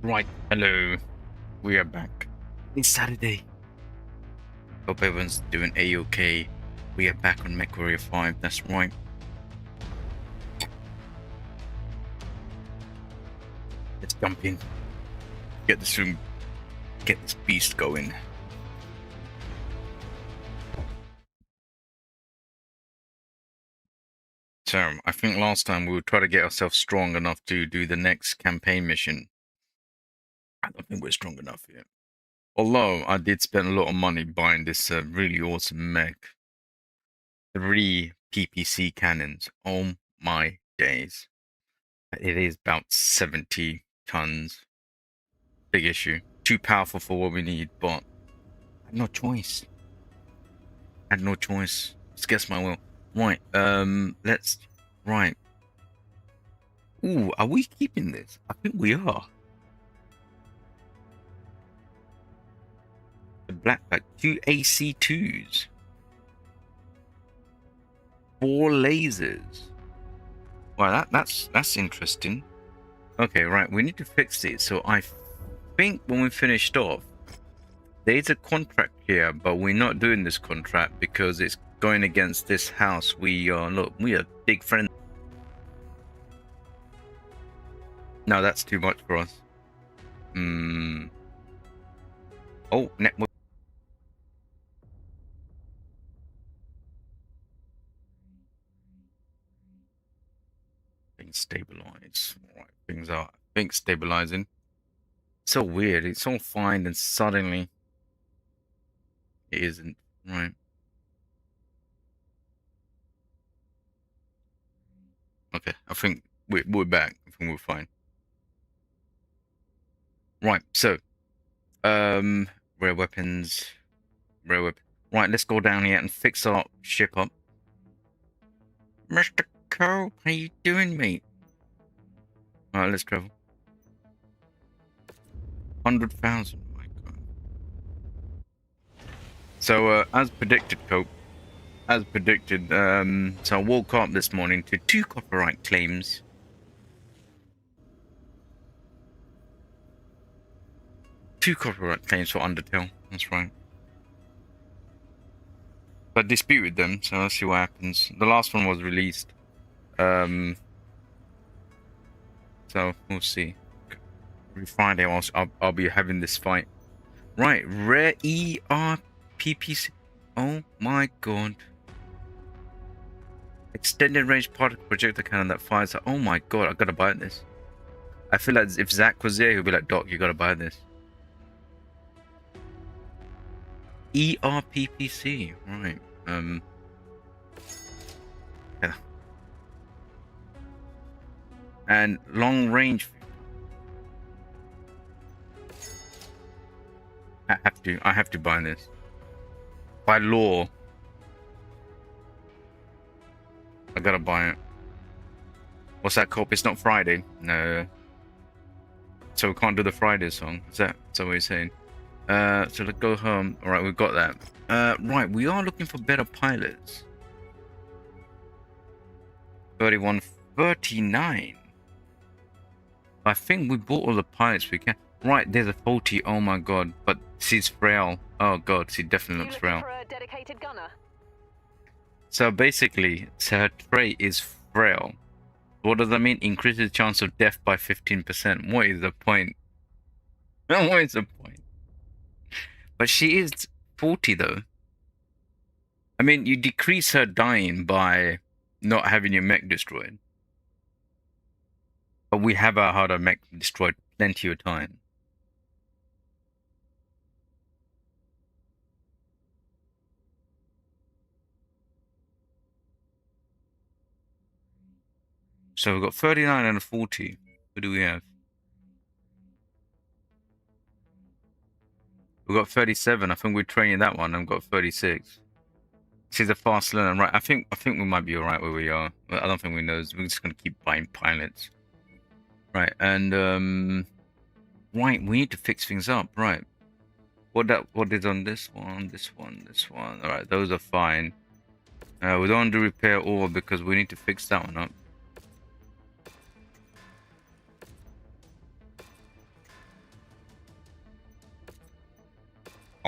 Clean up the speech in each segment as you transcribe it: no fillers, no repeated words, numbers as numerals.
Right, hello. We are back. It's Saturday. Hope everyone's doing a-okay. We are back on Mech Warrior 5, that's right. Let's jump in. Get this room, get this beast going. So, I think last time we would try to get ourselves strong enough to do the next campaign mission. I don't think we're strong enough yet. Although, I did spend a lot of money buying this really awesome mech. 3 PPC cannons. Oh my days. It is about 70 tons. Big issue. Too powerful for what we need, but I had no choice. It's against my will. Right, right. Ooh, are we keeping this? I think we are. The blackback, 2 AC2s. 4 lasers. Wow, that's interesting. Okay, right, we need to fix these. So I think when we finished off, there's a contract here, but we're not doing this contract because it's going against this house. We are, look, we are big friends. No, that's too much for us. Oh, network. Things stabilize. Right, things are, I think, stabilizing. So weird. It's all fine, and suddenly it isn't. Right. Okay, I think we're back. I think we're fine. Right. So, rare weapons, rare weapon. Right, let's go down here and fix our ship up. Mr. Cole, how you doing, mate? Alright, let's travel. 100,000. My God. So, as predicted, Cope. As predicted, so I woke up this morning to 2 copyright claims. 2 copyright claims for Undertale. That's right. But I disputed them, so let's see what happens. The last one was released. So we'll see. Every Friday I'll be having this fight. Right, rare ERPPC. Oh my god. Extended range particle projector cannon that fires. Oh my god, I gotta buy this. I feel like if Zach was there, he'll be like, Doc, you gotta buy this. ERPPC, right. Yeah. And long range. I have to buy this. By law. I gotta buy it. What's that, Cope? It's not Friday. No. So we can't do the Friday song. Is that what you're saying? So let's go home. Alright, we've got that. Right, we are looking for better pilots. 31, 39. I think we bought all the pilots we can. Right, there's a 40. Oh my god, but she's frail. Oh god, she definitely looks frail. For a dedicated gunner? So basically, so her trait is frail. What does that mean? Increases chance of death by 15%. What is the point? What is the point? But she is 40 though. I mean, you decrease her dying by not having your mech destroyed. But we have our harder mech destroyed plenty of time. So we've got 39 and a 40. Who do we have? We've got 37. I think we're training that one. I've got 36. She's a fast learner, right? I think we might be alright where we are. I don't think we know. We're just gonna keep buying pilots. Right, and right, we need to fix things up, right? What is on this one, this one, this one. Alright, those are fine. We don't want to repair all because we need to fix that one up.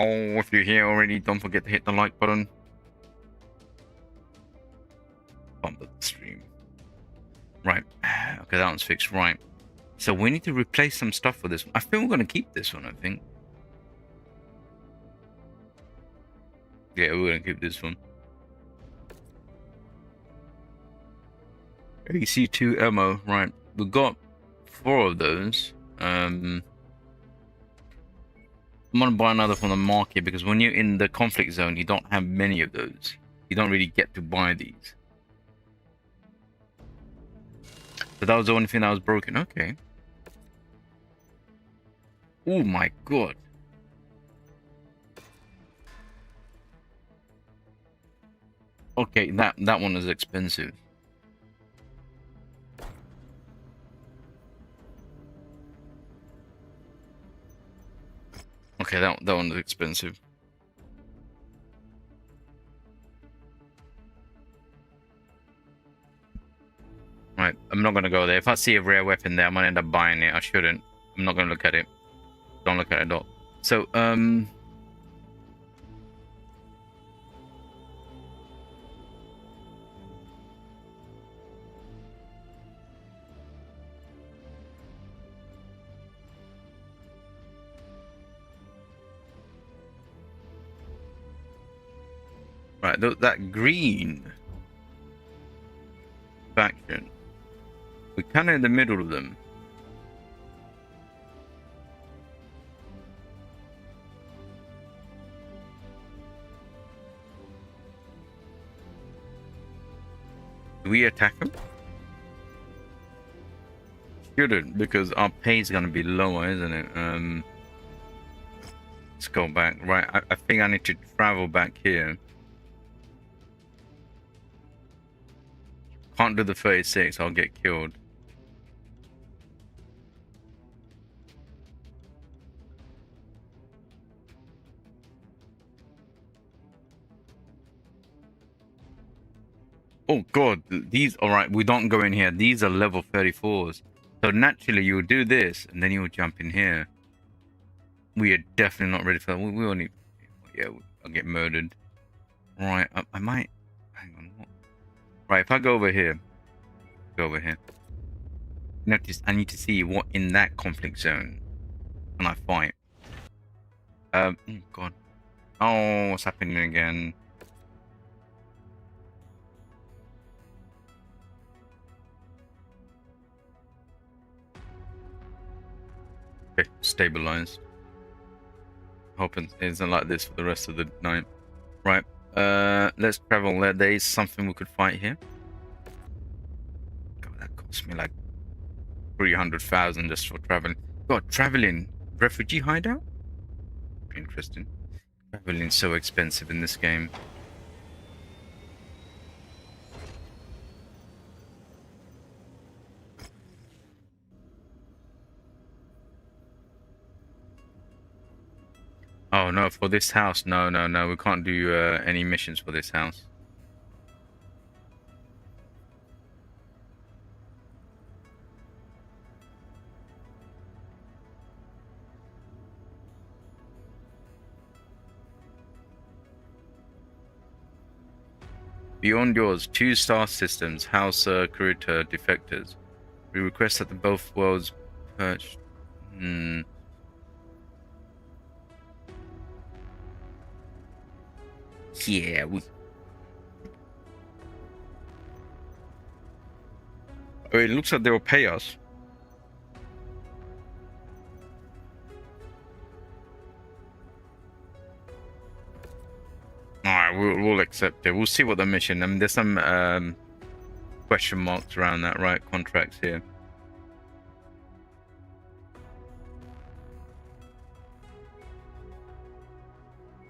Oh, if you're here already, don't forget to hit the like button. Bump the stream. Right. Okay, that one's fixed. Right. So we need to replace some stuff with this one. I think we're going to keep this one, I think. Yeah, we're going to keep this one. AC2 ammo. Right. We've got 4 of those. I'm going to buy another from the market because when you're in the conflict zone, you don't have many of those. You don't really get to buy these. So that was the only thing that was broken. Okay. Oh my god. Okay, that one is expensive. Okay, that one is expensive. Right, I'm not gonna go there. If I see a rare weapon there, I'm gonna end up buying it. I shouldn't. I'm not gonna look at it. Don't look at it at all. So, right, that green faction. We're kind of in the middle of them. Do we attack them? Shouldn't, because our pay is gonna be lower, isn't it? Let's go back. Right, I think I need to travel back here. Can't do the 36, I'll get killed. Oh god, these, alright, we don't go in here. These are level 34s. So naturally you'll do this, and then you'll jump in here. We are definitely not ready for that. We only, yeah, I'll get murdered. Right, I might, hang on. What? Right, if I go over here, Notice I need to see what in that conflict zone can I fight. Oh god. Oh, what's happening again? Okay, stabilized. Hoping it isn't like this for the rest of the night. Right, let's travel. There is something we could fight here. God, that cost me like 300,000 just for traveling. God, traveling refugee hideout? Interesting. Traveling's so expensive in this game. Oh no, for this house, no, we can't do any missions for this house. Beyond yours, 2 star systems, house creator defectors. We request that the both worlds perch. Yeah, we. Oh, it looks like they will pay us. Alright, we'll accept it. We'll see what the mission. I mean, there's some question marks around that, right? Contracts here.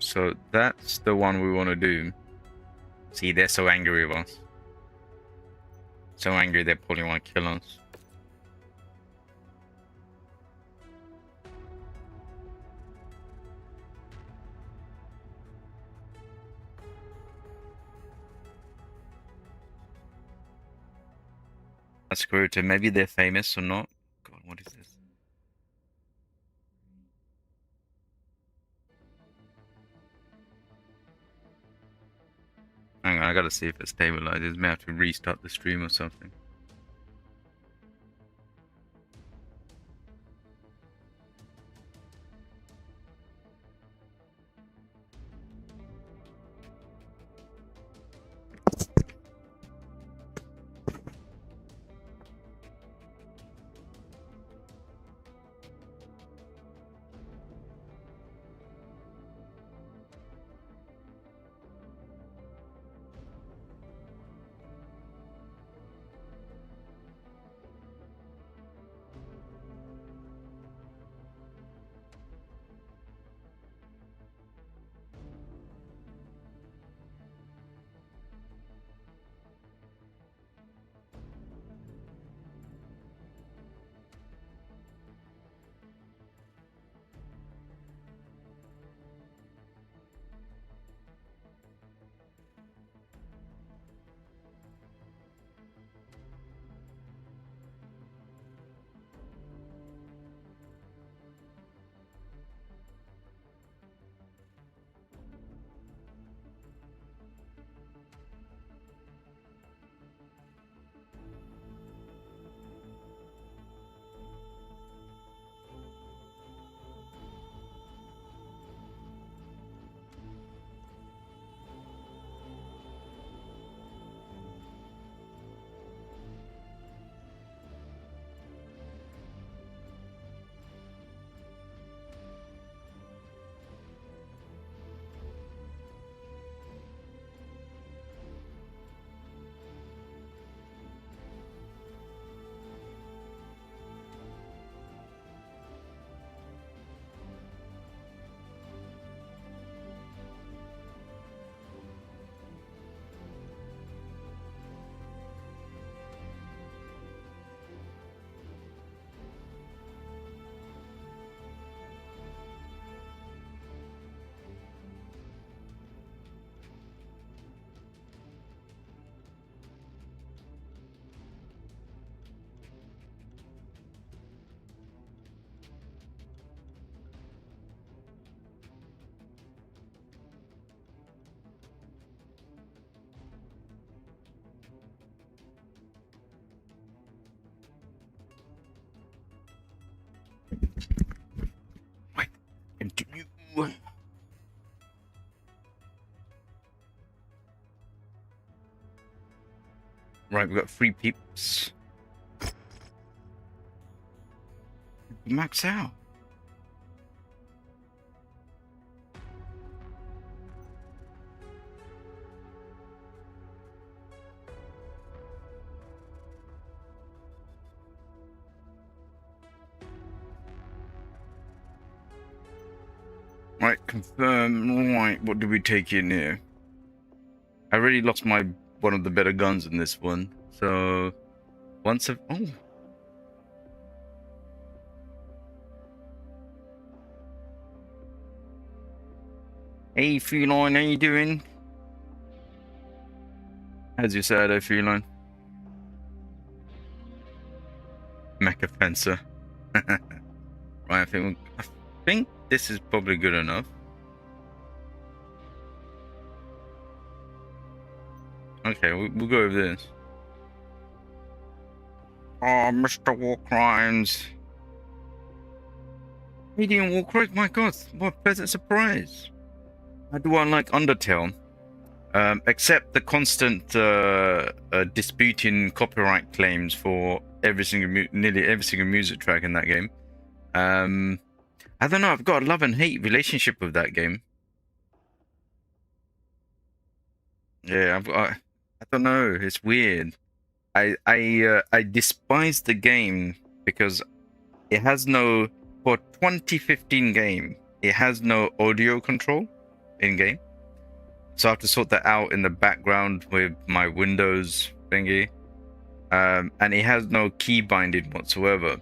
So that's the one we want to do. See, they're so angry with us. So angry they probably want to kill us. That's screwed. Maybe they're famous or not. God, what is this? Hang on, I gotta see if it stabilizes. May have to restart the stream or something. Right, continue. Right, we've got 3 peeps. Max out. Right, confirm. Right, what did we take in here? I already lost my one of the better guns in this one. So once of Hey Feline, how you doing? How's your Saturday, Feline? Mech Fencer. Right, I think this is probably good enough. Okay, we'll go with this. Oh, Mr. Warcrimes. Medium Warcrime, my god, what a pleasant surprise. How do I like Undertale? Except the constant disputing copyright claims for nearly every single music track in that game. I don't know, I've got a love and hate relationship with that game. Yeah, I don't know, it's weird. I despise the game because it has no, for 2015 game, it has no audio control in game. So I have to sort that out in the background with my Windows thingy. And it has no key binding whatsoever.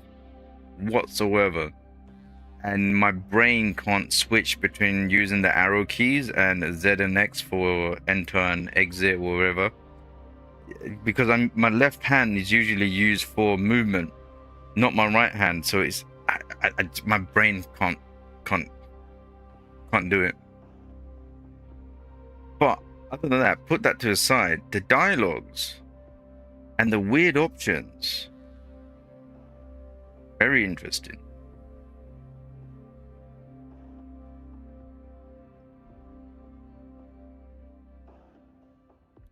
And my brain can't switch between using the arrow keys and Z and X for enter and exit or whatever. Because my left hand is usually used for movement, not my right hand. So it's my brain can't do it. But Other than that, put that to the side. The dialogues and the weird options, very interesting.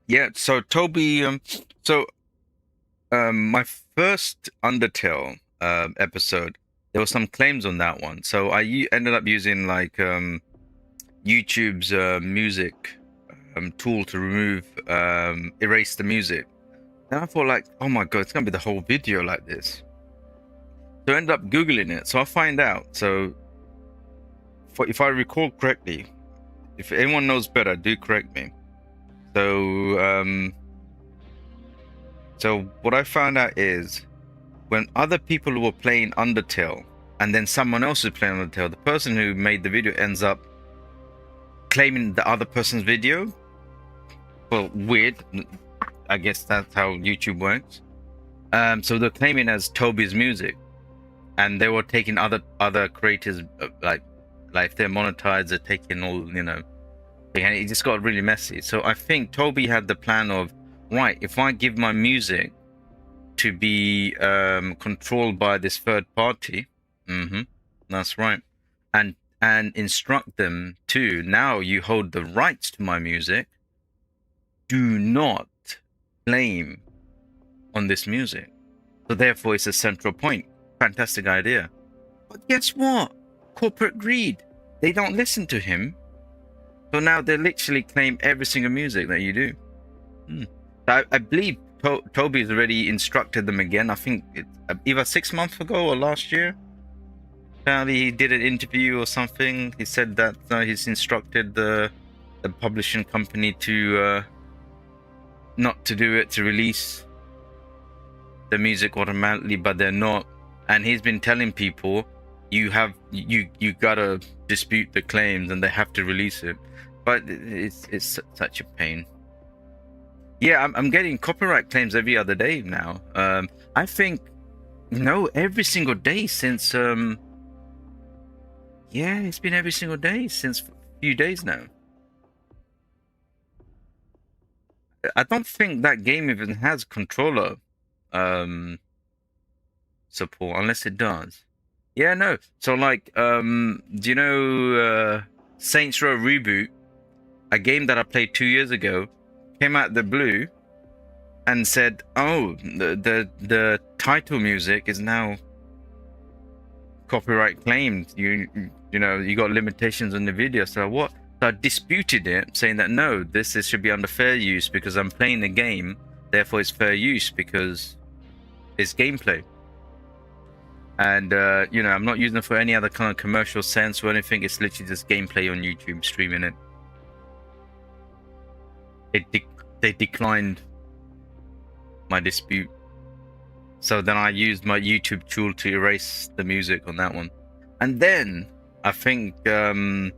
Yeah, so Toby, my first Undertale episode, there were some claims on that one. So ended up using like YouTube's music tool to erase the music. And I thought like, oh my god, it's gonna be the whole video like this. So I ended up Googling it. So I find out. So if I recall correctly, if anyone knows better, do correct me. So what I found out is when other people were playing Undertale and then someone else is playing Undertale, the person who made the video ends up claiming the other person's video. Well, weird. I guess that's how YouTube works. So they're claiming as Toby's music, and they were taking other creators like if they're monetized, they're taking all, you know. And it just got really messy. So I think Toby had the plan of, right, if I give my music to be controlled by this third party, that's right, and instruct them to, now you hold the rights to my music, do not claim on this music. So therefore it's a central point. Fantastic idea. But guess what? Corporate greed. They don't listen to him. So now they literally claim every single music that you do. I believe Toby's already instructed them again. I think it's either 6 months ago or last year. Apparently he did an interview or something. He said that he's instructed the publishing company to not to do it, to release the music automatically, but they're not. And he's been telling people, you gotta dispute the claims and they have to release it. But it's such a pain. Yeah, I'm getting copyright claims every other day now. I think, every single day since yeah, it's been every single day since a few days now. I don't think that game even has controller support, unless it does. Yeah, no. So like, do you know Saints Row Reboot, a game that I played 2 years ago, came out the blue and said, oh, the title music is now copyright claimed. You got limitations on the video. So what? So I disputed it, saying that no, this should be under fair use because I'm playing the game, therefore it's fair use because it's gameplay. And I'm not using it for any other kind of commercial sense or anything. It's literally just gameplay on YouTube, streaming it. They declined my dispute. So then I used my YouTube tool to erase the music on that one. And then I think the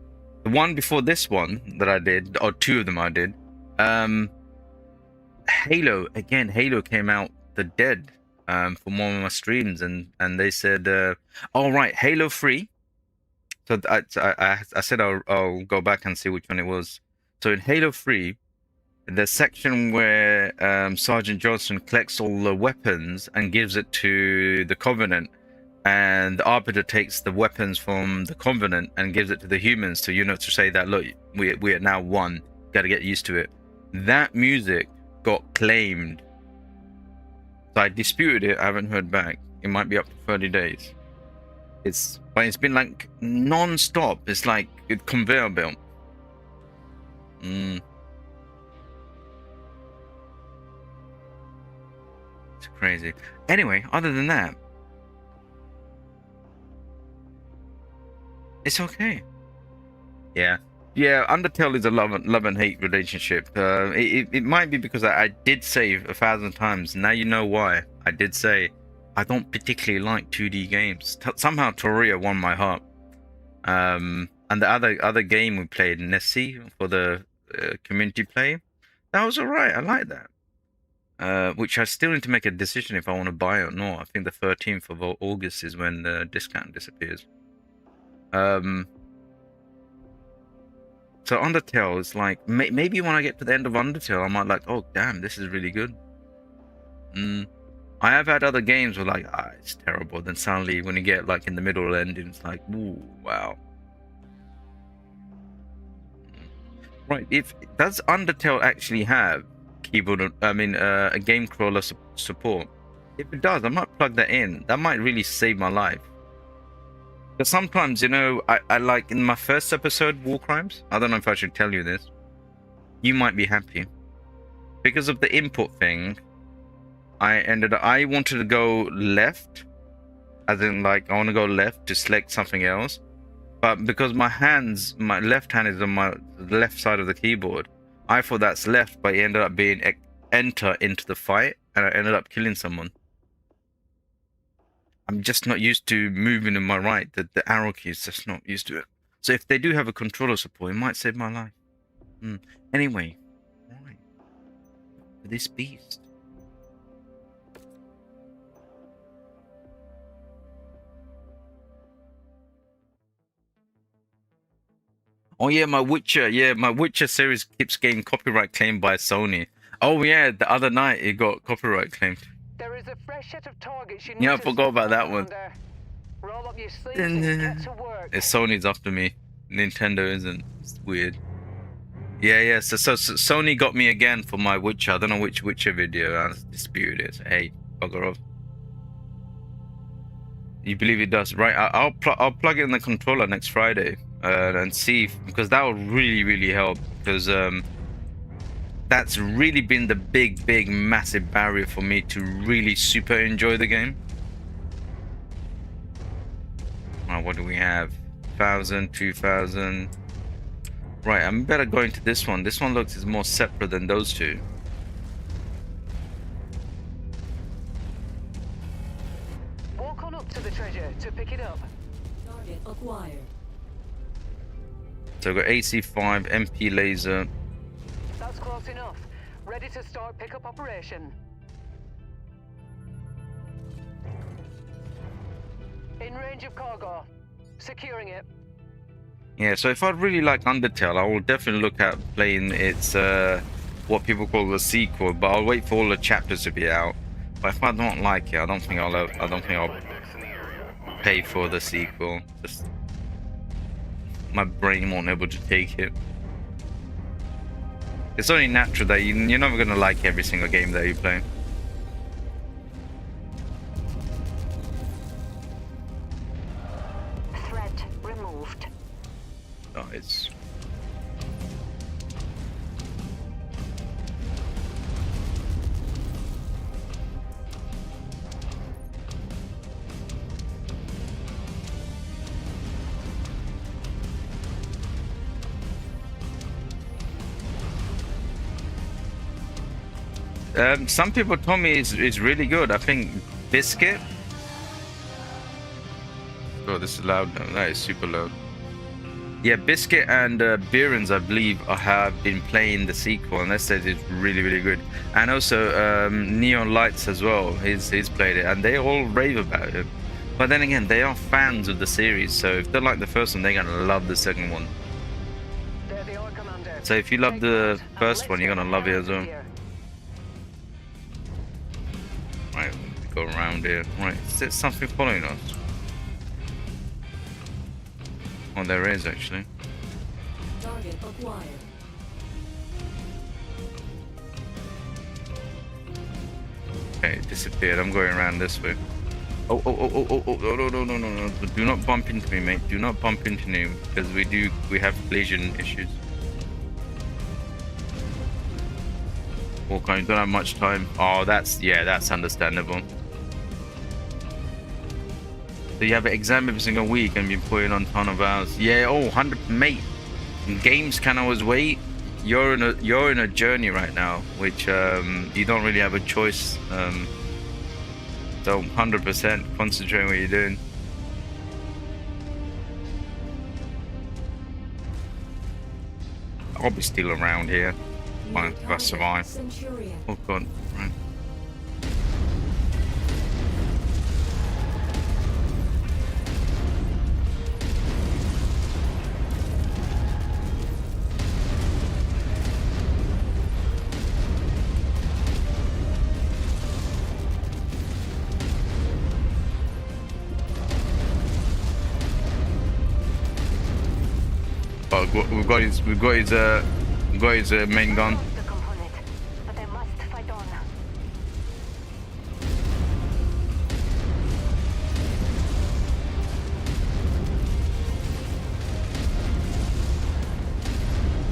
one before this one that I did, or two of them I did, Halo came out the dead from one of my streams, and they said, all right, Halo 3. So I said I'll go back and see which one it was. So in Halo 3, the section where Sergeant Johnson collects all the weapons and gives it to the Covenant, and the Arbiter takes the weapons from the Covenant and gives it to the humans to say that, look, we are now one, gotta get used to it. That music got claimed. So I disputed it, I haven't heard back. It might be up to 30 days. But it's been like non-stop. It's like a conveyor belt. It's crazy. Anyway, other than that, it's okay. Yeah, Undertale is a love and hate relationship. It might be because I did say 1,000 times. Now you know why. I did say I don't particularly like 2D games. Somehow Toria won my heart. And the other game we played, Nessie, for the community play, that was alright. I like that. Which I still need to make a decision if I want to buy it or not. I think the 13th of August is when the discount disappears. So Undertale is like, maybe when I get to the end of Undertale, I might like, oh damn, this is really good. I have had other games where like, it's terrible. Then suddenly when you get like in the middle ending, it's like, ooh, wow. Right, does Undertale actually have keyboard, a game crawler support? If it does, I might plug that in. That might really save my life. Because sometimes, you know, I like in my first episode, War Crimes, I don't know if I should tell you this. You might be happy. Because of the input thing, I wanted to go left. As in, like, I want to go left to select something else. But because my left hand is on the left side of the keyboard, I thought that's left, but it ended up being enter into the fight, and I ended up killing someone. I'm just not used to moving in my right. The arrow key is just not used to it. So if they do have a controller support, it might save my life. Anyway, right. This beast. Oh yeah, my Witcher. Yeah, my Witcher series keeps getting copyright claimed by Sony. Oh yeah, the other night it got copyright claimed. There is a fresh set of targets you need yeah, I forgot about that one. Roll up your sleeves and get to work. Sony's after me. Nintendo isn't. It's weird. Yeah. So Sony got me again for my Witcher. I don't know which Witcher video. I disputed it. So, hey, bugger off. You believe it does, right? I'll plug it in the controller next Friday and see because that will really help because that's really been the big massive barrier for me to really super enjoy the game. Now what do we have? 1,000, 2,000. Right, I'm better going to this one. This one looks more separate than those two. Walk on up to the treasure to pick it up. Target acquired. So I've got AC5, MP laser. That's close enough. Ready to start pickup operation. In range of cargo. Securing it. Yeah, so if I'd really like Undertale, I will definitely look at playing its what people call the sequel, but I'll wait for all the chapters to be out. But if I don't like it, I don't think I'll pay for the sequel. Just my brain won't be able to take it. It's only natural that you're never gonna like every single game that you play. Threat removed. Oh, it's some people told me it's really good. I think Biscuit. Oh, this is loud now. That is super loud. Yeah, Biscuit and Beerens, I believe, have been playing the sequel, and they said it's really good. And also Neon Lights as well. He's played it, and they all rave about it. But then again, they are fans of the series, so if they like the first one, they're gonna love the second one. There they are, Commander. So if you love the first one, you're gonna love it as well. Right, go around here. Right, is there something following us? Oh, there is actually. Target acquired. Okay, it disappeared. I'm going around this way. Oh, no. Do not bump into me, mate. Do not bump into me because we have collision issues. Walk on, you don't have much time. Oh, that's understandable. So you have an exam every single week and been putting on a ton of hours. Yeah, 100, mate. Games can always wait. You're in a journey right now, which you don't really have a choice. So 100% concentrate on what you're doing. I'll be still around here. Fine, if I survive. Centurion. Oh god, right. But we've got his main gun. Lost the component, but I must fight on.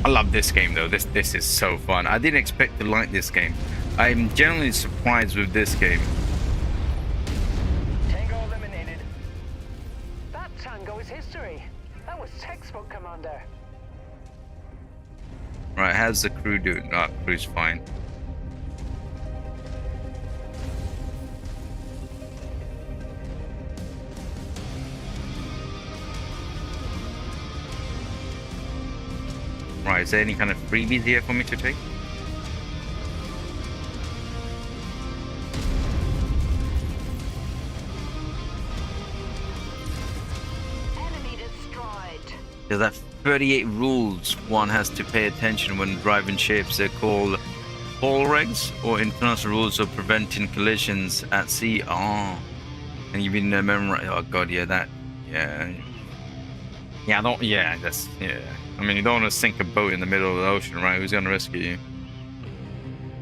I love this game though. This is so fun. I didn't expect to like this game. I'm generally surprised with this game. Tango eliminated. That tango is history. That was textbook, Commander. Right, how's the crew doing? Ah, crew's fine. Right, is there any kind of freebies here for me to take? Enemy destroyed. There's that 38 rules one has to pay attention when driving ships. They're called hull regs, or international rules of preventing collisions at sea. Oh, and you've been memorized. Oh god, yeah, that, yeah, yeah, that's, yeah. I mean, you don't want to sink a boat in the middle of the ocean, right? Who's gonna rescue you?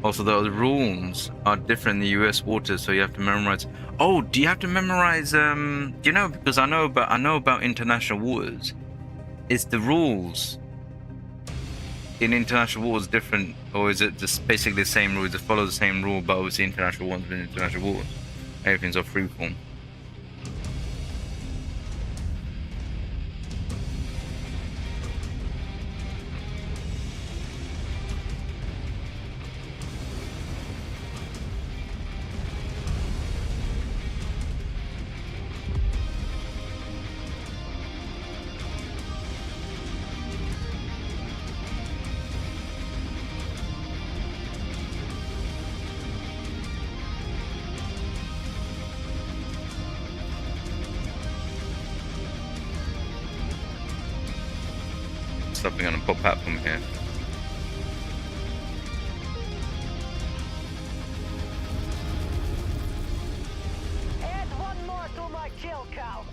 Also, the rules are different in the U.S. waters, so you have to memorize. Oh, do you have to memorize? Do you know? Because I know about international waters. Is the rules in international waters different, or is it just basically the same rules? Just follow the same rule, but obviously international ones in international waters. Everything's off freeform. Something gonna pop out from here. Add one more to my kill count.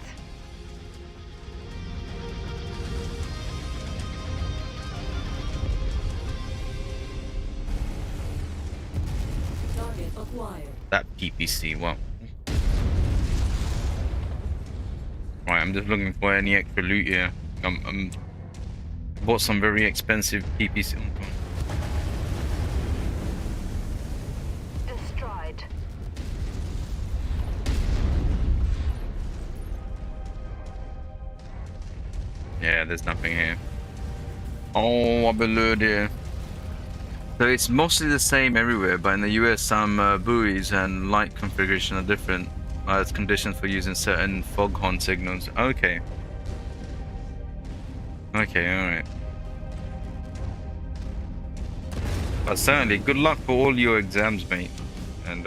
Target acquired. That PPC, well. Right, I'm just looking for any extra loot here. Bought some very expensive PPC. Oh, God. Destroyed. Yeah, there's nothing here. Oh, I believe here. So it's mostly the same everywhere, but in the US, some buoys and light configuration are different. As conditions for using certain foghorn signals. Okay. Okay, alright. But certainly, good luck for all your exams, mate. And,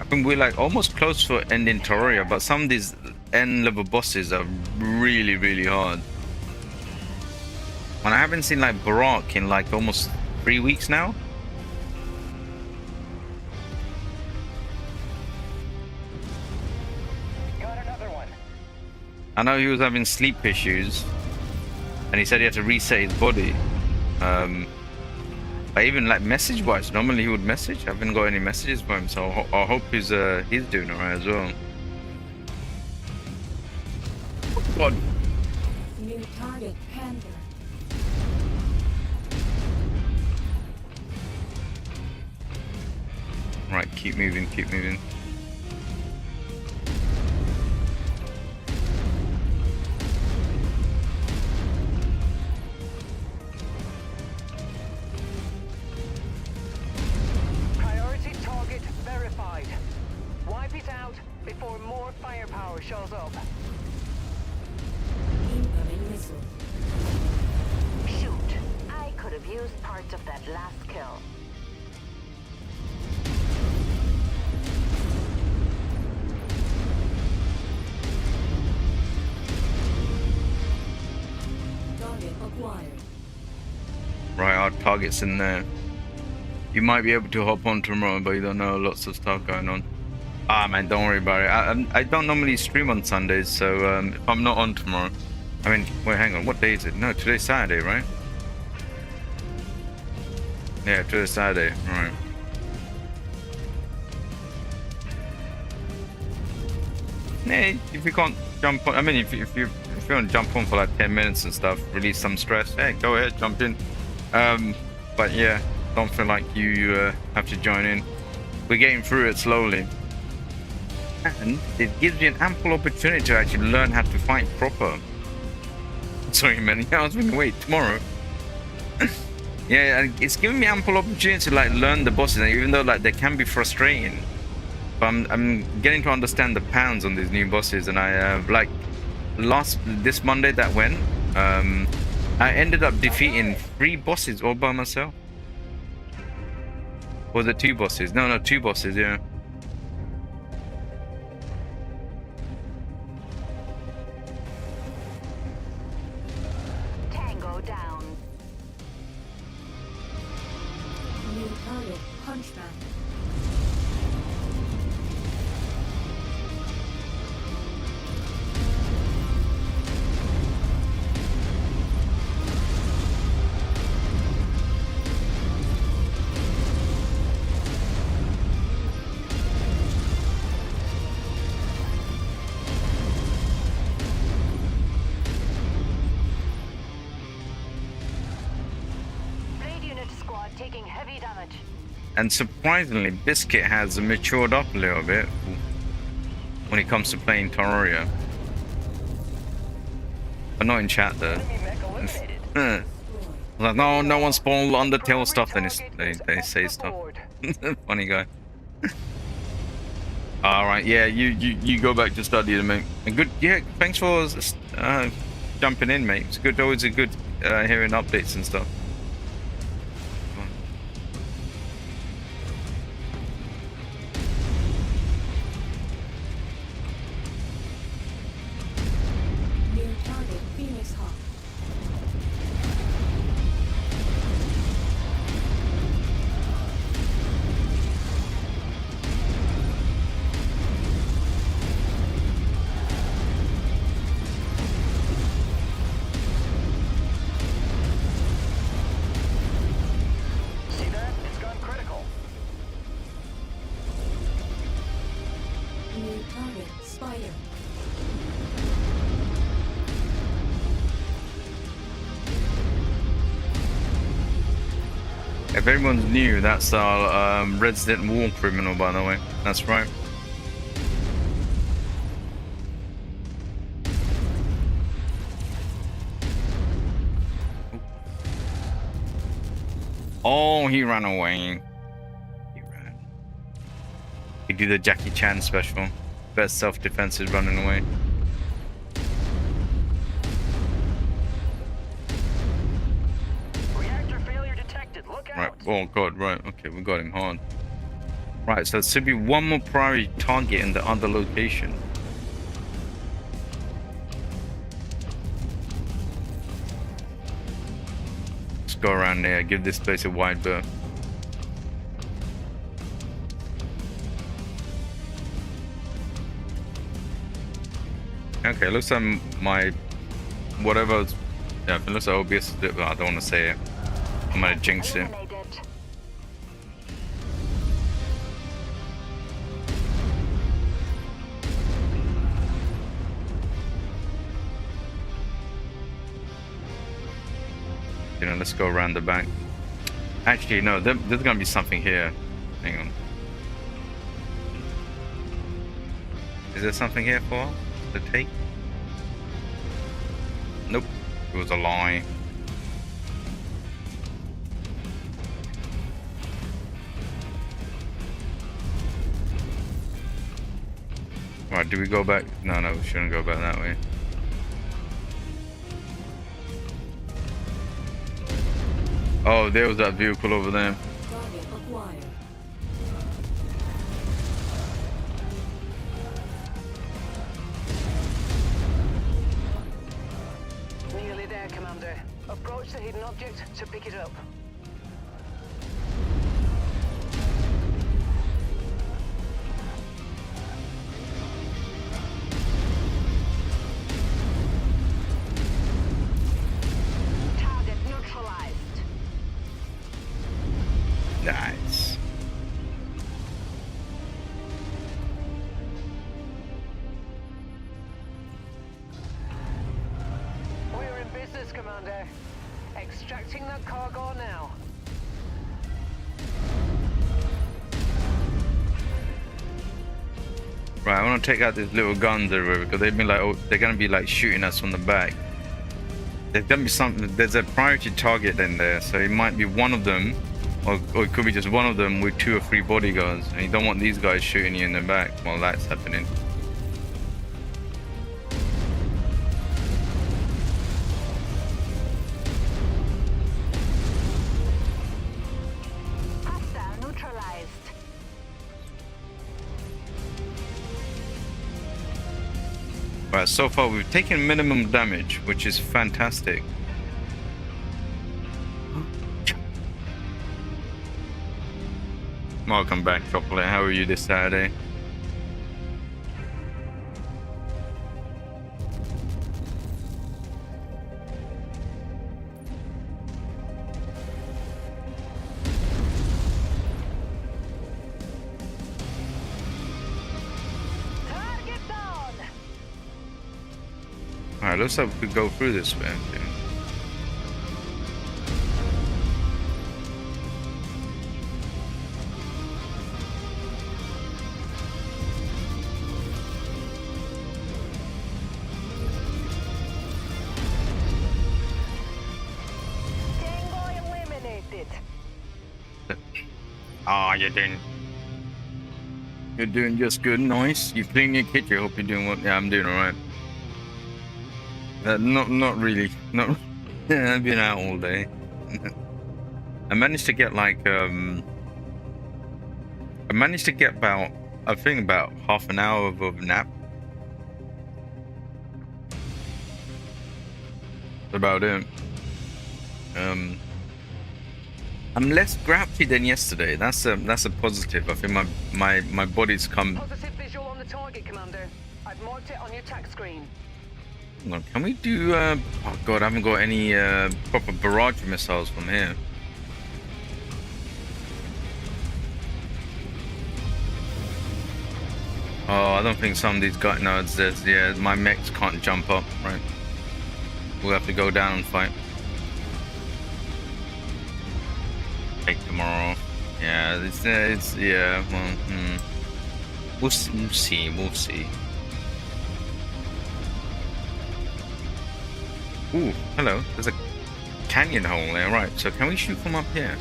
I think we're like almost close for ending Toria, but some of these end level bosses are really, really hard. And I haven't seen like Barak in like almost 3 weeks now. Got another one. I know he was having sleep issues, and he said he had to reset his body. But even like message wise, normally he would message. I haven't got any messages for him, so I hope he's doing alright as well. Oh God. New target Panther. Right, keep moving, keep moving. Priority target verified. Wipe it out before more firepower shows up. Incoming missile. Shoot. I could have used parts of that last kill. our targets in there. You might be able to hop on tomorrow, but you don't know, lots of stuff going on. Ah man, don't worry about it. I don't normally stream on Sundays, so if I'm not on tomorrow, I mean, wait, hang on, what day is it? No, today's Saturday, right? Yeah, today's Saturday, right. Yeah, if you can't jump on, I mean, if you want to jump on for like 10 minutes and stuff, release some stress, hey, go ahead, jump in. But yeah, don't feel like you have to join in. We're getting through it slowly. And it gives you an ample opportunity to actually learn how to fight proper. Sorry, man. I was thinking, wait, tomorrow. Yeah, it's giving me ample opportunity to like learn the bosses, even though like they can be frustrating. But I'm getting to understand the pounds on these new bosses, and I like this Monday that went, I ended up defeating 3 bosses all by myself. Was it 2 bosses? No, 2 bosses. Yeah. Tango down. New target, Hunchback. Taking heavy damage. And surprisingly, Biscuit has matured up a little bit when it comes to playing Terraria. But not in chat though. I was like, no one spawned Undertale stuff, then they say stuff. Funny guy. Alright, yeah, you go back to study, mate. And good, yeah, thanks for jumping in, mate. It's good, always a good hearing updates and stuff. If everyone's new, that's our resident war criminal, by the way. That's right. Oh, he ran away. He ran. He did the Jackie Chan special. Best self-defense is running away. Right, oh god, right, okay, we got him hard. Right, so there should be one more priority target in the other location. Let's go around there, give this place a wide berth. Okay, looks like my whatever, yeah, it looks like OBS, I don't want to say it. I'm gonna jinx it. You know, let's go around the back. Actually, no, there's gonna be something here. Hang on. Is there something here for the take? Nope, it was a lie. Right, do we go back? No, we shouldn't go back that way. Oh, there was that vehicle over there. Nearly there, Commander. Approach the hidden object to pick it up. Commander. Extracting that cargo now. Right, I want to take out these little guns everywhere because they've been like, oh, they're gonna be like shooting us from the back. There's gonna be something. There's a priority target in there, so it might be one of them, or it could be just one of them with 2 or 3 bodyguards, and you don't want these guys shooting you in the back while that's happening. Hostile neutralized. Right, so far we've taken minimum damage, which is fantastic. Welcome back, Chocolate. How are you this Saturday? Target down. Alright, looks like we could go through this way. Okay. Tango eliminated. Ah, you're doing just good. Nice. You clean your kitchen. Hope you're doing well. Yeah, I'm doing alright. Not really. Not. Yeah, I've been out all day. I managed to get like I managed to get about, I think, about half an hour of a nap. That's about it. I'm less grouchy than yesterday. That's a positive. I think my body's come. Positive visual on the target, Commander. I've marked it on your tac screen. Well, can we do? Oh god, I haven't got any proper barrage missiles from here. Oh, I don't think some of these guys. No, it's this. Yeah, my mechs can't jump up. Right, we'll have to go down and fight. Take tomorrow. Yeah, it's yeah. Well, we'll see. We'll see. Ooh, hello. There's a canyon hole there. Right, so can we shoot from up here?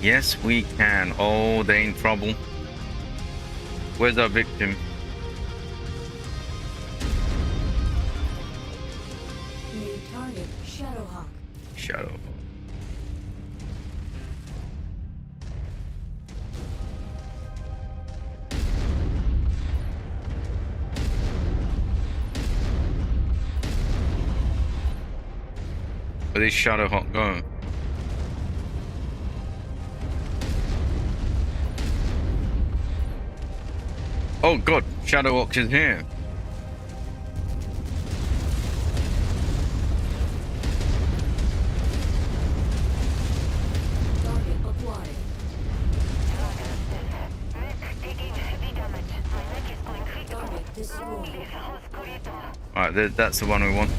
Yes, we can. Oh, they're in trouble. Where's our victim? New target, Shadowhawk. Shadow. Where is Shadowhawk going? Oh god, Shadowhawk is here. Target acquired. Mech taking heavy damage. My mech is going critical. Target destroyed. Please, Osculito. Alright, that's the one we want.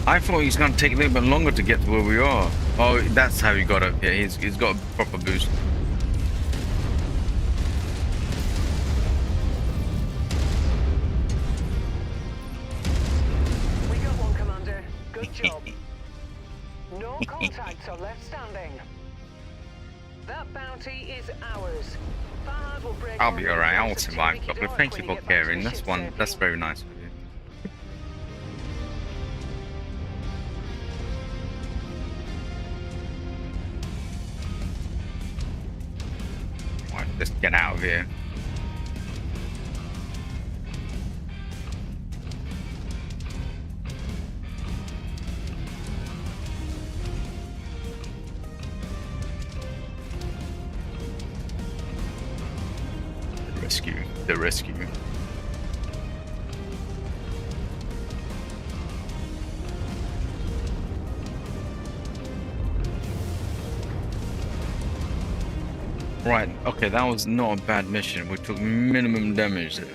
I thought he's going to take a little bit longer to get to where we are. Oh, that's how he got up here. He's got a proper boost. We got one, Commander. Good job. No contacts are left standing. That bounty is ours. Fahad will break. I'll be alright. I'll survive. But thank you for caring. That's very nice of you. Right, let's get out of here. The rescue. Right, okay, that was not a bad mission. We took minimum damage there.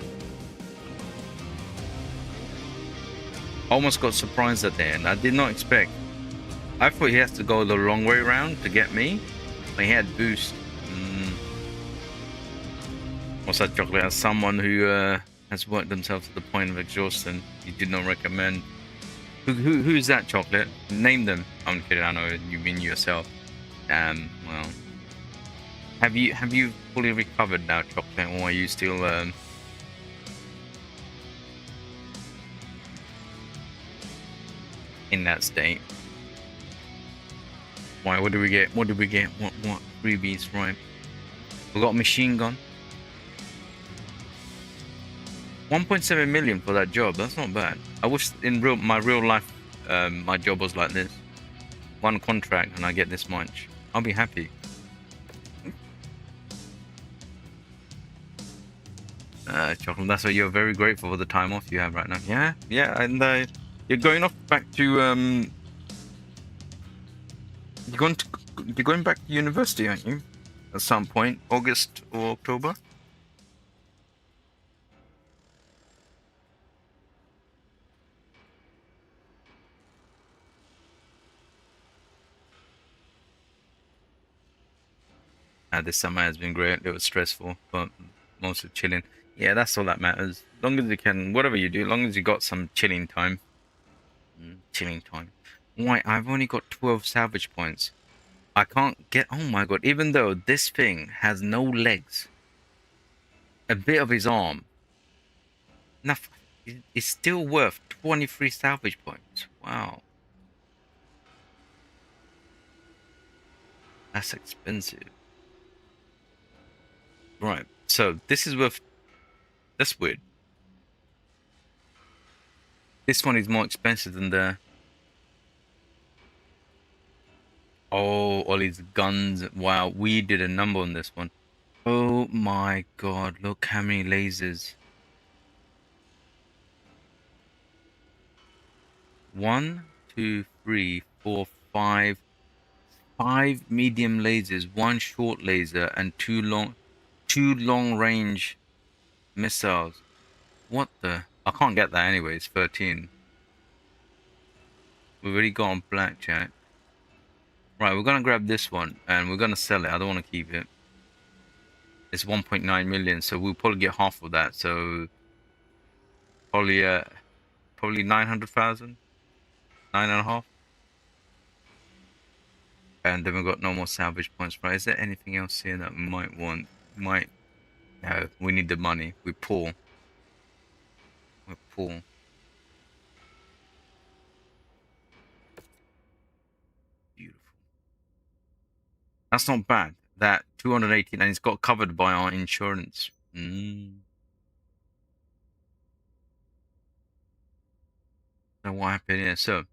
Almost got surprised at the end. I did not expect. I thought he has to go the long way around to get me. But he had boost. What's that, Chocolate? As someone who has worked themselves to the point of exhaustion, you did not recommend. Who's that, Chocolate? Name them. I'm kidding. I know you mean yourself. Well, have you fully recovered now, Chocolate, or are you still in that state? Why? What do we get? What did we get? What freebies? Right. We got a machine gun. 1.7 million for that job. That's not bad. I wish in my real life, my job was like this. One contract and I get this much. I'll be happy. Chocolate, that's why you're very grateful for the time off you have right now. Yeah, yeah, and you're going off back to you're going back to university, aren't you? At some point, August or October. This summer has been great. It was stressful, but mostly chilling. Yeah, that's all that matters. As long as you can, whatever you do, as long as you got some chilling time. Chilling time. Why? I've only got 12 salvage points. I can't get. Oh my god! Even though this thing has no legs, a bit of his arm. Nothing. It's still worth 23 salvage points. Wow. That's expensive. Right, so this is worth. That's weird. This one is more expensive than the. Oh, all these guns. Wow, we did a number on this one. Oh my god, look how many lasers. 1, 2, 3, 4, 5. 5 medium lasers, 1 short laser, and 2 long range missiles. What the? I can't get that anyways. 13. We've already got on blackjack. Right, we're gonna grab this one and we're gonna sell it. I don't want to keep it. It's 1.9 million, so we'll probably get half of that. So probably 900,000, 9.5. And then we've got no more salvage points. Right? Is there anything else here that we might want? No, we need the money. We're poor. We're poor. Beautiful. That's not bad. That 218, and it's got covered by our insurance. So what happened here? So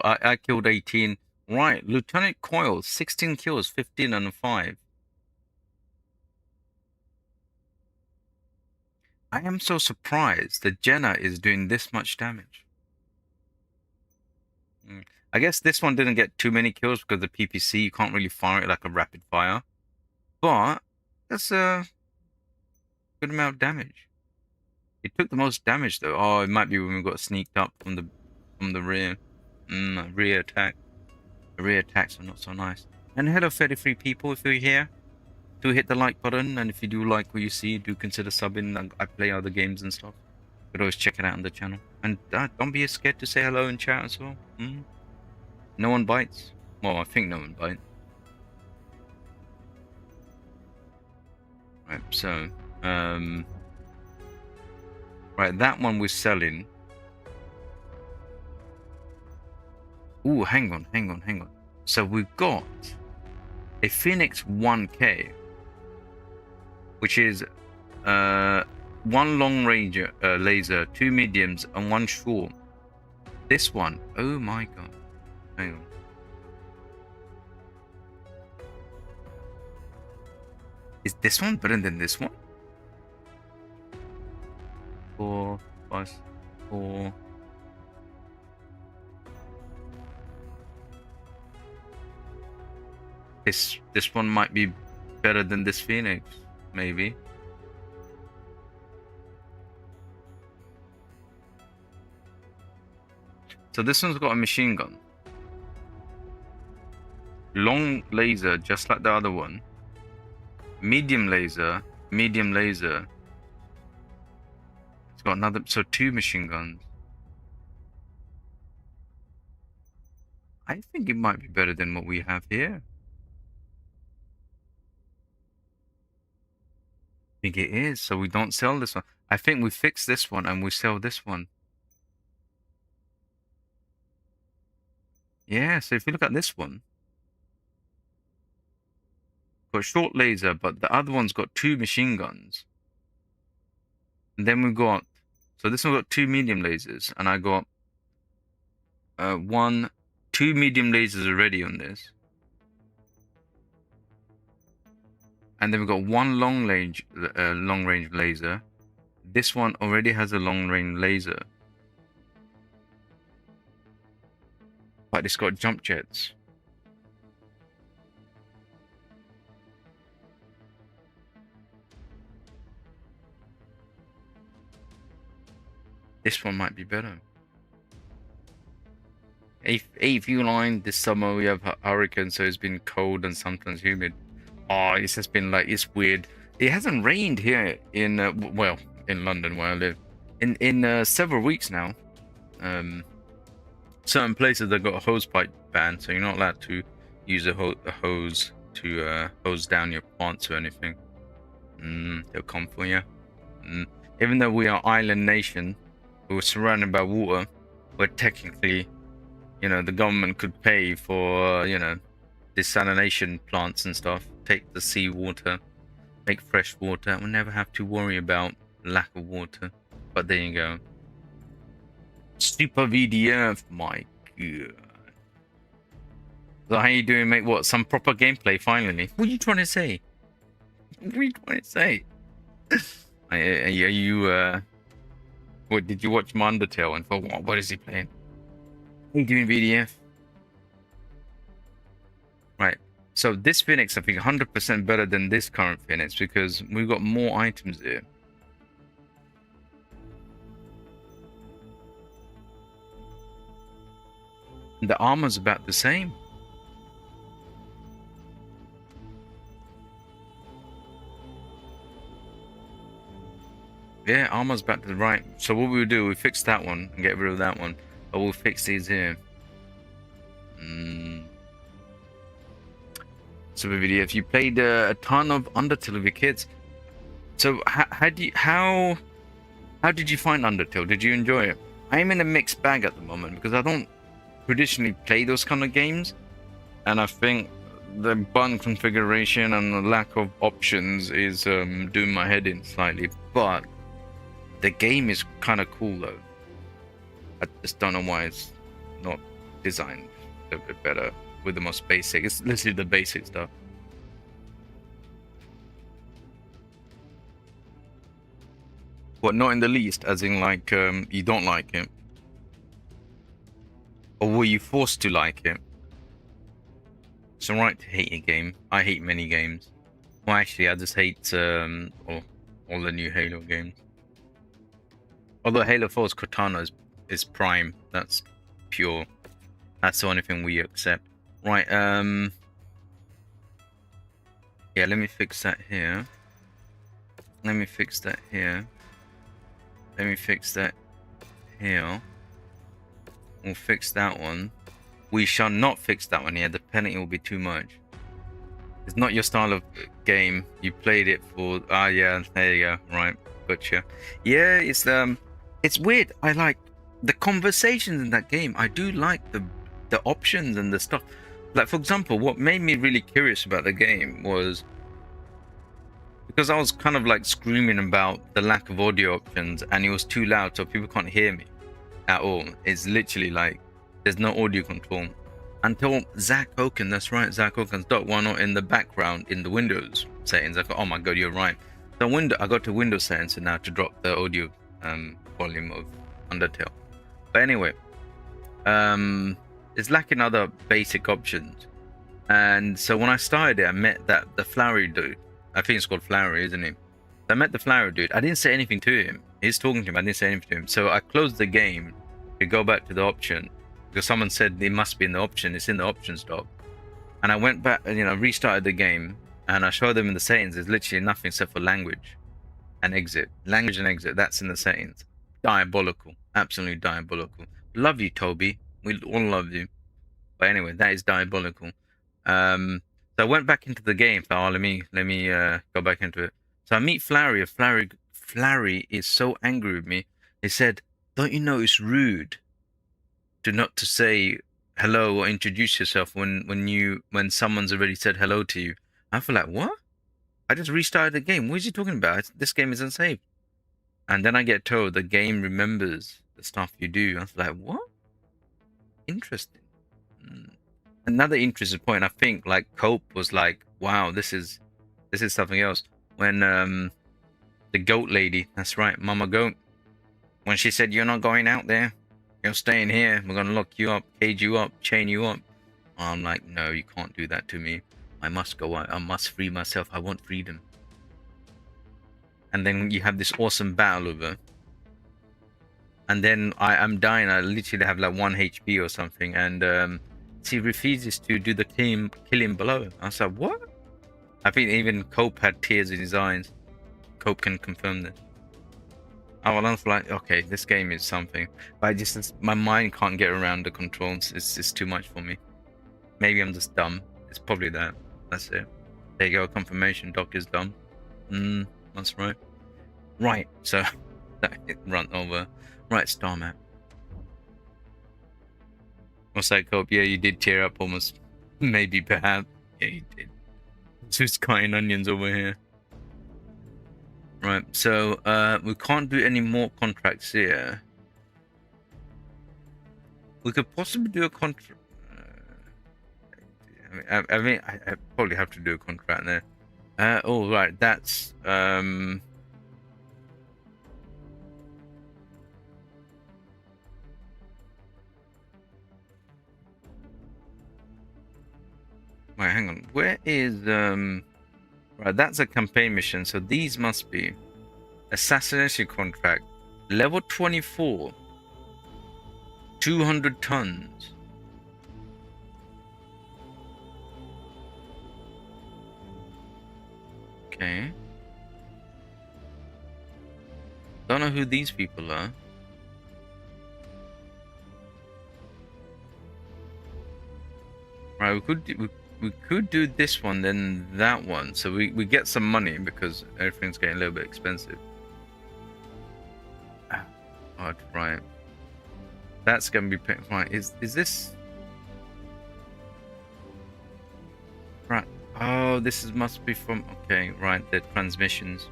I killed 18. Right, Lieutenant Coyle, 16 kills, 15 and 5. I am so surprised that Jenna is doing this much damage. I guess this one didn't get too many kills because the PPC, you can't really fire it like a rapid fire. But that's a good amount of damage. It took the most damage though. Oh, it might be when we got sneaked up from the rear. Rear attack. The rear attacks are not so nice. And hello 33 people, if you're here, do hit the like button, and if you do like what you see, do consider subbing. I play other games and stuff. You could always check it out on the channel. And don't be scared to say hello in chat as well. No one bites. Well, I think no one bites. Right, so right, that one we're selling. Ooh, hang on. So we've got a Phoenix 1K, which is 1 long range laser, 2 mediums, and 1 short. This one, oh my god. Hang on. Is this one better than this one? 4 plus 4. This one might be better than this Phoenix, maybe. So this one's got a machine gun. Long laser, just like the other one. Medium laser, medium laser. It's got another, so 2 machine guns. I think it might be better than what we have here. I think it is, so we don't sell this one. I think we fix this one and we sell this one. Yeah, so if you look at this one, got short laser, but the other one's got 2 machine guns. And then we got, so this one got 2 medium lasers, and I got 2 medium lasers already on this. And then we got 1 long range laser. This one already has a long range laser, but it's got jump jets. This one might be better. 8th view line. This summer we have hurricane, so it's been cold and sometimes humid. Oh, it's just been like, it's weird. It hasn't rained here in well, in London where I live in several weeks now. Certain places they've got a hose pipe ban, so you're not allowed to use a hose to hose down your plants or anything. They'll come for you. Even though we are island nation, we're surrounded by water, but technically, you know, the government could pay for, you know, desalination plants and stuff, take the sea water, make fresh water, and we'll never have to worry about lack of water. But there you go. Super VDF, my god. So how you doing, mate? What, some proper gameplay finally? What are you trying to say? What are you trying to say? Are you what, did you watch my Undertale and thought, what is he playing? How you doing, VDF? Right. So this Phoenix, I think 100% better than this current Phoenix because we've got more items here. The armor's about the same. Yeah, armor's about to the right. So what we'll do, we fix that one and get rid of that one. But we'll fix these here. So video, if you played a ton of Undertale with your kids, so how did you find Undertale? Did you enjoy it? I'm in a mixed bag at the moment because I don't traditionally play those kind of games, and I think the button configuration and the lack of options is doing my head in slightly. But the game is kind of cool though. I just don't know why it's not designed a bit better with the most basic. It's literally the basic stuff. What, not in the least, as in like you don't like it? Or were you forced to like it? It's alright to hate a game. I hate many games. Well, actually, I just hate all the new Halo games. Although Halo 4's Cortana is prime. That's pure. That's the only thing we accept. Right, yeah, let me fix that here. Let me fix that here. Let me fix that here. We'll fix that one. We shall not fix that one here. The penalty will be too much. It's not your style of game. You played it for... Ah, yeah, there you go. Right, gotcha. Yeah, it's weird. I like the conversations in that game. I do like the options and the stuff. Like, for example, what made me really curious about the game was because I was kind of like screaming about the lack of audio options and it was too loud so people can't hear me at all. It's literally like there's no audio control until Zach Hoken, that's right, Zach Hoken's dot one in the background in the Windows settings. I thought, oh my god, you're right. So I got to Windows settings and now to drop the audio volume of Undertale. But anyway, it's lacking other basic options. And so when I started it, I met the flowery dude. I think it's called Flowery, isn't it? I met the flowery dude. I didn't say anything to him. He's talking to him. I didn't say anything to him. So I closed the game to go back to the option. because someone said it must be in the option. It's in the options dock. And I went back, you know, restarted the game, and I showed them in the settings. There's literally nothing except for language and exit. Language and exit. That's in the settings. Diabolical. Absolutely diabolical. Love you, Toby. We all love you. But anyway, that is diabolical. So I went back into the game. So let me go back into it. So I meet Flurry. Flurry is so angry with me. He said, "Don't you know it's rude not to say hello or introduce yourself when someone's already said hello to you?" I feel like, what? I just restarted the game. What is he talking about? This game isn't saved. And then I get told the game remembers the stuff you do. I was like, what? Interesting. Another interesting point, I think, like Cope was like, wow, this is something else. When the goat lady, that's right, Mama Goat, when she said, "You're not going out there, you're staying here, we're gonna lock you up, cage you up, chain you up," I'm like, no, you can't do that to me. I must go out. I must free myself. I want freedom. And then you have this awesome battle over, and then I'm dying. I literally have like 1 HP or something, and she refuses to do the killing blow. I was like, what? I think even Cope had tears in his eyes. Cope can confirm this. I was like, okay, this game is something. But my mind can't get around the controls. It's too much for me. Maybe I'm just dumb. It's probably that. That's it. There you go. Confirmation. Doc is dumb. That's right. Right. So run over. Right. Star map. What's that, Cope? Yeah, you did tear up almost. Maybe, perhaps. Yeah, you did. Just cutting onions over here. Right, so we can't do any more contracts here. We could possibly do a contract. I mean, I probably have to do a contract there. Oh, right, that's Right, hang on. Where is Right, that's a campaign mission. So these must be assassination contract, level 24, 200 tons. Okay. Don't know who these people are. Right, we could do this one, then that one. So we get some money because everything's getting a little bit expensive. Hard, right. That's gonna be right. Is this right? Oh, must be from. Okay, right. The transmissions.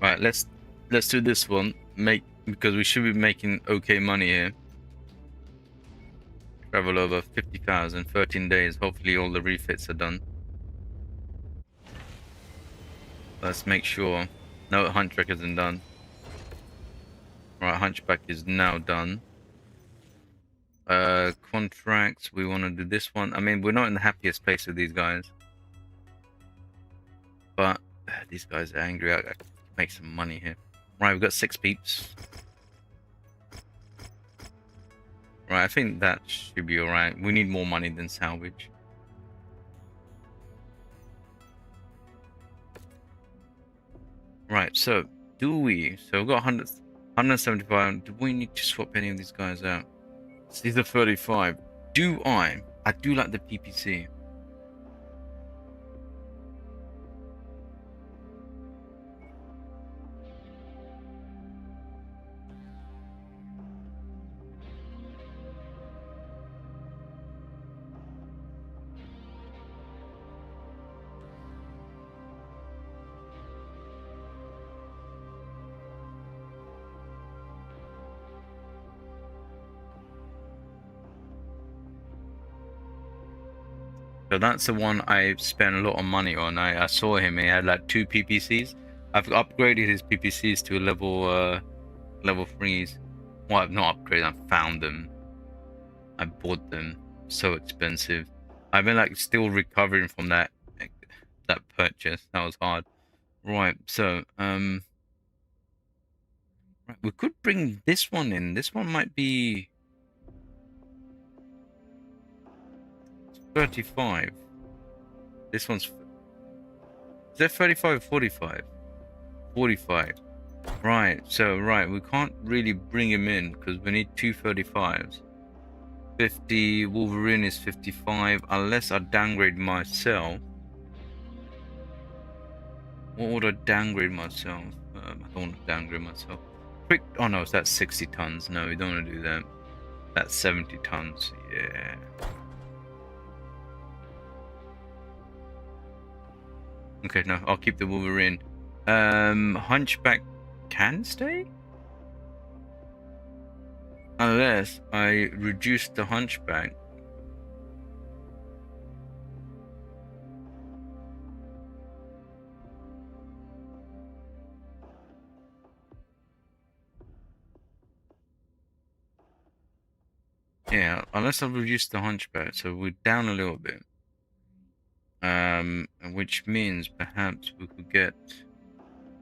Right. Let's do this one. Because we should be making okay money here. Travel over 50,000, 13 days. Hopefully all the refits are done. Let's make sure. No, Hunchback isn't done. Right, Hunchback is now done. Contracts, we want to do this one. I mean, we're not in the happiest place with these guys. But these guys are angry. I can make some money here. Right, we've got 6 peeps. Right, I think that should be alright. We need more money than salvage. Right, so do we? So we've got 175. Do we need to swap any of these guys out? So these are 35. Do I? I do like the PPC. So that's the one I spent a lot of money on. I saw him. He had like 2 PPCs. I've upgraded his PPCs to a level 3s. Well, I've not upgraded. I found them. I bought them. So expensive. I've been like still recovering from that purchase. That was hard. Right, so right, we could bring this one in. This one might be 35. This one's is that 35 or 45? 45. Right, so right, we can't really bring him in because we need two 35s. 50, Wolverine is 55, unless I downgrade myself. What would I downgrade myself? I don't want to downgrade myself. Quick, oh no, that's 60 tons. No, we don't want to do that. That's 70 tons, yeah. Okay, no, I'll keep the Wolverine. Hunchback can stay? Unless I reduce the Hunchback. Yeah, unless I reduce the Hunchback, so we're down a little bit. Which means perhaps we could get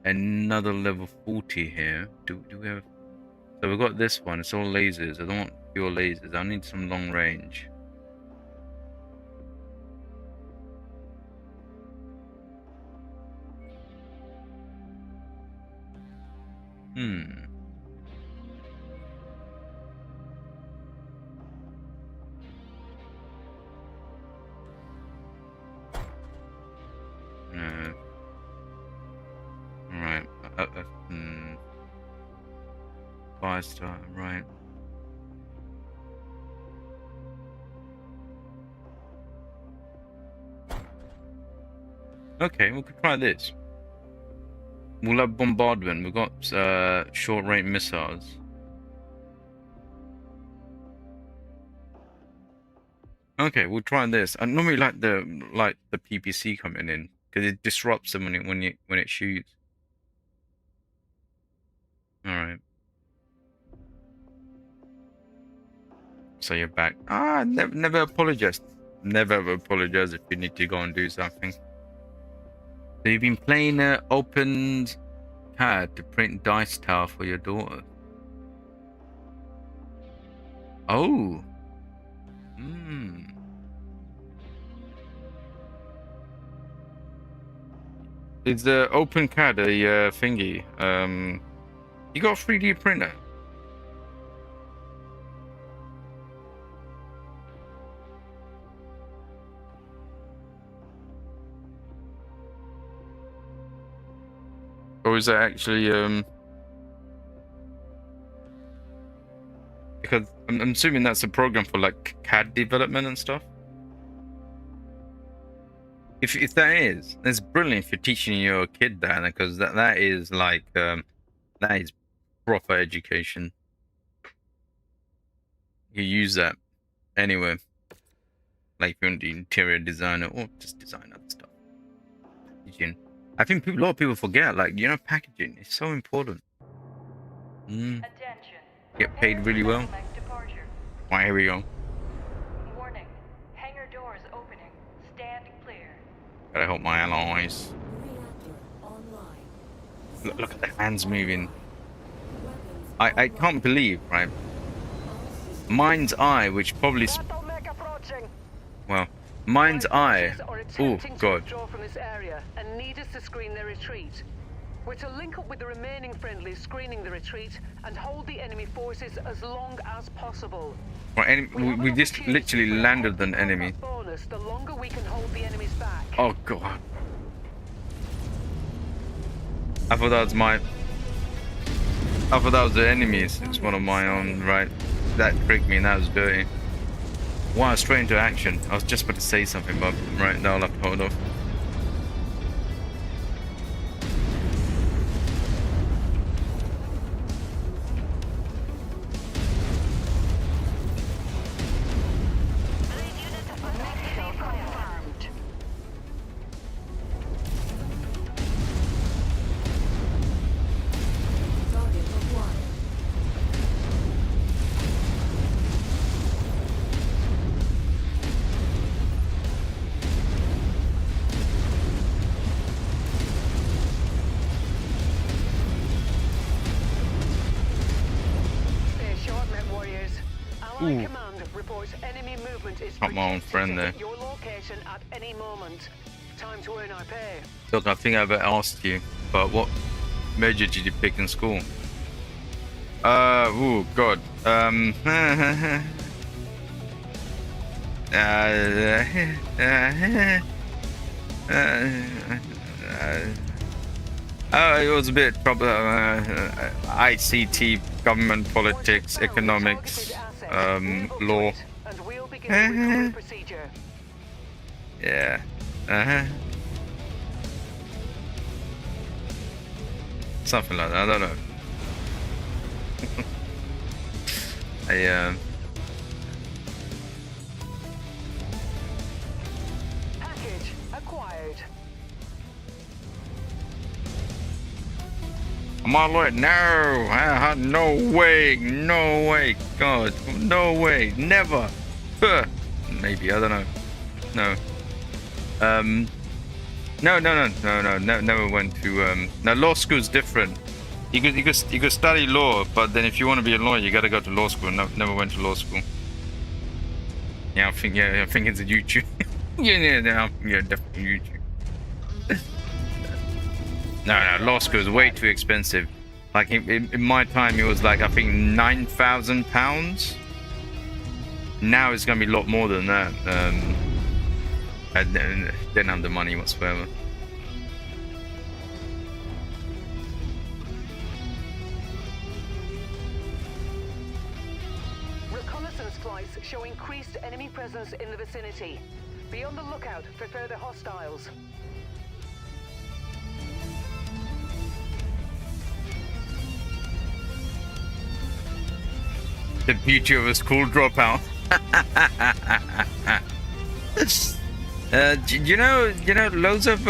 another level 40 here. Do we have... So we've got this one, it's all lasers. I don't want pure lasers, I need some long range. No. Right. 5-star, right. Okay, we could try this. We'll have bombardment. We've got short range missiles. Okay, we'll try this. I normally like the PPC coming in because it disrupts them when it shoots. All right. So you're back. Never apologize. Never ever apologize if you need to go and do something. So you've been playing opened CAD to print dice tower for your daughter. Oh. Is the OpenCAD a thingy? You got a 3D printer? Or is that actually because I'm assuming that's a program for like CAD development and stuff? If that is, it's brilliant if you're teaching your kid that, because that is like that is proper education. You use that anywhere, like if you want to do interior designer or just design other stuff. I think a lot of people forget, like, you know, packaging is so important. Get paid really well. Right, here we go. Warning. Hangar doors opening. Stand clear. Gotta help my allies. Reactor online. Look at the hands moving. I can't believe, right? Mind's Eye, which probably... BattleMech approaching. Well, Mind's Eye... Oh, God. Withdraw from this area and need us to screen their retreat. We're to link up with the remaining friendlies screening the retreat and hold the enemy forces as long as possible. Right, we just literally landed an enemy. Bonus, the longer we can hold the enemies back. Oh, God. I thought that was my... I thought that was the enemies. It's one of my own, right? That tricked me and that was dirty. Wow, straight into action. I was just about to say something, but right now I'll have to hold off. Target acquired. High Ooh. Command reports enemy movement is Not my own friend projected to there. hit your location at any moment. Time to earn our pay. Look, I think I've asked you, but what major did you pick in school? Oh God. It was a bit trouble. ICT, government politics, economics, law. And we'll begin the recovery procedure. Yeah. Something like that. I don't know. Package acquired. Am I right? No, no way, no way, God, no way, never. Maybe, I don't know. No. No, never went to. Now law school's different. You could study law, but then if you want to be a lawyer, you got to go to law school. No, never went to law school. Yeah, I think it's a YouTube. yeah, definitely YouTube. No, law school is way too expensive. Like in my time, it was like I think £9,000. Now it's gonna be a lot more than that. I didn't have the money whatsoever. Reconnaissance flights show increased enemy presence in the vicinity. Be on the lookout for further hostiles. The beauty of a school dropout. You know, loads of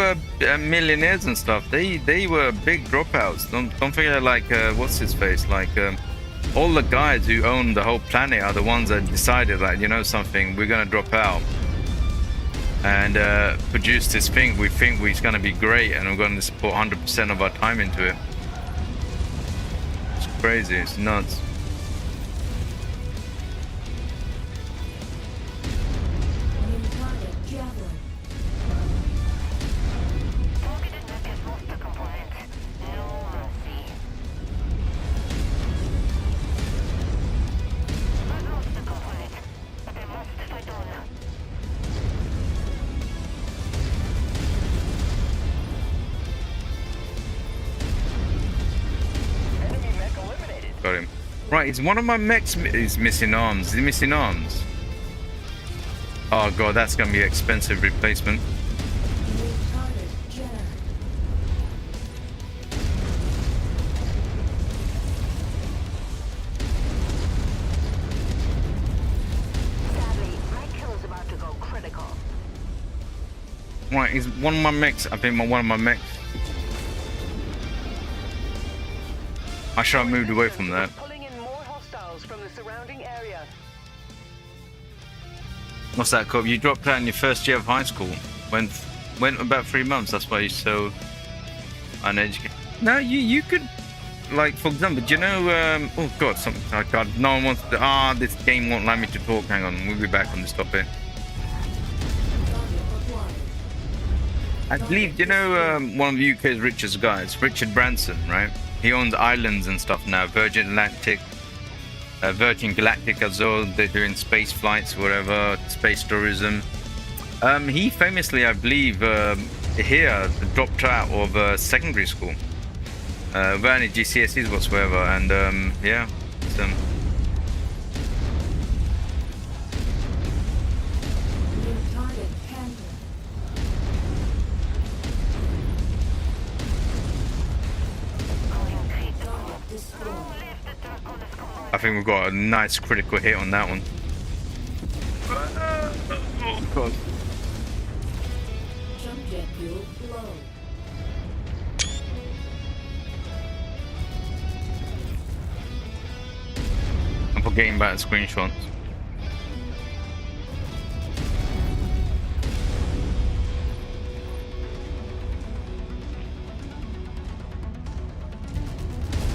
millionaires and stuff. They were big dropouts. Don't forget, like what's his face? Like all the guys who own the whole planet are the ones that decided, like, you know something, we're gonna drop out and produce this thing. We think it's gonna be great, and we're gonna put 100% of our time into it. It's crazy. It's nuts. New target javelin. Targeted mech is roster compliant. No mercy. Not roster compliant, but they must fight on. Enemy mech eliminated. Got him. Right, is one of my mechs is missing arms? Is he missing arms? Oh god, that's gonna be an expensive replacement. New target Jenner. Sadly, my kill is about to go critical. Right, is one of my mechs? I think one of my mechs. I should have moved away from that. Pulling in more hostiles from the surrounding area. What's that called? You dropped out in your first year of high school. Went about 3 months. That's why you're so uneducated. No, you could, like, for example, do you know? Oh god, something. Oh god, no one wants to. This game won't allow me to talk. Hang on, we'll be back on this topic. Target acquired. I believe, you know, one of the UK's richest guys, Richard Branson, right? He owns islands and stuff now, Virgin Atlantic, Virgin Galactic as well. They're doing space flights, whatever, space tourism. He famously, I believe, here dropped out of secondary school, without any GCSEs whatsoever, and yeah, it's, New target Panther. Target destroyed. I think we've got a nice critical hit on that one. Oh god. Jump jet fuel low. I'm forgetting about the screenshots.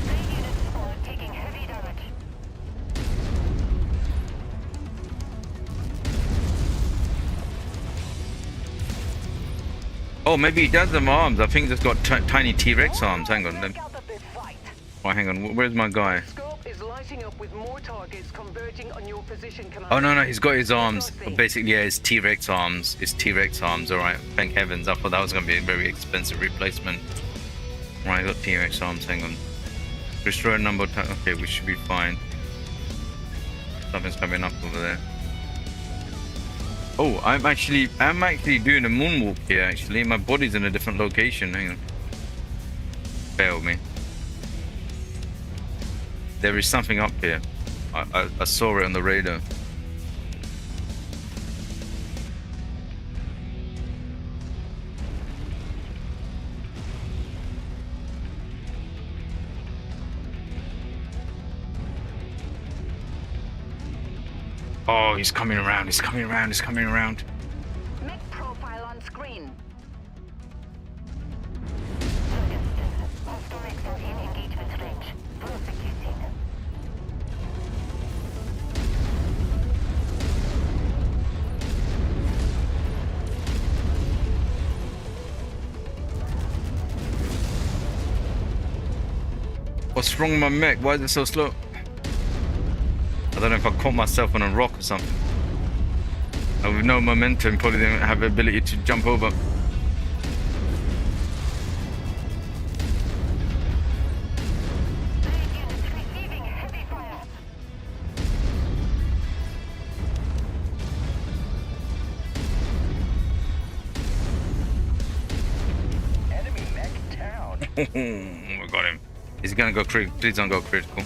Main units are taking heavy damage. Oh, maybe he does have arms. I think it's got tiny T-Rex arms. Hang on. Back out of this fight. Oh, hang on. Where's my guy? Scope is lighting up with more targets converging on your position, Commander. Oh, no, he's got his arms. Proceed. Basically, yeah, his T-Rex arms. His T-Rex arms. All right. Thank heavens. I thought that was going to be a very expensive replacement. All right, I got T-Rex arms. Hang on. Destroy a number of times. Okay, we should be fine. Something's coming up over there. Oh, I'm actually doing a moonwalk here. Actually, my body's in a different location. Hang on. Failed me. There is something up here. I saw it on the radar. Oh, he's coming around. He's coming around. He's coming around. Mech profile on screen. Hostile mechs are in engagement range. Prosecuting. What's wrong with my mech? Why is it so slow? I don't know if I caught myself on a rock or something. And with no momentum, probably didn't have the ability to jump over. Blade units receiving heavy fire. Enemy mech down. We got him. He's gonna go critical. Please don't go critical.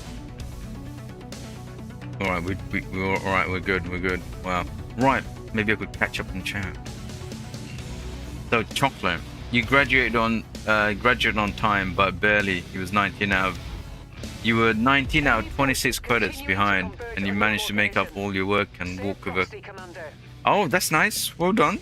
Alright, we're alright, we're good, we're good. Wow. Right, maybe I could catch up in chat. So, Chocolate, you graduated on time, but barely. He was 19 out of... You were 19 out of 26 credits behind, and you managed to make up all your work and walk with a... Frosty, Commander. Oh, that's nice. Well done.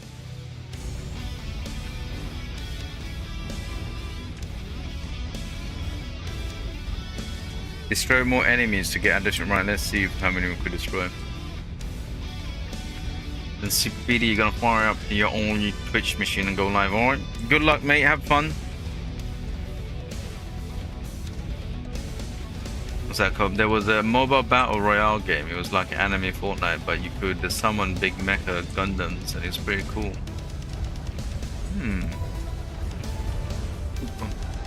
Destroy more enemies to get additional. Right, let's see how many we could destroy. Then Speedy, you're gonna fire up your own Twitch machine and go live. Alright. Good luck, mate. Have fun. What's that called? There was a mobile battle royale game. It was like anime Fortnite, but you could summon big mecha Gundams, and it's pretty cool.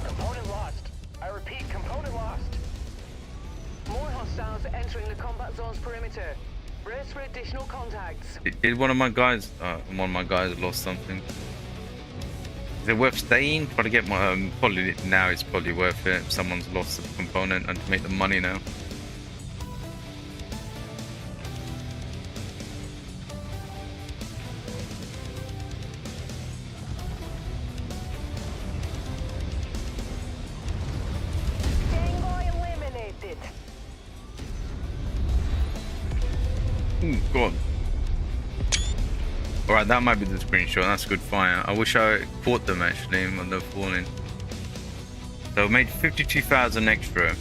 Component lost. I repeat, component lost. More hostiles entering the combat zone's perimeter. Brace for additional contacts. Did one of my guys lost something? Is it worth staying? Try to get my probably now. It's probably worth it. If someone's lost a component and to make the money now. Tango eliminated. Ooh, God. Alright, that might be the screenshot. That's good fire. I wish I caught them actually when they're falling. So I made 52,000 extra.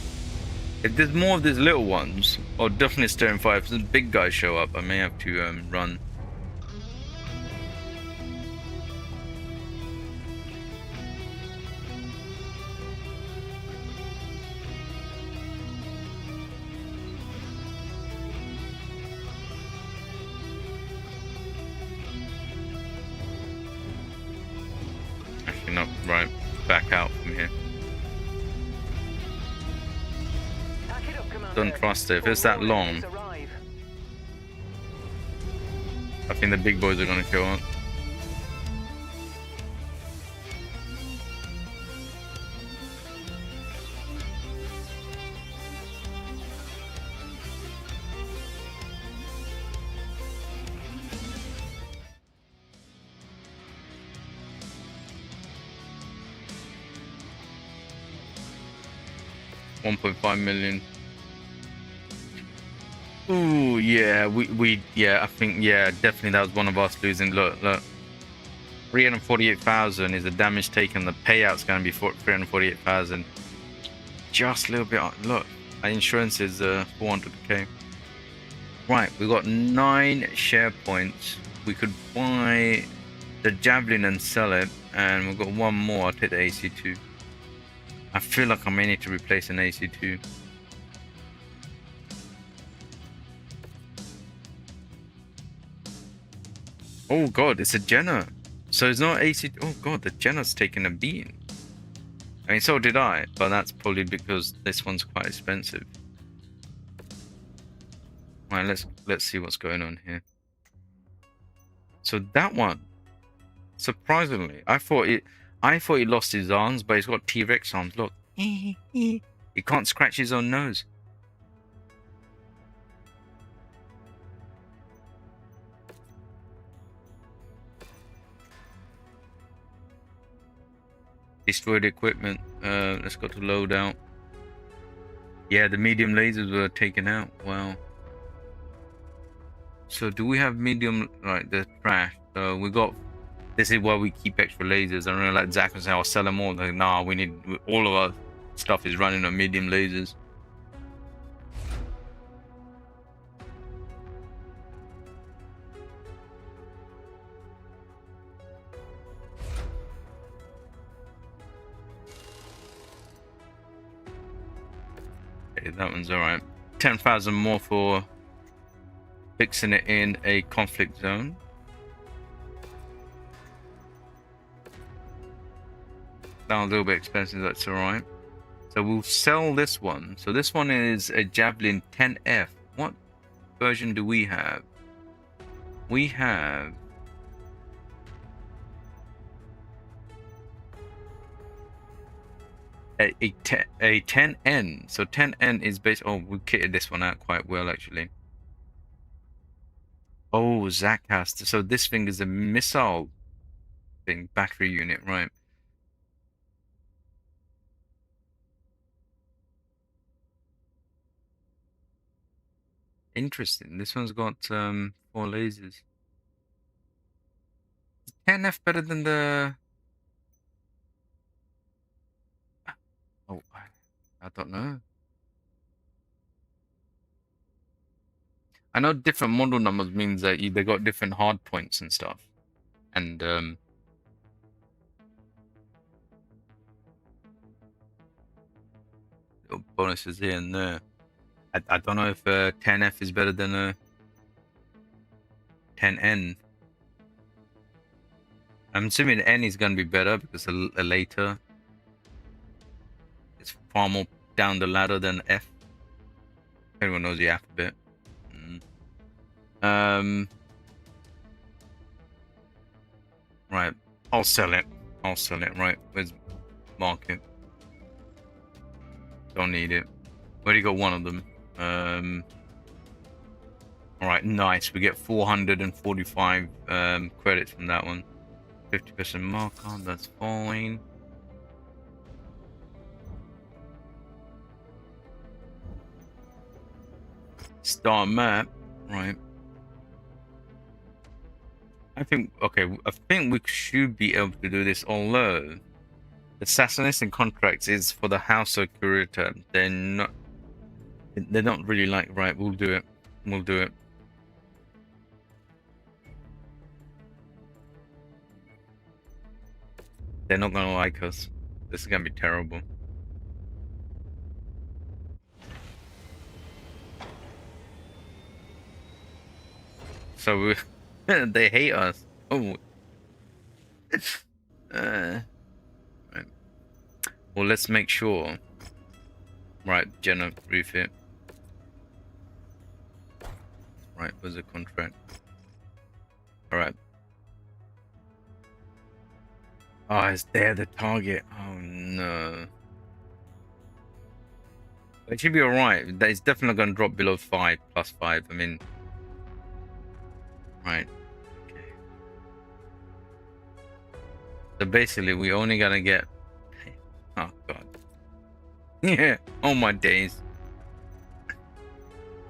If there's more of these little ones, I'll definitely stay in fire. If the big guys show up, I may have to run. Actually, not right. Back out from here. Pack it up, Commander. Don't trust it. If it's that long, Arrive. I think the big boys are gonna kill us. $1.5 million. Ooh, yeah, yeah, I think, yeah, definitely that was one of us losing. Look, 348,000 is the damage taken. The payout's going to be 348,000. Just a little bit. Look, our insurance is 400k. Right, we got 9 share points. We could buy the javelin and sell it, And we've got one more. I'll take the AC2. I feel like I may need to replace an AC2. Oh god, it's a Jenner. So it's not AC. Oh god, the Jenner's taking a beating. I mean, so did I, but that's probably because this one's quite expensive. Alright, let's see what's going on here. So that one, surprisingly, I thought he lost his arms, but he's got T-Rex arms. Look, he can't scratch his own nose. Destroyed equipment. Let's go to loadout. Yeah, the medium lasers were taken out. Wow. So do we have medium? Right, the trash. So we got. This is why we keep extra lasers. I don't know, like Zach was saying, I'll sell them all. Like, nah, we need all of our stuff is running on medium lasers. Okay, that one's alright. 10,000 more for fixing it in a conflict zone. Now a little bit expensive, that's alright. So we'll sell this one. So this one is a Javelin 10F. What version do we have? We have a 10N. So 10N is based. Oh, we kitted this one out quite well actually. Oh, Zach has to. So this thing is a missile thing, battery unit, right? Interesting. This one's got 4 lasers. Is 10F better than the? Oh, I don't know. I know different model numbers means that they got different hard points and stuff, and little bonuses here and there. I don't know if 10F is better than a 10N. I'm assuming N is going to be better because a later. It's far more down the ladder than F. Everyone knows the alphabet. Right. I'll sell it. Right. Where's market? Don't need it. Already got one of them. Alright, nice. We get 445 credits from that one. 50% markup, that's fine. Start map, right. I think we should be able to do this, although the assassination contracts is for the House of Curator. They're not really like, right, we'll do it. They're not gonna like us. This is gonna be terrible. So they hate us. Oh. Right. Well, let's make sure. Right, Jenna, roof it. Right, where's the contract? Alright. Oh, it's there, the target. Oh no. It should be alright. It's definitely going to drop below 5, +5. I mean. Right. Okay. So basically, we only going to get. Oh god. Yeah. Oh my days.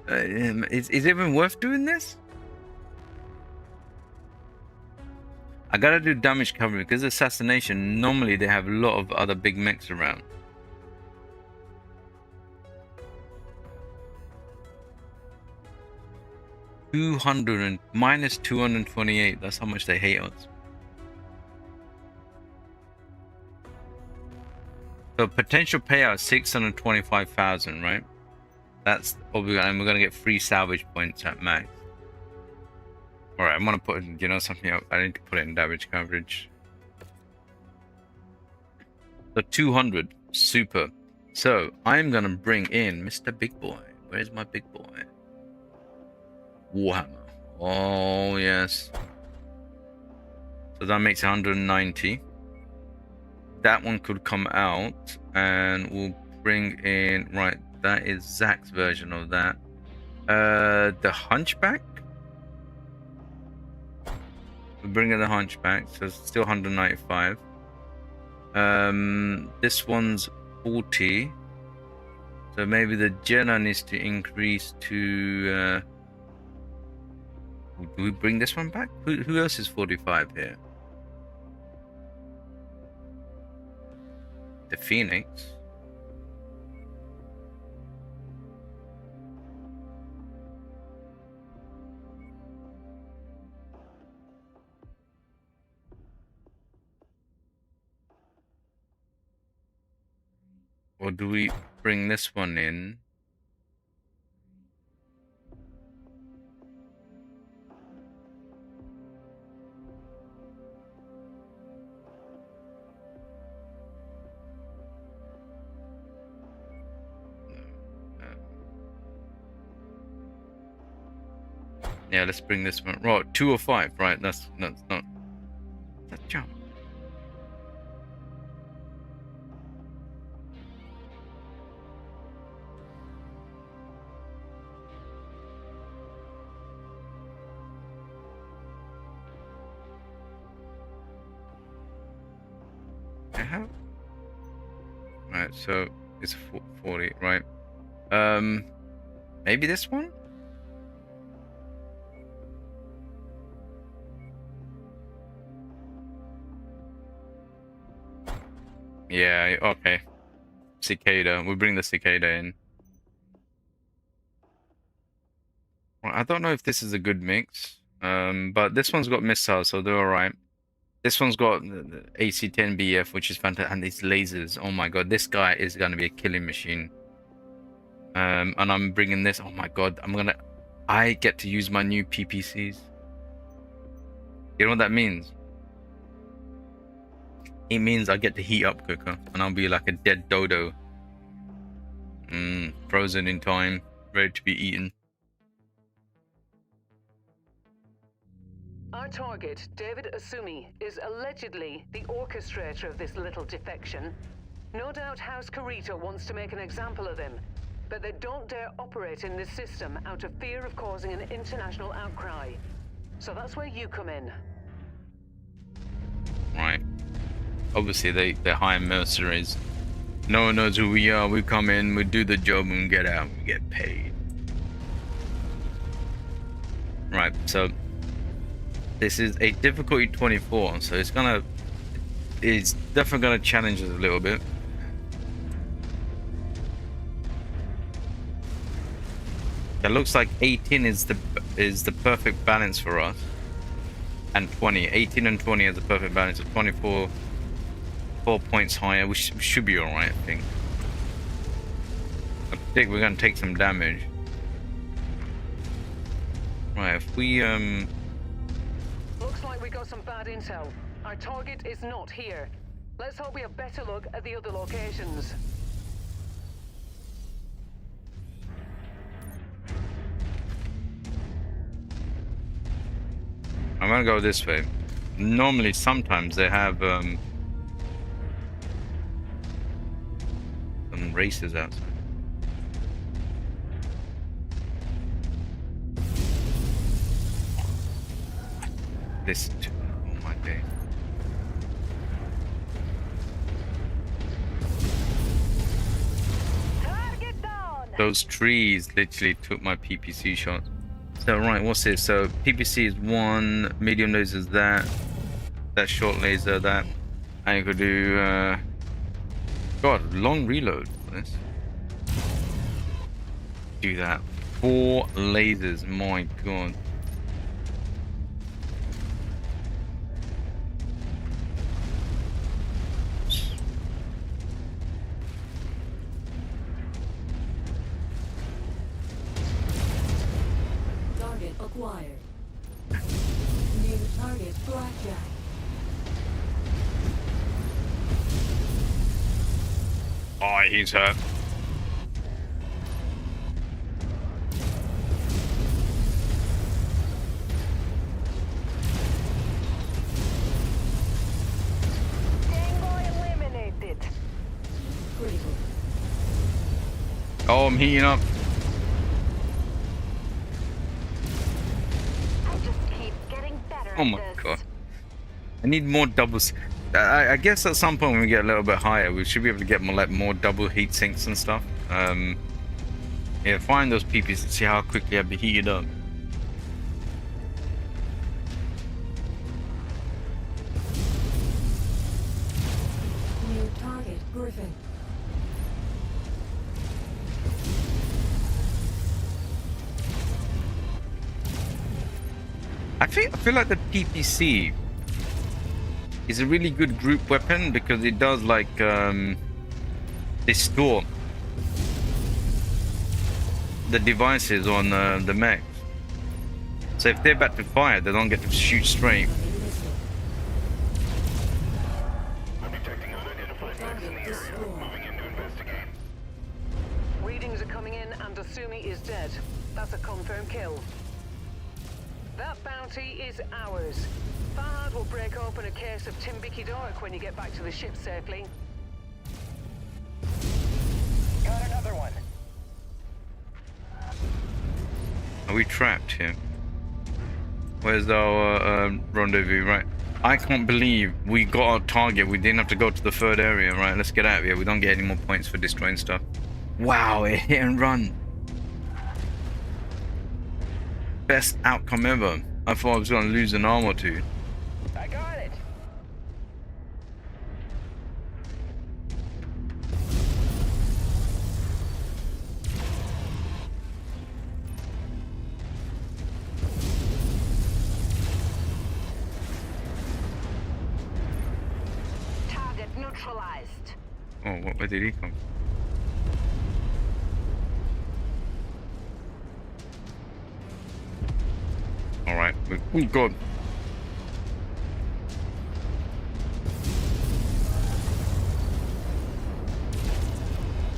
Is it even worth doing this? I gotta do damage coverage because assassination. Normally they have a lot of other big mechs around. -228. That's how much they hate us. So potential payout 625,000, right? That's probably, and we're gonna get free salvage points at max. All right, I'm gonna put in, you know, something else. I need to put it in damage coverage. So 200, super. So I'm gonna bring in Mr. Big Boy. Where's my big boy? Warhammer. Oh yes. So that makes 190. That one could come out, and we'll bring in, right, that is Zach's version of that. The Hunchback. We'll bring in the Hunchback, so it's still 195. This one's 40. So maybe the Jenna needs to increase to. Do we bring this one back? Who else is 45 here? The Phoenix. Or do we bring this one in? Yeah, let's bring this one. Right, 205. Right, that's not. Let's jump. Right, so it's 40, right? Maybe this one? Yeah, okay. Cicada. We'll bring the Cicada in. Well, I don't know if this is a good mix. But this one's got missiles, so they're alright. This one's got the AC-10BF, which is fantastic, and these lasers. Oh my god, this guy is gonna be a killing machine. And I'm bringing this. Oh my god, I get to use my new PPCs. You know what that means? It means I get to heat up quicker, and I'll be like a dead dodo. Frozen in time, ready to be eaten. Our target, David Asumi, is allegedly the orchestrator of this little defection. No doubt House Kurita wants to make an example of him, but they don't dare operate in this system out of fear of causing an international outcry. So that's where you come in. Right. Obviously, they hire mercenaries. No one knows who we are. We come in, we do the job, and we get out. We get paid. Right. So this is a difficulty 24. So it's definitely gonna challenge us a little bit. It looks like 18 is the perfect balance for us, and 20. 18 and 20 is the perfect balance. Of 24. 4 points higher, we should be alright, I think. I think we're gonna take some damage. Right, if we Looks like we got some bad intel. Our target is not here. Let's hope we have better look at the other locations. I'm gonna go this way. Normally, sometimes they have some races outside. This, oh my day. Target down. Those trees literally took my PPC shots. So right, what's this? So PPC is 1, medium laser is that short laser, that, and you could do God, long reload for this. Do that. 4 lasers, my god. target acquired. New target blackjack. Oh, he's hurt. Tango eliminated. Critical. Oh, I'm heating up. I just keep getting better Oh my at this. god. I need more doubles. I guess at some point when we get a little bit higher, we should be able to get more, like, more double heat sinks and stuff. Yeah, find those PPs and see how quickly I'd be heated up. New target Griffin. I feel like the PPC is a really good group weapon because it does, like, distort the devices on the mechs. So if they're about to fire, they don't get to shoot straight. Target destroyed. Readings are coming in and Asumi is dead. That's a confirmed kill. That bounty is ours. Farhad will break open a case of Timbiki Dork when you get back to the ship safely. Got another one. Are we trapped here? Where's our rendezvous? Right. I can't believe we got our target. We didn't have to go to the third area. Right, let's get out of here. We don't get any more points for destroying stuff. Wow, a hit and run. Best outcome ever. I thought I was going to lose an arm or two. I got it. Target neutralized. Oh, where did he come? Alright, oh god.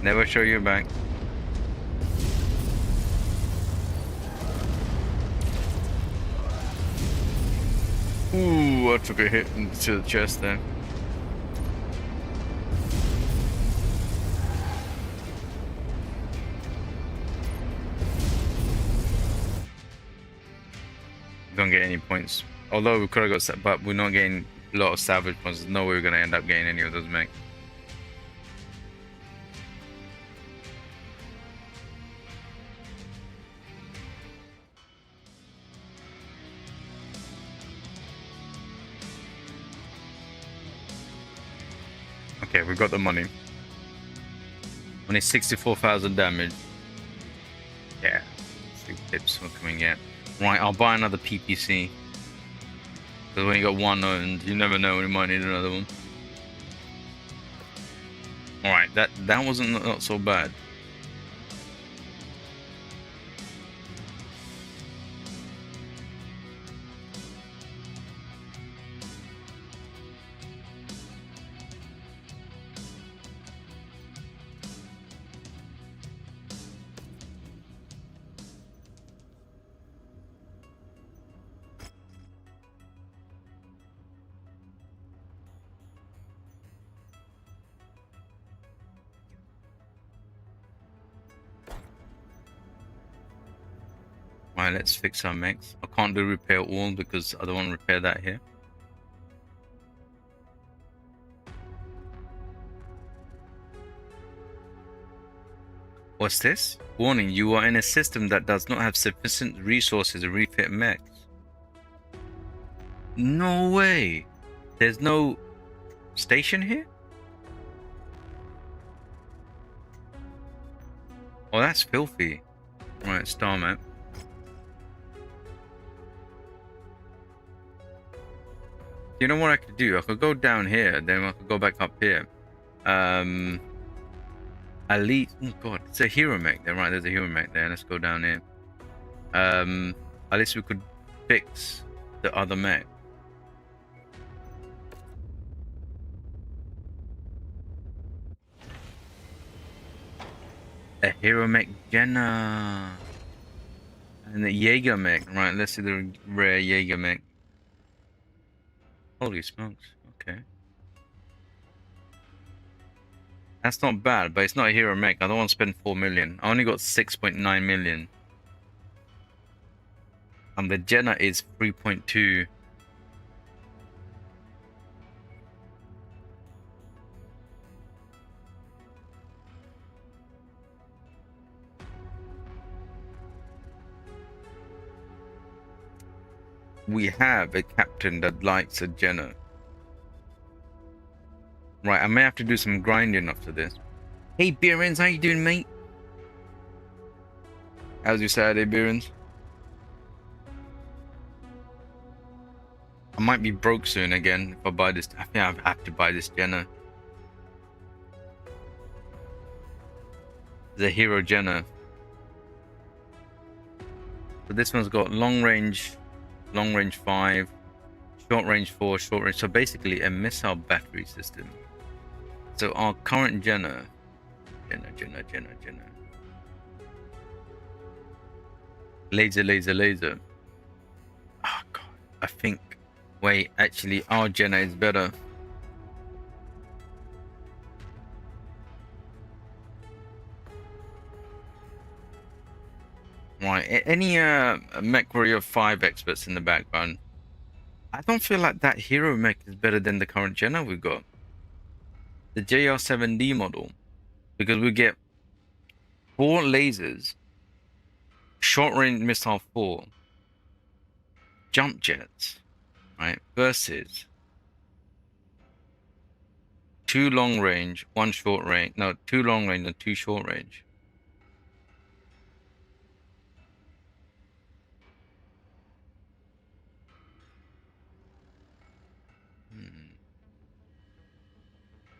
Never show your back. Ooh, I took a hit into the chest there. Don't get any points. Although we could have got set, but we're not getting a lot of salvage points. There's no way we're gonna end up getting any of those mechs. Okay, we've got the money. Only 64,000 damage. Yeah, 3 pips. What can we get? Right, I'll buy another PPC. Because when you got one owned, you never know when you might need another one. Alright, that wasn't not so bad. Right, let's fix our mechs. I can't do repair all because I don't want to repair that here. What's this? Warning, you are in a system that does not have sufficient resources to refit mechs. No way! There's no station here? Oh, that's filthy. Right, star map. You know what I could do? I could go down here, then I could go back up here. Elite. Oh god, it's a hero mech there, right? There's a hero mech there. Let's go down here. at least we could fix the other mech. A hero mech Jenna. And the Jaeger mech. Right, let's see the rare Jaeger mech. Holy smokes. Okay. That's not bad, but it's not a hero mech. I don't want to spend 4 million. I only got 6.9 million. And the Jenna is 3.2. We have a captain that likes a Jenna. Right, I may have to do some grinding after this. Hey Beerens, how you doing, mate? How's your Saturday, Beerens? I might be broke soon again if I buy this. I think I have to buy this Jenna. The hero Jenna. So this one's got long range 5, short range 4, short range. So basically a missile battery system. So our current Jenna. Laser. Oh god, I think. Wait, actually, our Jenna is better. Right, any Mech Warrior 5 experts in the background? I don't feel like that hero mech is better than the current Jenna we got. The JR7D model. Because we get 4 lasers, short range missile 4, jump jets, right? Versus 2 long range, 1 short range. No, 2 long range and 2 short range.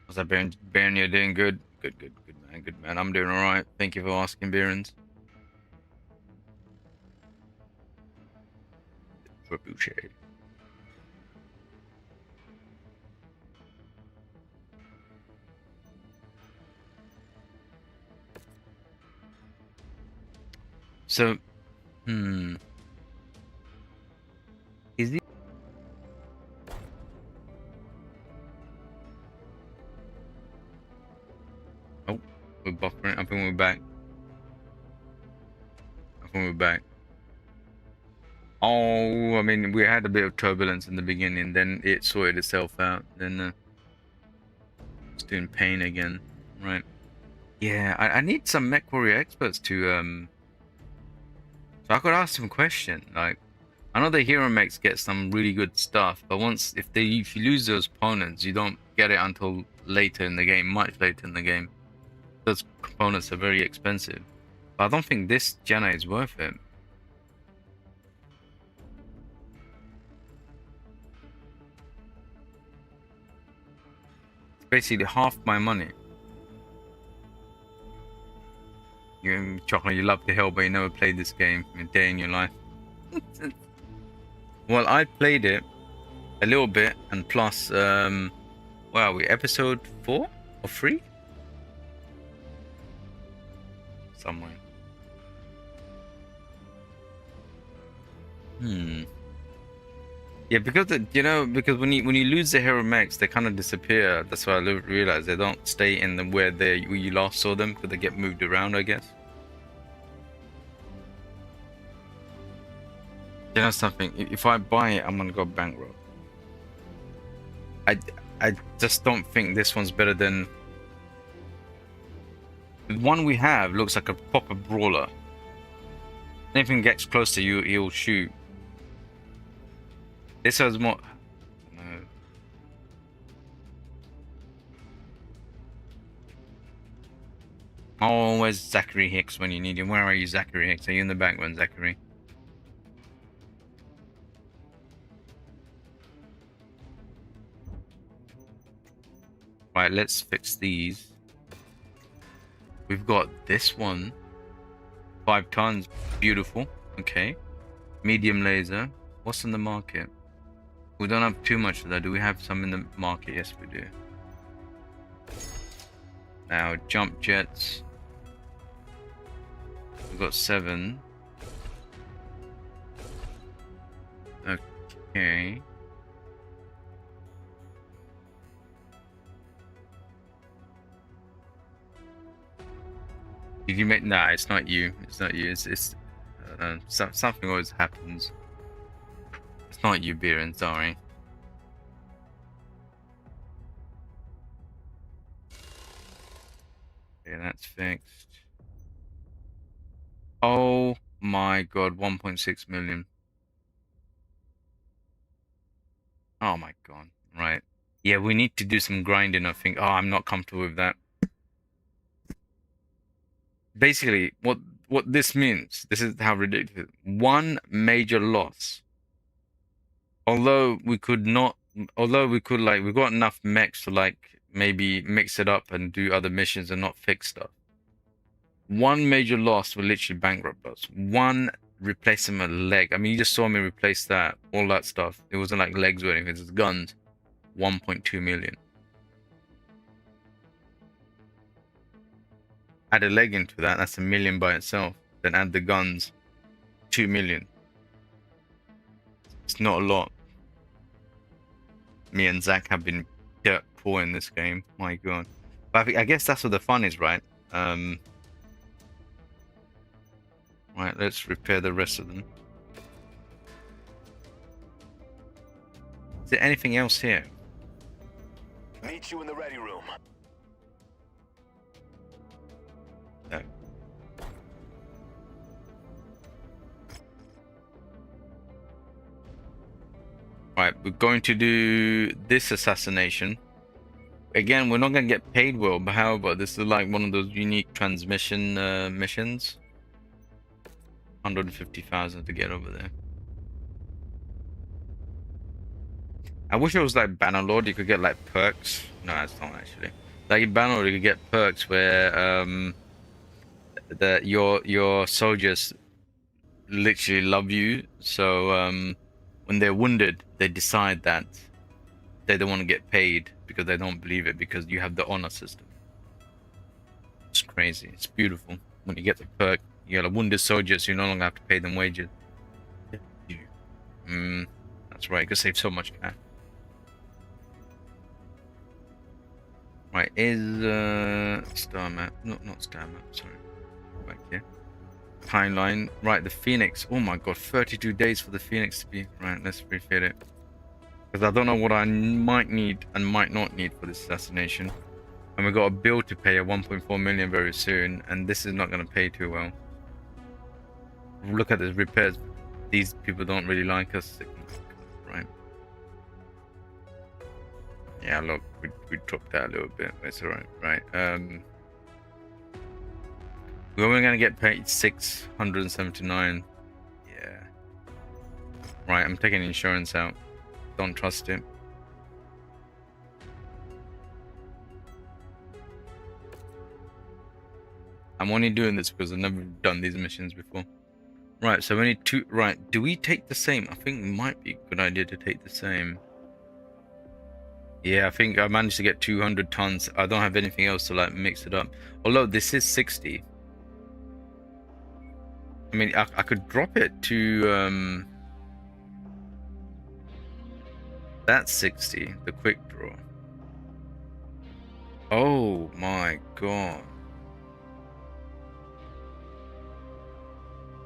What's up, Baron? Baron, you're doing good. Good man. I'm doing alright. Thank you for asking, Barons. Trebuchet. So, is he? Oh, we're buffering. I think we're back. Oh, I mean, we had a bit of turbulence in the beginning, then it sorted itself out. Then it's doing pain again, right? Yeah, I need some Mech Warrior experts to so I could ask some questions. Like, I know the hero mechs get some really good stuff, but if you lose those opponents, you don't get it until later in the game, much later in the game. Those components are very expensive. But I don't think this Jenna is worth it. It's basically half my money. You, Chocolate, you love the hell, but you never played this game a day in your life. Well, I played it a little bit, and plus, where are we? Episode 4 or 3? Somewhere. Yeah, because because when you lose the hero mechs, they kind of disappear. That's why I realized they don't stay in where you last saw them, because they get moved around, I guess. You know something? If I buy it, I'm gonna go bankrupt. I just don't think this one's better than the one we have. Looks like a proper brawler. Anything gets close to you, he'll shoot. This has more. No. Oh, where's Zachary Hicks when you need him? Where are you, Zachary Hicks? Are you in the background, Zachary? Right, let's fix these. We've got this one. 5 tons. Beautiful. Okay. medium laser. What's in the market? We don't have too much of that. Do we have some in the market? Yes, we do. Now, jump jets. We've got 7. Okay. Did you make? Nah, it's not you. It's not you. It's something always happens. It's not you, Biren. Sorry. Okay, that's fixed. Oh my god, 1.6 million. Oh my god. Right. Yeah, we need to do some grinding, I think. Oh, I'm not comfortable with that. Basically, what this means, this is how ridiculous. One major loss. Although we could like, we've got enough mechs to like maybe mix it up and do other missions and not fix stuff. One major loss will literally bankrupt us. One replacement leg. I mean, you just saw me replace that, all that stuff. It wasn't like legs or anything, it's guns. 1.2 million. Add a leg into that, that's $1 million by itself. Then add the guns, 2 million. It's not a lot. Me and Zach have been dirt poor in this game. My god. But I guess that's what the fun is, right? Right, let's repair the rest of them. Is there anything else here? Meet you in the ready room. No. Right, we're going to do this assassination. Again, we're not going to get paid well, but however, this is like one of those unique transmission missions. 150,000 to get over there. I wish it was like Bannerlord, you could get like perks. No, it's not actually. Like in Bannerlord, you could get perks where your soldiers literally love you. So when they're wounded, they decide that they don't want to get paid because they don't believe it, because you have the honor system. It's crazy. It's beautiful. When you get the perk, you got a wounded soldier, so you no longer have to pay them wages. That's right. You can save so much cash. Right, is star map? Not star map. Sorry, back here. Timeline. Right, the Phoenix. Oh my god, 32 days for the Phoenix to be. Right, let's refit it. Because I don't know what I might need and might not need for this assassination. And we've got a bill to pay at 1.4 million very soon, and this is not going to pay too well. Look at the repairs. These people don't really like us. Right. Yeah, look, we dropped that a little bit. It's alright. Right. We're only going to get paid 679. Yeah. Right, I'm taking insurance out. Don't trust it. I'm only doing this because I've never done these missions before. Right, so we need 2. Right, do we take the same? I think it might be a good idea to take the same. Yeah, I think I managed to get 200 tons. I don't have anything else to like mix it up. Although this is 60. I mean, I could drop it to that's 60, the quick draw. Oh my god.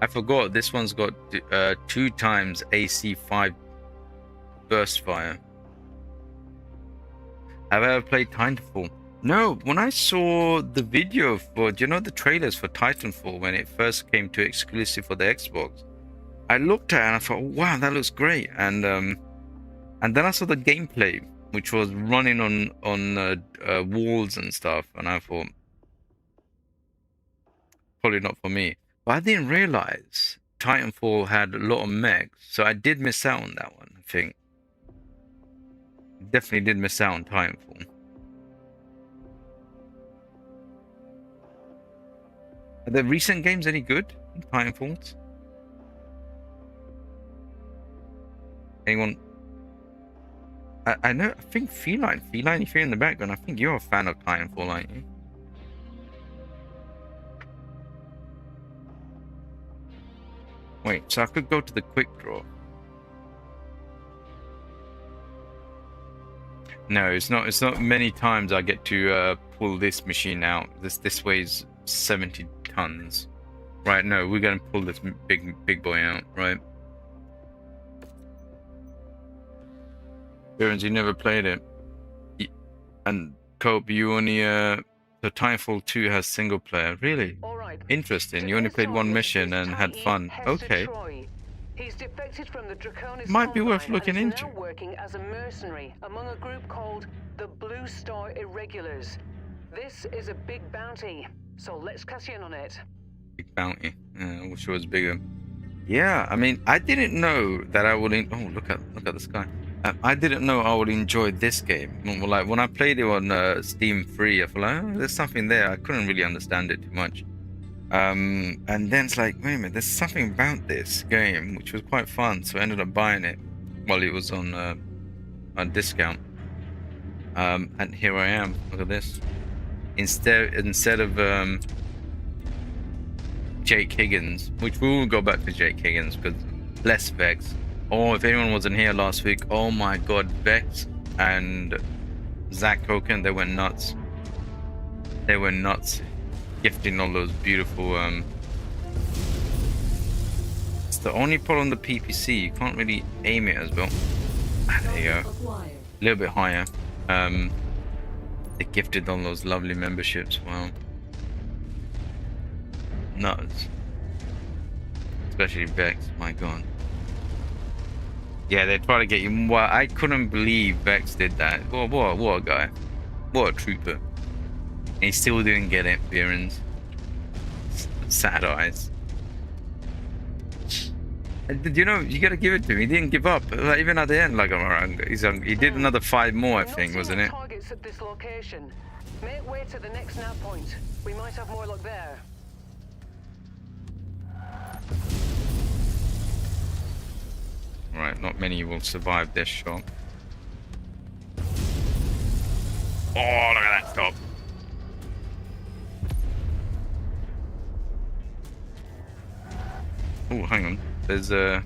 I forgot this one's got 2 times AC5 burst fire. Have I ever played Titanfall? No, when I saw the video for, do you know the trailers for Titanfall when it first came to exclusive for the Xbox, I looked at it and I thought, wow, that looks great. And then I saw the gameplay, which was running on walls and stuff, and I thought, probably not for me. But I didn't realize Titanfall had a lot of mechs, so I did miss out on that one, I think. Definitely did miss out on Titanfall. Are the recent games any good? Titanfalls? Anyone? I know. I think Feline. Feline, if you're in the background, I think you're a fan of Titanfall, aren't you? Wait, so I could go to the quick draw. No, it's not. It's not many times I get to pull this machine out. This weighs 70 tons. Right? No, we're gonna pull this big boy out. Right? Barons, you never played it. And Cope, you only the Titanfall 2 has single player. Really? All right. Interesting. You only played one mission and had fun. Okay. He's defected from the Draconis Might be worth Combine looking and is into. now working as a mercenary among a group called the Blue Star Irregulars. This is a big bounty, so let's cash in on it. Big bounty. I wish it was bigger. Yeah, I mean, I didn't know that I would. Oh, look at the sky. I didn't know I would enjoy this game. Like when I played it on Steam Free, I felt like, oh, there's something there. I couldn't really understand it too much. And then it's like, wait a minute, there's something about this game which was quite fun, so I ended up buying it while it was on discount. And here I am. Look at this. Instead of Jake Higgins, which we will go back to Jake Higgins because less Vex. Oh, if anyone wasn't here last week, oh my God, Vex and Zach Hoken, they went nuts. They were nuts. Gifting all those beautiful it's the only problem with the PPC, you can't really aim it as well. There you go. A little bit higher. They gifted all those lovely memberships. Wow. Nuts. Especially Vex, my God. Yeah, they try to get you. Well, I couldn't believe Vex did that. What a guy. What a trooper. And he still didn't get it, Behrens. Sad eyes. And you know, you gotta give it to him. He didn't give up. Like, even at the end, like, he did another 5 more, I think, wasn't it? Targets at this location. Make way to the next nav point. We might have more luck there. Right, not many will survive this shot. Oh, look at that stop. Oh, hang on. There's a...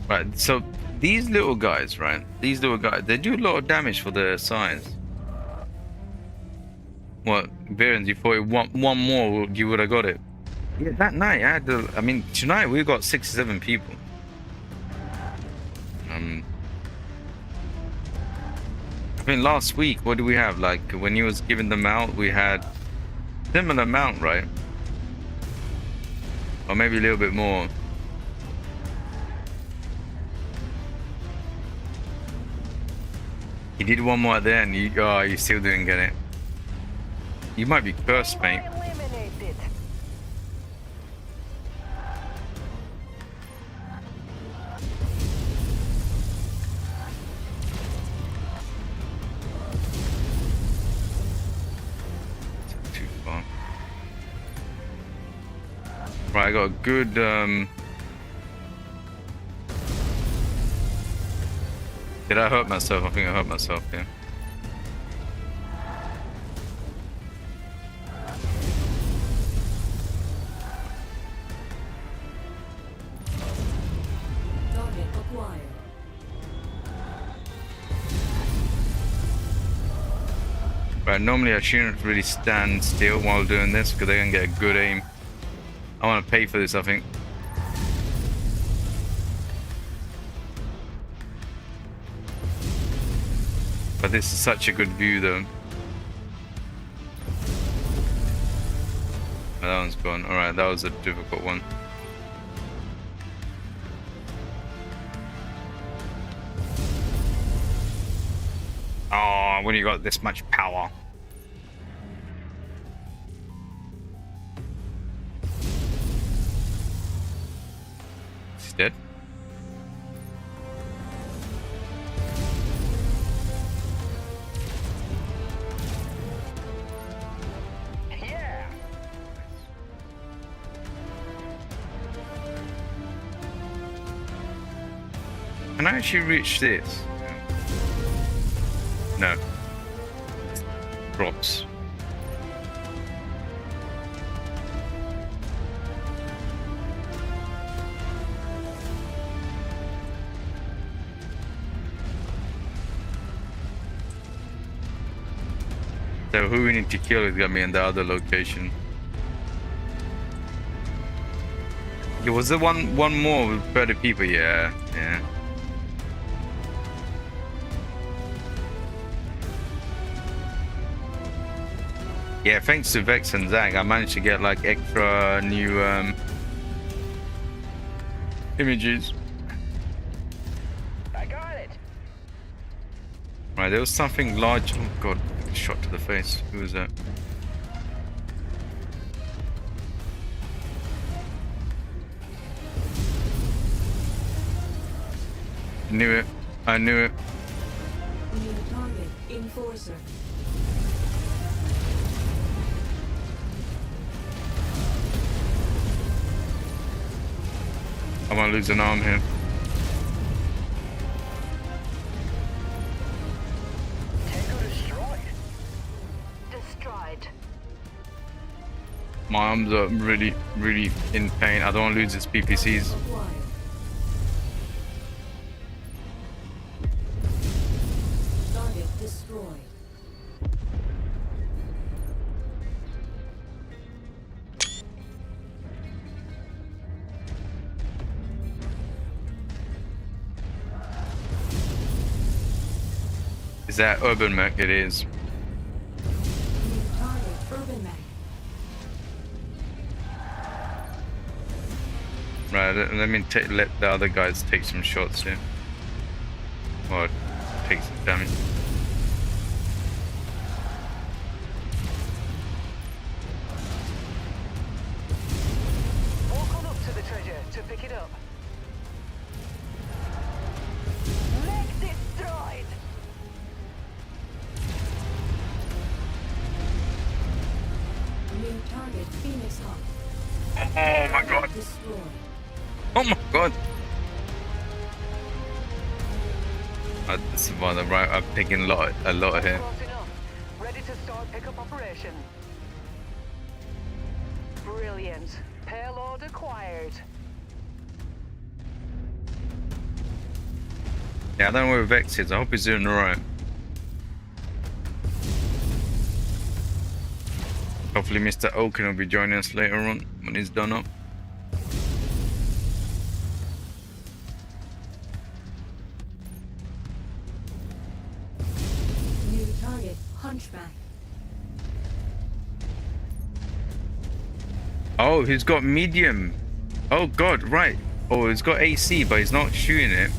Right, so these little guys, right? These little guys, they do a lot of damage for their size. What, Behrens, you thought one more, you would have got it? Yeah, that night, I mean, tonight we got 6-7 people. I mean, last week, what do we have? Like, when he was giving them out, we had similar amount, right? Or maybe a little bit more. He did one more at the end. You still didn't get it. You might be cursed, mate. Eliminated. Too far. Right, I got a good Did I hurt myself? I think I hurt myself, yeah. Target acquired. Right, normally I shouldn't really stand still while doing this because they're gonna get a good aim. I want to pay for this, I think. But this is such a good view, though. Oh, that one's gone. Alright, that was a difficult one. Oh, when you got this much power. He's dead. Yeah. Can I actually reach this? No. Drops. So who we need to kill is gonna be in the other location. Yeah, was there one more with 30 people? Yeah. Yeah, thanks to Vex and Zag, I managed to get like extra new images. I got it. Right, there was something large. Oh god, shot to the face. Who was that? Knew it. I knew it. New target. Enforcer. I'm gonna lose an arm here. Tango destroyed. Destroyed. My arms are really in pain. I don't want to lose its PPCs. Acquired. Target destroyed. Is that urban mech? It is. New target. Urban Mech. Right, let me let the other guys take some shots here. Or take some damage. Walk on up to the treasure to pick it up. Mech destroyed. New target. Phoenix Hawk. Oh my god. Destroyed. Oh my god. This is one right. I'm picking a lot here. Close enough. Ready to start pickup operation. Brilliant. Payload acquired. Yeah, I don't know where Vex is. I hope he's doing alright. Hopefully Mr. Oaken will be joining us later on when he's done up. New target. Hunchback. Oh, he's got medium. Oh god, right. Oh, he's got AC, but he's not shooting it.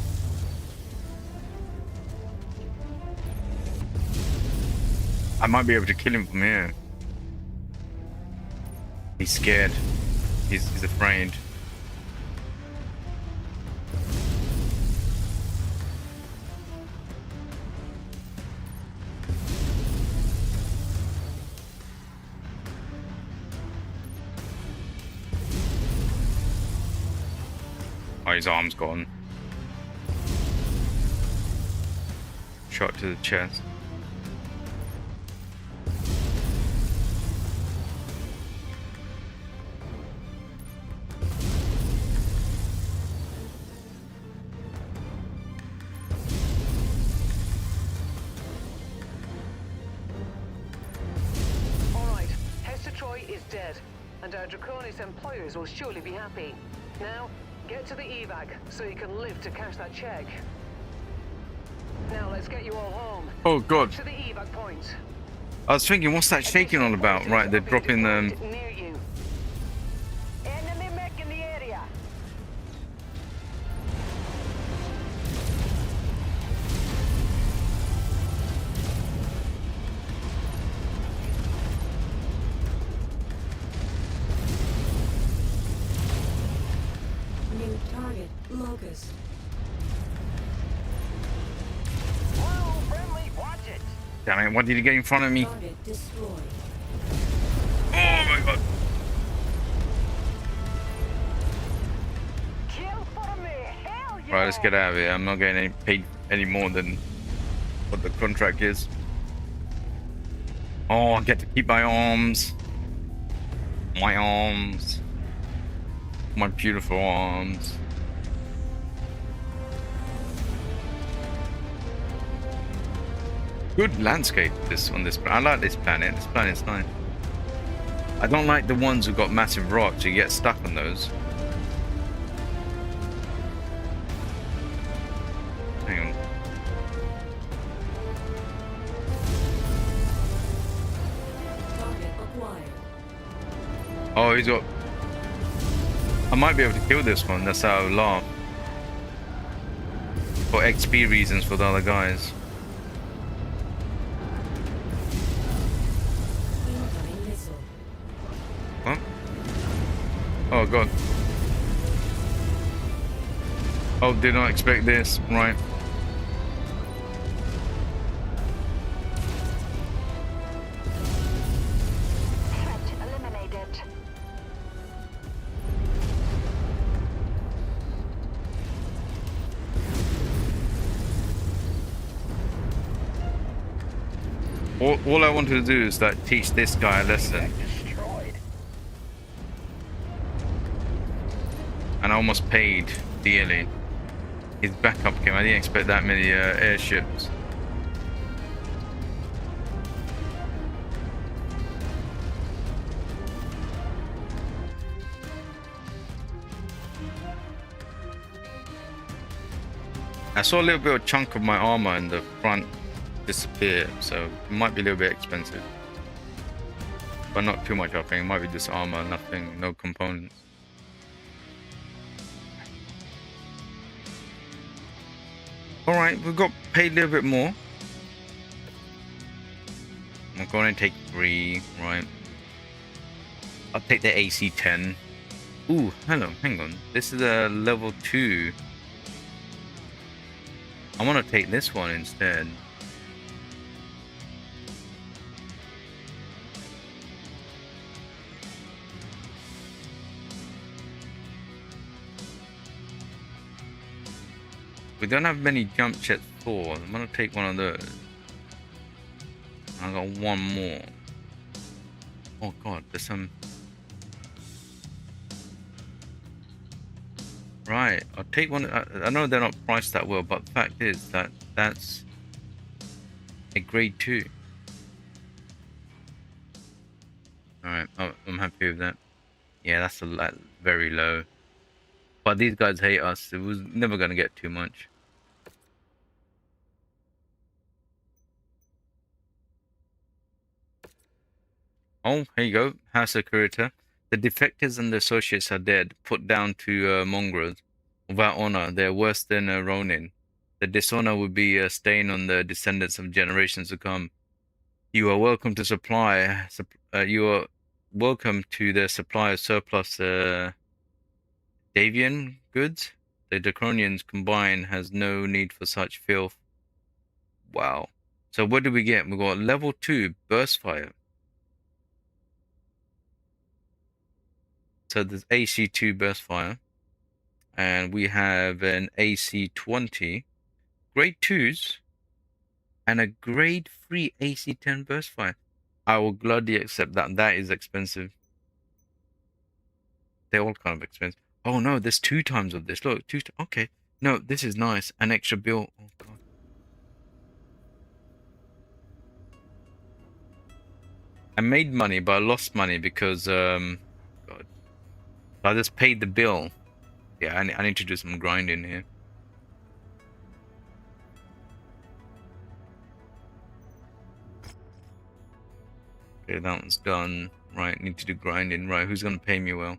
I might be able to kill him from here. He's scared. He's afraid. Oh, his arm's gone. Shot to the chest. Dead, and our Draconis employers will surely be happy. Now, get to the evac so you can live to cash that check. Now let's get you all home. Oh god. To the evac point. I was thinking, what's that shaking on about? Right, they're dropping them. Near you. Enemy mech in the area. New target. Locust. Whoa, friendly, watch it. Damn it, what did he get in front of me? Target destroyed. Oh my god. Kill for me. Hell Right, let's get out of here. I'm not getting paid any more than what the contract is. Oh, I get to keep my arms. My arms. My beautiful arms. Good landscape this on this. I like this planet. This planet's nice. I don't like the ones who got massive rocks. You get stuck on those. Hang on. Target acquired. Oh, he's got. I might be able to kill this one. That's how I laugh. For XP reasons for the other guys. Incoming missile. What? Oh god. Oh, did not expect this. Right. Threat eliminated. All I wanted to do is like teach this guy a lesson. Destroyed. And I almost paid dearly. His backup came. I didn't expect that many airships. I saw a little bit of chunk of my armor in the front disappear, so it might be a little bit expensive. But not too much, I think. It might be just armor, nothing, no components. Alright, we've got paid a little bit more. I'm going to take 3, right? I'll take the AC-10. Ooh, hello, hang on. This is a level 2. I want to take this one instead. We don't have many jump jets for. I'm gonna take one of those. I got one more. Oh god, there's some. Right, I'll take one. I know they're not priced that well, but the fact is that that's a grade 2. Alright, I'm happy with that. Yeah, that's very low. But these guys hate us. It was never gonna get too much. Oh, here you go. House Securita. The defectors and the associates are dead. Put down to mongrels. Without honor, they're worse than Ronin. The dishonor would be a stain on the descendants of generations to come. You are welcome to supply. You are welcome to the supply of surplus Davian goods. The Draconians combined has no need for such filth. Wow. So what did we get? We got level 2 burst fire. So there's AC2 burst fire. And we have an AC20 grade 2s and a grade 3 AC10 burst fire. I will gladly accept that. That is expensive. They're all kind of expensive. Oh no, there's 2 times of this. Look, okay. No, this is nice. An extra bill. Oh god. I made money, but I lost money because God. I just paid the bill. Yeah, I need to do some grinding here. Okay, that one's done. Right, need to do grinding. Right, who's gonna pay me well?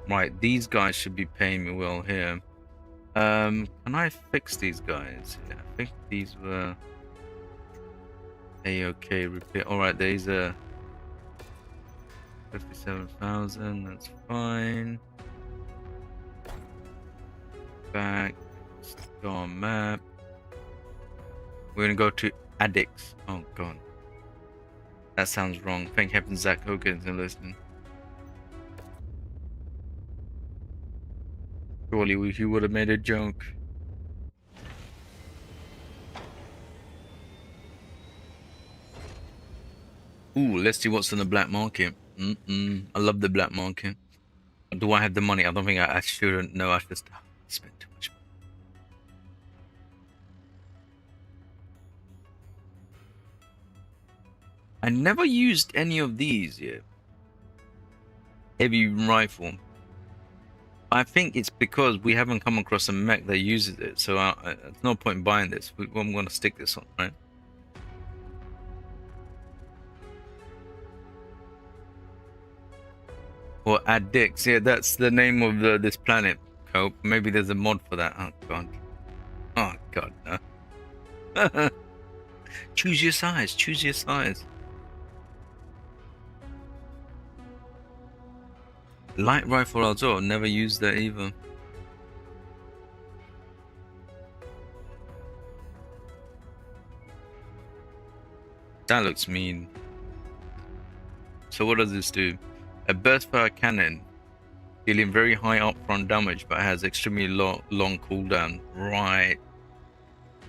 Right, these guys should be paying me well here. Can I fix these guys? Yeah, I think these were A-okay repair. Alright, these are 57,000, that's fine. Back, star map. We're gonna go to addicts. Oh god. That sounds wrong. Thank heaven Zach Hogan's listening. Surely he would have made a joke. Ooh, let's see what's in the black market. I love the black market. Do I have the money? I don't think I shouldn't. No, I just spent too much money. I never used any of these yet. Heavy rifle. I think it's because we haven't come across a mech that uses it, so there's no point in buying this. I'm going to stick this on, right? Or add dicks. Yeah, that's the name of this planet, Cope. Maybe there's a mod for that. Oh, God. Oh, God, no. Choose your size. Choose your size. Light rifle also. Never used that either. That looks mean. So what does this do? A burst fire cannon, dealing very high upfront damage, but has extremely long cooldown. Right.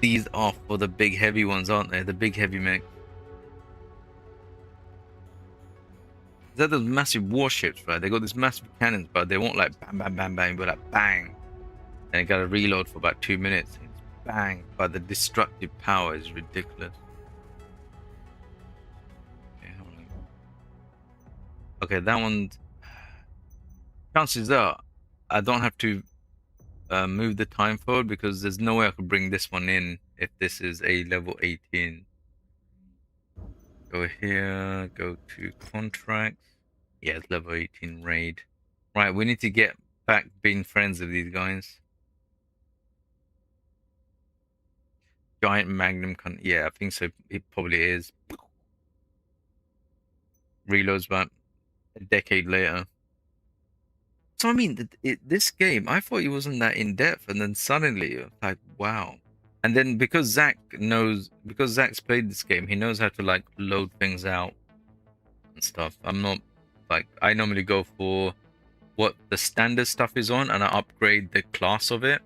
These are for the big heavy ones, aren't they? The big heavy mech. Is that those massive warships, right? They got these massive cannons, but they won't like bang, bang, bang, bang, but like bang. And you gotta reload for about 2 minutes. It's bang. But the destructive power is ridiculous. Okay, that one. Chances are I don't have to move the time forward because there's no way I could bring this one in if this is a level 18. Go here, go to contracts. Yeah, it's level 18 raid. Right, we need to get back being friends with these guys. Giant Magnum yeah, I think so. It probably is. Reloads about a decade later. So I mean, this game, I thought it wasn't that in depth, and then suddenly, like, wow. And then because Zach's played this game, he knows how to like load things out and stuff. I'm not like, I normally go for what the standard stuff is on, and I upgrade the class of it.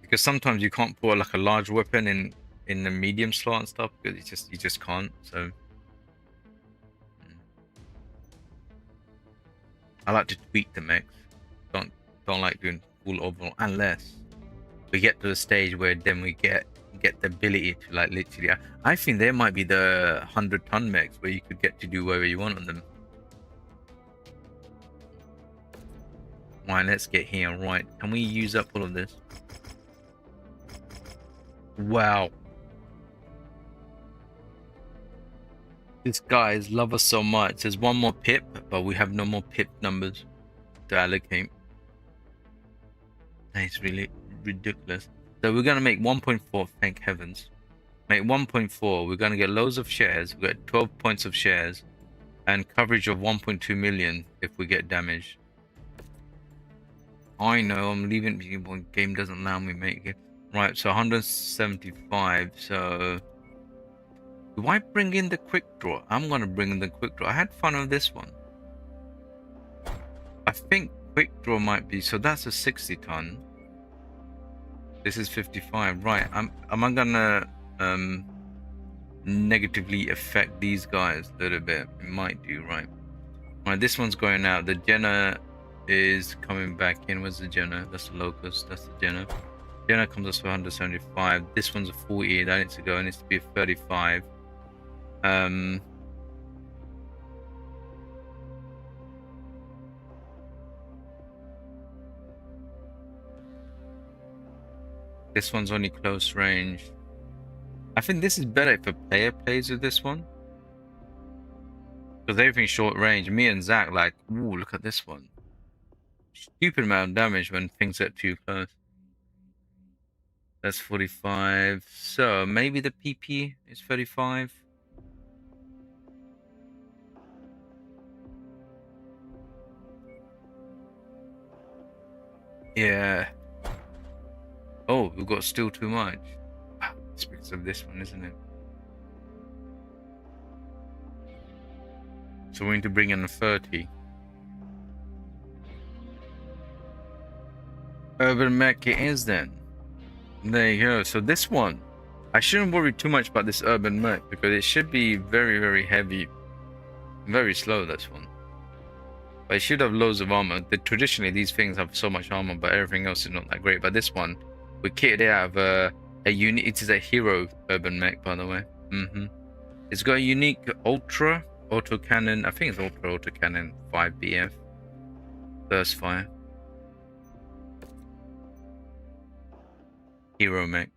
Because sometimes you can't put like a large weapon in the medium slot and stuff because you just can't. So. I like to tweak the mechs. Don't like doing full overall unless we get to the stage where then we get the ability to like literally. I think there might be the 100-ton mechs where you could get to do whatever you want on them. Right, let's get here. Right, can we use up all of this? Wow. These guys love us so much. There's one more pip, but we have no more pip numbers to allocate. That's really ridiculous. So we're going to make 1.4, thank heavens. Make 1.4. We're going to get loads of shares. We get 12 points of shares. And coverage of 1.2 million if we get damaged. I know, I'm leaving because game doesn't allow me to make it. Right, so 175, so... Do I bring in the quick draw? I'm gonna bring in the quick draw. I had fun with this one. I think quick draw might be, so that's a 60-ton. This is 55, right? Am I gonna negatively affect these guys a little bit? It might do, right? Right, this one's going out. The Jenna is coming back in. Where's the Jenna? That's the Locust. That's the Jenna. Jenna comes us for 175. This one's a 40. That needs to go. It needs to be a 35. This one's only close range. I think this is better if a player plays with this one. Because everything's short range. Me and Zach like, ooh, look at this one. Stupid amount of damage when things get too close. That's 45. So maybe the PP is 35. Yeah. Oh, we've got still too much. It's because of this one, isn't it? So we need to bring in a 30. Urban Mech it is then. There you go. So this one, I shouldn't worry too much about this Urban Mech because it should be very, very heavy. Very slow, this one. But it should have loads of armor. Traditionally, these things have so much armor, but everything else is not that great. But this one, we kitted it out of a unique... It is a hero Urban Mech, by the way. It's got a unique Ultra Autocannon. I think it's Ultra Autocannon 5 BF. Burst fire. Hero Mech.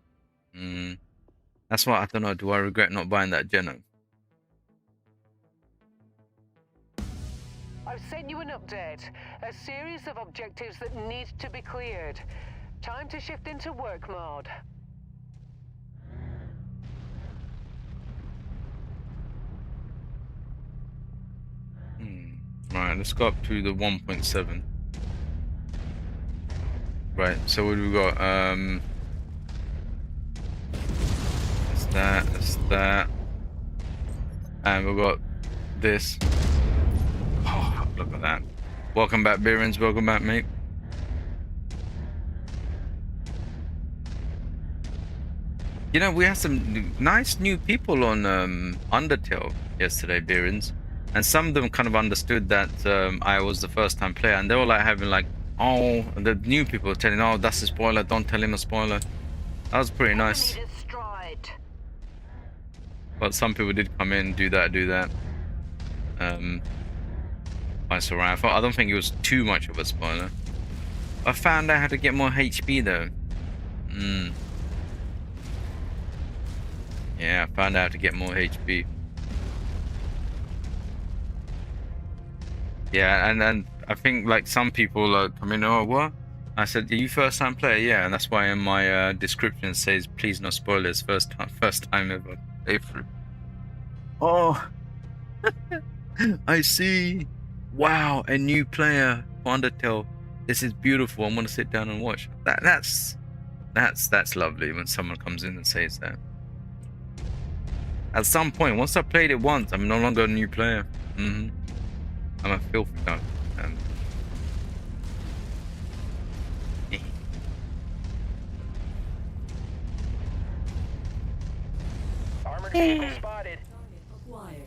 That's why I don't know. Do I regret not buying that Geno? I've sent you an update. A series of objectives that need to be cleared. Time to shift into work mode. Right, let's go up to the 1.7. Right, so what do we got? That's that. And we've got this. Oh, look at that. Welcome back, Beerens. Welcome back, mate. You know, we had some nice new people on Undertale yesterday, Beerens. And some of them kind of understood that I was the first time player. And they were like having like, oh, the new people telling, oh, that's a spoiler. Don't tell him a spoiler. That was pretty nice. But some people did come in, do that. That's alright. I don't think it was too much of a spoiler. I found out how to get more HP though. Yeah, I found out how to get more HP. Yeah, and then I think like some people come in, oh what? I said, are you first time player? Yeah, and that's why in my description it says please no spoilers, first time ever playthrough. Oh I see. Wow, a new player for Undertale. This is beautiful. I'm gonna sit down and watch. That's lovely when someone comes in and says that. At some point, once I played it once, I'm no longer a new player. I'm a filthy dog. Armored vehicle spotted. Acquired.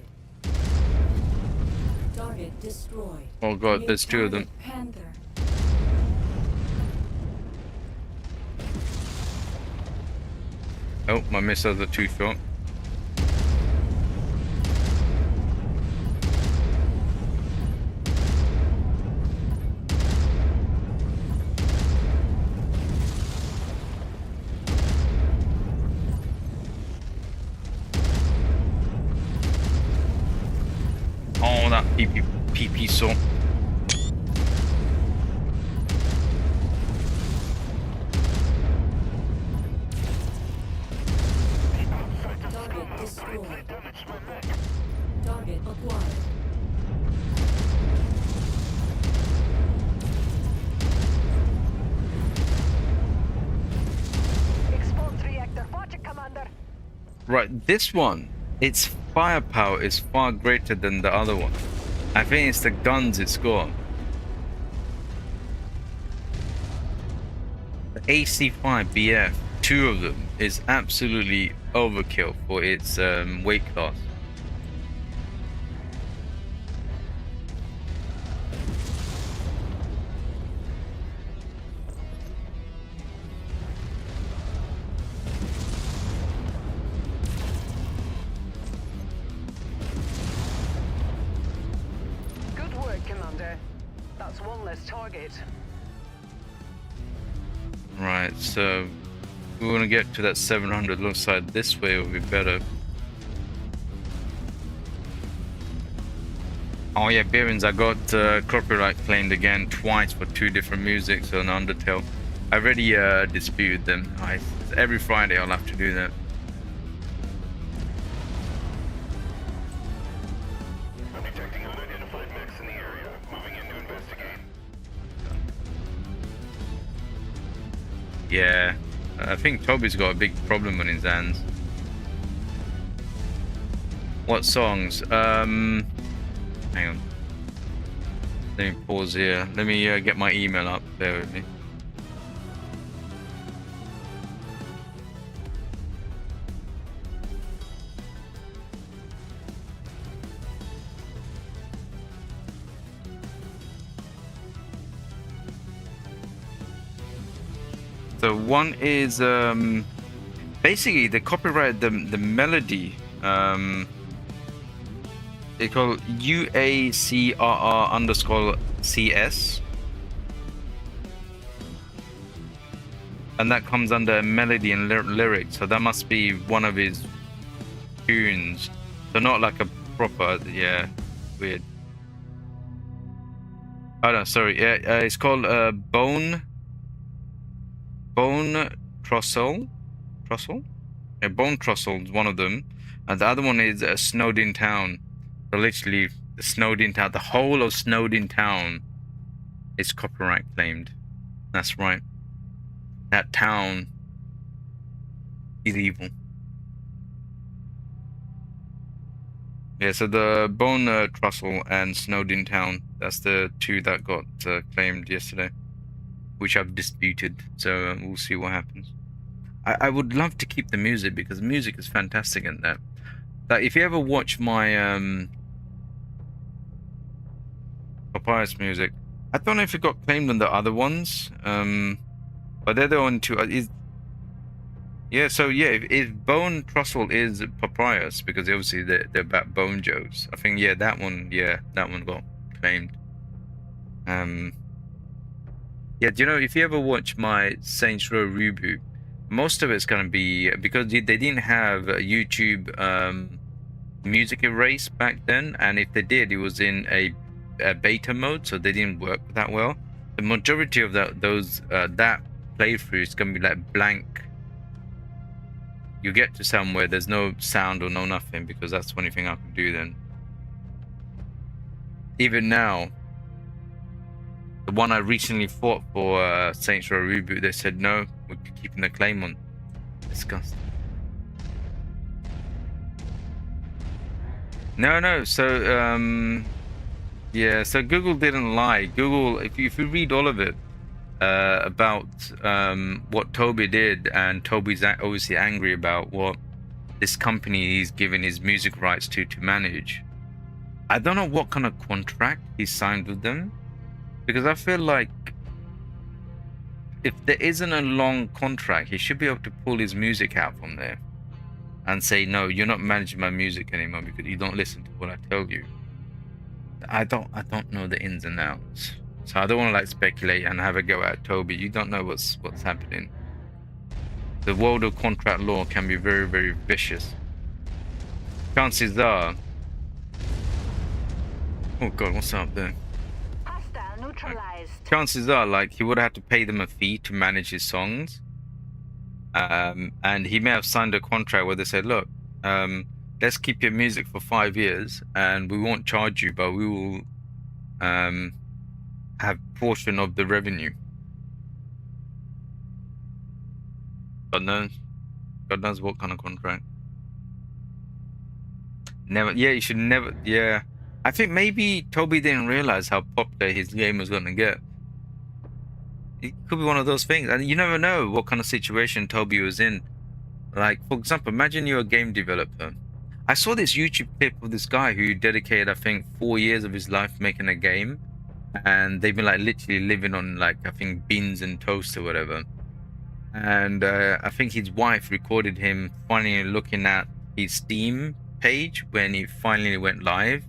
Target destroyed. Oh god, there's two of them. Panther. Oh, my missiles are too short. Oh, that PP saw. Target destroyed. Target acquired. Exposed reactor. Watch it, Commander. Right, this one, its firepower is far greater than the other one. I think it's the guns it's got. The AC5 BF, two of them, is absolutely overkill for its weight class. Good work, Commander. That's one less target. Right, so we want to get to that 700. Looks like this way will be better. Oh yeah, Beerens, I got copyright claimed again twice for two different musics on Undertale. I already disputed them. Every Friday I'll have to do that. I'm detecting unidentified mechs in the area. Moving in to investigate. Yeah, I think Toby's got a big problem on his hands. What songs? Hang on. Let me pause here. Let me get my email up. Bear with me. So one is basically the copyright the melody. It's called UACRR_CS. And that comes under melody and lyrics, so that must be one of his tunes. So not like a proper, yeah, weird. Oh no, sorry, yeah, it's called Bone Trussel. Yeah, Bone Trussel is one of them, and the other one is Snowed In Town. So literally, Snowed In Town, the whole of Snowed In Town is copyright claimed. That's right. That town is evil. Yeah, so the Bone Trussel and Snowed In Town, that's the two that got claimed yesterday, which I've disputed, so we'll see what happens. I would love to keep the music, because the music is fantastic in that. Like, if you ever watch my Papyrus music, I don't know if it got claimed on the other ones, but they're the only two. Yeah, so yeah, if Bone Trussel is Papyrus, because obviously they're about bone jokes. I think, yeah, that one got claimed. Yeah, do you know, if you ever watch my Saints Row reboot, most of it's gonna be, because they didn't have YouTube music erase back then, and if they did, it was in a beta mode, so they didn't work that well. The majority of that playthrough is gonna be like blank. You get to somewhere, there's no sound or no nothing, because that's the only thing I can do then. Even now, the one I recently fought for Saints Row reboot, they said no, we're keeping the claim on. Disgusting. No, so yeah, so Google didn't lie. Google, if you read all of it about what Toby did, and Toby's obviously angry about what this company he's given his music rights to manage. I don't know what kind of contract he signed with them, because I feel like if there isn't a long contract, he should be able to pull his music out from there and say, no, you're not managing my music anymore because you don't listen to what I tell you. I don't know the ins and outs, so I don't want to like speculate and have a go at Toby. You don't know what's happening. The world of contract law can be very, very vicious. Chances are, oh god, what's up there? Hostile neutralized. Chances are, like, he would have to pay them a fee to manage his songs, and he may have signed a contract where they said, look, let's keep your music for 5 years and we won't charge you, but we will have portion of the revenue. God knows what kind of contract. Never, yeah, you should never, yeah. I think maybe Toby didn't realize how popular his game was going to get. It could be one of those things, and you never know what kind of situation Toby was in. Like, for example, imagine you're a game developer. I saw this YouTube clip of this guy who dedicated, I think, 4 years of his life making a game, and they've been like literally living on, like, I think, beans and toast or whatever. And I think his wife recorded him finally looking at his Steam page when he finally went live,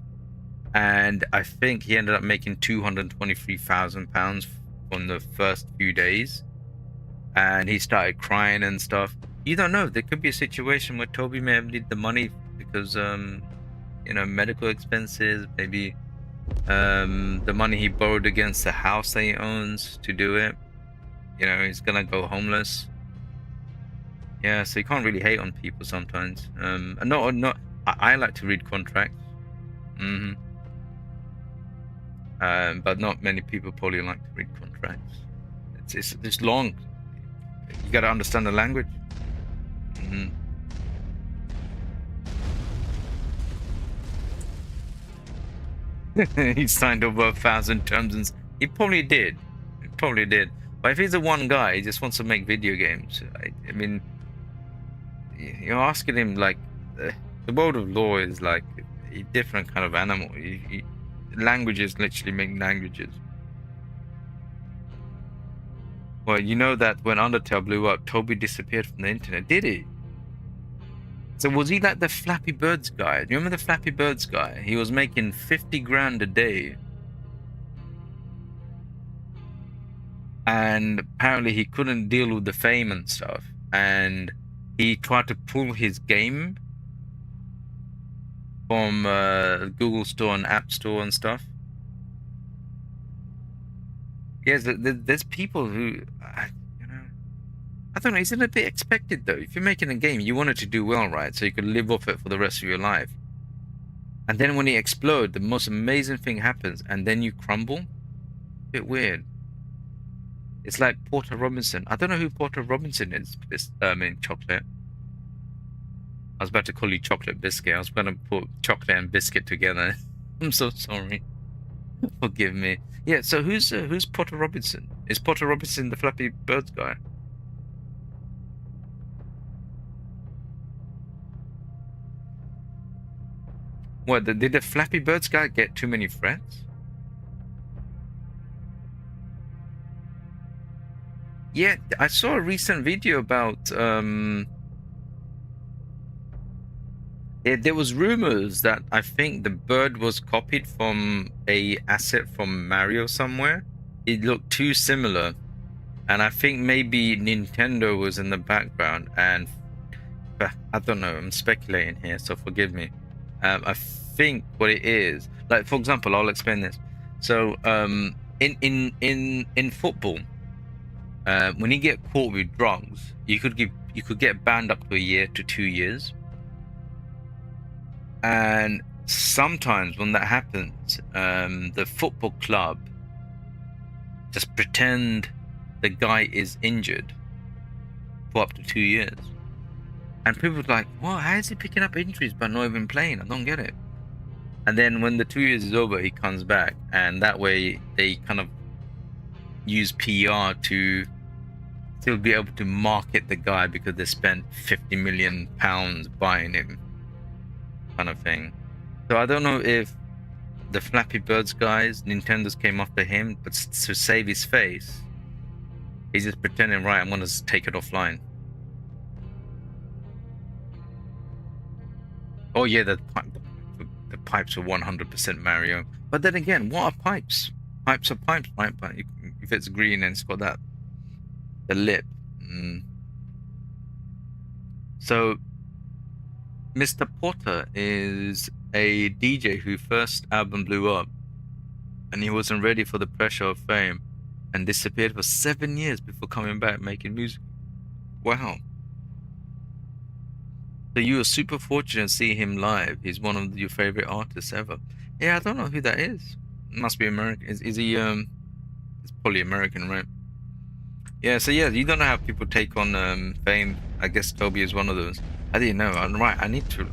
and I think he ended up making £223,000 from the first few days, and he started crying and stuff. You don't know, there could be a situation where Toby may have needed the money because you know, medical expenses, maybe the money he borrowed against the house that he owns to do it. You know, he's gonna go homeless. Yeah, so you can't really hate on people sometimes. And not I like to read contracts. But not many people probably like to read contracts. It's long. You gotta understand the language. He signed over 1,000 terms, and he probably did. But if he's a one guy, he just wants to make video games. I mean, you're asking him, like, the world of law is like a different kind of animal. Languages literally make languages. Well, you know that when Undertale blew up, Toby disappeared from the internet, did he? So was he like the Flappy Birds guy? Do you remember the Flappy Birds guy? He was making 50 grand a day. And apparently he couldn't deal with the fame and stuff. And he tried to pull his game from Google Store and App Store and stuff. Yes, there's people who, you know, I don't know, isn't it a bit expected though? If you're making a game, you want it to do well, right? So you can live off it for the rest of your life. And then when it explodes, the most amazing thing happens, and then you crumble. Bit weird. It's like Porter Robinson. I don't know who Porter Robinson is. This in chocolate. I was about to call you chocolate biscuit. I was going to put chocolate and biscuit together. I'm so sorry. Forgive me. Yeah. So who's Porter Robinson? Is Porter Robinson the Flappy Birds guy? What, did the Flappy Birds guy get too many friends? Yeah, I saw a recent video about there was rumors that I think the bird was copied from a asset from Mario somewhere. It looked too similar, and I think maybe Nintendo was in the background, and I don't know, I'm speculating here, so forgive me. I think what it is, like for example, I'll explain this. So in football, when you get caught with drugs, you could get banned up to a year to 2 years. And sometimes when that happens, the football club just pretend the guy is injured for up to 2 years. And people are like, "Well, how is he picking up injuries but not even playing? I don't get it." And then when the 2 years is over, he comes back, and that way they kind of use PR to still be able to market the guy because they spent £50 million buying him, kind of thing. So I don't know if the Flappy Birds guys, Nintendo's came after him, but to save his face, he's just pretending, right, I'm gonna just take it offline. Oh yeah, the pipes are 100% Mario. But then again, what are pipes? Pipes are pipes, right? But if it's green and it's got that, the lip. So, Mr. Porter is a DJ whose first album blew up, and he wasn't ready for the pressure of fame, and disappeared for 7 years before coming back making music. Wow. So you were super fortunate to see him live. He's one of your favorite artists ever. Yeah, I don't know who that is. Must be American. Is he it's probably American, right? Yeah, so yeah, you don't know how people take on fame. I guess Toby is one of those. I didn't know. I'm right. I need to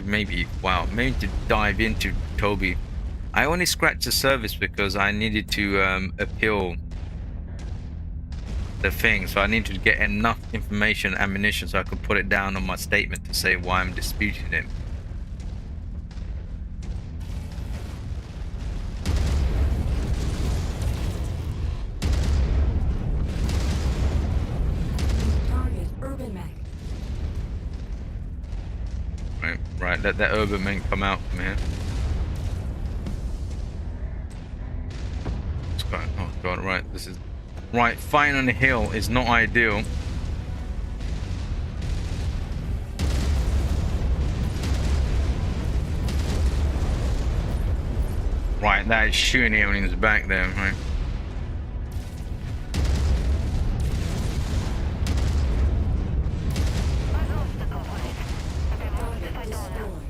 maybe to dive into Toby. I only scratched the surface because I needed to appeal the thing, so I need to get enough information, ammunition, so I could put it down on my statement to say why I'm disputing him. Target urban mech. Right. Let that urban mech come out from here. Oh god, right. This is. Right, fighting on the hill is not ideal. Right, that is shooting him in his back there, right? Target destroyed.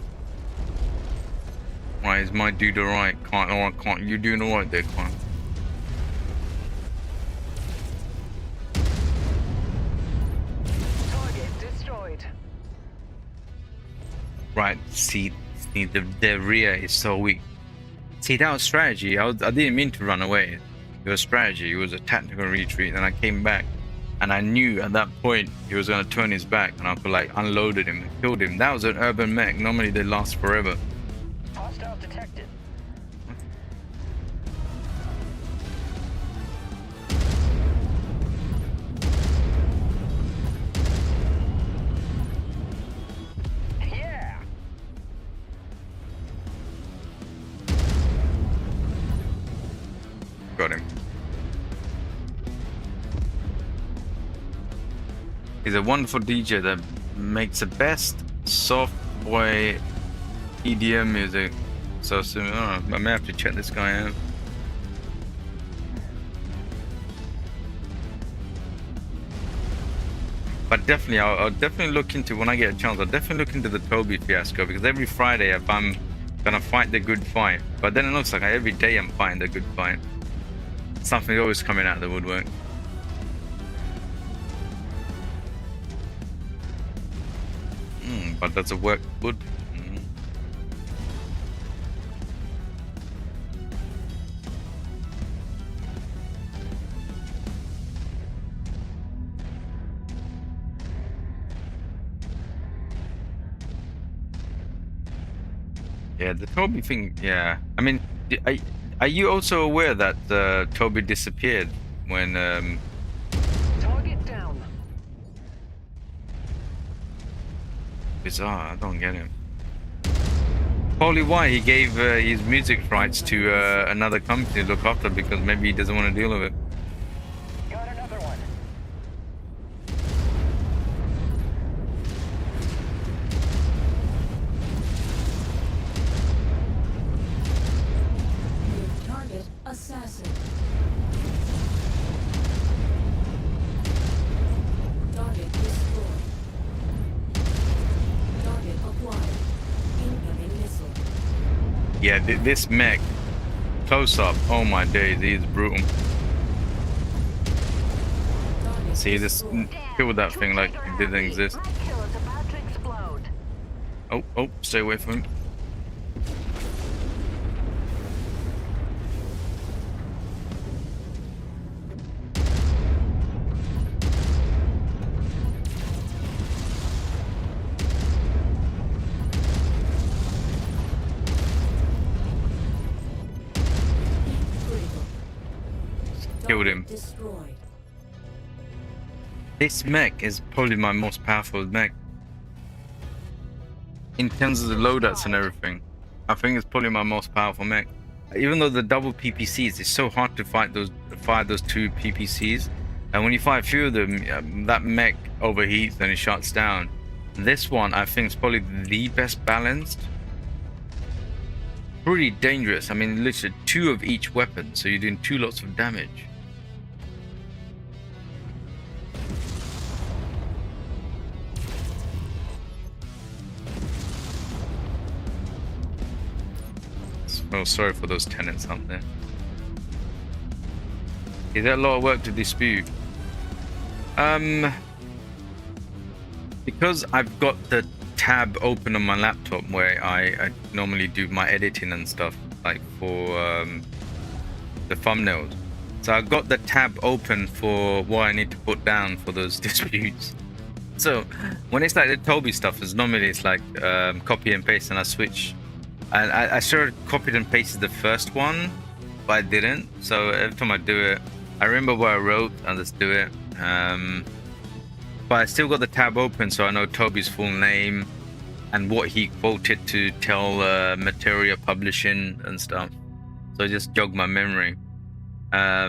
Right, is my dude alright? Can't. You doing alright there, Can't. Right, see the rear is so weak. See, that was strategy. I didn't mean to run away. It was strategy. It was a tactical retreat, and I came back, and I knew at that point he was going to turn his back, and I could like unloaded him and killed him. That was an urban mech. Normally they last forever. Hostile detected. got him. He's a wonderful DJ that makes the best soft boy EDM music. So soon, I may have to check this guy out. But definitely, I'll definitely look into, when I get a chance, I'll definitely look into the Toby fiasco, because every Friday if I'm gonna fight the good fight, but then it looks like every day I'm fighting the good fight. Something's always coming out of the woodwork. But does it work good? Yeah, the Toby thing, yeah. I mean, are you also aware that Toby disappeared when... Target down. Bizarre, I don't get him. Probably why he gave his music rights to another company to look after, because maybe he doesn't want to deal with it. Got another one. New target assassin. Target destroyed. Target acquired. Incoming missile. Yeah, this mech, close up, oh my days, he's brutal. Target See, this destroyed. killed that thing like it didn't exist. My kill is about to explode. Oh, stay away from him. Critical. Killed him. Target destroyed. This mech is probably my most powerful mech. In terms of the loadouts and everything, I think it's probably my most powerful mech. Even though the double PPCs, it's so hard to fire those two PPCs. And when you fire a few of them, that mech overheats and it shuts down. This one, I think, is probably the best balanced. Pretty dangerous. I mean, literally 2 of each weapon, so you're doing 2 lots of damage. Oh, sorry for those tenants out there. Is there a lot of work to dispute? Because I've got the tab open on my laptop where I normally do my editing and stuff, like for the thumbnails. So I've got the tab open for what I need to put down for those disputes. So when it's like the Toby stuff, normally it's like copy and paste, and I switch. And I sort of copied and pasted the first one, but I didn't. So every time I do it, I remember what I wrote and just do it. But I still got the tab open, so I know Toby's full name and what he quoted to tell Materia Publishing and stuff. So I just jogged my memory. Yeah,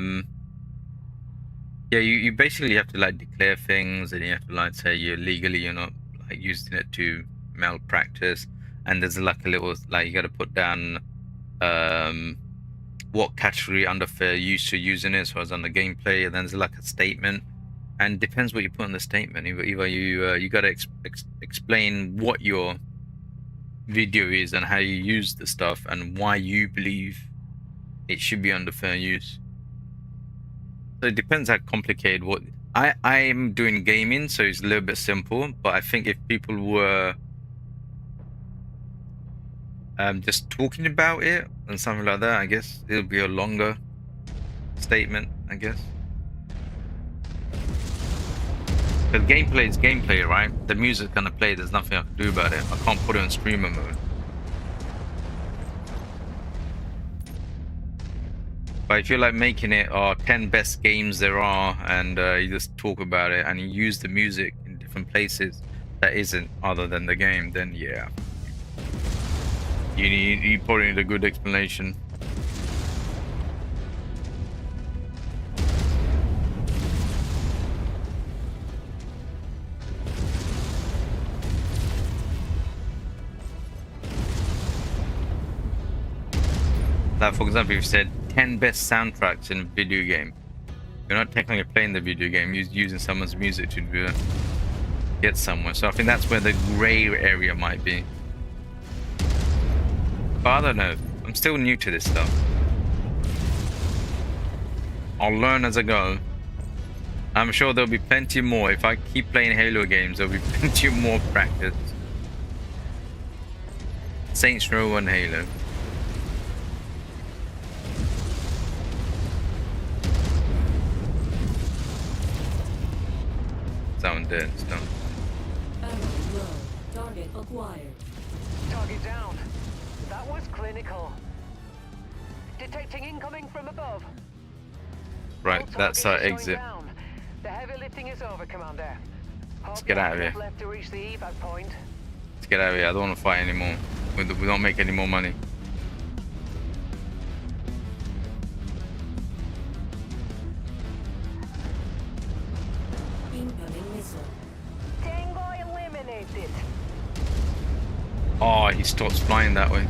you basically have to like declare things, and you have to like say you're not like using it to malpractice. And there's like a little, like, you got to put down what category under fair use you're using it. So I was on the gameplay, and then there's like a statement, and depends what you put in the statement. Either you got to explain what your video is and how you use the stuff and why you believe it should be under fair use. So it depends how complicated what I'm doing gaming, so it's a little bit simple. But I think if people were just talking about it and something like that, I guess it'll be a longer statement, I guess. Because gameplay is gameplay, right? The music's gonna play, there's nothing I can do about it. I can't put it on streamer mode. But if you're like making it 10 best games there are, and you just talk about it and you use the music in different places that isn't other than the game, then yeah. You probably need a good explanation. Like, for example, you've said 10 best soundtracks in a video game. You're not technically playing the video game, you're using someone's music to get somewhere. So I think that's where the grey area might be. But I don't know. I'm still new to this stuff. I'll learn as I go. I'm sure there'll be plenty more. If I keep playing Halo games, there'll be plenty more practice. Saints Row and Halo. Sound dead, stone. Arrow low. Target acquired. Target down. That was clinical. Detecting incoming from above. Right, All that's our targets exit. showing down. The heavy lifting is over, Commander. Let's get out of here. Left to reach the evac point. Let's get out of here. I don't want to fight anymore. We don't make any more money. Incoming missile. Tango eliminated. Oh, he stops flying that way.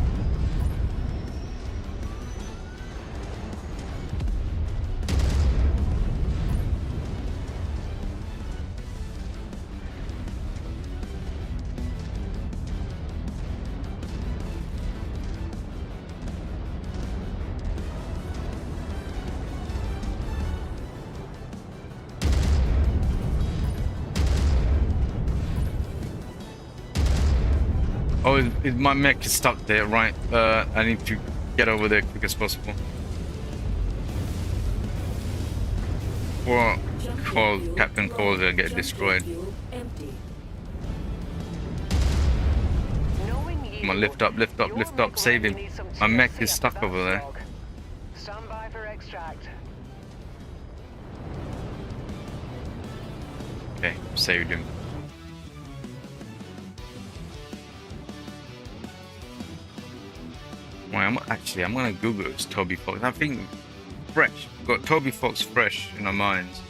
Oh, my mech is stuck there, right? I need to get over there quick as possible. Or call Captain Calls and get destroyed. Empty. Come on, lift up, lift up, lift up, save him. My mech is stuck over there. Stand by for extract. Okay, saved him. Well, I'm gonna Google it's Toby Fox. I think fresh. We've got Toby Fox fresh in our minds.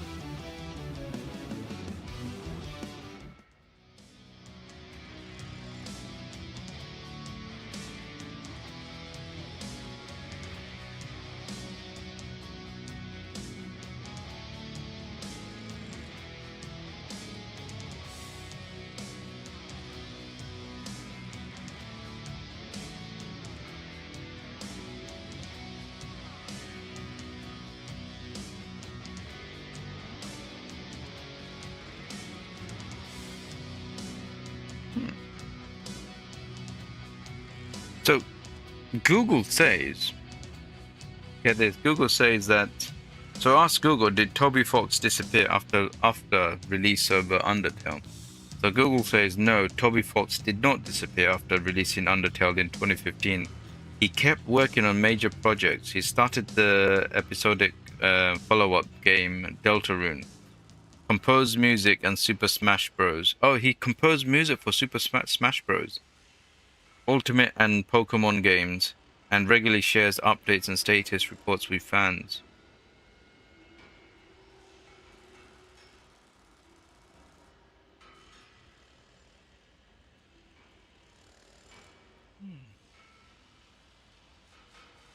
So, Google says, get this, Google says that, so ask Google, did Toby Fox disappear after release of Undertale? So Google says, no, Toby Fox did not disappear after releasing Undertale in 2015. He kept working on major projects. He started the episodic follow-up game Deltarune, composed music and Super Smash Bros. Oh, he composed music for Super Smash Bros. Ultimate and Pokemon games, and regularly shares updates and status reports with fans.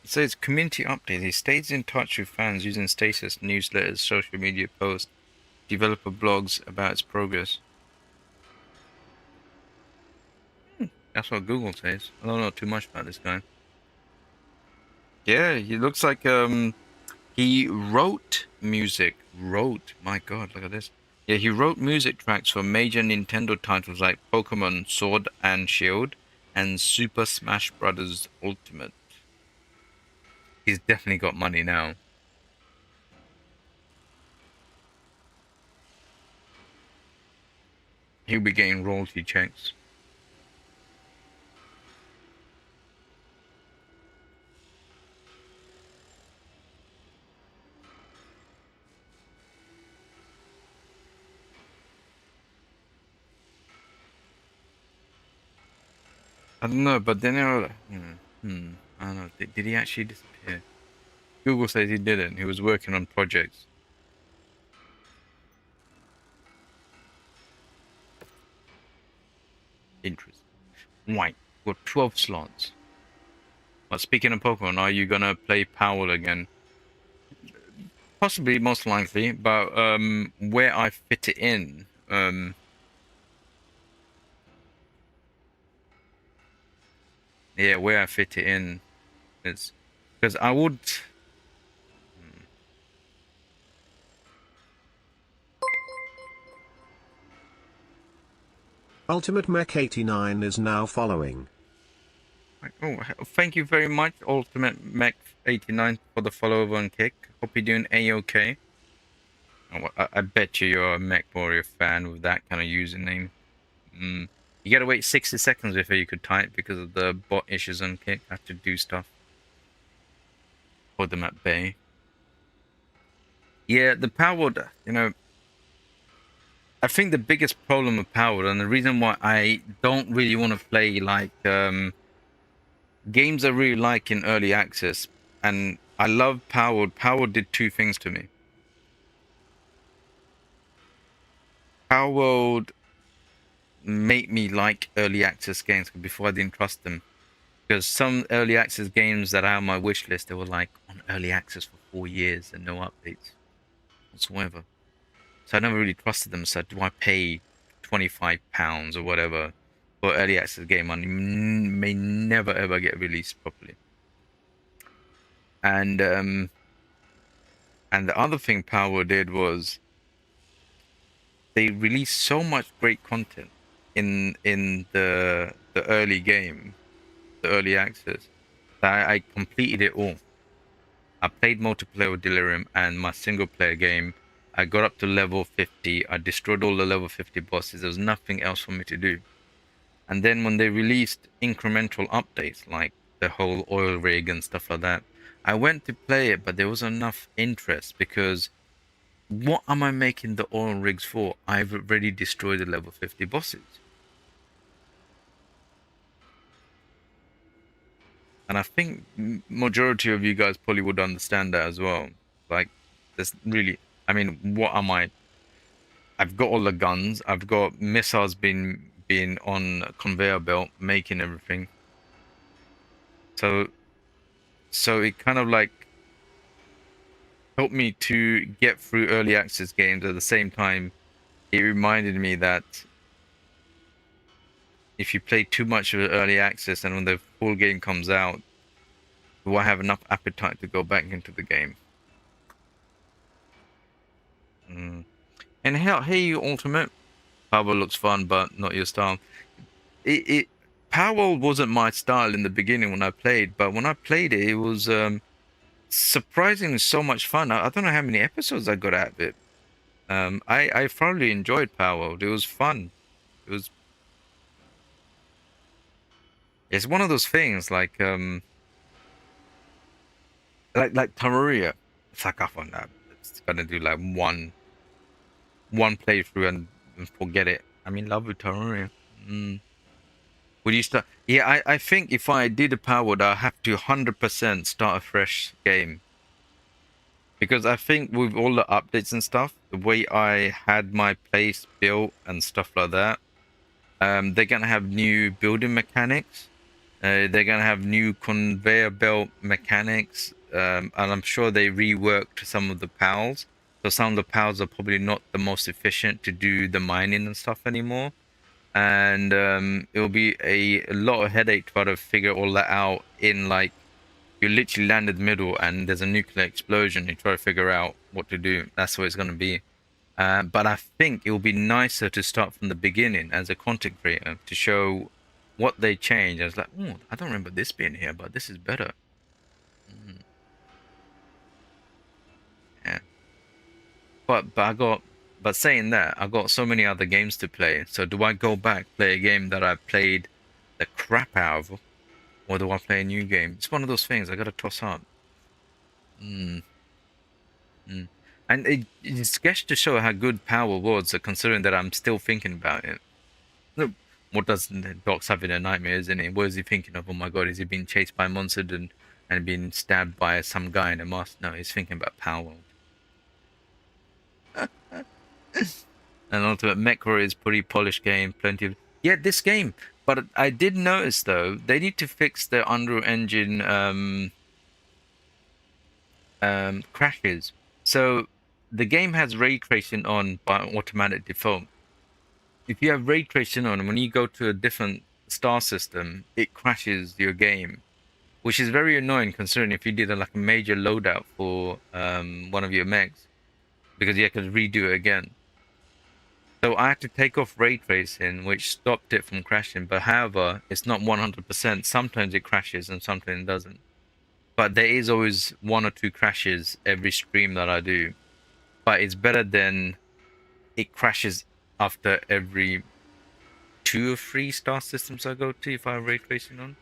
It says community update. He stays in touch with fans using status, newsletters, social media posts, developer blogs about its progress. That's what Google says. I don't know too much about this guy. Yeah, he looks like he wrote music. My god, look at this. Yeah, he wrote music tracks for major Nintendo titles like Pokemon Sword and Shield and Super Smash Bros. Ultimate. He's definitely got money now. He'll be getting royalty checks. I don't know, but then I don't know. Did he actually disappear? Google says he didn't. He was working on projects. Interesting. Right, got 12 slots. But speaking of Pokemon, are you gonna play Powell again? Possibly, most likely, but where I fit it in, yeah, where I fit it in is because I would. Ultimate Mech 89 is now following. Oh, thank you very much, Ultimate Mech 89, for the follow over and kick. Hope you're doing a-okay. Oh, I bet you're a Mech Warrior fan with that kind of username. You gotta wait 60 seconds before you could type because of the bot issues on kick. I have to do stuff. Put them at bay. Yeah, the powered, I think the biggest problem with powered, and the reason why I don't really want to play like games I really like in early access, and I love powered. Powered did two things to me. Powered made me like early access games before I didn't trust them. Because some early access games that are on my wish list, they were like on early access for 4 years and no updates whatsoever. So I never really trusted them. So do I pay £25 or whatever for early access game and may never ever get released properly? And the other thing Power did was they released so much great content in the early game, the early access, that I completed it all. I played multiplayer with Delirium and my single player game. I got up to level 50. I destroyed all the level 50 bosses. There was nothing else for me to do. And then when they released incremental updates, like the whole oil rig and stuff like that, I went to play it, but there was enough interest because what am I making the oil rigs for? I've already destroyed the level 50 bosses. And I think majority of you guys probably would understand that as well. Like, there's really, I mean, what am I? I've got all the guns. I've got missiles being on a conveyor belt, making everything. So it kind of like helped me to get through early access games. At the same time, it reminded me that if you play too much of early access and when the full game comes out, do I have enough appetite to go back into the game? And hey, Ultimate. Power looks fun, but not your style. Power wasn't my style in the beginning when I played, but when I played it, it was surprisingly so much fun. I don't know how many episodes I got out of it. I thoroughly enjoyed Power. It was fun. It's one of those things like Terraria. It's like I found that it's gonna do like one playthrough and forget it. I'm in love with Terraria. Would you start? Yeah, I think if I did a powered, I have to 100% start a fresh game. Because I think with all the updates and stuff, the way I had my place built and stuff like that, they're gonna have new building mechanics. They're gonna have new conveyor belt mechanics, and I'm sure they reworked some of the pals. So some of the pals are probably not the most efficient to do the mining and stuff anymore. And it'll be a lot of headache to try to figure all that out in like you literally land in the middle and there's a nuclear explosion. You try to figure out what to do. That's what it's going to be. But I think it will be nicer to start from the beginning as a content creator to show what they changed. I was like, oh, I don't remember this being here, but this is better. Yeah. But saying that, I got so many other games to play. So do I go back, play a game that I played the crap out of, or do I play a new game? It's one of those things I gotta toss up. And it's just to show how good Power was, considering that I'm still thinking about it. Look, what does Doc's having a nightmare, isn't he? What is he thinking of? Oh my god, is he being chased by monsters and being stabbed by some guy in a mask? No, he's thinking about Power. And Ultimate Mech Warrior is pretty polished game, plenty of... Yeah, this game, But I did notice though, they need to fix the Unreal Engine crashes. So the game has ray tracing on by automatic default. If you have ray tracing on, when you go to a different star system, it crashes your game, which is very annoying considering if you did like a major loadout for one of your mechs, because you have to redo it again. So I had to take off ray tracing, which stopped it from crashing. But however, it's not 100%. Sometimes it crashes and sometimes it doesn't. But there is always 1 or 2 crashes every stream that I do. But it's better than it crashes after every 2 or 3 star systems I go to if I have ray tracing on.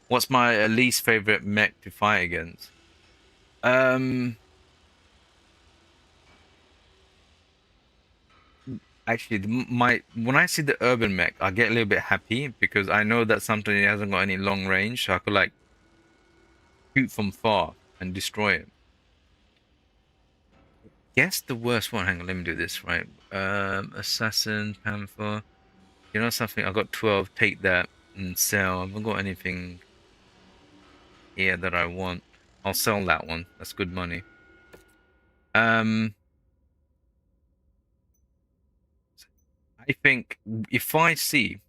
What's my least favorite mech to fight against? Actually, when I see the urban mech, I get a little bit happy because I know that something hasn't got any long range, so I could like shoot from far and destroy it. Guess the worst one. Hang on, let me do this right. Assassin, Panther. You know something? I got 12. Take that and sell. I haven't got anything here that I want. I'll sell that one. That's good money. I think if I see,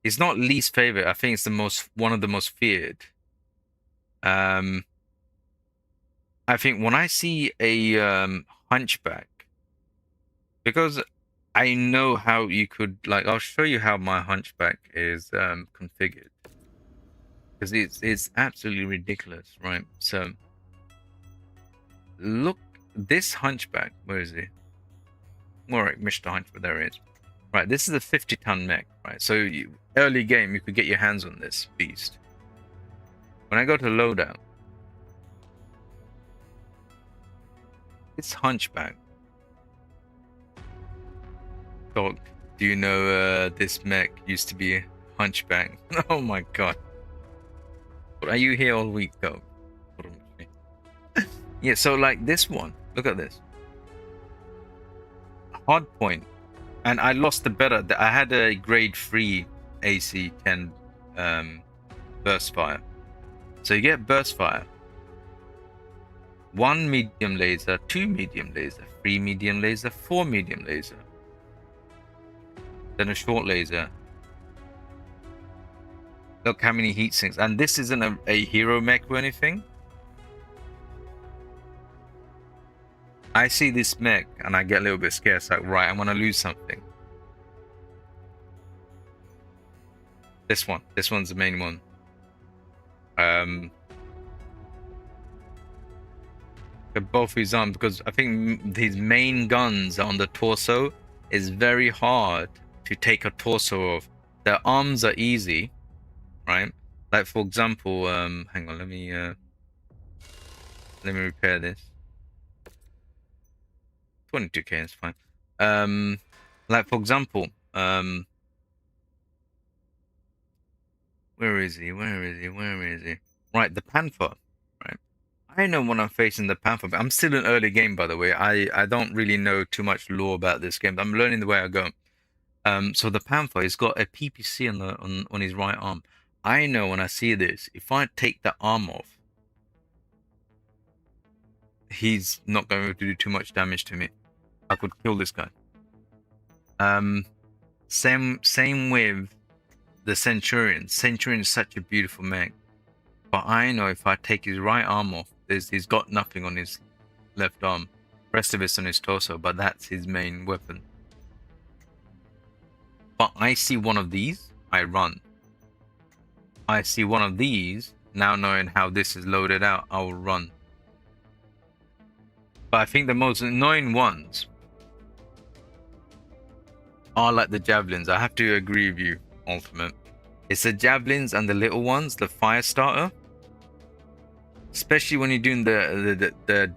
it's not least favorite. I think it's one of the most feared. I think when I see a hunchback, because I know how you could like. I'll show you how my hunchback is configured, because it's absolutely ridiculous, right? So look, this hunchback. Where is he? Alright, Mr. Hunchback, there he is. Right, this is a 50-ton mech, right? So early game, you could get your hands on this beast. When I go to loadout, it's hunchback. Dog, do you know this mech used to be hunchback? Oh my god. But are you here all week, though? Yeah, so like this one, look at this. Hard point, and I lost the better. I had a grade 3 AC 10 burst fire. So you get burst fire, 1 medium laser, 2 medium laser, 3 medium laser, 4 medium laser, then a short laser. Look how many heat sinks, and this isn't a hero mech or anything. I see this mech and I get a little bit scared. It's like, right, I'm gonna lose something. This one's the main one. Both his arms, because I think his main guns on the torso is very hard to take a torso off. The arms are easy, right? Like for example, hang on, let me repair this. 22k is fine. Like for example, where is he? Right, the Panther. Right, I know when I'm facing the Panther, but I'm still in early game, by the way. I don't really know too much lore about this game. I'm learning the way I go. So the Panther, he's got a PPC on his right arm. I know when I see this, if I take the arm off, he's not going to do too much damage to me. I could kill this guy. Same with the Centurion. Centurion is such a beautiful mech, but I know if I take his right arm off, he's got nothing on his left arm. Rest of it's on his torso, but that's his main weapon. But I see one of these, I run. I see one of these, now knowing how this is loaded out, I will run. But I think the most annoying ones are like the javelins. I have to agree with you, Ultimate. It's the javelins and the little ones, the fire starter. Especially when you're doing the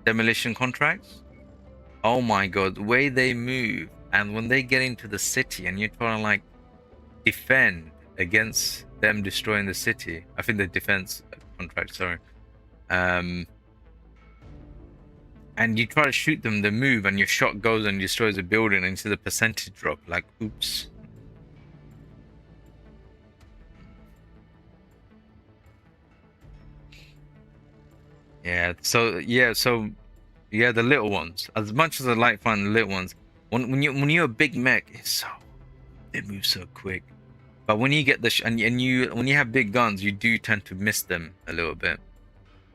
demolition contracts. Oh my god, the way they move, and when they get into the city and you're trying to like defend against them destroying the city. I think the defense contract, sorry. And and you try to shoot them, they move, and your shot goes and destroys a building, and you see the percentage drop. Like, oops. Yeah. So the little ones. As much as I like finding the little ones, when you're a big mech, they move so quick. But when you get when you have big guns, you do tend to miss them a little bit.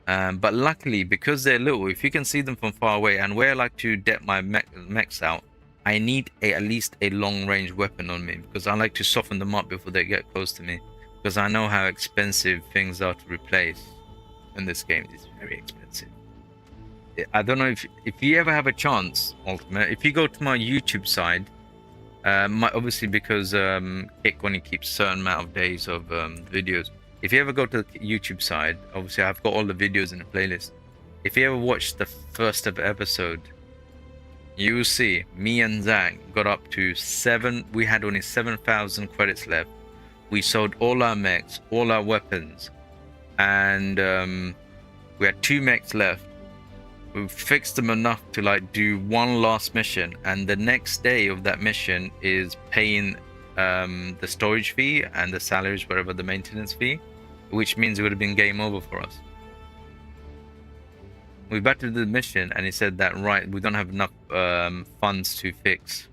But luckily, because they're little, if you can see them from far away, and where I like to deck my mechs out, I need at least a long-range weapon on me, because I like to soften them up before they get close to me, because I know how expensive things are to replace in this game. It's very expensive. I don't know if you ever have a chance, Ultimate, if you go to my YouTube side, obviously because Kick only keeps a certain amount of days of videos. If you ever go to the YouTube side, obviously I've got all the videos in the playlist. If you ever watch the first episode, you will see me and Zach got up to 7. We had only 7,000 credits left. We sold all our mechs, all our weapons, and we had 2 mechs left. We fixed them enough to like do one last mission, and the next day of that mission is paying the storage fee and the salaries, whatever, the maintenance fee, which means it would have been game over for us. We battled the mission, and he said that, right, we don't have enough funds to fix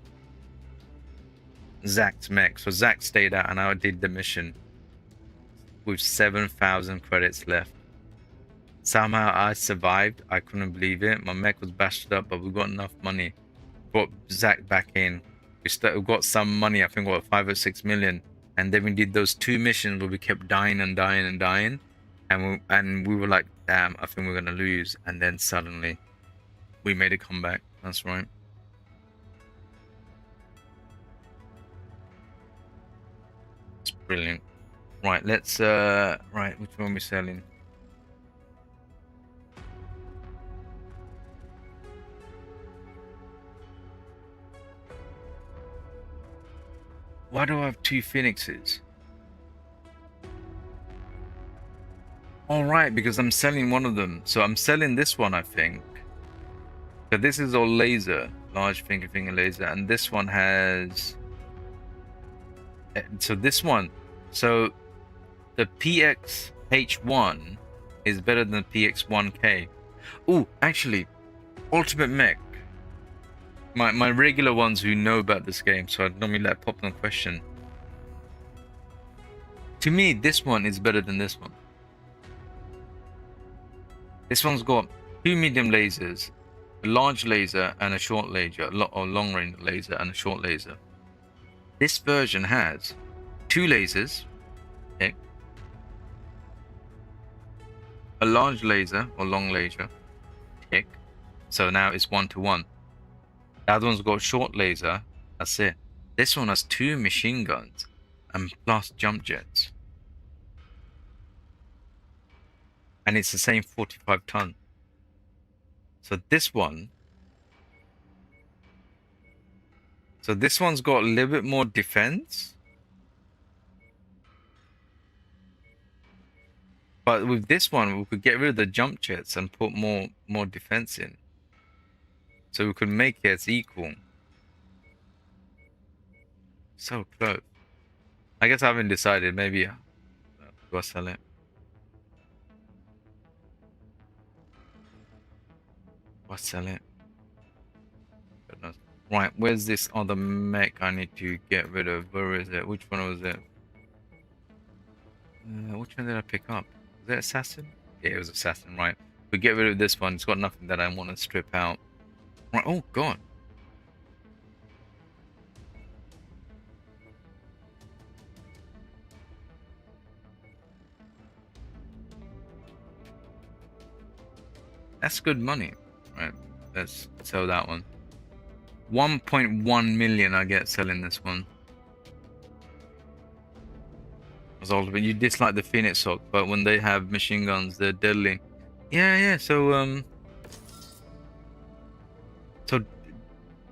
Zach's mech, so Zach stayed out and I did the mission with 7,000 credits left. Somehow I survived. I couldn't believe it. My mech was bashed up, but we got enough money. Brought Zach back in. We got some money, I think what, 5 or 6 million. And then we did those 2 missions where we kept dying and dying and dying. And we were like, damn, I think we're gonna lose. And then suddenly we made a comeback. That's right. It's brilliant. Right, let's right, which one are we selling? Why do I have 2 phoenixes? All right, because I'm selling one of them. So I'm selling this one, I think. So this is all laser, large finger laser, and this one has. So this one, so the PX-H1 is better than the PX-1K. Oh, actually, Ultimate Mech. My regular ones who know about this game, so I'd normally let pop on question. To me, this one is better than this one. This one's got 2 medium lasers, a large laser and a short laser, or long range laser and a short laser. This version has 2 lasers, okay, a large laser or long laser, tick. So now it's 1-to-1. The other one's got short laser. That's it. This one has 2 machine guns and plus jump jets. And it's the same 45 ton. So this one's got a little bit more defense. But with this one, we could get rid of the jump jets and put more defense in. So we could make it as equal. So close. I guess I haven't decided. Maybe go sell it. Go sell it. Goodness. Right, where's this other mech I need to get rid of? Where is it? Which one was it? Which one did I pick up? Was it Assassin? Yeah, it was Assassin, right. We get rid of this one. It's got nothing that I want to strip out. Right, oh god. That's good money. Right, let's sell that one. 1.1 million I get selling this one. As ultimate, you dislike the Phoenix Sock, but when they have machine guns, they're deadly. Yeah.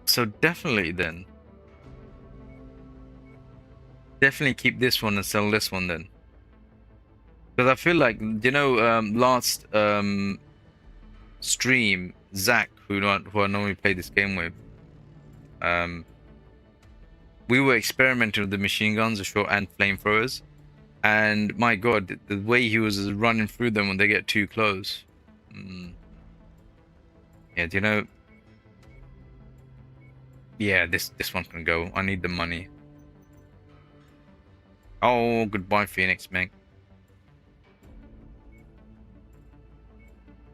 So definitely then. Definitely keep this one and sell this one then. Because I feel like, you know, last stream, Zach, who I normally play this game with, we were experimenting with the machine guns, the short and flamethrowers, and my god, the way he was running through them when they get too close. Yeah, do you know? Yeah, this one can go. I need the money. Oh, goodbye, Phoenix Mech.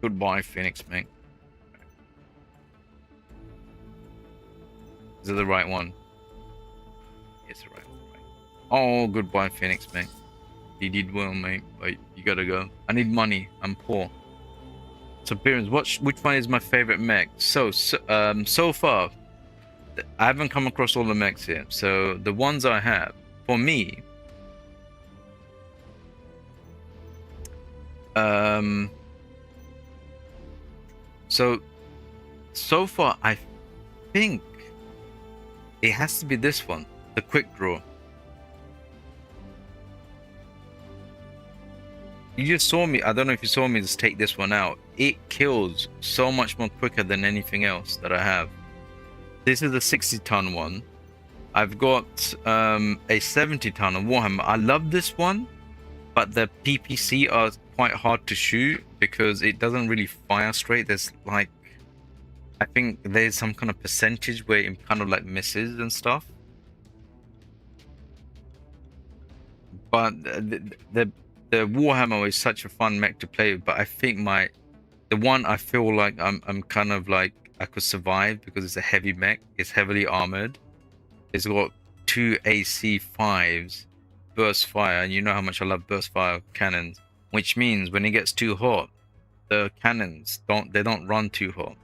Goodbye, Phoenix Mech. Is it the right one? It's the right one. Oh, goodbye, Phoenix Mech. You did well, mate, but you gotta go. I need money. I'm poor. So, Bearings, which one is my favorite mech? So far, I haven't come across all the mechs yet. So the ones I have, for me, so far I think it has to be this one, the quick draw. You just saw me, I don't know if you saw me just take this one out. It kills so much more quicker than anything else that I have. This is a 60-ton one. I've got a 70-ton of Warhammer. I love this one, but the PPC are quite hard to shoot because it doesn't really fire straight. There's like, I think there's some kind of percentage where it kind of like misses and stuff. But the Warhammer is such a fun mech to play with, but I think the one I feel like I'm kind of like I could survive because it's a heavy mech. It's heavily armored. It's got 2 AC5s, burst fire, and you know how much I love burst fire cannons. Which means when it gets too hot, the cannons don't run too hot.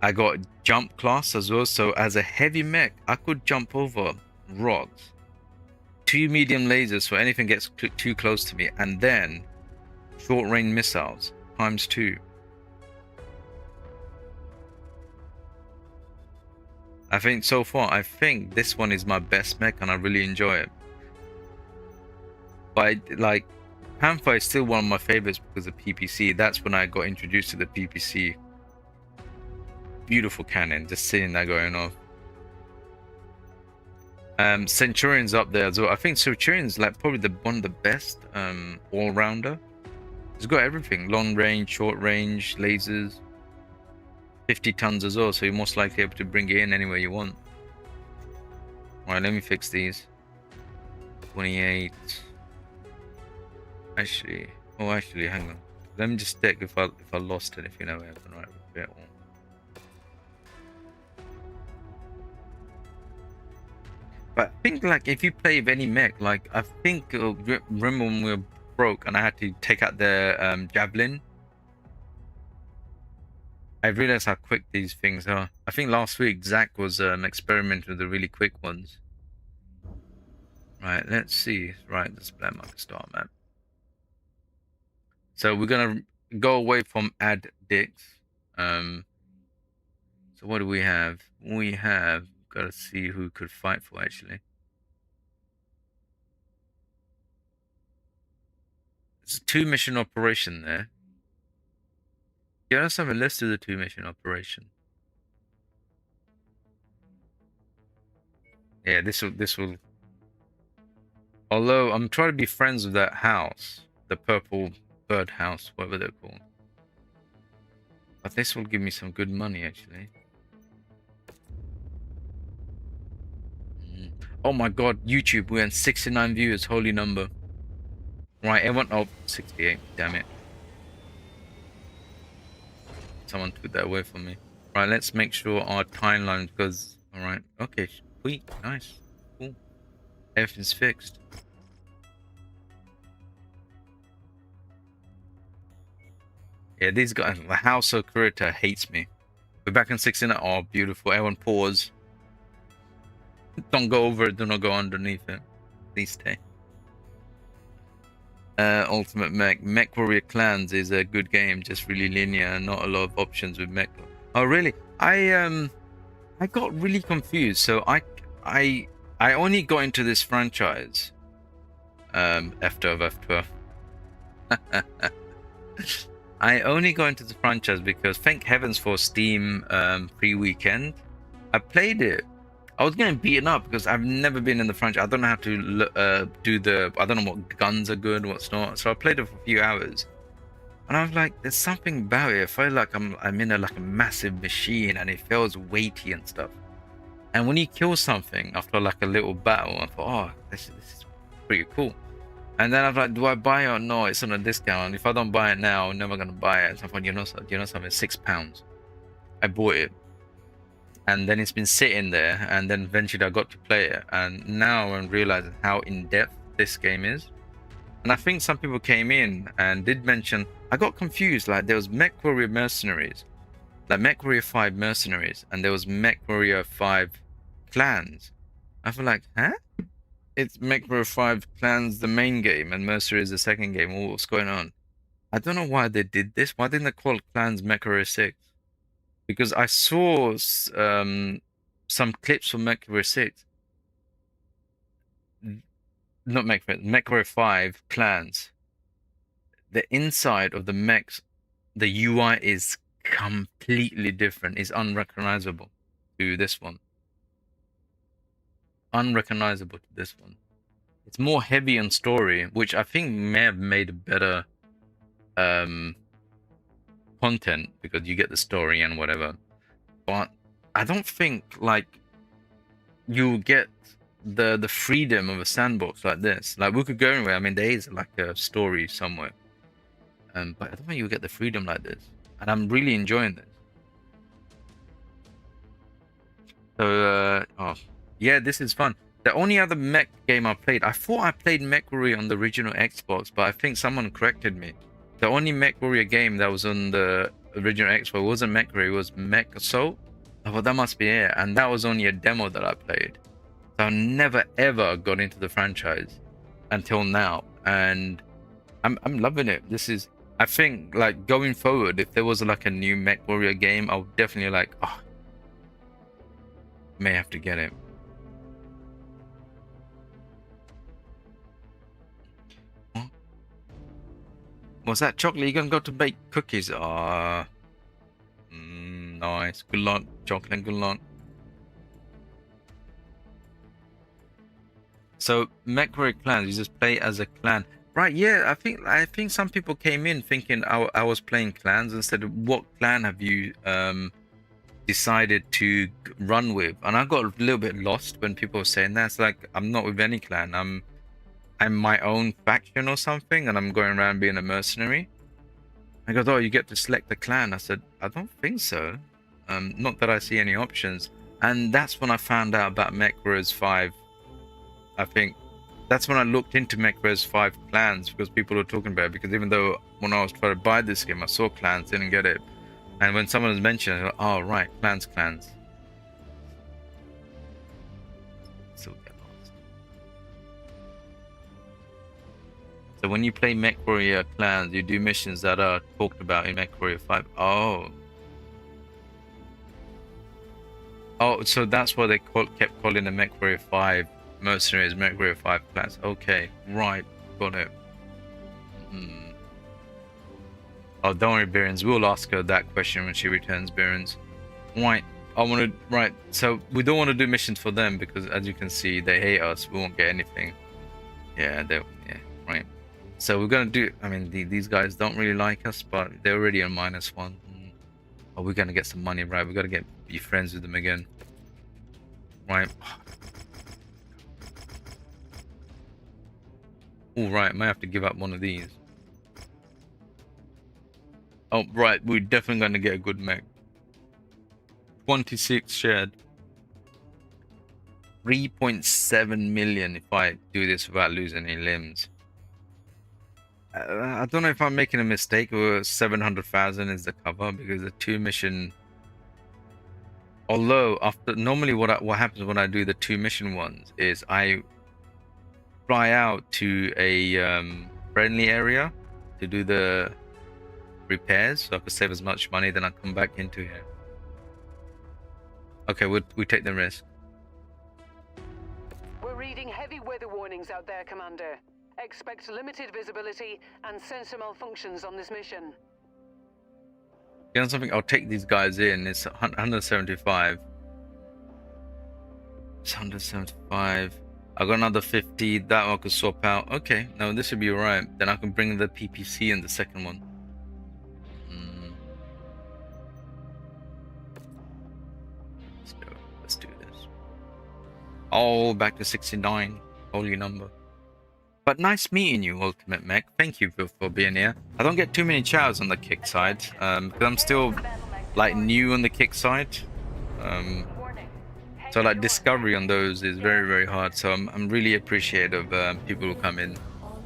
I got jump class as well, so as a heavy mech, I could jump over rocks. 2 medium lasers so anything gets too close to me, and then short range missiles ×2. I think so far, I think this one is my best mech and I really enjoy it. But like, Panther is still one of my favorites because of PPC. That's when I got introduced to the PPC. Beautiful cannon, just sitting there going off. Centurion's up there as well. I think Centurion's like probably one of the best all-rounder. It's got everything: long range, short range, lasers, 50 tons as well, so you're most likely able to bring it in anywhere you want. Alright, let me fix these. 28. Actually, hang on. Let me just check if I lost it, if you know where I right repair one. But I think like if you play with any mech, like I think remember when we were broke and I had to take out the javelin. I realized how quick these things are. I think last week Zach was experimenting with the really quick ones. Right, let's see. Right, let's play my star map. So we're gonna go away from add dicks. So what do we have? We have got to see who could fight for actually. It's a 2-mission operation there. Yeah, let's have a list of the 2-mission operation. Yeah, this will. Although I'm trying to be friends with that house, the purple bird house, whatever they're called. But this will give me some good money actually. Oh my god, YouTube, we're on 69 viewers, holy number. Right, everyone, oh, 68, damn it. Someone took that away from me. Right, let's make sure our timeline goes, alright, okay, sweet, nice, cool. Everything's fixed. Yeah, these guys, the House of Kurita hates me. We're back in 69, oh, beautiful, everyone pause. Don't go over it, do not go underneath it. Please stay. Ultimate Mech Warrior Clans is a good game, just really linear and not a lot of options with mech. Oh really? I got really confused. So I only got into this franchise F12. I only go into the franchise because thank heavens for Steam free weekend. I played it. I was getting beaten up because I've never been in the franchise. I don't know how to do the. I don't know what guns are good, what's not. So I played it for a few hours, and I was like, "There's something about it. I feel like I'm in like a massive machine, and it feels weighty and stuff." And when you kill something after like a little battle, I thought, "Oh, this is pretty cool." And then I'm like, "Do I buy it or no? It's on a discount. If I don't buy it now, I'm never gonna buy it." So I thought, you know something, £6. I bought it. And then it's been sitting there, and then eventually I got to play it, and now I'm realizing how in-depth this game is. And I think some people came in and did mention, I got confused, like there was Mech Warrior Mercenaries, like Mech Warrior 5 Mercenaries, and there was Mech Warrior 5 Clans. I feel like, huh? It's Mech Warrior 5 Clans the main game, and Mercenaries the second game. What's going on? I don't know why they did this. Why didn't they call Clans Mech Warrior 6? Because I saw some clips from Mech Warrior 6. Not Mech Warrior 5 Clans. The inside of the mechs, the UI is completely different. It's unrecognizable to this one. Unrecognizable to this one. It's more heavy on story, which I think may have made better content because you get the story and whatever. But I don't think like you get the freedom of a sandbox like this. Like we could go anywhere. I mean, there is like a story somewhere, but I don't think you get the freedom like this. And I'm really enjoying this. So, oh yeah, this is fun. The only other mech game I played, I thought I played Mech Warrior on the original Xbox, but I think someone corrected me. The only Mech Warrior game that was on the original Xbox wasn't Mech Warrior, it was Mech Assault. I thought that must be it, and that was only a demo that I played. So I never ever got into the franchise until now, and I'm loving it. This is, I think, like going forward, if there was like a new Mech Warrior game, I would definitely like, oh, may have to get it. What's that, chocolate? You gonna go to bake cookies? Ah, nice. Good luck, chocolate. Good luck. So Mech Warrior Clans, you just play as a clan, right? Yeah, I think some people came in thinking I was playing clans and said, "What clan have you decided to run with?" And I got a little bit lost when people were saying that. It's like, I'm not with any clan. I'm my own faction or something, and I'm going around being a mercenary. I go, "Oh, you get to select the clan." I said, "I don't think so. Not that I see any options." And that's when I found out about Mech Warriors 5. I think that's when I looked into Mech Warriors 5 Clans, because people were talking about it. Because even though when I was trying to buy this game, I saw Clans, didn't get it. And when someone was mentioned, I thought, oh, right, Clans. So get lost. So when you play Mech Warrior Clans, you do missions that are talked about in Mech Warrior 5. Oh, so that's why they kept calling the Mech Warrior 5 Mercenaries, Mech Warrior 5 Clans. Okay, right, got it. Oh, don't worry, Birins. We'll ask her that question when she returns, Birins. Right, right. So we don't want to do missions for them because, as you can see, they hate us. We won't get anything. Yeah, right. So we're gonna do. I mean, these guys don't really like us, but they're already on -1. Oh, we're gonna get some money, right? We gotta be friends with them again, right? All right, might have to give up one of these. Oh, right, we're definitely going to get a good mech. 26 shared. 3.7 million if I do this without losing any limbs. I don't know if I'm making a mistake or 700,000 is the cover, because the 2 mission... Although, normally what happens when I do the 2 mission ones is I fly out to a friendly area to do the repairs, so I could save as much money, then I come back into here. Okay, we take the risk. We're reading heavy weather warnings out there, Commander. Expect limited visibility and sensor malfunctions on this mission. You know something? I'll take these guys in. It's 175. It's 175. I got another 50. That one I could swap out. Okay, no, this should be alright. Then I can bring the PPC in the second one. Let's do this. Oh, back to 69. Holy number. But nice meeting you, Ultimate Mech. Thank you for being here. I don't get too many chows on the kick side, because I'm still like new on the kick side. So like discovery on those is very hard. So I'm really appreciative of people who come in on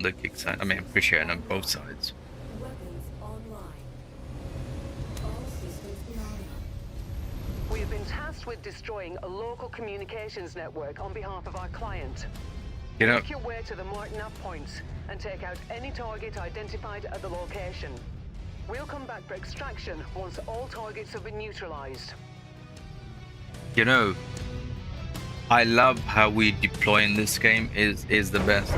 the kick side. I mean, appreciate on both sides. Weapons online. All systems nominal. We have been tasked with destroying a local communications network on behalf of our client. You know, Make your way to the marked nav points and take out any target identified at the location. We'll come back for extraction once all targets have been neutralized. you know, I love how we deploy in this game. Is the best.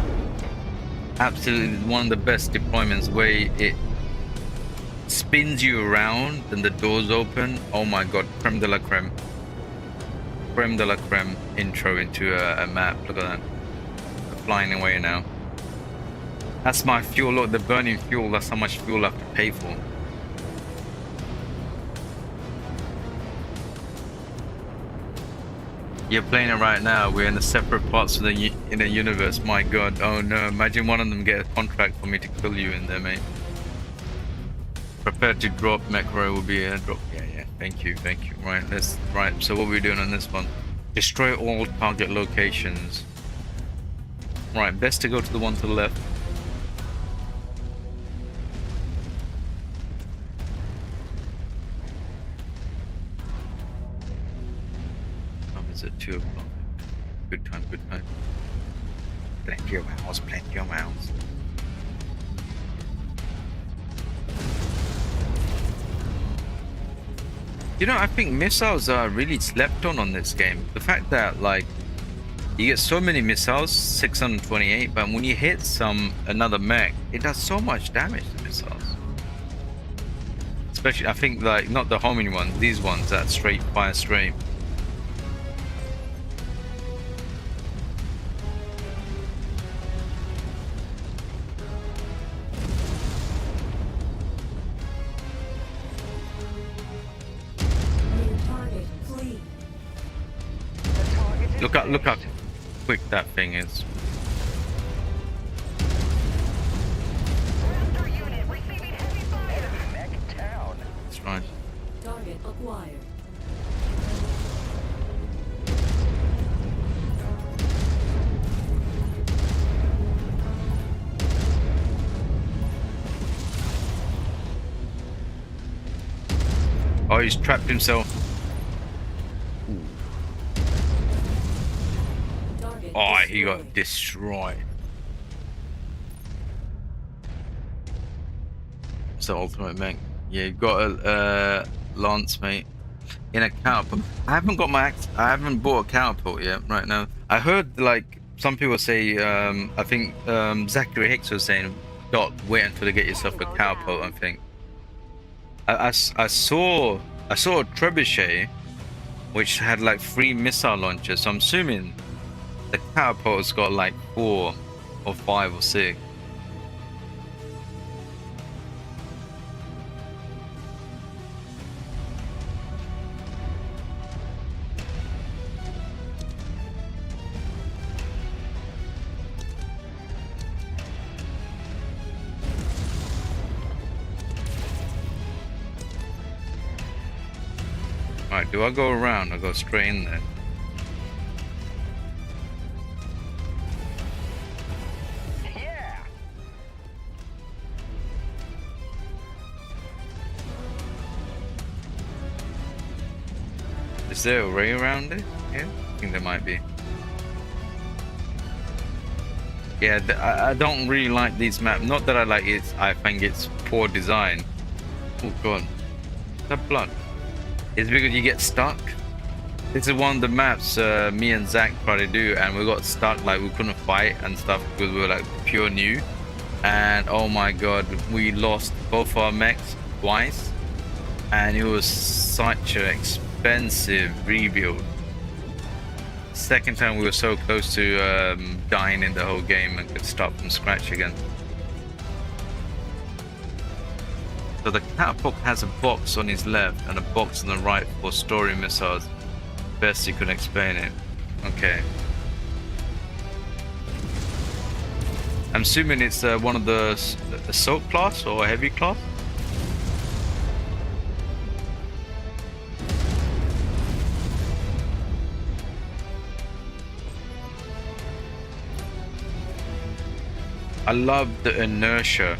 Absolutely one of the best deployments, where it spins you around and the doors open. Oh my god, creme de la creme. Creme de la creme intro into a map. Look at that. They're flying away now. That's my fuel. Look, the burning fuel. That's how much fuel I have to pay for. You're playing it right now. We're in the separate parts of the universe. My god. Oh no. Imagine one of them get a contract for me to kill you in there, mate. Prepare to drop. Macro will be a drop. Yeah. Thank you. Right, so what are we doing on this one? Destroy all target locations. Right, best to go to the one to the left. It's at 2 o'clock. Good time. Plenty of hours. You know, I think missiles are really slept on this game. The fact that, like, you get so many missiles, 628, but when you hit another mech, it does so much damage to missiles. Especially, I think, like, not the homing ones, these ones that fire straight. Look how quick that thing is. That's right. Target acquired. Oh, he's trapped himself. Oh, he got destroyed. It's the ultimate mech. Yeah, you got a lance, mate. In a catapult. I haven't bought a catapult yet right now. I heard, like, some people say, I think Zachary Hicks was saying, Doc, wait until you get yourself a catapult, I think. I saw a trebuchet which had like 3 missile launchers, so I'm assuming the catapult's got like 4 or 5 or 6. Alright, do I go around or go straight in there? Is there a ray around it? Yeah, I think there might be. Yeah, I don't really like these maps. Not that I like it, I think it's poor design. Oh god. Is that blood? It's because you get stuck. This is one of the maps me and Zach tried to do, and we got stuck, like we couldn't fight and stuff because we were like pure new. And oh my god, we lost both our mechs twice. and it was such an expensive rebuild. Second time we were so close to dying in the whole game and could start from scratch again. So the catapult has a box on his left and a box on the right for storing missiles. Best you can explain it. Okay. I'm assuming it's one of the assault class or heavy class. I love the inertia.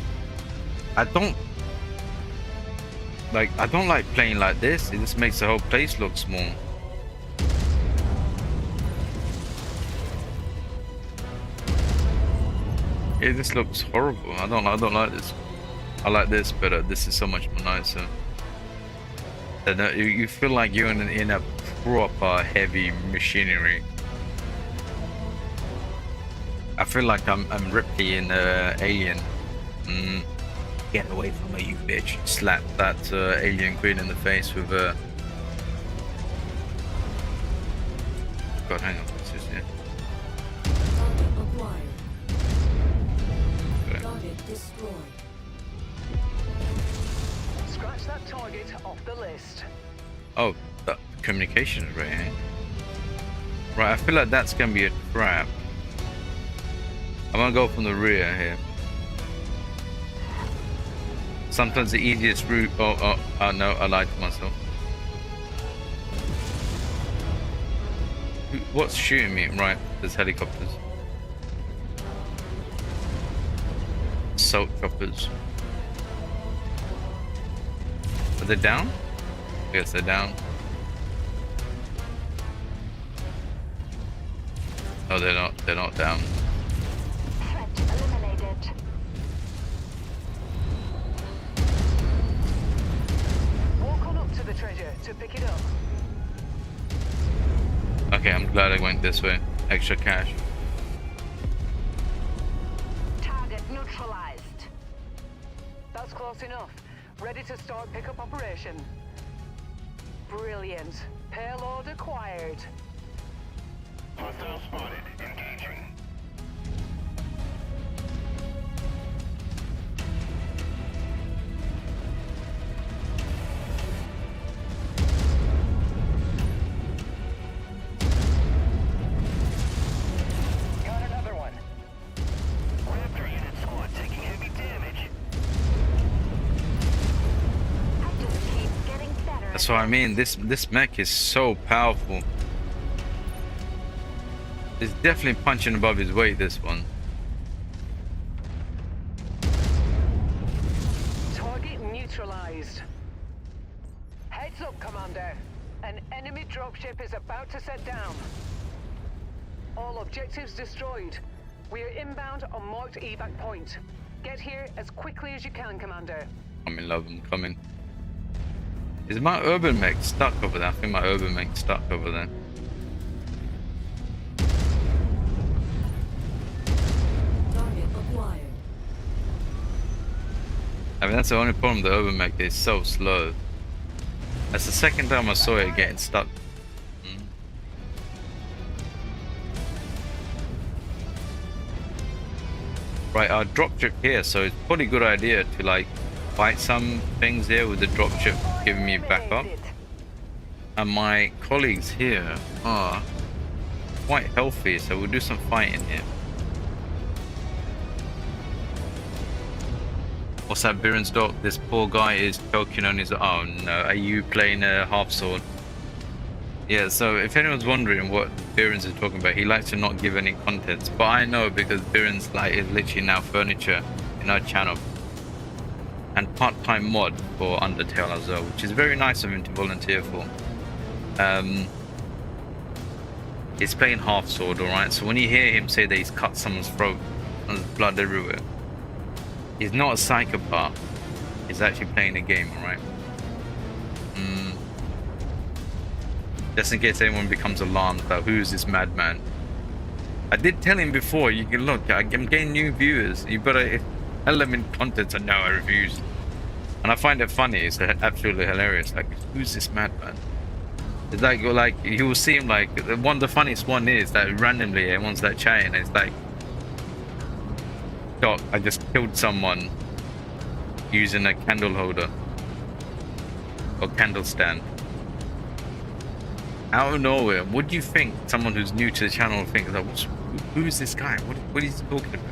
I don't like playing like this. It just makes the whole place look small. It just looks horrible. I don't like this. I like this, but this is so much more nicer. And you feel like you're in a proper heavy machinery. I feel like I'm Ripley in Alien. Get away from me, you bitch! Slap that alien queen in the face with a. God, hang on. What's this here? Target acquired. Okay. Target destroyed. Scratch that target off the list. Oh, that communication is right here. Right, I feel like that's gonna be a trap. I'm gonna go from the rear here. Sometimes the easiest route. Oh no, I lied to myself. What's shooting me? Right, there's helicopters. Assault choppers. Are they down? I guess they're down. Oh, they're not. They're not down. Threat eliminated. Walk on up to the treasure to pick it up. Okay, I'm glad I went this way. Extra cash. Target neutralized. That's close enough. Ready to start pickup operation. Brilliant. Payload acquired. Hostile spotted. Engaging. Got another one. Raptor unit squad taking heavy damage. I just keep getting better. That's what I mean. This mech is so powerful. It's definitely punching above his weight, this one. Target neutralized. Heads up, Commander. An enemy dropship is about to set down. All objectives destroyed. We are inbound on marked evac point. Get here as quickly as you can, Commander. I'm in love. I'm coming. Is my urban mech stuck over there? I think my urban mech stuck over there. Target acquired. I mean, that's the only problem with the urban mech. It's so slow. That's the second time I saw it getting stuck. Right, our dropship here, so it's probably a good idea to like fight some things here with the dropship giving me backup. And my colleagues here are quite healthy, so we'll do some fighting here. What's that, Biren's dog? This poor guy is choking on his. Oh no, are you playing a half sword? Yeah, so if anyone's wondering what Biren's is talking about, he likes to not give any contents. But I know because Biren's like is literally now furniture in our channel. And part-time mod for Undertale as well, which is very nice of him to volunteer for. He's playing half sword, alright? So when you hear him say that he's cut someone's throat and there's blood everywhere, he's not a psychopath. He's actually playing a game, alright? Just in case anyone becomes alarmed about who's this madman. I did tell him before, you can look, I'm getting new viewers. You better element content, and no, I refuse. And I find it funny. It's absolutely hilarious. Like, who's this madman? It's like you will see him like the funniest one is that randomly everyone's like chatting. It's like, "Doc, I just killed someone using a candle holder or candle stand." Out of nowhere, what do you think someone who's new to the channel thinks? Like, who's this guy? What is he talking about?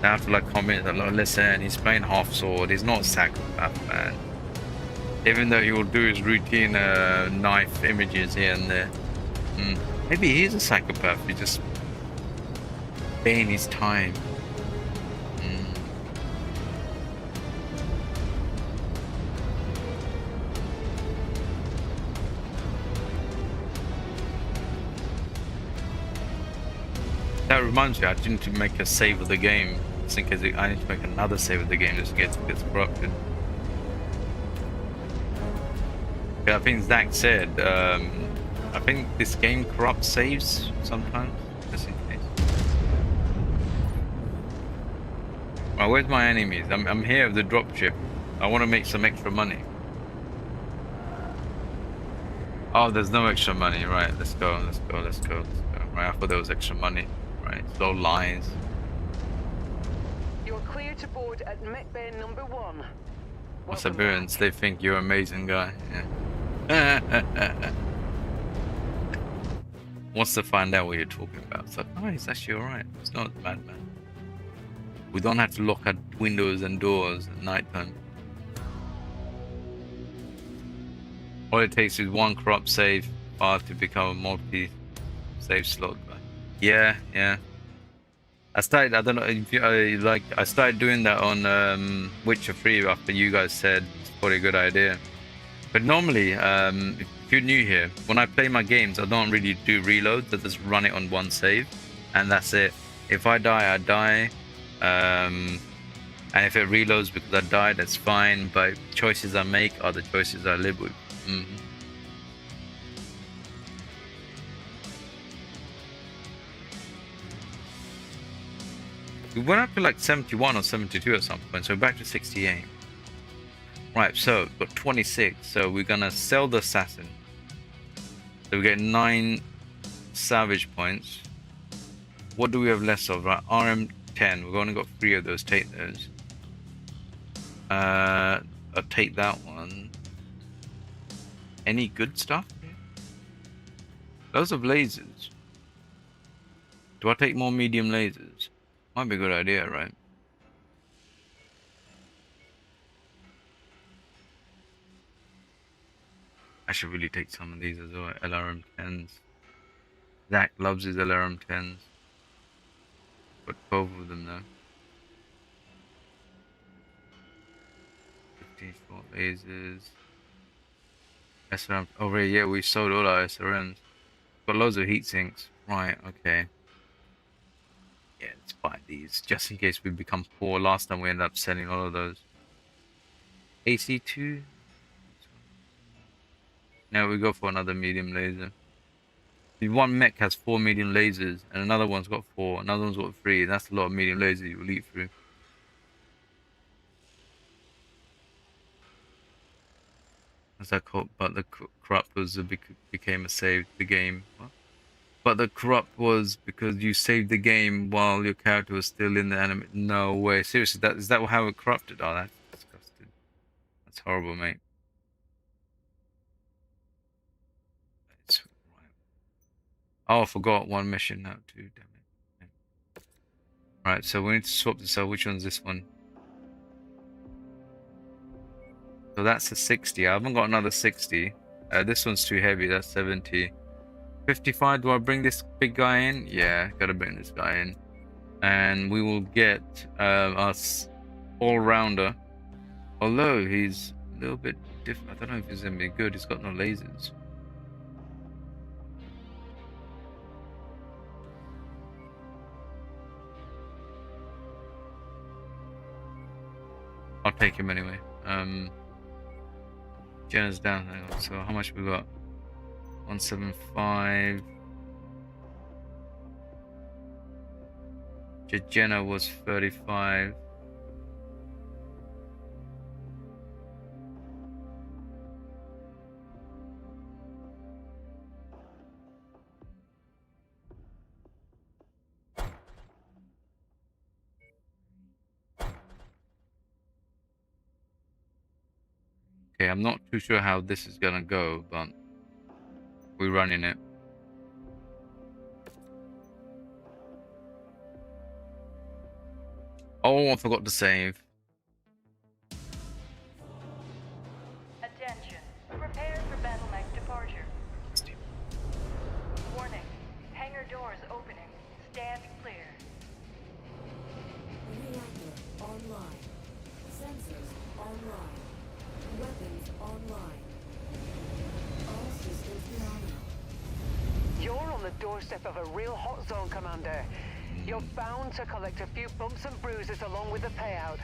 They have to like comment that, like, listen, he's playing half sword. He's not a psychopath, man. Even though he will do his routine knife images here and there. Maybe he is a psychopath. He's just paying his time. That reminds me, I need to make a save of the game. Just in case I need to make another save of the game just in case it gets corrupted. I think Zach said, I think this game corrupts saves sometimes, just in case. Right, where's my enemies? I'm here with the dropship. I want to make some extra money. Oh, there's no extra money. Right, let's go. Right, I thought there was extra money. Right, slow lines. You're clear to board at Mech Bay number 1. What's appearance? They think you're an amazing guy. Yeah. Wants to find out what you're talking about. It's like, oh, it's actually alright. It's not bad, man. We don't have to lock our windows and doors at night time. All it takes is one corrupt save file to become a multi-save slot guy. Yeah. I don't know if you, I started doing that on Witcher 3 after you guys said it's probably a good idea. But normally, if you're new here, when I play my games, I don't really do reloads. I just run it on one save, and that's it. If I die, I die. And if it reloads because I died, that's fine. But choices I make are the choices I live with. We went up to like 71 or 72 at some point, so back to 68. Right, so we've got 26, so we're gonna sell the assassin. So we get 9 salvage points. What do we have less of? Right, RM10, we've only got 3 of those, take those. I'll take that one. Any good stuff? Loads of lasers. Do I take more medium lasers? Might be a good idea, right? I should really take some of these as well. LRM10s. Zach loves his LRM10s. Got 12 of them now. 54 lasers. SRM. Oh, right, yeah, we sold all our SRMs. Got loads of heat sinks. Right, okay. Yeah, let's buy these just in case we become poor. Last time we ended up selling all of those. AC2. Now we go for another medium laser. One mech has 4 medium lasers, and another one's got 4. Another one's got 3. That's a lot of medium lasers you will eat through. What's that called? But the corrupt was became a saved the game. What? But the corrupt was because you saved the game while your character was still in the anime. No way. Seriously, is that how it corrupted? Oh, that's disgusting. That's horrible, mate. Oh, I forgot one mission now too. Damn it. Right, so we need to swap this out. Which one's this one? So that's a 60. I haven't got another 60. This one's too heavy. That's 70. 55. Do I bring this big guy in? Yeah, gotta bring this guy in. And we will get us all-rounder. Although he's a little bit different. I don't know if he's gonna be good. He's got no lasers. I'll take him anyway. Jenna's down. Hang on. So how much we got? 175. Jenna was 35. Okay, I'm not too sure how this is gonna go, but we're running it. Oh, I forgot to save. Attention. Prepare for BattleMech departure. Warning. Hangar doors opening. Stand clear. Reactor online. Sensors online. Weapons online. All systems nominal. You're on the doorstep of a real hot zone, Commander. You're bound to collect a few bumps and bruises along with the payout.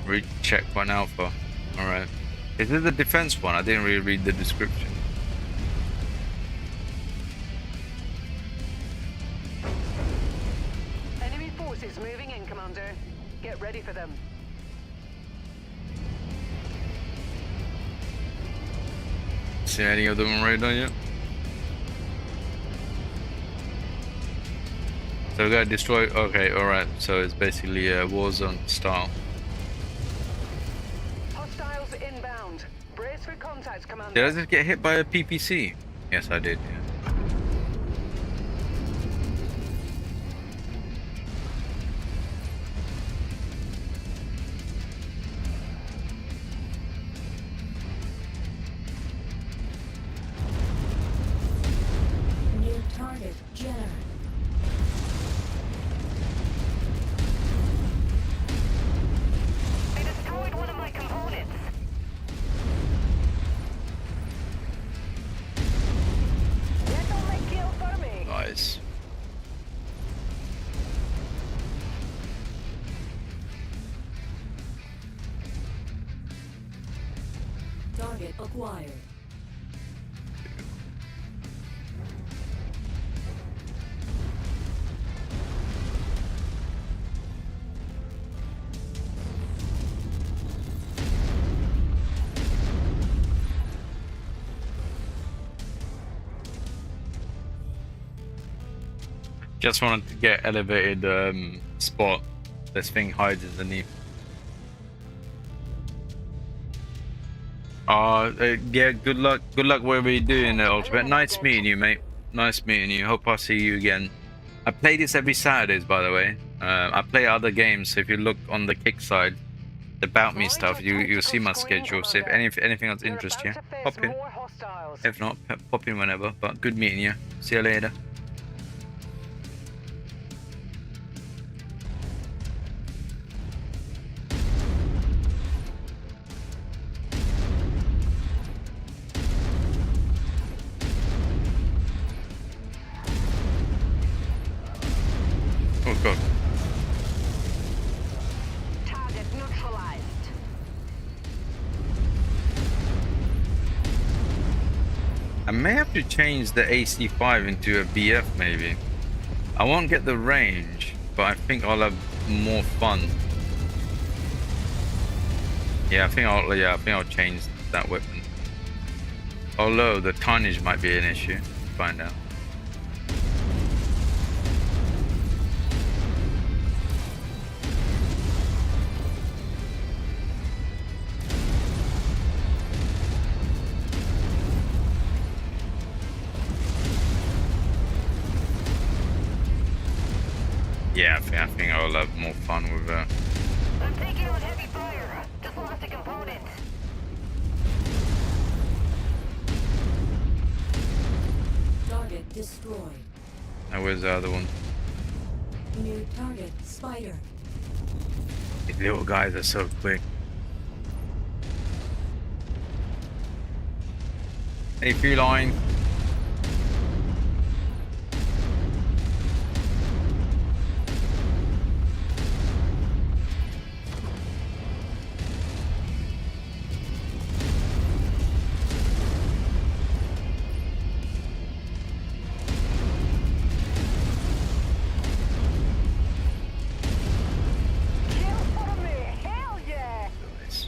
Read check 1 alpha. Alright. Is it the defense one? I didn't really read the description. Enemy forces moving in, Commander. Get ready for them. See any of them on radar yet? So we gotta destroy. Okay, alright. So it's basically a war zone style. Hostiles inbound. Brace for contact, Commander. Did I just get hit by a PPC? Yes, I did. Yeah. New target, Jenner. They destroyed one of my components. That don't make kill for me. Nice. Target acquired. Just wanted to get elevated spot. This thing hides underneath. Yeah, good luck. Good luck wherever you're doing it, Ultimate. Nice meeting you, mate. Nice meeting you. Hope I see you again. I play this every Saturdays, by the way. I play other games, so if you look on the kick side, the About Me stuff, you'll see my schedule. So if anything else interests you, pop in. If not, pop in whenever. But good meeting you. See you later. Oh god. Target neutralized. I may have to change the AC5 into a BF maybe. I won't get the range, but I think I'll have more fun. Yeah, I think I'll change that weapon. Although the tonnage might be an issue. Find out. Yeah, I think I'll have more fun with that. I'm taking on heavy fire. Just lost a component. Target destroyed. Now where's the other one? New target, Spider. These little guys are so quick. Hey, feline. Kill for me. Hell yeah. Nice.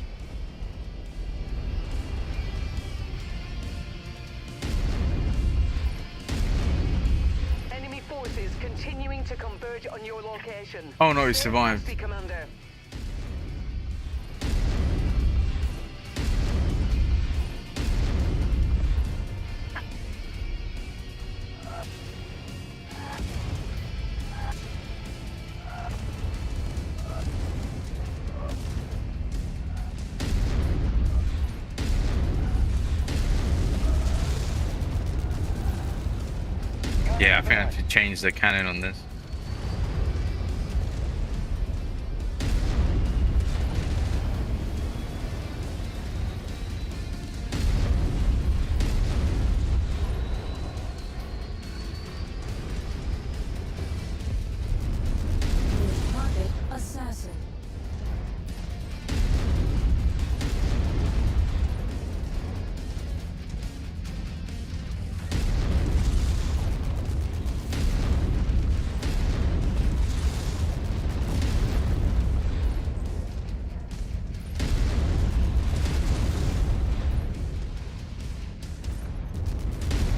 Enemy forces continuing to converge on your location. Oh no, he Stay survived. frosty, Commander. Yeah, I think I have to change the cannon on this. New target assassin.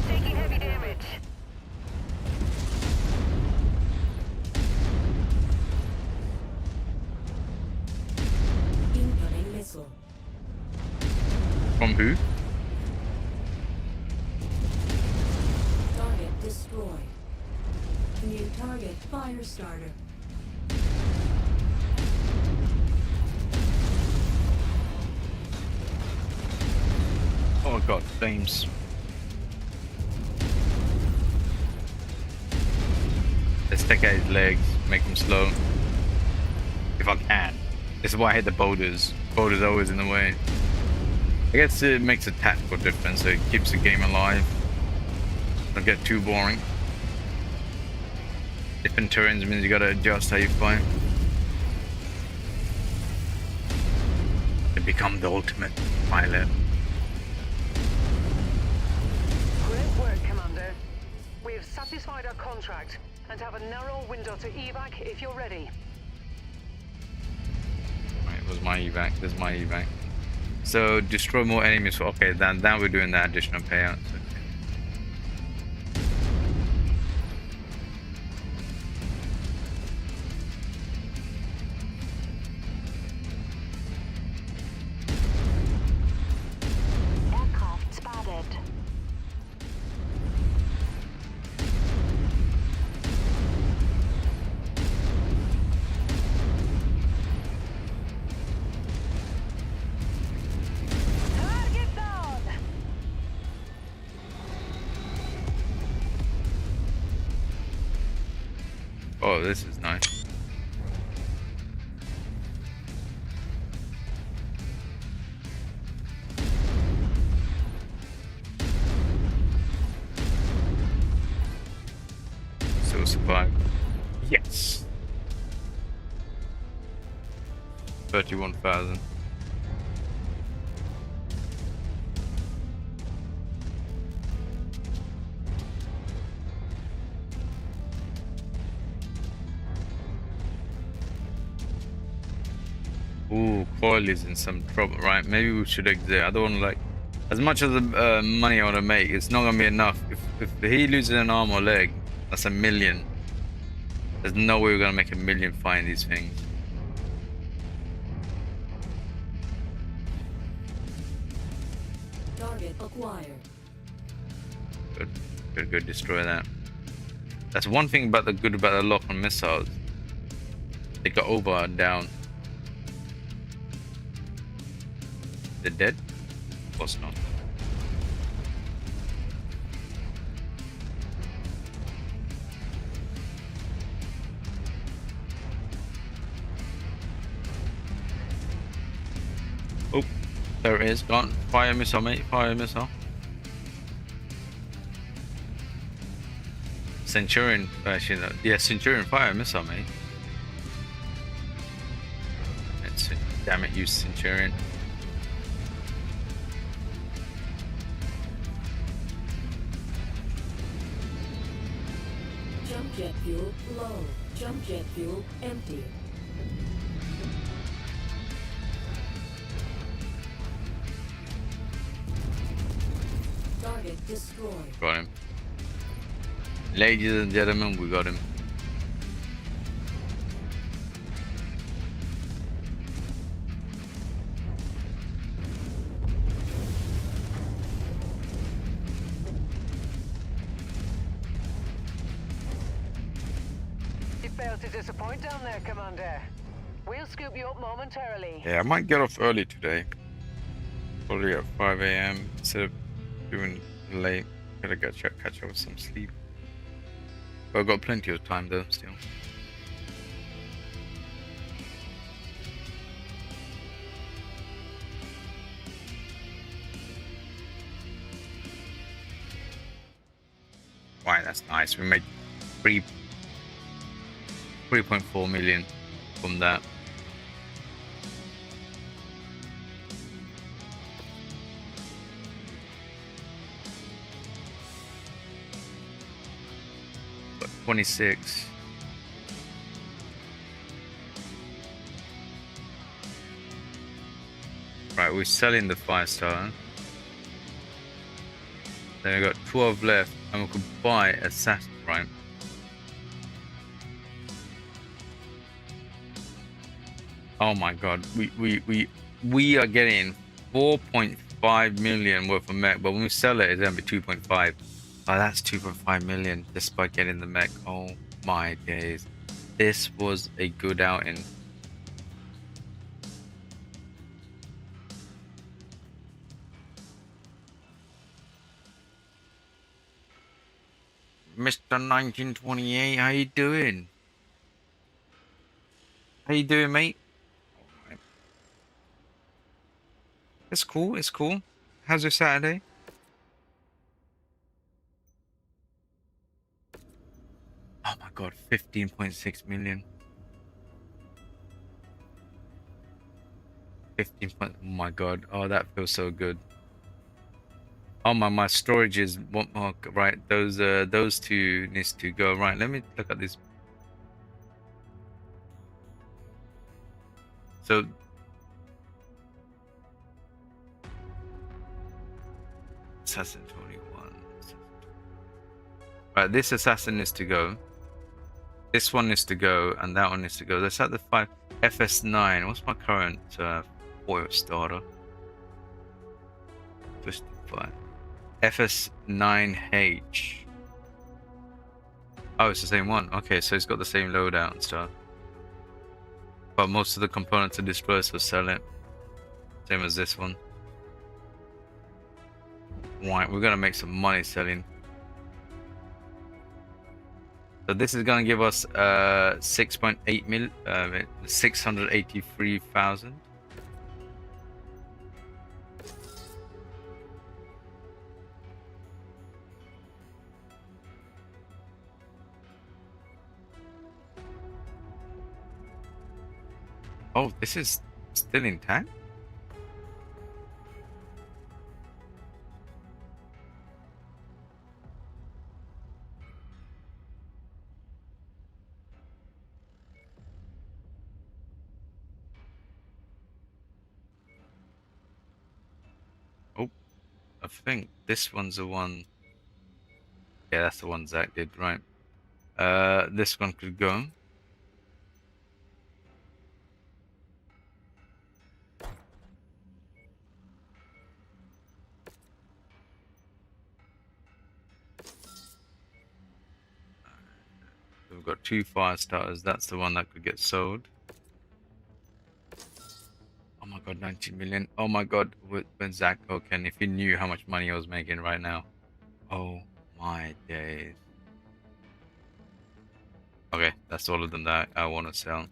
Taking heavy damage. Incoming missile. From who? Target destroyed. New target fire starter. Oh god, flames. Let's take out his legs, make him slow. If I can. This is why I hate the boulders. Boulders are always in the way. I guess it makes a tactical difference, so it keeps the game alive. Don't get too boring. Different terrains means you gotta adjust how you fight. To become the ultimate pilot. Great work, Commander. We have satisfied our contract and have a narrow window to evac if you're ready. Right, it was my evac. This is my evac. So destroy more enemies. Okay, then we're doing the additional payouts. Okay. Aircraft spotted. Target down. Oh, this is nice. Still survive. Yes. 31,000. Ooh, Coil is in some trouble, right? Maybe we should exit. I don't want to, like, as much as the money I want to make, it's not gonna be enough. If he loses an arm or leg, that's $1 million. There's no way we're gonna make $1 million fighting these things. Target acquired. Good, destroy that. That's one thing about the good about the lock-on missiles. They got over and down. They're dead? Of course not. Oh, there it is, gone. Fire missile, mate, fire missile. Centurion, actually, no. Yeah, Centurion fire missile, mate. Damn it, you Centurion. Jump jet fuel low. Jump jet fuel empty. Target destroyed. Got him. Ladies and gentlemen, we got him. You failed to disappoint down there, Commander. We'll scoop you up momentarily. Yeah, I might get off early today. Probably at 5 AM instead of doing late. Gotta catch up with some sleep. But I've got plenty of time though, still. Right, that's nice. We made 3.4 million from that. But 26. Right, we're selling the 5-star. Then we got 12 left, and we could buy assassin, right? Oh my god, we are getting 4.5 million worth of mech, but when we sell it, it's gonna be 2.5. Oh, that's 2.5 million just by getting the mech. Oh my days, this was a good outing. Mr. 1928, how you doing? How you doing, mate? It's cool, it's cool. How's your Saturday? Oh my god, 15.6 million. 15 point, oh my god, oh that feels so good. Oh my storage is one more, right? Those two needs to go. Right, let me look at this. So assassin 21. Right, this assassin needs to go. This one needs to go, and that one needs to go. Let's at the 5 FS9. What's my current foil starter? 55. FS9H. Oh, it's the same one. Okay, so it's got the same loadout and stuff. But most of the components are destroyed, so sell it. Same as this one. Right, we're gonna make some money selling. So this is gonna give us 6.8 mil, 683,000. Oh, this is still intact? Oh, I think this one's the one. Yeah, that's the one Zach did, right. This one could go. We've got 2 fire starters. That's the one that could get sold. Oh my god, 90 million. Oh my god, when Zach Oken, if he knew how much money I was making right now. Oh my days. Okay, that's all of them that I want to sell.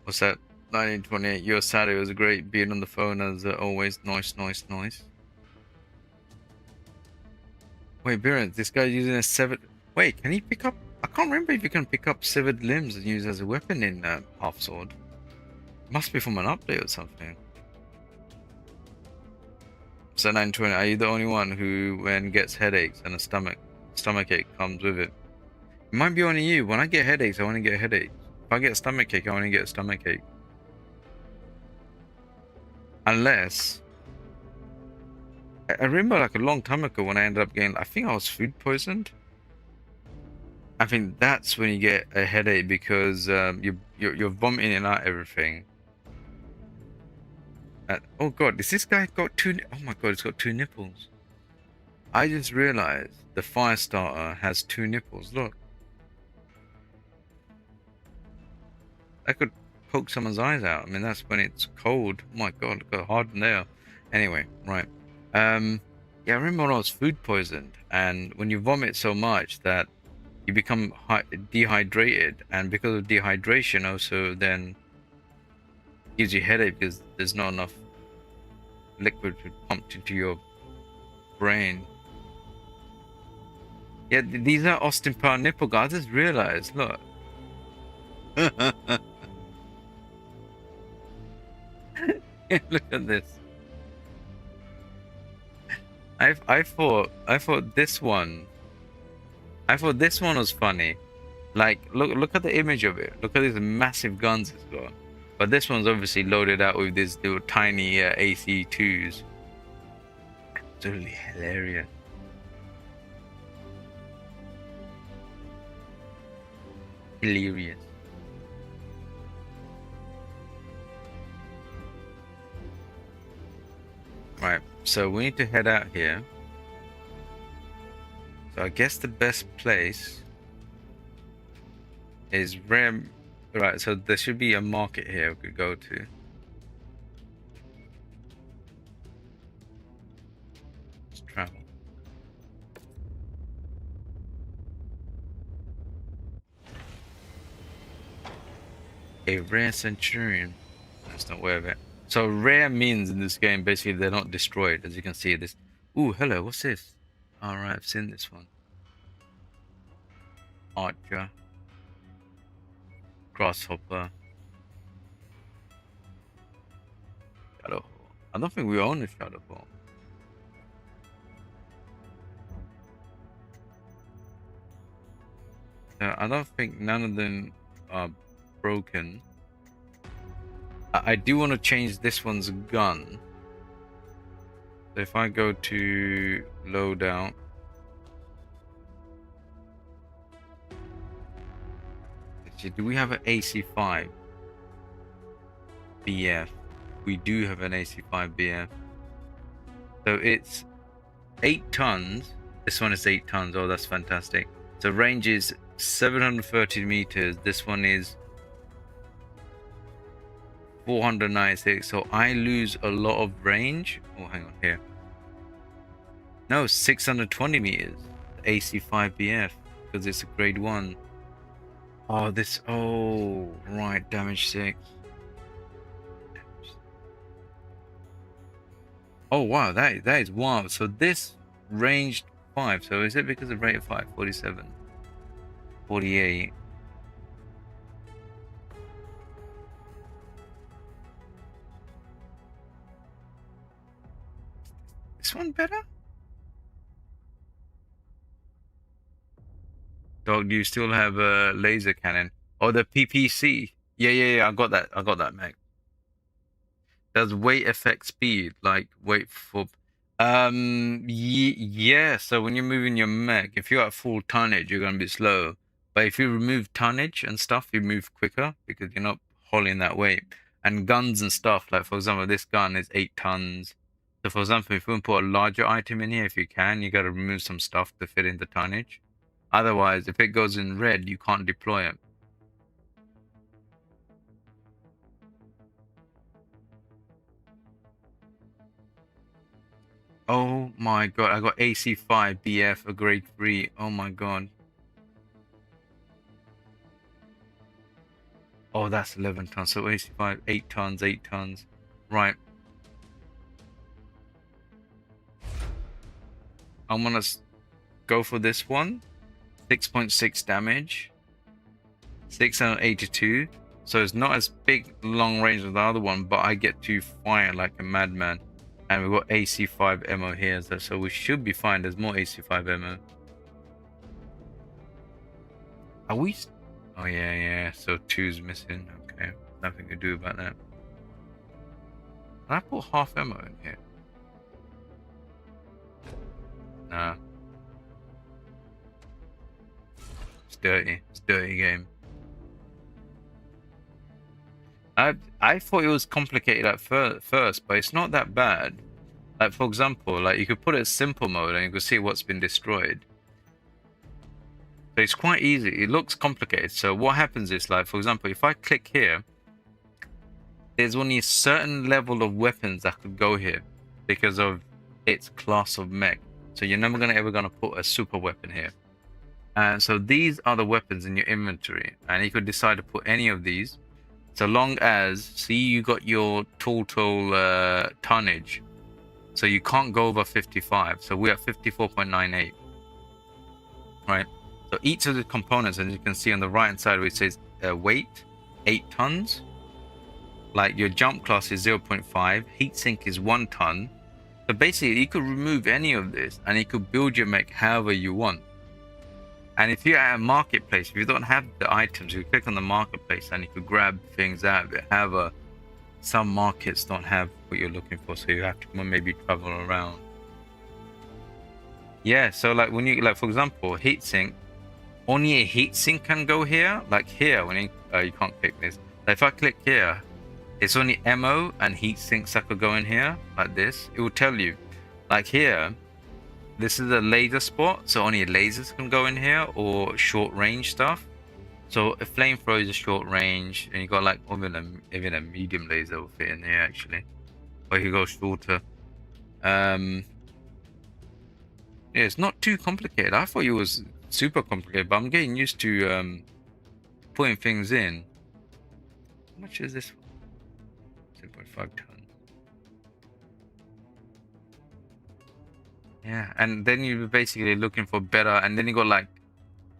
What's that? 1928. Your Saturday was great. Being on the phone as always. Nice. Wait, Biren, this guy's using a severed. Wait, can he pick up? I can't remember if you can pick up severed limbs and use as a weapon in Half Sword. Must be from an update or something. So 920, are you the only one who, when gets headaches and a stomachache comes with it? It might be only you. When I get headaches, I want to get headaches. If I get a stomachache, I want to get a stomachache. Unless I remember like a long time ago when I ended up getting, I think I was food poisoned. I think that's when you get a headache because you're vomiting and out everything. Oh god, is this guy got two? Oh my god, it's got 2 nipples. I just realized the fire starter has 2 nipples. Look, I could poke someone's eyes out. I mean, that's when it's cold. Oh my god, look how hard they are. Anyway, right. Yeah, I remember when I was food poisoned, and when you vomit so much that you become dehydrated, and because of dehydration, also then gives you headache because there's not enough liquid pumped into your brain. Yeah, these are Austin Power nipple guards. I just realized. Look. Look at this. I thought this one. I thought this one was funny. Like, look at the image of it. Look at these massive guns it's got. But this one's obviously loaded out with these little tiny AC2s. Absolutely hilarious. Hilarious. Right, so we need to head out here. So I guess the best place is Ram. Right, so there should be a market here we could go to. Let's travel. A rare centurion. That's not aware of it. So rare means in this game basically they're not destroyed, as you can see. This. Ooh, hello. What's this? All right, I've seen this one. Archer. Grasshopper. Shadowhawk. I don't think we own a Shadowhawk. I don't think none of them are broken. I do want to change this one's gun. So if I go to loadout. Do we have an AC5 BF? We do have an AC5 BF. So it's 8 tons. This one is 8 tons. Oh, that's fantastic. So range is 730 meters. This one is 496. So I lose a lot of range. Oh, hang on here. No, 620 meters. AC5 BF because it's a grade 1. Oh, this. Oh, right. Damage 6. Oh, wow. That is wild. So this ranged 5. So is it because of rate of 5? 47. 48. This one better? Dog, do you still have a laser cannon? Oh, the PPC. Yeah. I got that, Mech. Does weight affect speed? Like wait for. Yeah. So when you're moving your mech, if you're at full tonnage, you're gonna be slow. But if you remove tonnage and stuff, you move quicker because you're not hauling that weight. And guns and stuff, like for example, this gun is 8 tons. So for example, if you want to put a larger item in here, if you can, you gotta remove some stuff to fit in the tonnage. Otherwise, if it goes in red, you can't deploy it. Oh my god, I got AC5 BF, a grade 3. Oh my god. Oh, that's 11 tons. So AC5, 8 tons, 8 tons. Right. I'm gonna go for this one. 6.6 damage. 682. So it's not as big long range as the other one, but I get to fire like a madman. And we've got AC5 ammo here, so we should be fine. There's more AC5 ammo. Are we? Oh yeah. So 2's missing. Okay, nothing to do about that. Can I put half ammo in here? Nah. It's dirty. It's a dirty game. I thought it was complicated at first, but it's not that bad. Like for example, like you could put it as simple mode and you can see what's been destroyed. So it's quite easy. It looks complicated. So what happens is, like for example, if I click here, there's only a certain level of weapons that could go here. because of its class of mech. So you're never ever gonna put a super weapon here. And so these are the weapons in your inventory, and you could decide to put any of these, so long as, see, you got your total tonnage. So you can't go over 55. So we're at 54.98, right? So each of the components, as you can see on the right hand side, where it says weight, 8 tons. Like your jump class is 0.5, heatsink is 1 ton. So basically, you could remove any of this, and you could build your mech however you want. And if you're at a marketplace, if you don't have the items, you click on the marketplace and you could grab things out of it. However, some markets don't have what you're looking for, so you have to maybe travel around. Yeah, so like when you, like for example, heatsink, only a heatsink can go here. Like here, when you can't click this. So if I click here, it's only ammo and heatsinks that could go in here, like this. It will tell you, like here, this is a laser spot, so only lasers can go in here, or short range stuff. So a flamethrower is a short range, and you got like even a medium laser will fit in here actually, or you can go shorter. Yeah, it's not too complicated. I thought it was super complicated, but I'm getting used to putting things in. How much is this? 0.5 tons. Yeah, and then you're basically looking for better, and then you got like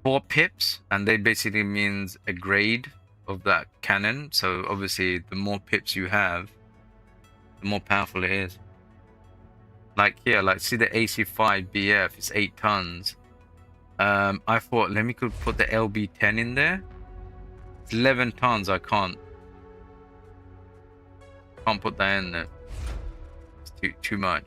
4 pips, and they basically means a grade of that cannon. So obviously the more pips you have, the more powerful it is. Like here, like see the AC5 BF is 8 tons. I thought let me could put the LB10 in there. It's 11 tons. I can't put that in there. It's too much.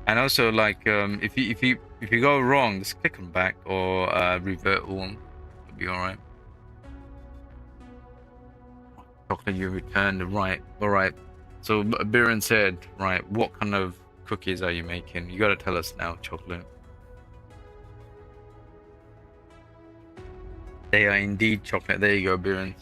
And also, like, if you go wrong, just click them back or revert all. It'll be all right. Chocolate, you returned, right? All right. So Biren said, right, what kind of cookies are you making? You gotta tell us now, Chocolate. They are indeed chocolate. There you go, Biren.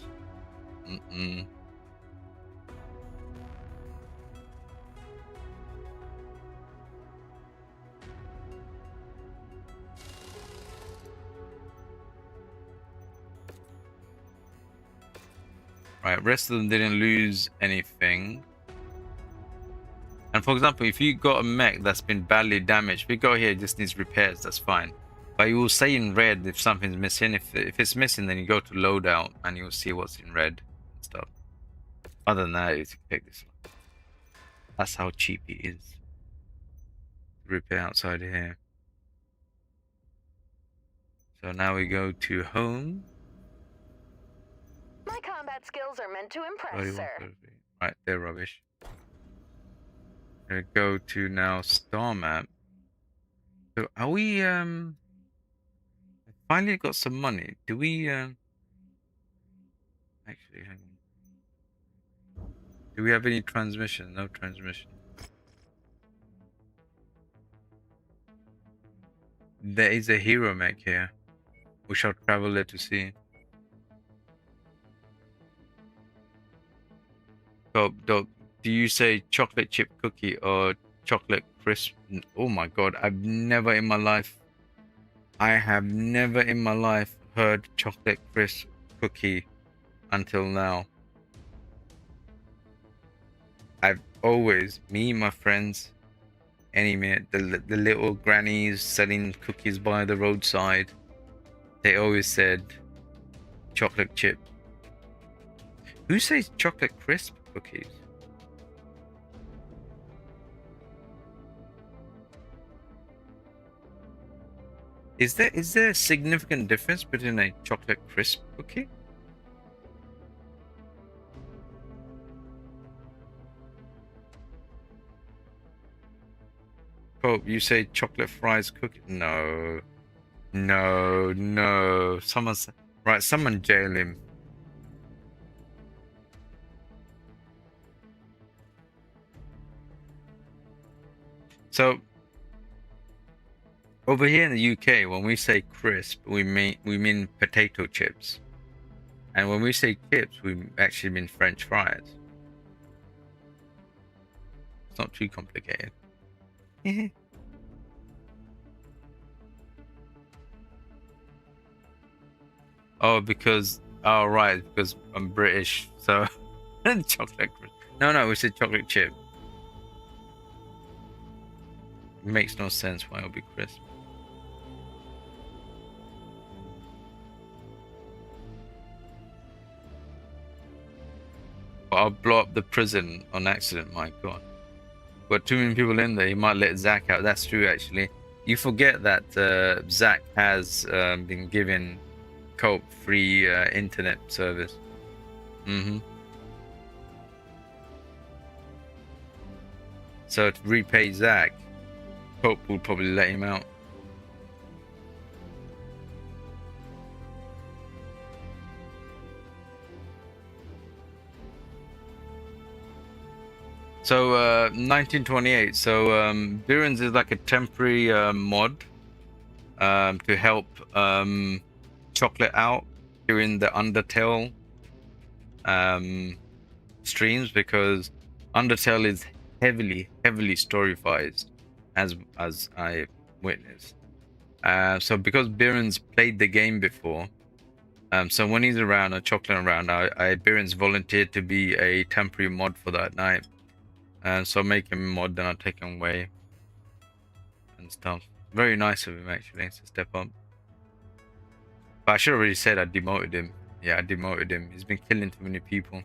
Right, rest of them didn't lose anything. And for example, if you got a mech that's been badly damaged, we go here, it just needs repairs, that's fine. But you will say in red if something's missing. If it's missing, then you go to loadout and you'll see what's in red and stuff. Other than that, you take this one. That's how cheap it is. Repair outside here. So now we go to home. My combat skills are meant to impress, sir. Right, they're rubbish. Gonna go to now star map. So are we finally got some money? Do we actually hang on. Do we have any transmission? No transmission. There is a hero mech here. We shall travel there to see. Do you say chocolate chip cookie or chocolate crisp? Oh my god, I have never in my life heard chocolate crisp cookie until now. I've always, me and my friends, the little grannies selling cookies by the roadside, they always said chocolate chip. Who says chocolate crisp cookies? Is there a significant difference between a chocolate crisp cookie? Oh, you say chocolate fries cookie? No. Someone's right. Someone jail him. So over here in the UK, when we say crisp, we mean potato chips, and when we say chips, we actually mean French fries. It's not too complicated. Oh, right, because I'm British, so chocolate. No, we said chocolate chip. It makes no sense why it'll be crisp. But I'll blow up the prison on accident, my god. Got too many people in there, you might let Zach out. That's true, actually. You forget that Zach has been given Cope free internet service. So to repay Zach, Cope will probably let him out. So 1928. So Birens is like a temporary mod to help Chocolate out during the Undertale streams, because Undertale is heavily storyfied, as I witnessed. So because Birens played the game before, so when he's around or Chocolate around, Birens volunteered to be a temporary mod for that night. So I make him a mod, then I take him away and stuff. Very nice of him, actually, to step up. But I should have already said I demoted him. Yeah, I demoted him. He's been killing too many people.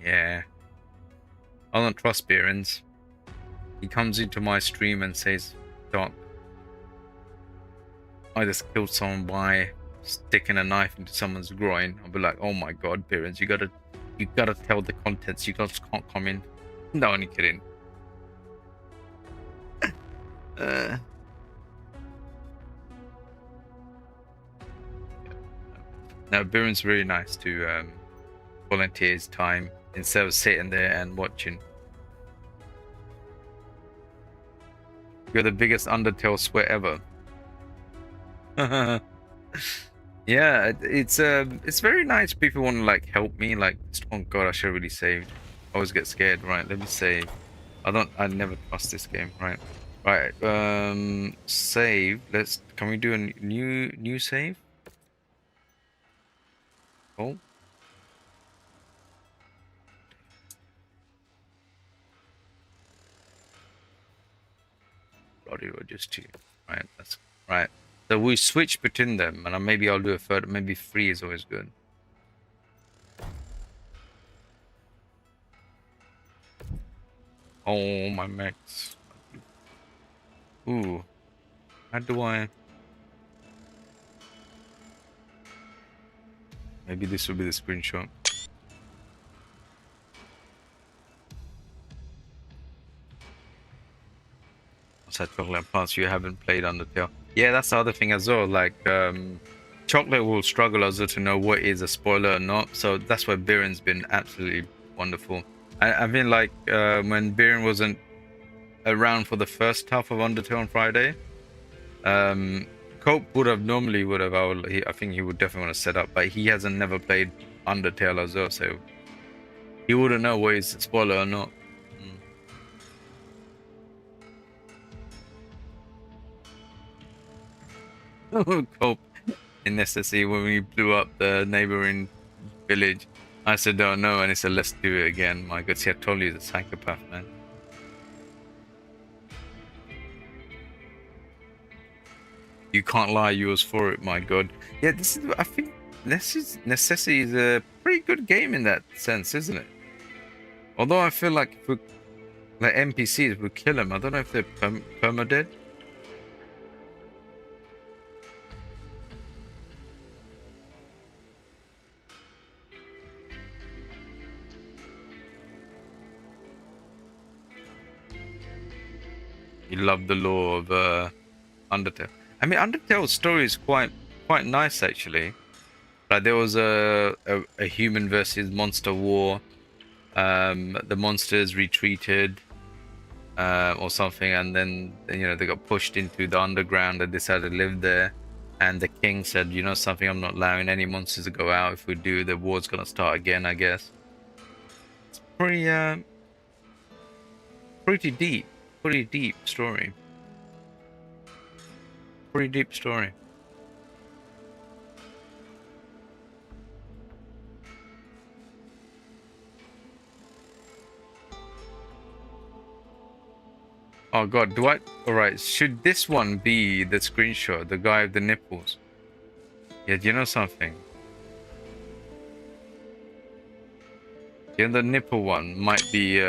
Yeah. I don't trust Birens. He comes into my stream and says, Doc, I just killed someone by sticking a knife into someone's groin. I'll be like, oh my god, Birens, you gotta tell the contents. You just can't come in. No, only kidding. Now, Birens really nice to volunteer his time instead of sitting there and watching. You're the biggest Undertale sweat ever. Yeah, it's very nice. People want to like help me. Like, oh god, I should have really saved. I always get scared. Right, let me save. I never trust this game. Right, save. Can we do a new save? Oh. Bloody just two. Right, that's right. So we switch between them, and maybe I'll do a third. Maybe 3 is always good. Oh, my mechs. Ooh. How do I... Maybe this will be the screenshot. Outside Chocolate Plus, you haven't played Undertale. Yeah, that's the other thing as well. Like, Chocolate will struggle as well to know what is a spoiler or not. So that's why Biren's been absolutely wonderful. I mean, like, when Biren wasn't around for the first half of Undertale on Friday, Cope would have I think he would definitely want to set up, but he hasn't never played Undertale as well, so he wouldn't know what is a spoiler or not. Cope in necessity when we blew up the neighboring village. I said, don't know, and he said, let's do it again. My god, see, I told you he's a psychopath, man. You can't lie, you was for it, my god. Yeah, I think Necessity is a pretty good game in that sense, isn't it? Although I feel like if we, like NPCs, we kill them. I don't know if they're permadead. You love the lore of Undertale. I mean, Undertale's story is quite nice, actually. Like, there was a human versus monster war. The monsters retreated or something, and then they got pushed into the underground and decided to live there. And the king said, you know something, I'm not allowing any monsters to go out. If we do, the war's gonna start again, I guess. It's pretty pretty deep. Pretty deep story. Pretty deep story. Oh god, do I... Alright, should this one be the screenshot? The guy with the nipples? Yeah, do you know something? Yeah, the nipple one might be...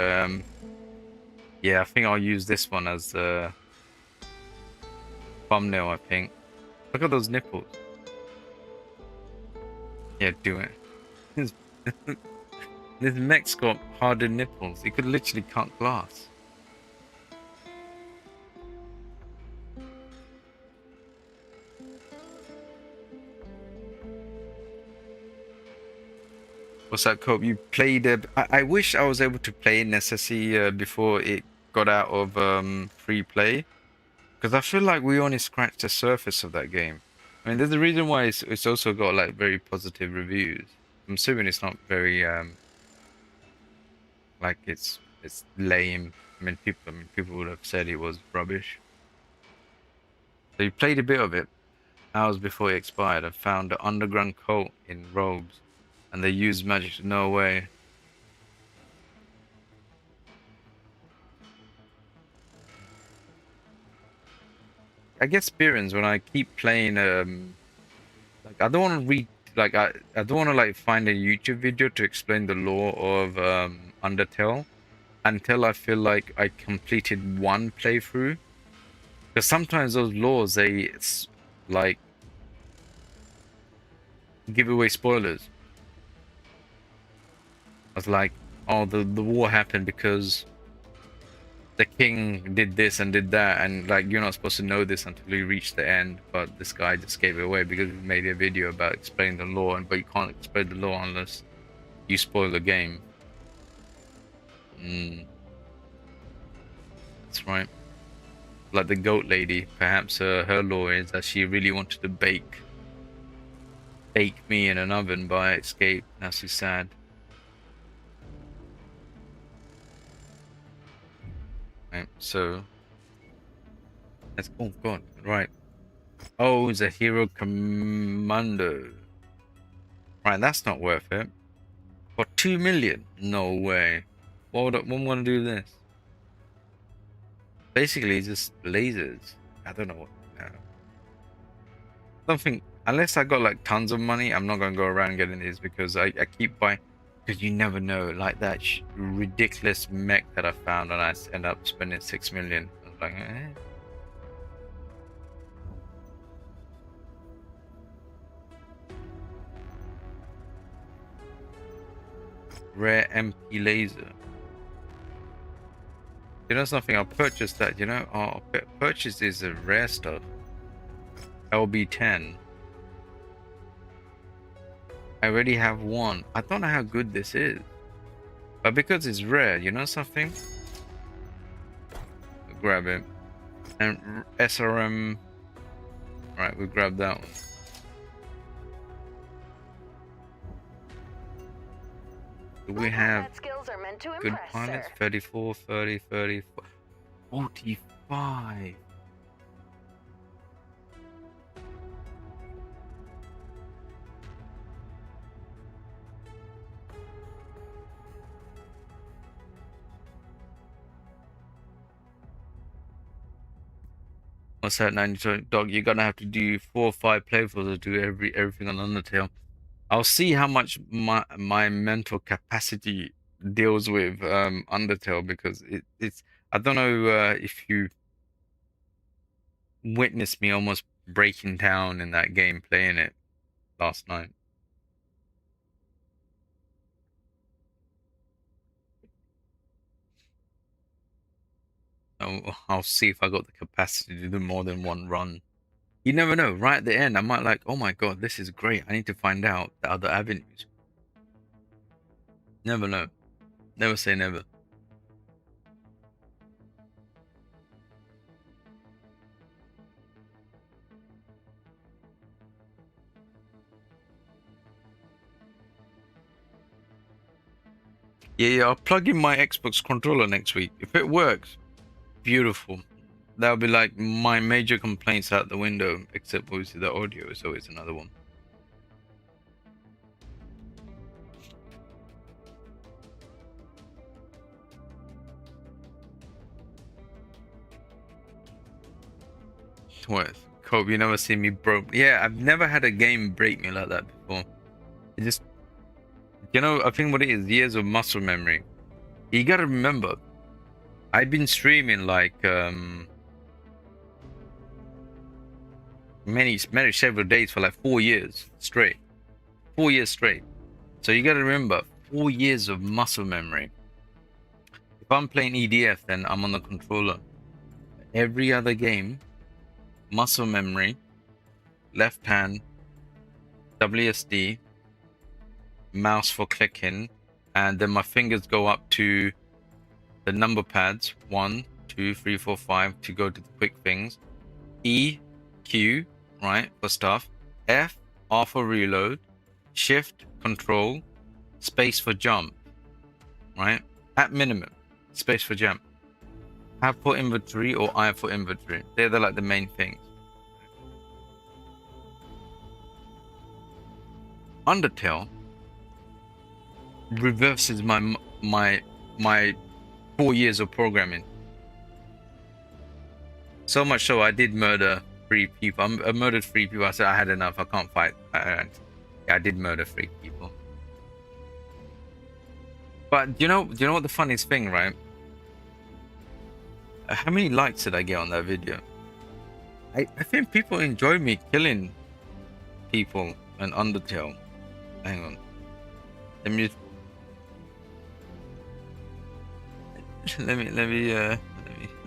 Yeah, I think I'll use this one as the thumbnail, I think. Look at those nipples. Yeah, do it. This, this mech's got harder nipples. He could literally cut glass. What's that, Cope? You played... I wish I was able to play Necessity before it got out of free play. Because I feel like we only scratched the surface of that game. I mean, there's a reason why it's also got like very positive reviews. I'm assuming it's not very like it's lame. I mean, people would have said it was rubbish. So you played a bit of it hours before it expired and found the underground cult in robes, and they used magic. No way. I get experience when I keep playing. Like I don't want to read. Like I don't want to like find a YouTube video to explain the lore of Undertale until I feel like I completed one playthrough. Because sometimes those lores like give away spoilers. I was like, oh, the war happened because the king did this and did that, and like you're not supposed to know this until you reach the end, but this guy just gave it away because he made a video about explaining the lore, but you can't explain the lore unless you spoil the game. That's right. Like the goat lady, perhaps her lore is that she really wanted to bake me in an oven, but I escaped. Now she's sad. Right, so let's... Oh god, right. Oh, it's a hero commando. Right, that's not worth it. For 2 million? No way. Why would I want to do this? Basically, it's just lasers. I don't know what. I don't think, unless I got like tons of money, I'm not gonna go around getting these because I keep buying. Because you never know, like that ridiculous mech that I found, and I end up spending 6 million. I was like, eh. Rare MP laser. You know something? I'll purchase that. You know, I'll purchase this rare stuff. LB10. I already have one. I don't know how good this is, but because it's rare, you know something? We'll grab it. And SRM. Right, we'll grab that one. Do we have skills are meant to good impress, pilots? sir. 34, 30, 34, 45. What's that, 90 dog? You're gonna have to do 4 or 5 playthroughs to do everything on Undertale. I'll see how much my mental capacity deals with Undertale, because it's... I don't know if you witnessed me almost breaking down in that game playing it last night. I'll see if I got the capacity to do more than one run. You never know. Right at the end, I might like, oh my god, this is great. I need to find out the other avenues. Never know. Never say never. Yeah, I'll plug in my Xbox controller next week. If it works, beautiful. That'll be like my major complaints out the window, except obviously the audio, so it's another one. What? Kobe, you never seen me broke? Yeah, I've never had a game break me like that before. It just, you know, I think what it is, years of muscle memory. You gotta remember, I've been streaming like many several days for like 4 years straight. 4 years straight. So you gotta remember, 4 years of muscle memory. If I'm playing EDF, then I'm on the controller. Every other game, muscle memory, left hand, WSD, mouse for clicking, and then my fingers go up to the number pads 1, 2, 3, 4, 5 to go to the quick things. E, Q, right, for stuff. F, R for reload. Shift, control. Space for jump, right? At minimum, space for jump. Tab for inventory or I for inventory. They're like the main things. Undertale reverses my 4 years of programming. So much so I did murder 3 people. I murdered 3 people. I said I had enough. I can't fight. I did murder 3 people. But you know what the funniest thing, right? How many likes did I get on that video? I think people enjoy me killing people in Undertale. Hang on. Let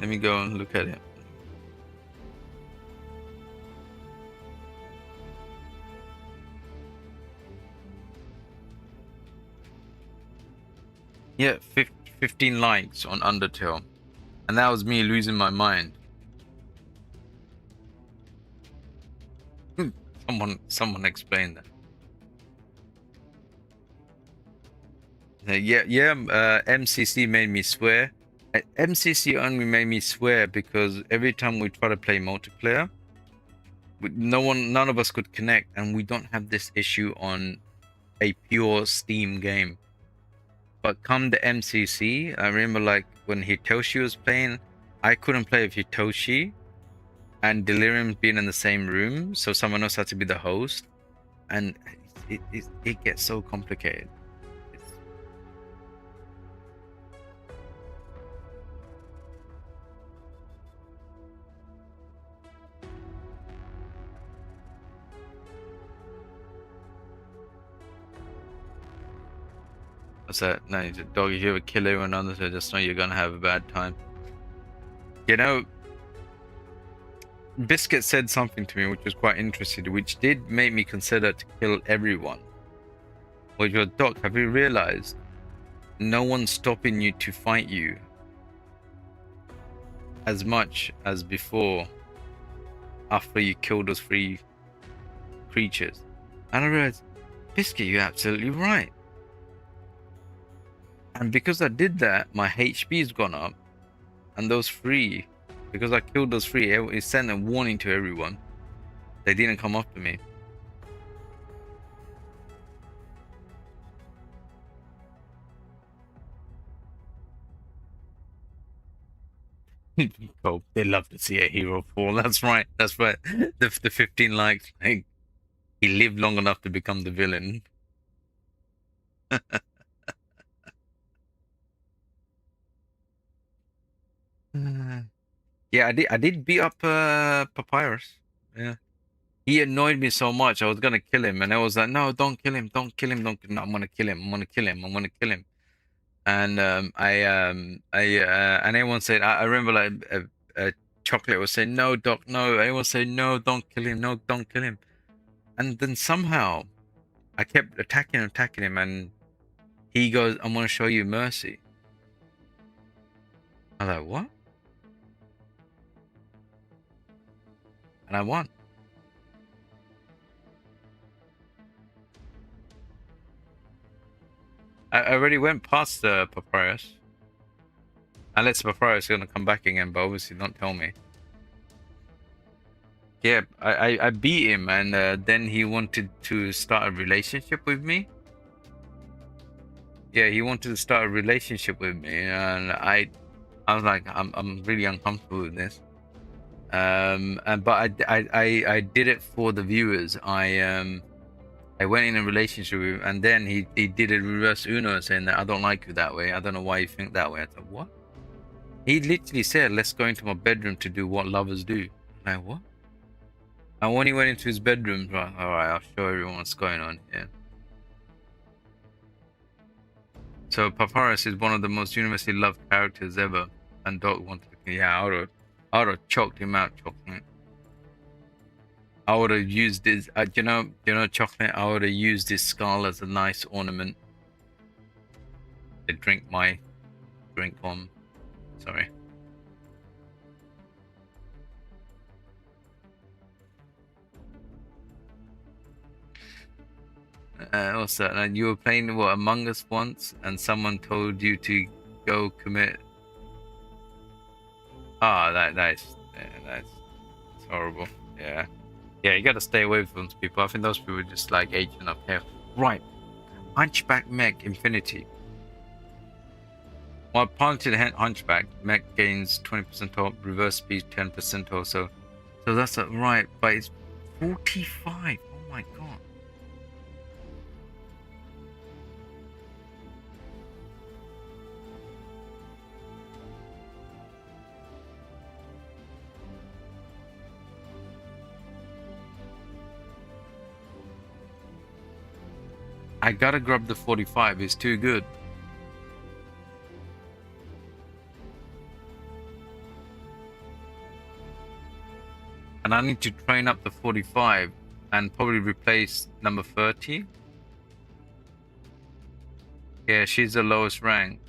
me go and look at it. Yeah, 15 likes on Undertale. And that was me losing my mind. Someone explain that. MCC made me swear. MCC only made me swear because every time we try to play multiplayer, none of us could connect, and we don't have this issue on a pure Steam game. But come the MCC, I remember like when Hitoshi was playing, I couldn't play with Hitoshi and Delirium being in the same room, so someone else had to be the host, and it gets so complicated. What's that? No, dog, if you ever kill everyone on this, just know you're gonna have a bad time. You know, Biscuit said something to me which was quite interesting, which did make me consider to kill everyone. Which was, Doc, have you realized no one's stopping you to fight you as much as before after you killed those 3 creatures? And I realized, Biscuit, you're absolutely right. And because I did that, my HP's gone up, and those 3, because I killed those 3, it sent a warning to everyone. They didn't come after me. Oh, they love to see a hero fall. That's right. That's right. The 15 likes. Hey, he lived long enough to become the villain. Yeah, I did beat up Papyrus. Yeah. He annoyed me so much. I was gonna kill him, and I was like, "No, don't kill him! Don't kill him! No, I'm gonna kill him! I'm gonna kill him! I'm gonna kill him!" And and everyone said, I remember like Chocolate was saying, "No, Doc, no." Everyone said, "No, don't kill him! No, don't kill him!" And then somehow, I kept attacking him, and he goes, "I'm gonna show you mercy." I was like, "What?" And I won. I already went past the Papyrus. Unless the Papyrus is gonna come back again, but obviously don't tell me. Yeah, I beat him, and then he wanted to start a relationship with me. Yeah, he wanted to start a relationship with me, and I was like, I'm really uncomfortable with this. But I did it for the viewers. I went in a relationship with him, and then he did a reverse Uno saying that I don't like you that way. I don't know why you think that way. I thought, what? He literally said, let's go into my bedroom to do what lovers do. I'm like, what? And when he went into his bedroom, right, alright, I'll show everyone what's going on here. So Papyrus is one of the most universally loved characters ever. And Doc wanted to, yeah, I would have choked him out, Chocolate. I would have used this, you know, Chocolate, I would have used this skull as a nice ornament. To drink my drink on. Sorry. What's that? And you were playing what, Among Us once, and someone told you to go commit. Ah, that's horrible. Yeah, you got to stay away from those people. I think those people are just like aging up here. Right, Hunchback Mech Infinity. While piloted Hunchback, Mech gains 20% off, reverse speed 10% or so. So that's right, but it's 45. Oh my god. I gotta grab the 45, it's too good. And I need to train up the 45 and probably replace number 30. Yeah, she's the lowest rank.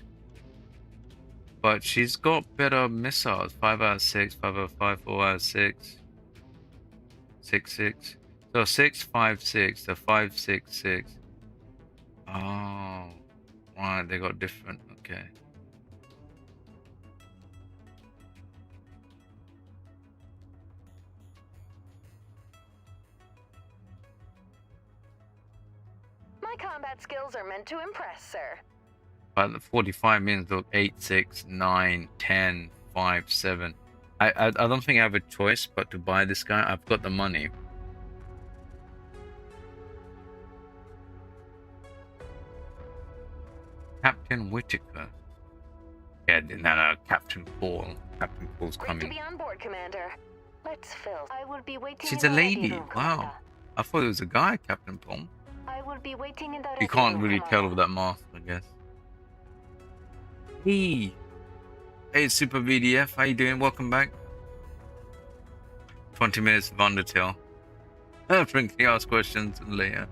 But she's got better missiles. 5 out of 6, 5 out of 5, 4 out of 6. 6, 6. So 6, 5, 6. So 5, 6, 6. Oh, right, they got different. Okay. My combat skills are meant to impress, sir. But the 45 means look 8, 6, 9, 10, 5, 7. I don't think I have a choice but to buy this guy. I've got the money. Captain Whitaker. Yeah, no, Captain Paul. Captain Paul's Great coming. to be on board, Commander. Let's fill. I will be waiting. She's in a the ready lady. room, Wow. Commander. I thought it was a guy, Captain Paul. I will be waiting in the You ready can't room, really tell Commander. with that mask, I guess. Hey, Super VDF, how you doing? Welcome back. 20 minutes of Undertale. Frankly, ask questions later.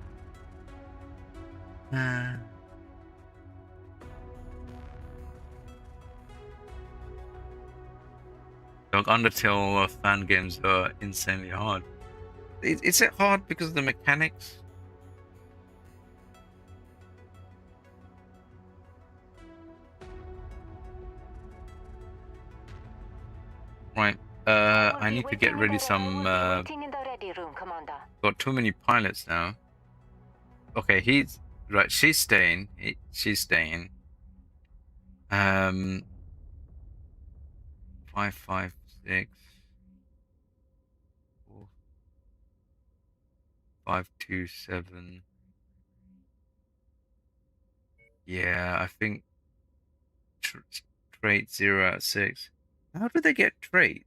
Like Undertale fan games are insanely hard. Is it hard because of the mechanics? Right. I need to get ready some. Waiting in the ready room, Commander. Got too many pilots now. Okay, he's right. She's staying. She's staying. 5, 5, 6, 4, 5, 2, 7. Yeah, I think trait 0 out of 6. How do they get traits?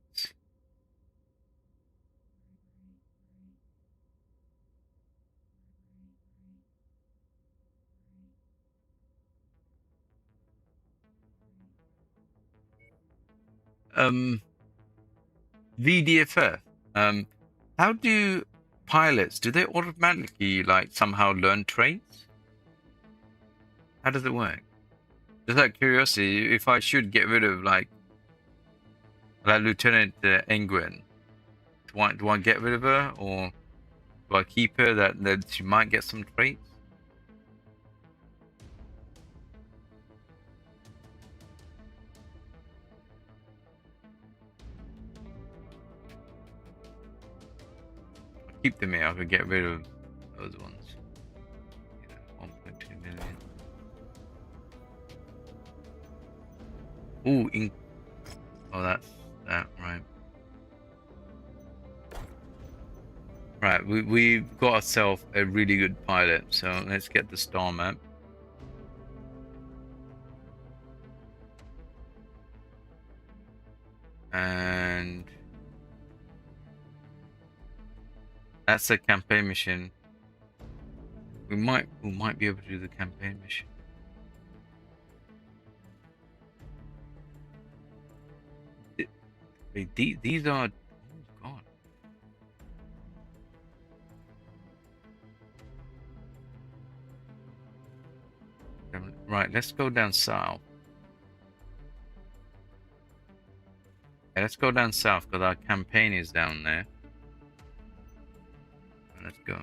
VDFF. How do pilots, do they automatically like somehow learn traits? How does it work? Just out of curiosity, if I should get rid of like Lieutenant Engwin, do I get rid of her, or do I keep her that she might get some traits? keep them here. I could get rid of those ones. 1.2 million. Ooh, oh, that's that, right. Right, we've got ourselves a really good pilot, so let's get the star map. And that's a campaign mission. We might be able to do the campaign mission. These are, oh god. Right, let's go down south. Yeah, let's go down south because our campaign is down there. Let's go.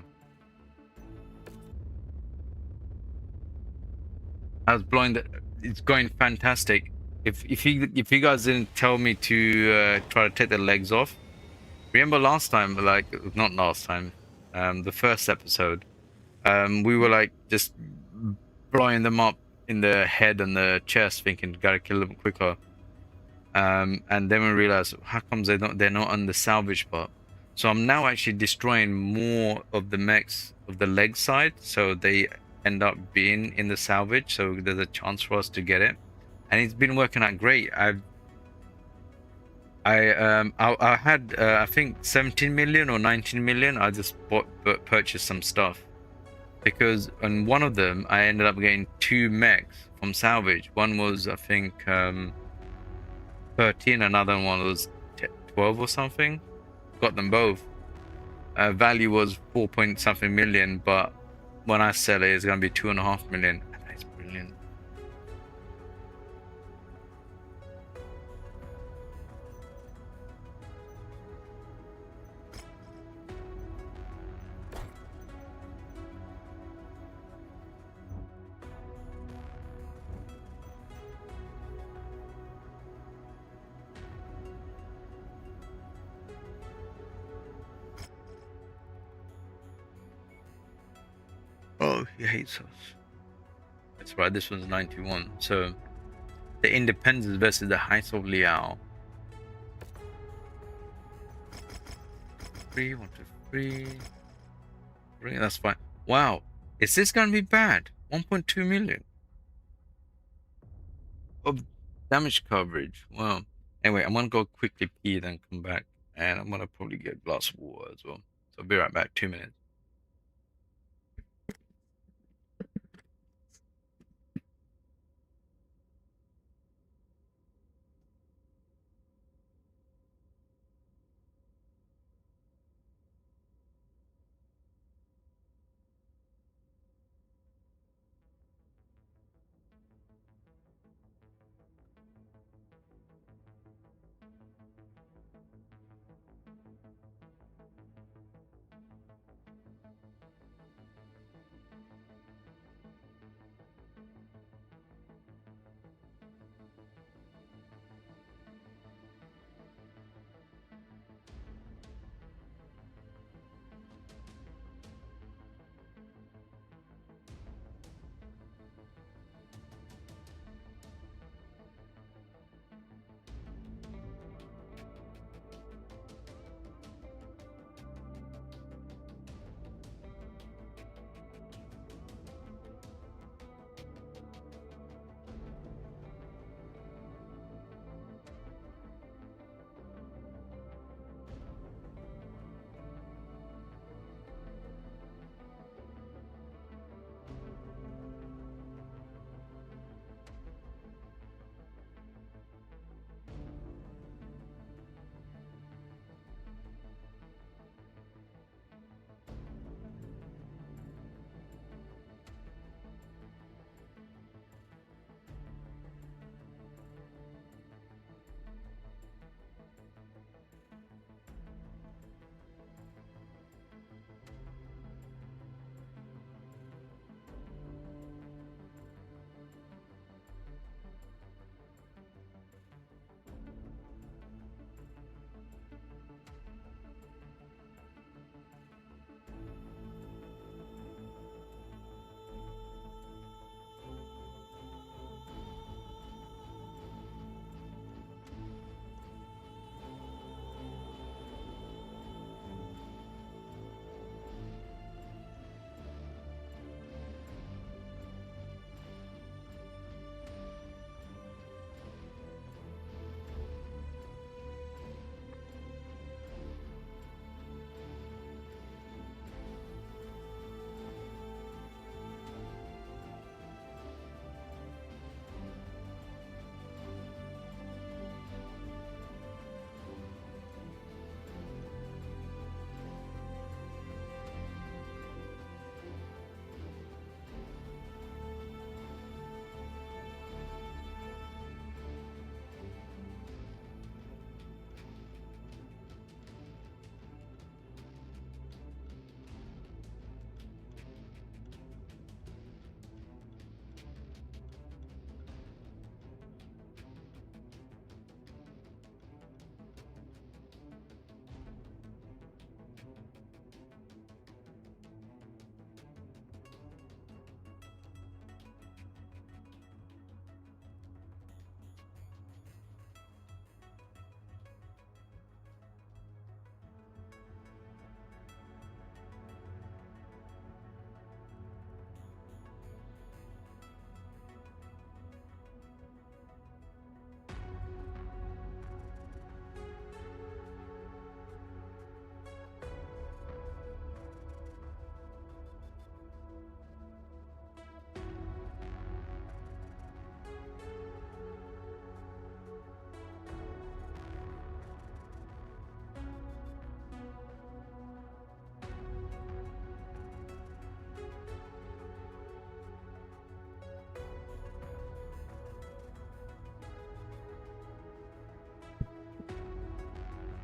I was blowing the. It's going fantastic. If you guys didn't tell me to try to take the legs off, remember last time? Like not last time, the first episode, we were like just blowing them up in the head and the chest, thinking gotta kill them quicker. And then we realized how comes they're not on the salvage part. So I'm now actually destroying more of the mechs of the leg side, so they end up being in the salvage. So there's a chance for us to get it, and it's been working out great. I had I think 17 million or 19 million. I just purchased some stuff because on one of them I ended up getting 2 mechs from salvage. One was I think 13, another one was 12 or something. Got them both. Value was 4 point something million, but when I sell it, it's gonna be 2.5 million. That's brilliant. Oh, he hates us. That's right, this one's 91. So, the Independence versus the Heights of Liao. 3, 1, 2, 3. That's fine. Wow, is this gonna be bad? 1.2 million of damage coverage. Wow. Anyway, I'm gonna go quickly pee, then come back, and I'm gonna probably get a glass of water as well. So I'll be right back. 2 minutes.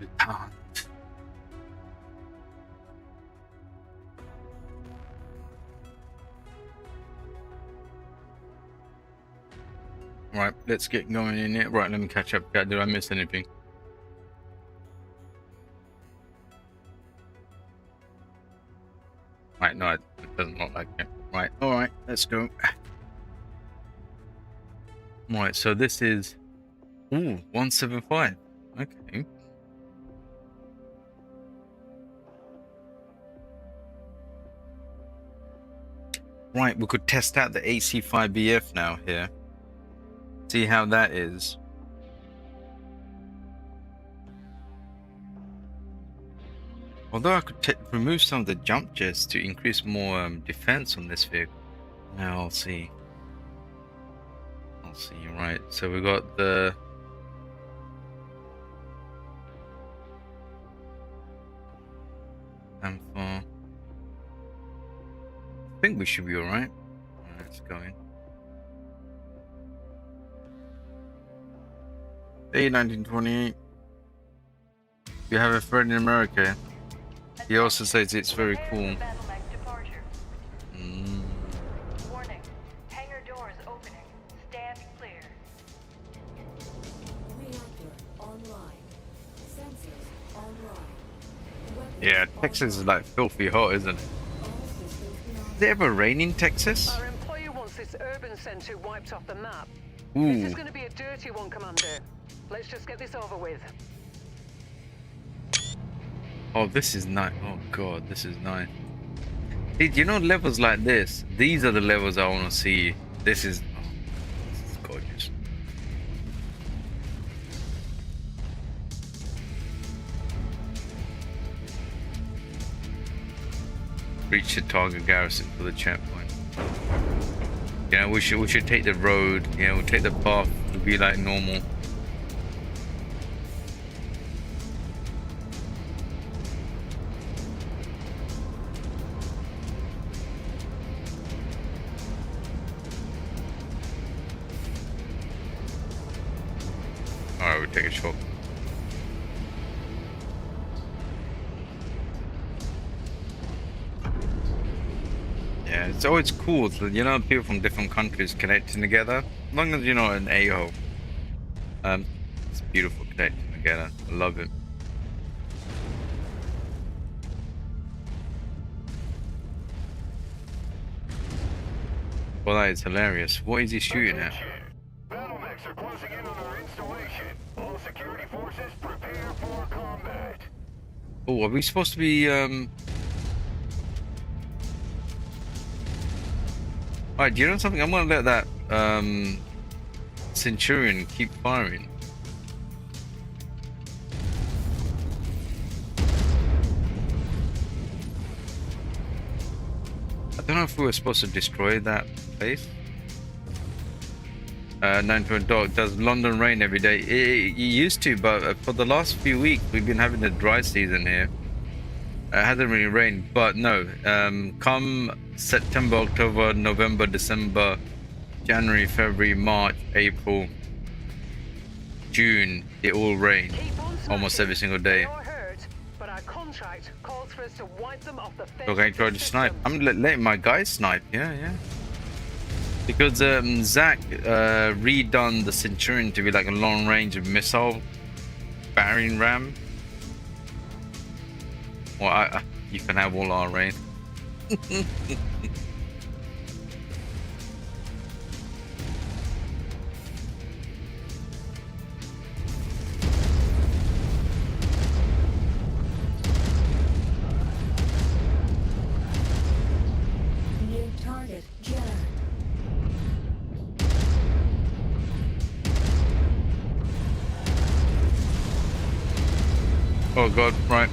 We can't. Right, let's get going in it. Right, let me catch up. Did I miss anything? Right, no, it doesn't look like it. Right, alright, let's go. Right, so this is... Ooh, 175. Okay. Right, we could test out the AC5BF now here. See how that is. Although I could remove some of the jump jets to increase more defense on this vehicle. Now I'll see. I'll see, right. So we got the... I think we should be alright. Let's go in. Hey, 1928. You have a friend in America. He also says it's very cool. BattleMech departure. Warning. Hangar doors opening. Stand clear. Reactor online. Sensors online. Weapons Yeah, Texas is like filthy hot, isn't it? all systems beyond. Is it ever rain in Texas? Our employer wants this urban centre wiped off the map. Ooh. This is going to be a dirty one, Commander. Let's just get this over with. Oh, this is nice. Oh god, this is nice. See, you know levels like this? These are the levels I want to see. This is gorgeous. Reach the target garrison for the checkpoint. You know, we should take the road. You know, we'll take the path to be like normal. Alright, we'll take a shot. Yeah, it's always cool, you know, people from different countries connecting together. As long as you're not an a-hole. It's beautiful connecting together. I love it. Well, that is hilarious. What is he shooting at? BattleMechs are closing in on our installation. All security forces prepare for combat. Oh, are we supposed to be, Alright, do you know something? I'm gonna let that, Centurion keep firing. I don't know if we were supposed to destroy that place. 9 Dog, does London rain every day? It used to, but for the last few weeks we've been having a dry season here. It hasn't really rained, but no. Come September, October, November, December, January, February, March, April, June, it all rains Keep on almost smashing. every single day. You're hurt, but our contract calls for us to wipe them off the face So can I of try the to snipe? system. I'm letting my guys snipe, yeah. Because Zach redone the Centurion to be like a long range missile battering ram. Well, you can have all our rain. New target jammed. Oh god, right.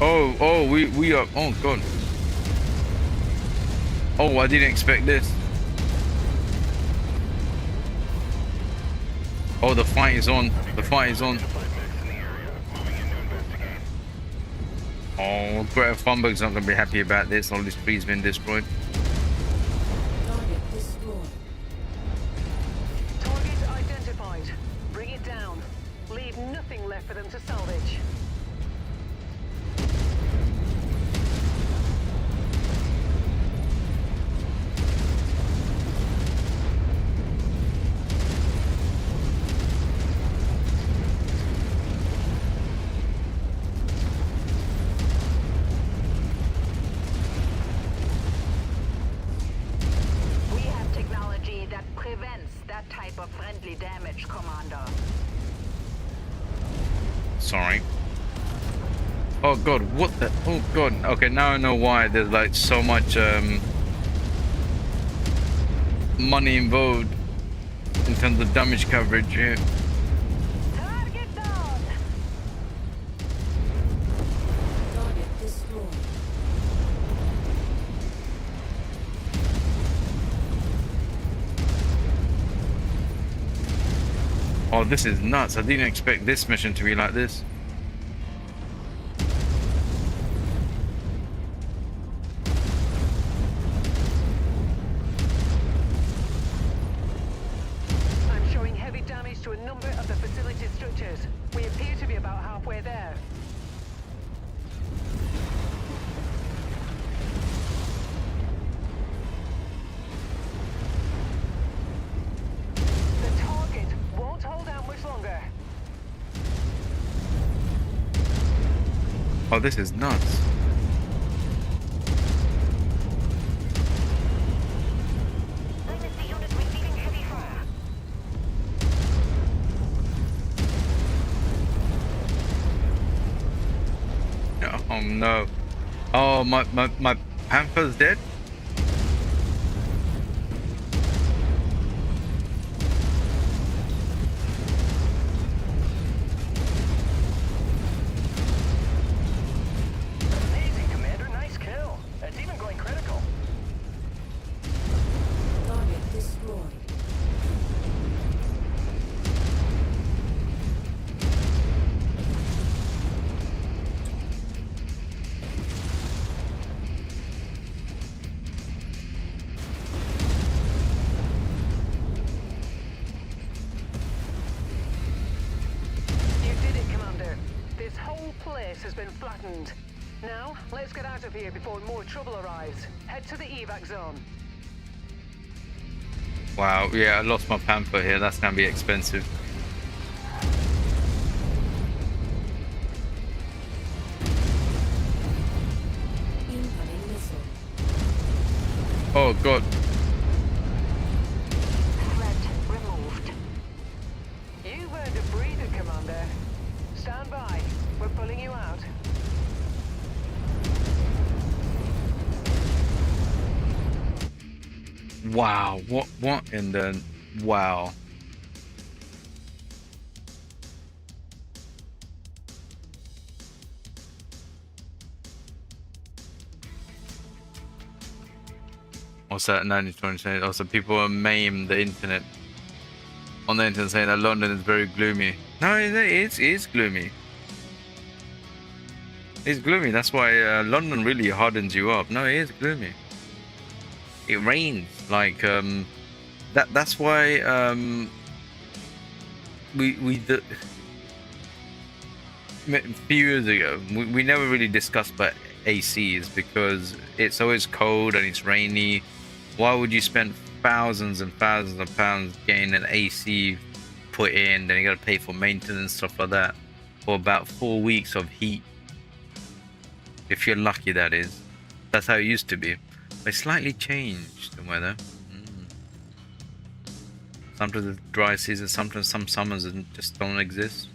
Oh, we are. Oh god. Oh, I didn't expect this. Oh, the fight is on. The fight is on. Mechs in the area. Moving in to investigate. Oh, Greta Thunberg's not gonna be happy about this. All this tree's been destroyed. Target destroyed. Target identified. Bring it down. Leave nothing left for them to salvage. seriously damaged, Commander. Sorry. Oh god, what the? Oh god. Okay, now I know why there's like so much money involved in terms of damage coverage. Yeah. Target down! Target destroyed. Oh, this is nuts. I didn't expect this mission to be like this. I'm showing heavy damage to a number of the facility structures. We appear to be about halfway there. The target won't hold out much longer. Oh, this is nuts. Dynasty unit receiving heavy fire. Oh no. Oh, my Panther's dead? Amazing, Commander. Nice kill. It's even going critical. Target destroyed. You did it, Commander. This whole place has been flattened. Now, let's get out of here before more trouble arrives. Head to the evac zone. Wow, yeah, I lost my Panther here. That's gonna be expensive. Incoming missile. Oh god. Threat removed. You've earned a breather, Commander. Stand by. We're pulling you out. Wow, what in the wow. What's that? 1920? Also, people meme the internet on the internet saying that London is very gloomy. No, it is gloomy. It's gloomy. That's why London really hardens you up. No, it is gloomy. It rains like that's why a few years ago we never really discussed about ACs because it's always cold and it's rainy. Why would you spend thousands and thousands of pounds getting an AC put in, then you gotta pay for maintenance, stuff like that, for about 4 weeks of heat? If you're lucky, that is. That's how it used to be. But it's slightly changed, the weather. Sometimes it's dry season, sometimes some summers just don't exist.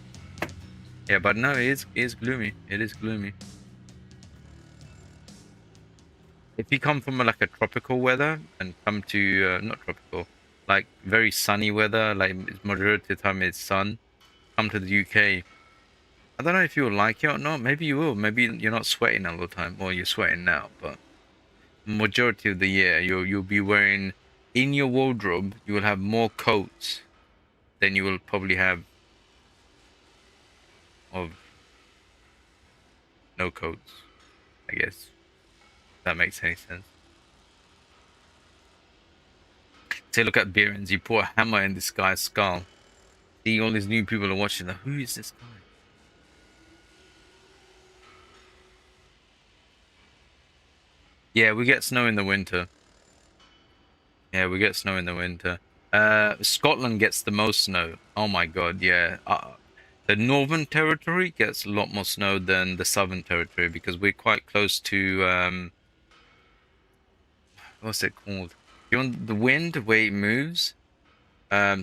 Yeah, but no, it is gloomy. It is gloomy. If you come from like a tropical weather and come to not tropical, like very sunny weather, like majority of the time it's sun, come to the UK. I don't know if you'll like it or not. Maybe you will. Maybe you're not sweating all the time. Well, you're sweating now, but majority of the year you'll be wearing, in your wardrobe you will have more coats than you will probably have of no coats, I guess. If that makes any sense. Say, look at Behrens. You put a hammer in this guy's skull. See, all these new people are watching that. Who is this guy? Yeah, we get snow in the winter. Yeah, we get snow in the winter. Scotland gets the most snow. Oh my god, yeah. The Northern Territory gets a lot more snow than the Southern Territory because we're quite close to what's it called? You want the wind, the way it moves?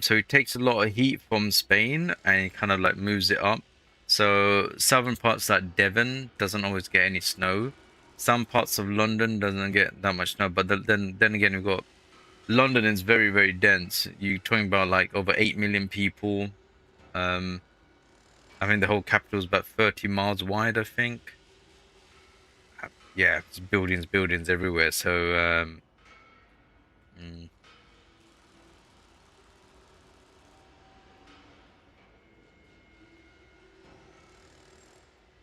So it takes a lot of heat from Spain and it kind of like moves it up. So southern parts like Devon doesn't always get any snow. Some parts of London doesn't get that much snow, but then again we've got London is very, very dense. You're talking about like over 8 million people. I think the whole capital is about 30 miles wide, I think. Yeah, it's buildings everywhere. So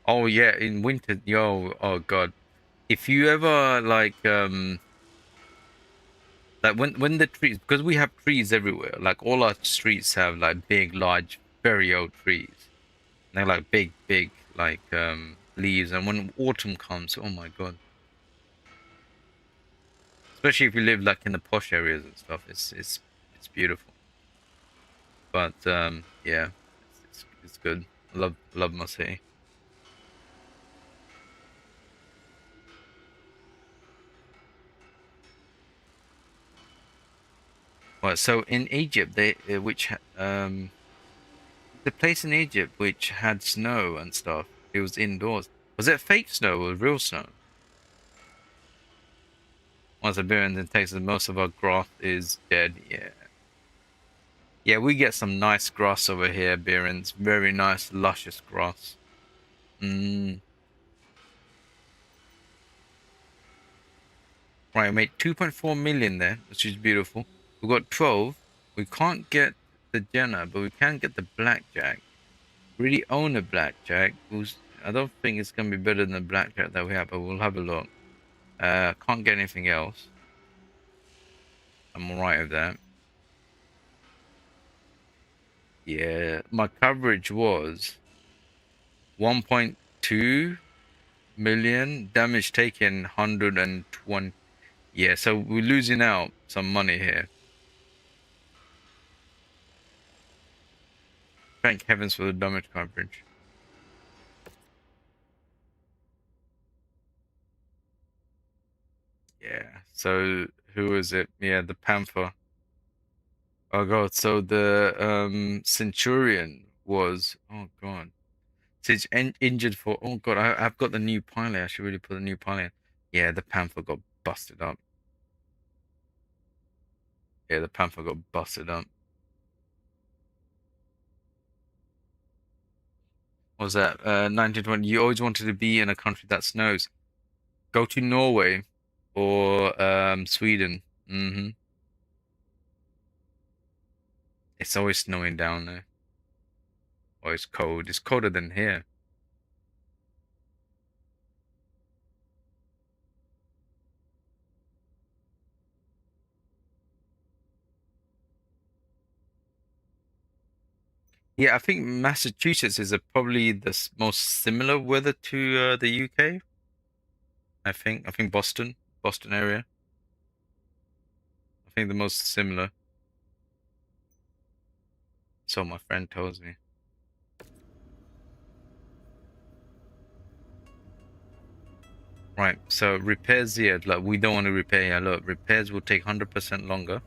oh yeah, in winter, yo, oh god. If you ever like when the trees, because we have trees everywhere, like all our streets have like big, large, very old trees. They're like big like leaves, and when autumn comes, oh my god. Especially if you live like in the posh areas and stuff, it's beautiful. But yeah, it's good. Love my city. Well, so in Egypt, they the place in Egypt which had snow and stuff, it was indoors. Was it fake snow or real snow? Once a beer in Texas, most of our grass is dead. Yeah. Yeah, we get some nice grass over here, Beerens. Very nice, luscious grass. Right, I made 2.4 million there, which is beautiful. We've got 12. We can't get the Jenna, but we can get the Blackjack. Really own a Blackjack. I don't think it's going to be better than the Blackjack that we have, but we'll have a look. Can't get anything else. I'm alright with that. Yeah, my coverage was 1.2 million, damage taken 120. Yeah, so we're losing out some money here. Thank heavens for the damage coverage. Yeah, so who is it? Yeah, the Panther. Oh god, so the Centurion was, oh god. So it's injured for, oh god, I've got the new pilot. I should really put the new pilot. Yeah, the Panther got busted up. Yeah, the Panther got busted up. What was that? 1920. You always wanted to be in a country that snows. Go to Norway or Sweden. It's always snowing down there. Or it's cold. It's colder than here. Yeah, I think Massachusetts is probably the most similar weather to the UK. I think Boston area. I think the most similar. So my friend tells me. Right, so repairs here, like we don't want to repair here. Look, repairs will take 100% longer,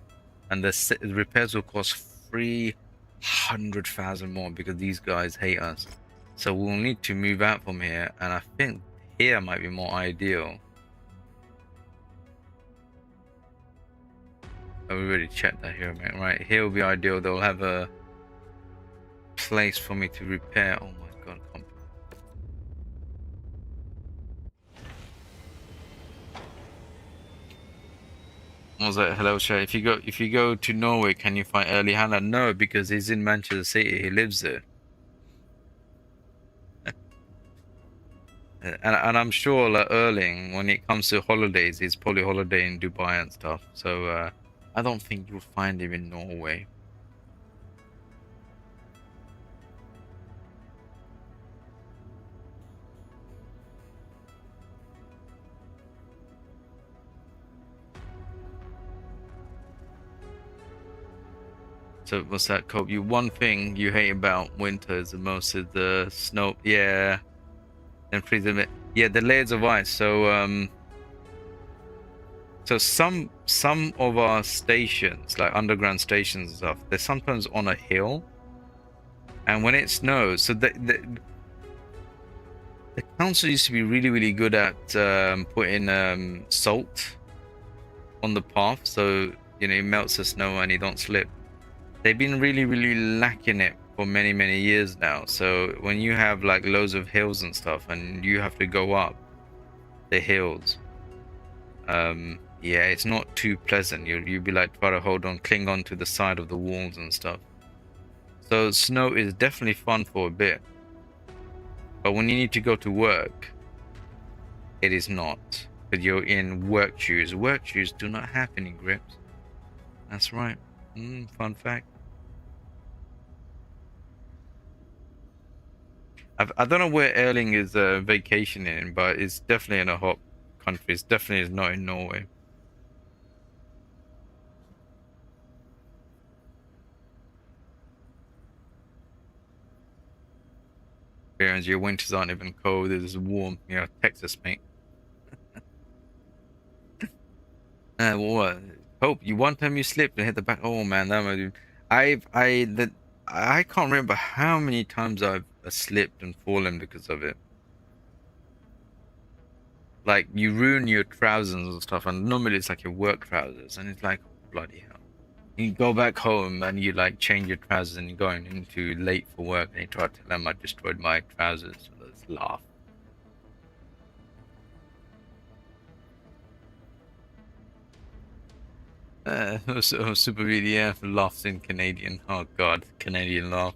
and the repairs will cost 300,000 more because these guys hate us. So we'll need to move out from here, and I think here might be more ideal. Oh, we already checked that here, mate. Right, here will be ideal. They'll have a place for me to repair. Oh my god, what was that? Hello, Shay. If you go to Norway, can you find Early Hannah? No, because he's in Manchester City. He lives there. And I'm sure like Erling, when it comes to holidays, he's probably holidaying in Dubai and stuff. So I don't think you'll find him in Norway. So what's that, Cope? One thing you hate about winter is the most of the snow. Yeah. And freeze limit. Yeah, the layers of ice. So So some of our stations, like underground stations and stuff, they're sometimes on a hill, and when it snows, so the council used to be really good at putting salt on the path, so you know it melts the snow and you don't slip. They've been really lacking it for many years now. So when you have like loads of hills and stuff, and you have to go up the hills, yeah, it's not too pleasant. You'll be like try to hold on, cling on to the side of the walls and stuff. So snow is definitely fun for a bit, but when you need to go to work, it is not. But you're in work shoes. Work shoes do not have any grips. That's right. Fun fact. I don't know where Erling is vacationing, but it's definitely in a hot country. It's definitely not in Norway. Whereas your winters aren't even cold. It's warm. You know, Texas, mate. What? Hope you one time you slipped and hit the back. Oh man, that was. I can't remember how many times I've slipped and fallen because of it. Like you ruin your trousers and stuff, and normally it's like your work trousers, and it's like bloody hell. You go back home and you like change your trousers and you're going into late for work, and you try to tell them I destroyed my trousers. So let's laugh. Super VDF laughs in Canadian. Oh god, Canadian laugh.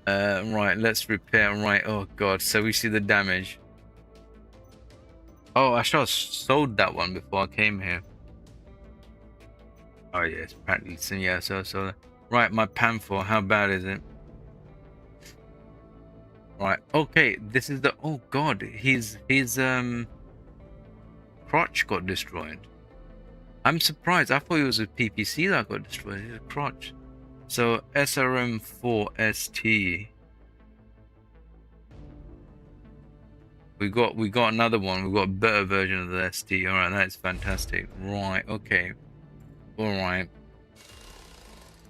Right, let's repair. Right, oh god, so we see the damage. Oh, I should have sold that one before I came here. Oh yes, practically. Yeah, so right, my Panther, how bad is it? Right, okay, this is the, oh god, his crotch got destroyed. I'm surprised. I thought it was a PPC that got destroyed. It's a crotch. So SRM4ST. We got another one. We got a better version of the ST. All right, that's fantastic. Right, okay. All right.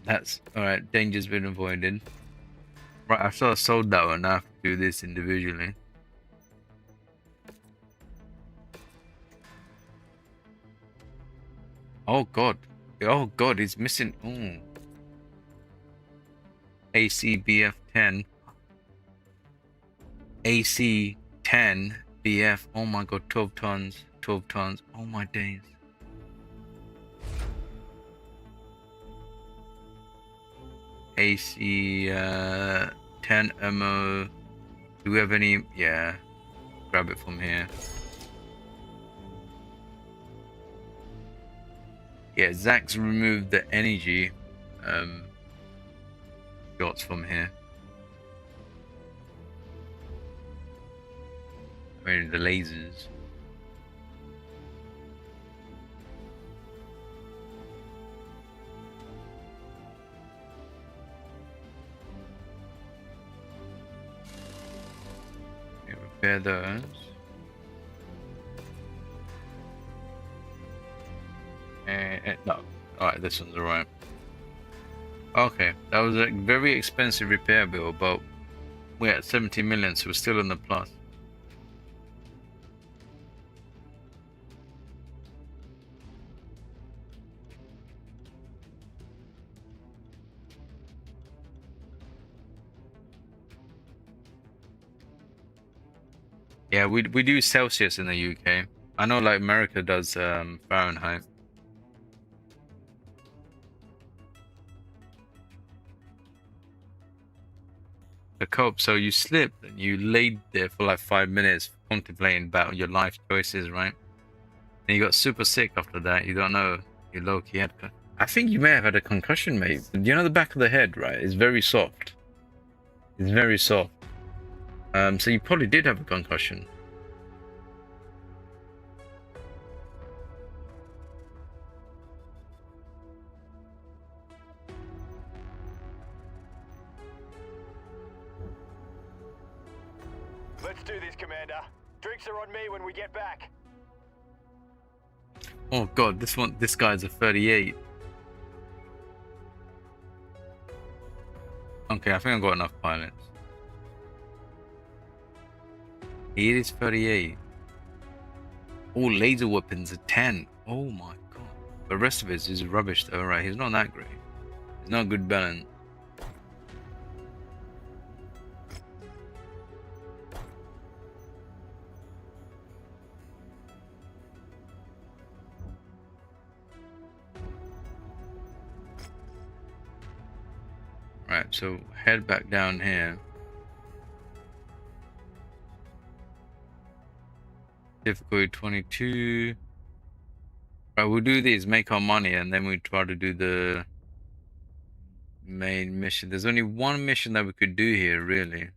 That's all right. Danger's been avoided. Right, I sort of sold that one. I have to do this individually. Oh god. Oh god, he's missing. Oh. ACBF10. AC10 BF. Oh my god, 12 tons. 12 tons. Oh my days. AC 10 ammo. Do we have any? Yeah. Grab it from here. Yeah, Zach's removed the energy shots from here. Where are the lasers? Okay, repair those. No. Alright, this one's alright. Okay, that was a very expensive repair bill, but we're at 70 million, so we're still in the plus. Yeah, we do Celsius in the UK. I know like America does Fahrenheit. The cope, so you slipped and you laid there for like 5 minutes contemplating about your life choices, right? And you got super sick after that. You don't know. You low-key had. I think you may have had a concussion, mate. You know the back of the head, right? It's very soft. It's very soft. So you probably did have a concussion. Let's do this, Commander. Drinks are on me when we get back. Oh god, this guy's a 38. Okay, I think I've got enough pilots. It is 38. Oh, laser weapons are 10. Oh my god. The rest of it is rubbish though, right? He's not that great. He's not a good balance. Right, so head back down here. Difficulty 22. Right, we'll do these, make our money, and then we try to do the main mission. There's only one mission that we could do here, really.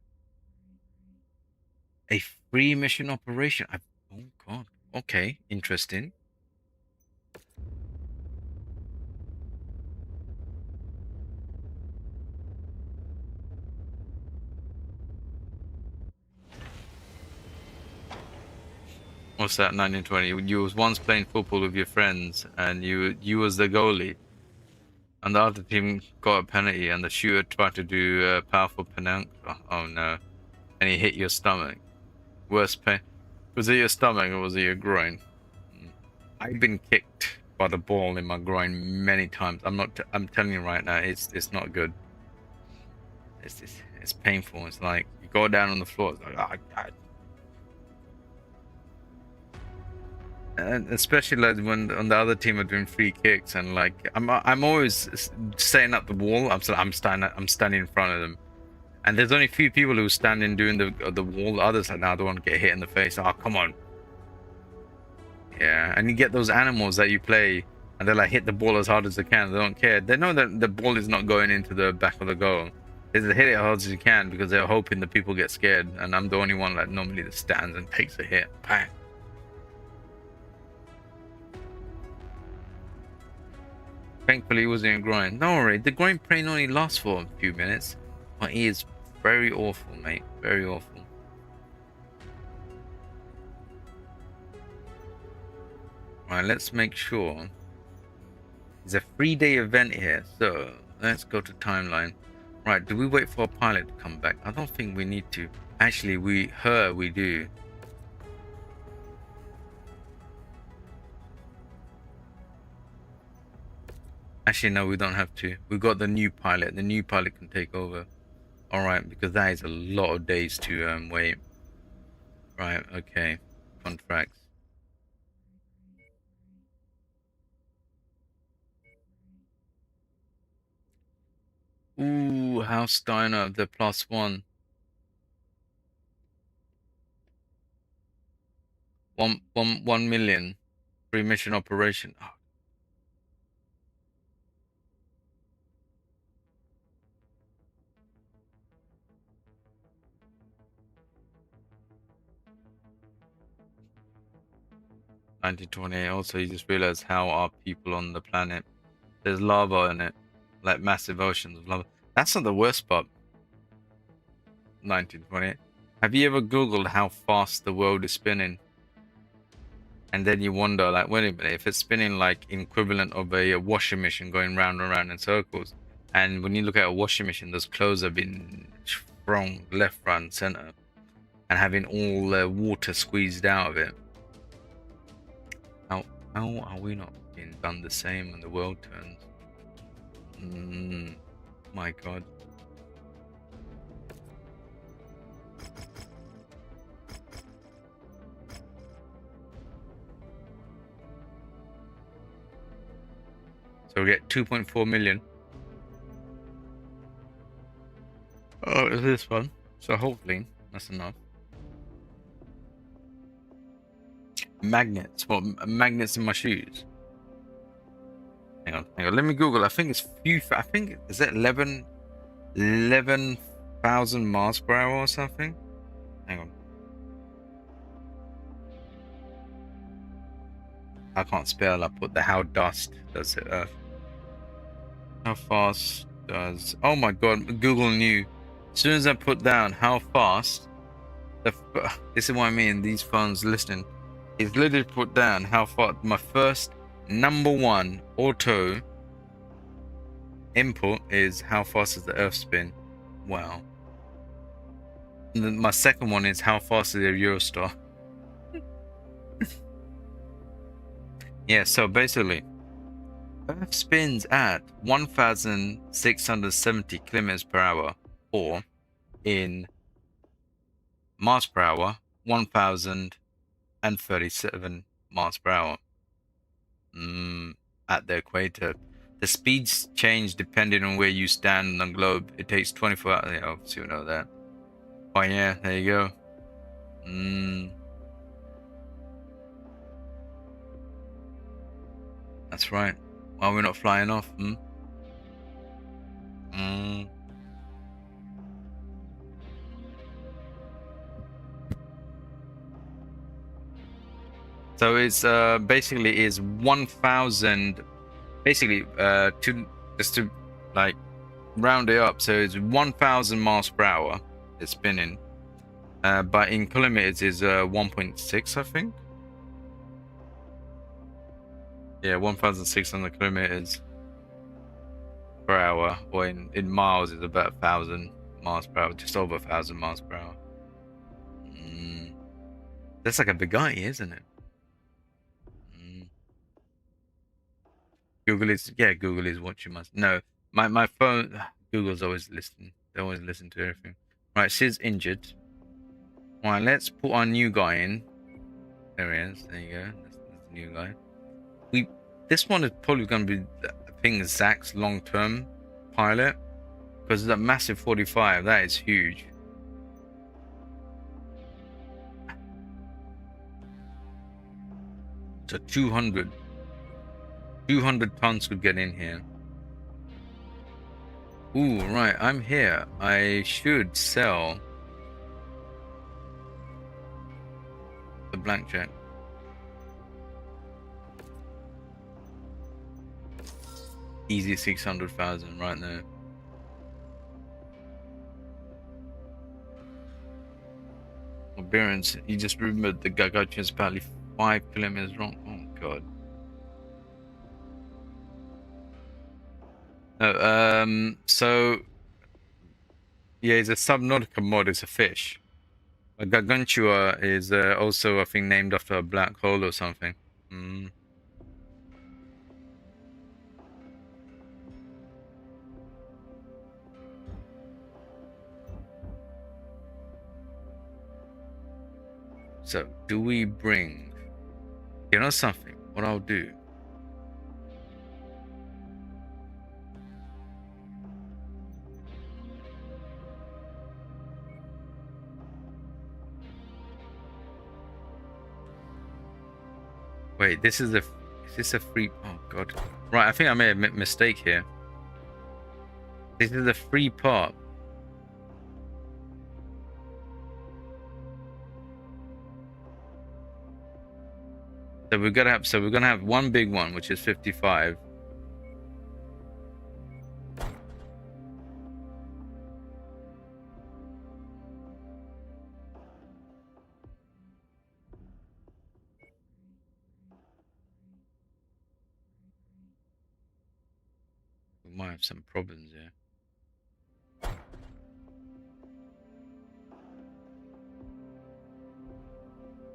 A free mission operation. Oh god. Okay, interesting. What's that? 1920. You was once playing football with your friends, and you was the goalie, and the other team got a penalty, and the shooter tried to do a powerful penalty. Oh no! And he hit your stomach. Worst pain. Was it your stomach or was it your groin? I've been kicked by the ball in my groin many times. I'm telling you right now, it's not good. It's painful. It's like you go down on the floor. It's like, oh god. And especially like when on the other team are doing free kicks, and like I'm always setting up the wall. I'm standing in front of them, and there's only a few people who stand in doing the wall. The others like, no, I don't want to get hit in the face. Oh, come on. Yeah, and you get those animals that you play, and they like hit the ball as hard as they can. They don't care. They know that the ball is not going into the back of the goal. They just hit it as hard as you can because they're hoping the people get scared. And I'm the only one that normally that stands and takes a hit. Bang. Thankfully, it wasn't a groin. Don't worry, the groin pain only lasts for a few minutes, but it is very awful, mate. Very awful. Right, let's make sure. There's a 3-day event here, so let's go to timeline. Right, do we wait for a pilot to come back? I don't think we need to. Actually, we do. Actually, no, we don't have to. We got the new pilot. The new pilot can take over. Alright, because that is a lot of days to wait. Right, okay. Contracts. Ooh, House Steiner, the +1. 1 million. Free mission operation. Oh. (1928). Also, you just realize how are people on the planet. There's lava in it, like massive oceans of lava. That's not the worst part. 1928. Have you ever Googled how fast the world is spinning? And then you wonder, like, wait a minute, if it's spinning like equivalent of a washing machine going round and round in circles, and when you look at a washing machine, those clothes have been thrown left, right, center, and having all the water squeezed out of it. How are we not being done the same when the world turns? My god. So we get 2.4 million. Oh, it's this one. So hopefully that's enough. Magnets. What? Magnets in my shoes. Hang on. Let me Google. I think it's I think is it 11,000 miles per hour or something. Hang on. I can't spell. I put the how dust does it. How fast does? Oh my god! Google knew. As soon as I put down how fast This is what I mean. These phones listening. It's literally put down how far my first #1 auto input is how fast does the Earth spin. Wow. And then my second one is how fast is the Eurostar. Yeah, so basically Earth spins at 1,670 kilometers per hour, or in miles per hour, 1,037 miles per hour. At the equator. The speeds change depending on where you stand on the globe. It takes 24 hours. Yeah, obviously you know that. Oh yeah, there you go. That's right. Why are we not flying off? So it's basically is 1,000. Basically, just to like round it up, so it's 1,000 miles per hour. It's spinning, but in kilometers is 1.6, I think. Yeah, 1,600 kilometers per hour, or in miles is about 1,000 miles per hour, just over 1,000 miles per hour. That's like a Bugatti, isn't it? Google is watching my. No, my phone. Google's always listening. They always listen to everything. Right, Sid's injured. Right, let's put our new guy in. There he is. There you go. That's the new guy. This one is probably going to be, I think, Zach's long-term pilot, because that massive 45. That is huge. So 200 tons could get in here. Ooh, right, I'm here. I should sell the blackjack. Easy 600,000 right there. Appearance, you just remembered the Gagachi is apparently 5 kilometers long. Oh god. So yeah, it's a Subnautica mod. It's a fish. A Gargantua is also, I think, named after a black hole or something. So, do we bring... You know something? What I'll do... Wait, this is a... Is this a free... Oh, God. Right, I think I made a mistake here. This is a free part. So we're gonna have one big one, which is 55. We might have some problems here.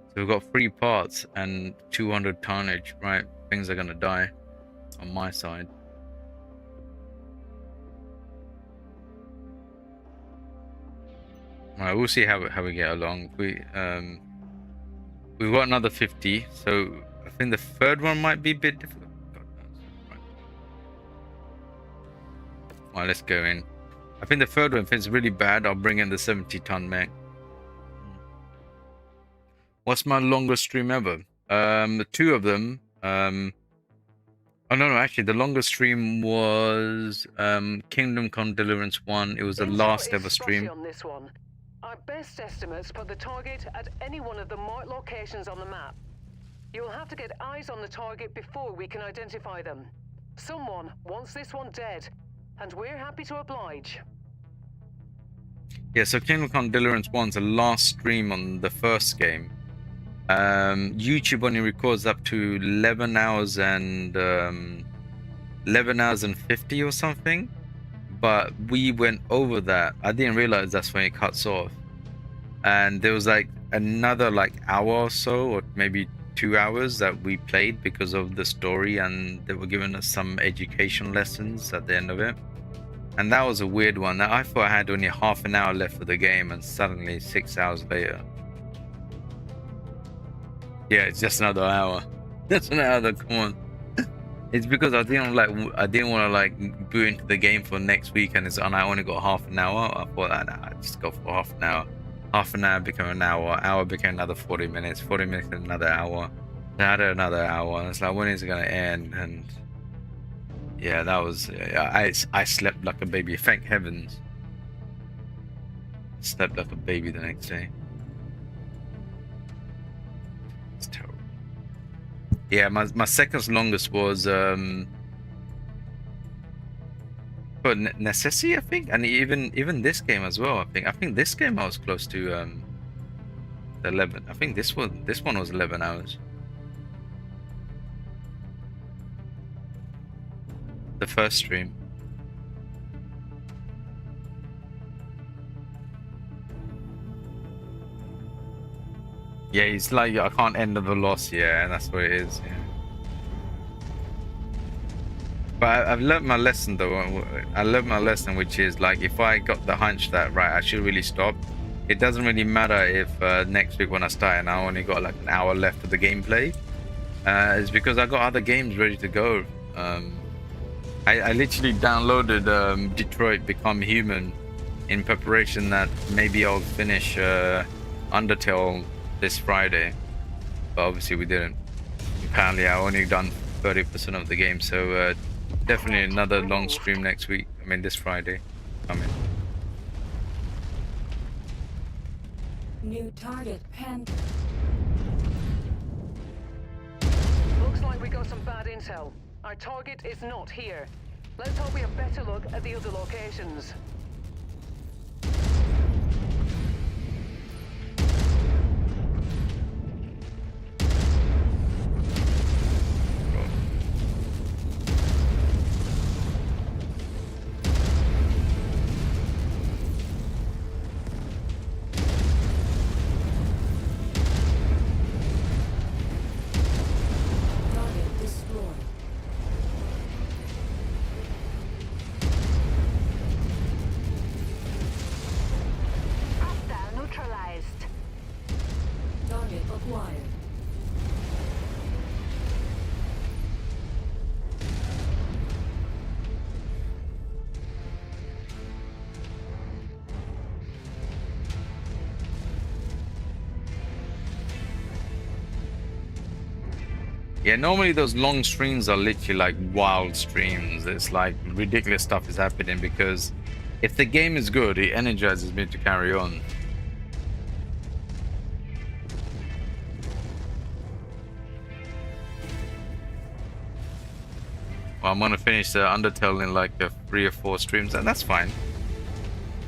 So we've got 3 parts and 200 tonnage, right? Things are gonna die on my side. All right, we'll see how we get along. We've got another 50, so I think the third one might be a bit difficult. God knows. Right. All right, let's go in. I think the third one, if it's really bad, I'll bring in the 70-ton mech. What's my longest stream ever? The 2 of them. Oh no, actually, the longest stream was Kingdom Come Deliverance 1. It was the last ever stream. On this one. Our best estimates put the target at any one of the marked locations on the map. You'll have to get eyes on the target before we can identify them. Someone wants this one dead, and we're happy to oblige. Yeah, so Kingdom Come Deliverance 1's the last stream on the first game. YouTube only records up to 11 hours and 11 hours and 50 or something, but we went over that. I didn't realize that's when it cuts off, and there was like another like hour or so, or maybe 2 hours that we played because of the story, and they were giving us some education lessons at the end of it. And that was a weird one. I thought I had only half an hour left of the game, and suddenly 6 hours later. Yeah, it's just another hour. That's an hour. Come on. It's because I didn't want to like boot into the game for next week, and I only got half an hour. I thought, nah, just go for half an hour. Half an hour became an hour. Hour became another 40 minutes. 40 minutes another hour. Then I had another hour. And it's like, when is it gonna end? And yeah, that was. I slept like a baby. Thank heavens. Slept like a baby the next day. It's terrible. Yeah, my second longest was for necessity, I think, and even this game as well. I think this game I was close to 11. I think this one was 11 hours. The first stream. Yeah, it's like I can't end the loss. Yeah, and that's what it is. Yeah. But I've learned my lesson though. I learned my lesson, which is like if I got the hunch that right, I should really stop. It doesn't really matter if next week when I start and I only got like an hour left of the gameplay. It's because I got other games ready to go. I literally downloaded Detroit Become Human in preparation that maybe I'll finish Undertale this Friday, but obviously we didn't. Apparently I only done 30% of the game, so definitely another long stream next week. I mean this Friday coming. New target pen. Looks like we got some bad intel. Our target is not here. Let's hope we have better look at the other locations. Target destroyed. Hostile neutralized. Target acquired. Yeah, normally those long streams are literally like wild streams. It's like ridiculous stuff is happening because if the game is good, it energizes me to carry on. Well, I'm gonna finish the Undertale in like 3 or 4 streams, and that's fine.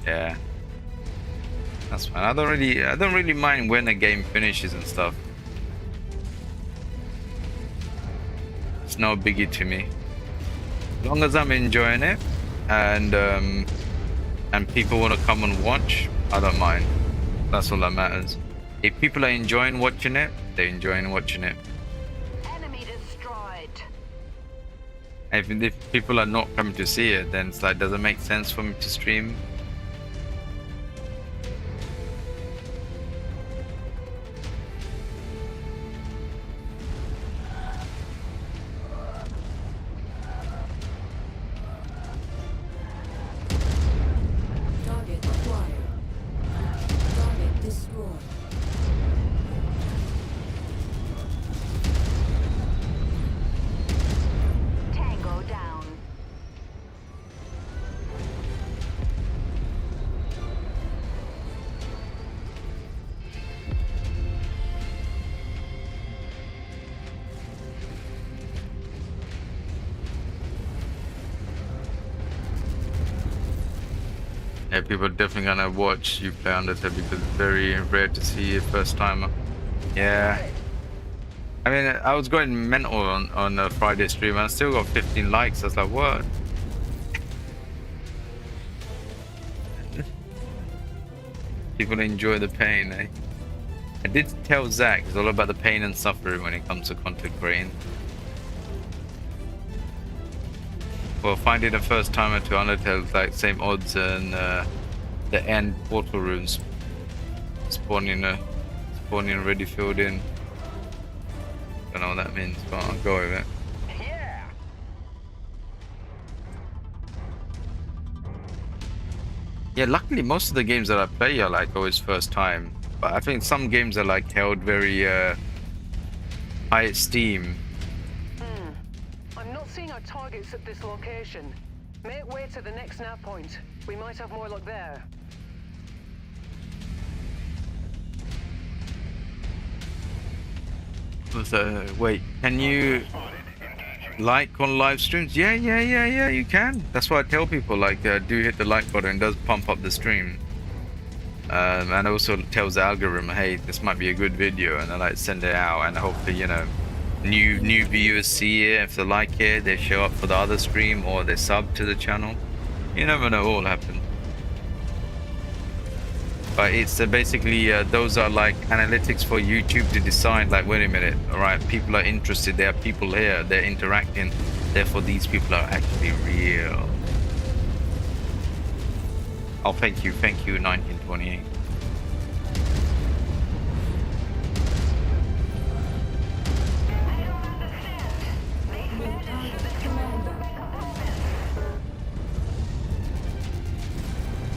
Yeah, that's fine. I don't really mind when a game finishes and stuff. It's no biggie to me, as long as I'm enjoying it, and people want to come and watch. I don't mind. That's all that matters. If people are enjoying watching it, they're enjoying watching it. Enemy destroyed. And if people are not coming to see it, then it's like, does it make sense for me to stream? Target acquired. Target destroyed. Tango down. Yeah, people are definitely gonna watch you play Undertale because it's very rare to see a first timer. Yeah. I mean, I was going mental on a Friday stream and I still got 15 likes. I was like, what? People enjoy the pain, eh? I did tell Zach it's all about the pain and suffering when it comes to content creating. Well, finding a first timer to Undertale is like same odds and the end portal rooms spawning already filled in. Don't know what that means, but I'll go with it. Yeah. Yeah, luckily most of the games that I play are like always first time, but I think some games are like held very high esteem. I'm not seeing our targets at this location. Make way to the next nav point. We might have more luck there. Wait, can you like on live streams? Yeah, you can. That's why I tell people, like, do hit the like button. It does pump up the stream. And also tells the algorithm, hey, this might be a good video, and I like send it out, and hopefully, you know, new viewers see it. If they like it, they show up for the other stream or they sub to the channel. You never know what will happen. But it's basically those are like analytics for YouTube to decide, like, wait a minute, all right, people are interested, there are people here, they're interacting, therefore these people are actually real. Oh, thank you 1928. New target, Commander.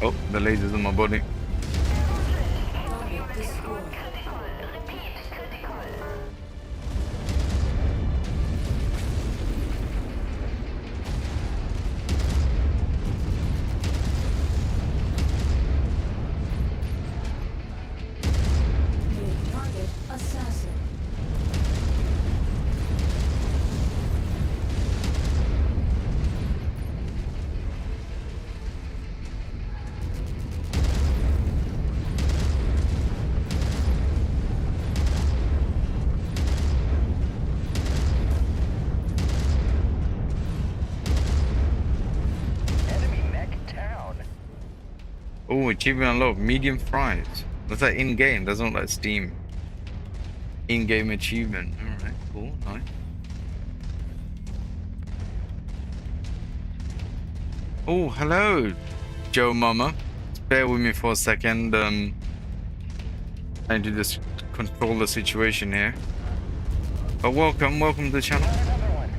Oh, the lasers on my body. Target destroyed. New target, assassin. Enemy mech town. Oh, achievement unlocked, medium fries. That's like in-game, doesn't look like Steam. In-game achievement. Alright, cool, nice. Oh, hello, Joe Mama. Bear with me for a second. I need to just control the situation here. But welcome to the channel. Another one.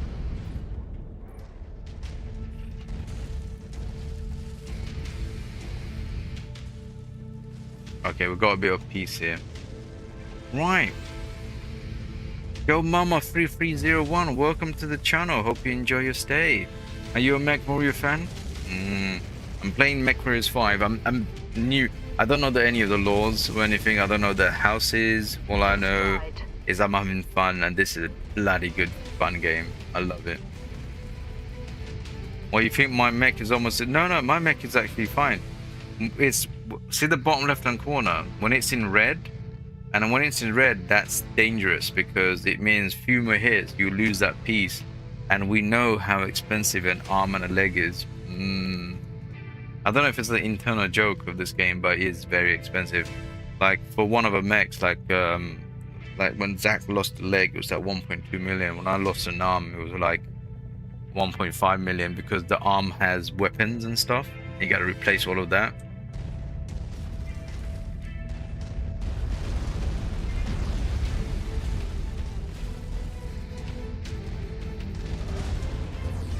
Okay, we've got a bit of peace here. Right. Yo Mama 3301, welcome to the channel. Hope you enjoy your stay. Are you a Mech Warrior fan? I'm playing Mech Warriors 5. I'm new. I don't know any of the laws or anything. I don't know the houses. All I know is I'm having fun, and this is a bloody good fun game. I love it. Well, you think my mech is almost... No, my mech is actually fine. It's... See the bottom left hand corner? When it's in red, and when it's in red, that's dangerous because it means few more hits, you lose that piece. And we know how expensive an arm and a leg is. I don't know if it's the internal joke of this game, but it is very expensive. Like for one of the mechs, like when Zach lost a leg, it was at 1.2 million. When I lost an arm, it was like 1.5 million because the arm has weapons and stuff. You got to replace all of that.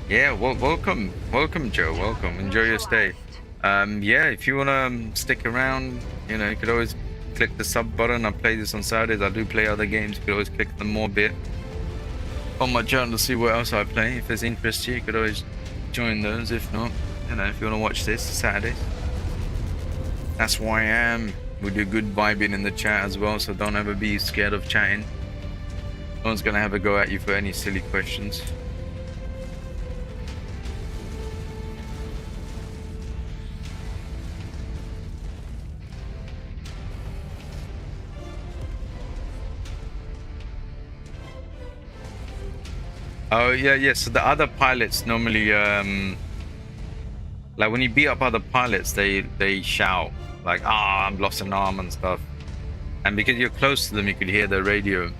Yeah, well, welcome Joe, welcome, enjoy your stay. Yeah, if you wanna stick around, you know, you could always click the sub button. I play this on Saturdays. I do play other games. You could always click the more bit on my channel to see what else I play. If there's interest to you, you could always join those. If not, you know, if you wanna watch this Saturdays, that's where I am. We do good vibing in the chat as well, so don't ever be scared of chatting. No one's gonna have a go at you for any silly questions. Oh yeah, yeah. So the other pilots normally, like when you beat up other pilots, they shout like, "Ah, I'm lost an arm" and stuff. And because you're close to them, you could hear the radio.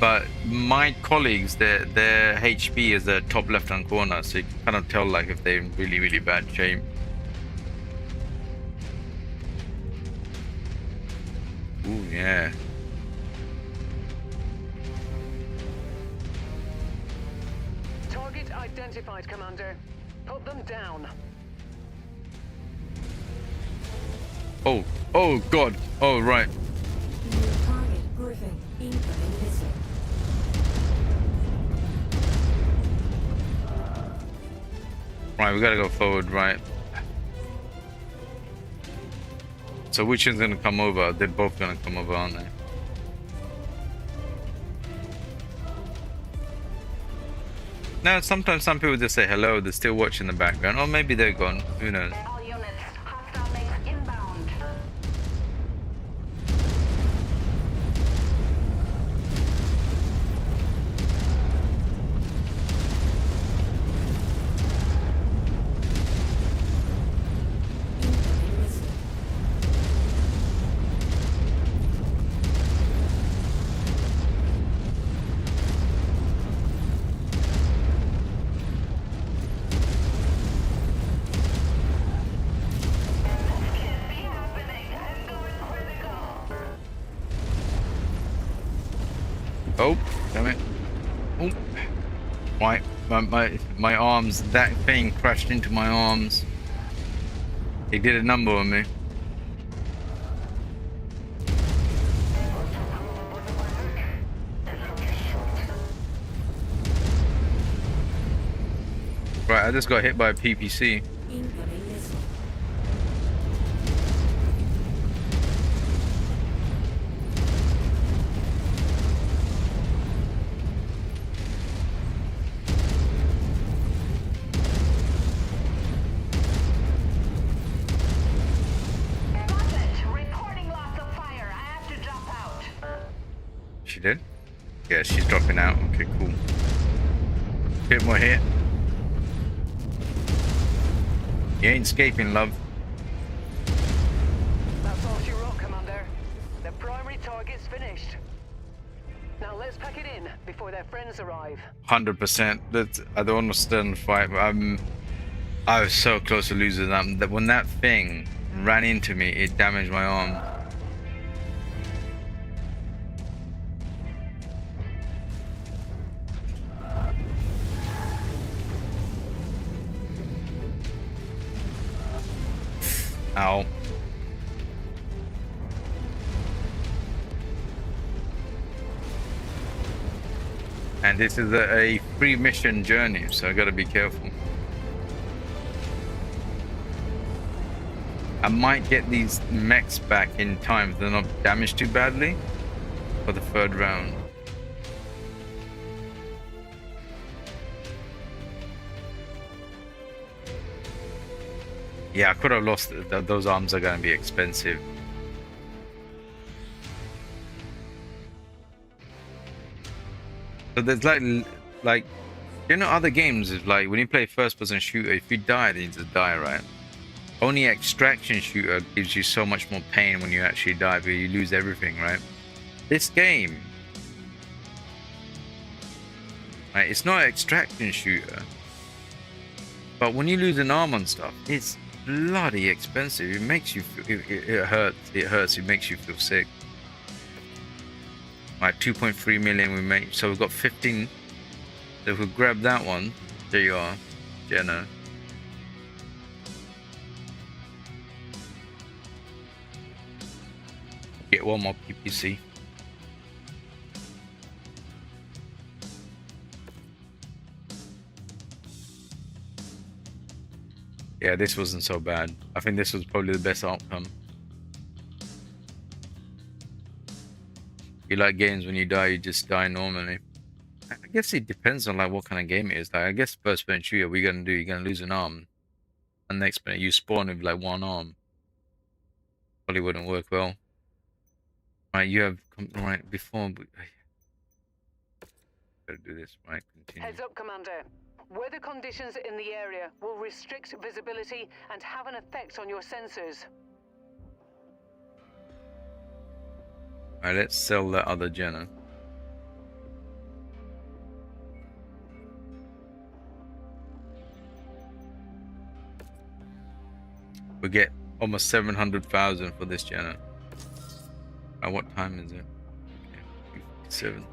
But my colleagues, their HP is the top left-hand corner, so you can kind of tell like if they're in really, really bad shape. Ooh, yeah. Target identified, Commander. Put them down. Oh, oh God. Oh, right. New target Griffin. Incoming missile. Right, we gotta go forward, right? So which one's gonna come over? They're both gonna come over, aren't they? No, sometimes some people just say hello, they're still watching the background, or maybe they're gone, who knows? All units, hostile mechs inbound. Incoming missile. Oh, damn it. Oh. Why? My arms, that thing crashed into my arms. It did a number on me. Right, I just got hit by a PPC. Incoming missile. Gauntlet, reporting loss of fire. I have to drop out. She did? Yeah, she's dropping out. Okay, cool. Bit more hit. You ain't escaping, love. That's all she wrote, Commander. The primary target's finished. Now let's pack it in before their friends arrive. 100%. I don't understand the fight. I was so close to losing that. When that thing ran into me, it damaged my arm. Ow. And this is a free mission journey, so I gotta be careful. I might get these mechs back in time if they're not damaged too badly for the third round. Yeah, I could have lost it. Those arms are going to be expensive. So there's like, you know, other games is like when you play first-person shooter, if you die, then you just die, right? Only extraction shooter gives you so much more pain when you actually die, but you lose everything, right? This game, right? It's not an extraction shooter, but when you lose an arm on stuff, it's bloody expensive. It makes you feel, it hurts. It hurts. It makes you feel sick. Right, 2.3 million we make. So we've got 15. So if we grab that one, there you are, Jenna. Get one more PPC. Yeah, this wasn't so bad. I think this was probably the best outcome. You like games when you die, you just die normally. I guess it depends on like what kind of game it is. Like I guess first person shooter, what you're gonna do, you're gonna lose an arm. And next minute you spawn with like one arm. Probably wouldn't work well. Right, you have right before. Gotta do this. Right, continue. Heads up, Commander. Weather conditions in the area will restrict visibility and have an effect on your sensors. Alright, let's sell that other Jenna. We get almost 700,000 for this Jenna. What time is it? Okay, 57.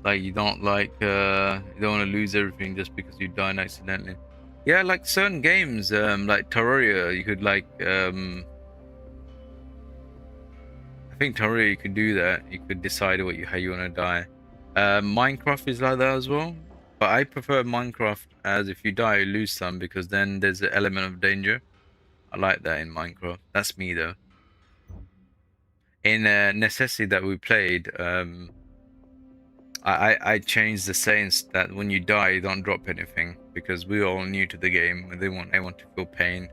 Like you don't want to lose everything just because you die accidentally. Yeah, like certain games, like Terraria, you could like I think Terraria you could do that. You could decide how you want to die. Minecraft is like that as well, but I prefer Minecraft as if you die you lose some, because then there's an element of danger. I like that in Minecraft. That's me though. In Necessity that we played, I changed the sayings that when you die you don't drop anything, because we're all new to the game and they want to feel pain.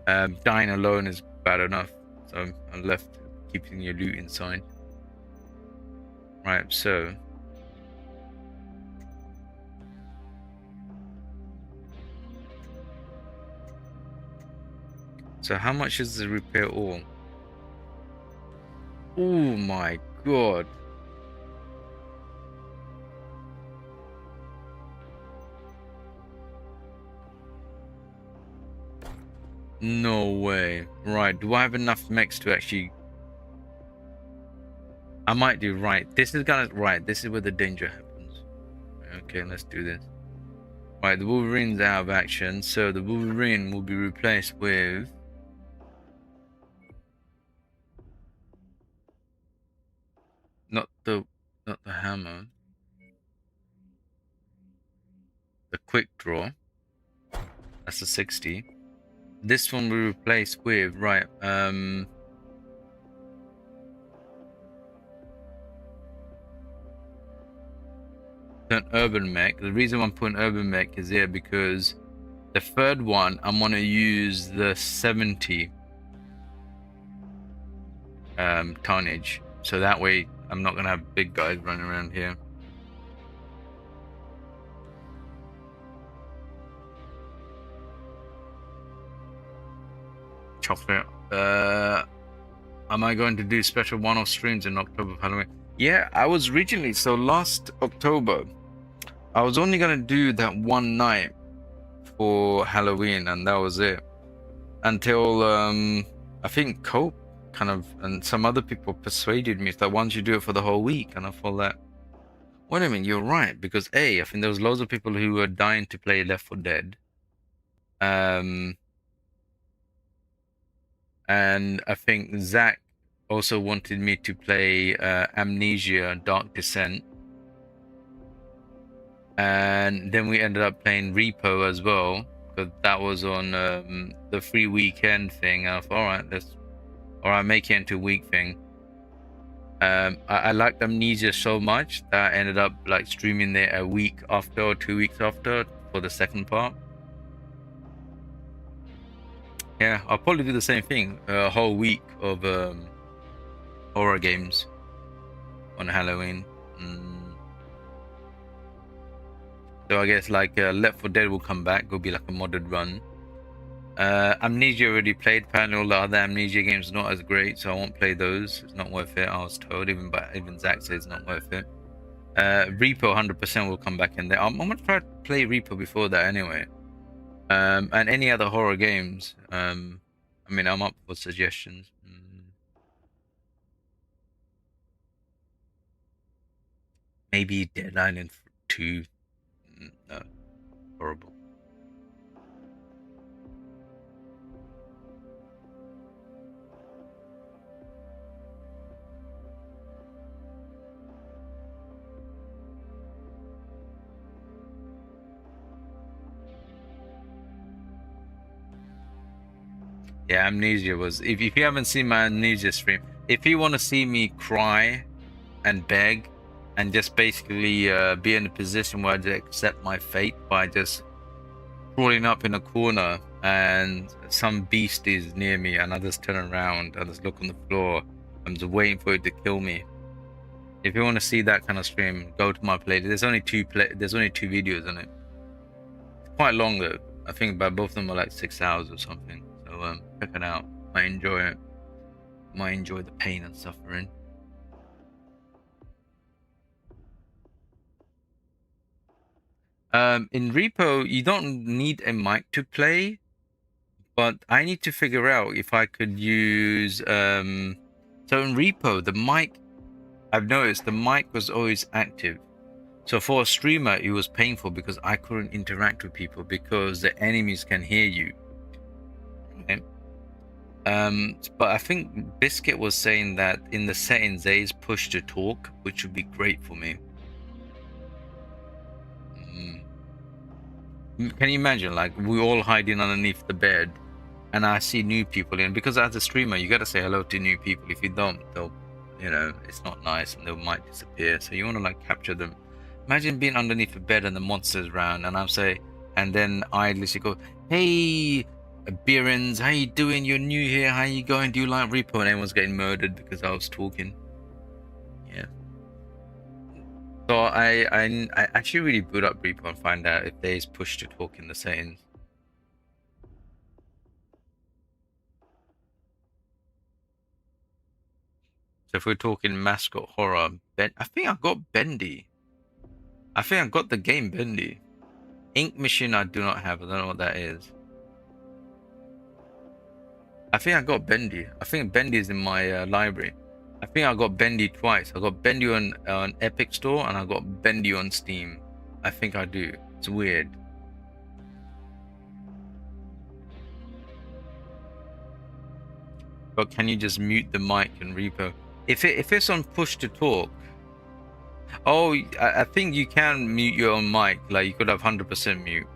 Dying alone is bad enough, so I left keeping your loot inside. Right, so how much is the repair all? Oh my god. No way. Right, do I have enough mechs to actually... I might do, right. This is where the danger happens. Okay, let's do this. Right, the Wolverine's out of action, so the Wolverine will be replaced with... Not the hammer. The quick draw. That's a 60. This one we replace with, right, an urban mech. The reason I'm putting urban mech is here because the third one I'm gonna use the 70 tonnage, so that way I'm not gonna have big guys running around here. Chocolate. Am I going to do special one-off streams in October for Halloween? Yeah, I was originally, so last October I was only gonna do that one night for Halloween, and that was it. Until I think Cope kind of and some other people persuaded me that once you do it for the whole week, and I thought that, wait a minute, you're right, because I think there was loads of people who were dying to play Left 4 Dead. And I think Zach also wanted me to play Amnesia Dark Descent. And then we ended up playing Repo as well, because that was on the free weekend thing. And I thought, alright, make it into a week thing. I liked Amnesia so much that I ended up like streaming there a week after or 2 weeks after for the second part. Yeah, I'll probably do the same thing. A whole week of horror games on Halloween. So I guess like Left 4 Dead will come back. Will be like a modded run. Amnesia already played. Apparently all the other Amnesia games are not as great, so I won't play those. It's not worth it. I was told, even Zach says it's not worth it. Repo 100% will come back in there. I'm gonna try to play Repo before that anyway. And any other horror games. I mean, I'm up for suggestions. Maybe Dead Island 2. No, horrible. Yeah, Amnesia was... If you haven't seen my Amnesia stream, if you want to see me cry and beg and just basically be in a position where I just accept my fate by just crawling up in a corner and some beast is near me, and I just turn around and just look on the floor. I'm just waiting for it to kill me. If you want to see that kind of stream, go to my playlist. There's only two videos on it. It's quite long though. I think about both of them are like 6 hours or something. So check it out. Might enjoy it. Might enjoy the pain and suffering. In Repo, you don't need a mic to play, but I need to figure out if I could use. So in Repo, the mic, I've noticed the mic was always active. So for a streamer, it was painful because I couldn't interact with people because the enemies can hear you. Okay? But I think Biscuit was saying that in the settings there is push to talk, which would be great for me. Can you imagine, like, we all hiding underneath the bed and I see new people in, because as a streamer you got to say hello to new people. If you don't, they'll, you know, it's not nice and they might disappear. So you want to like capture them. Imagine being underneath the bed and the monsters around, and I'm say, and then I literally go, hey Beerens, how you doing? You're new here, how you going? Do you like Repo? And everyone's getting murdered because I was talking. Yeah. So I actually really boot up Repo and find out if there is push to talk in the settings. So if we're talking mascot horror, I think I got Bendy. I think I got the game Bendy. Ink Machine I do not have. I don't know what that is. I think I got Bendy. I think Bendy is in my library. I think I got Bendy twice. I got Bendy on Epic Store and I got Bendy on Steam. I think I do. It's weird. But can you just mute the mic in Repo? If it's on push to talk, oh, I think you can mute your own mic. Like you could have 100% mute.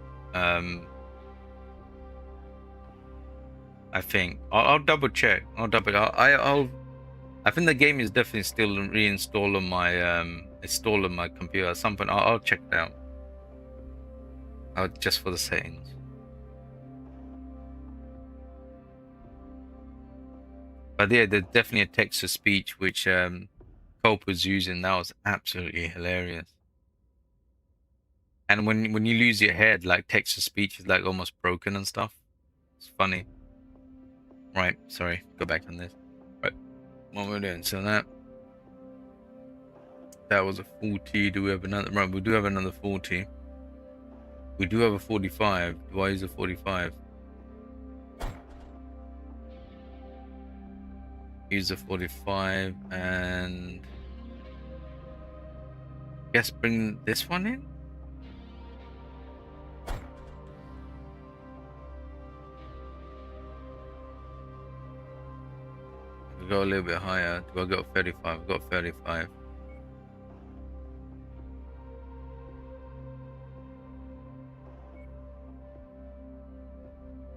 I think I'll double check. I think the game is definitely still reinstalled on my installed on my computer at some point. I'll check it out. Just for the settings. But yeah, there's definitely a text to speech which Cope was using. That was absolutely hilarious. And when you lose your head, like text to speech is like almost broken and stuff. It's funny. Right, sorry, go back on this. Right, what we're doing, so that was a 40. Do we have another? Right, we do have another 40. We do have a 45. Do I use a 45? Use a 45 and guess bring this one in. We go a little bit higher. Do I go 35? I've got 35.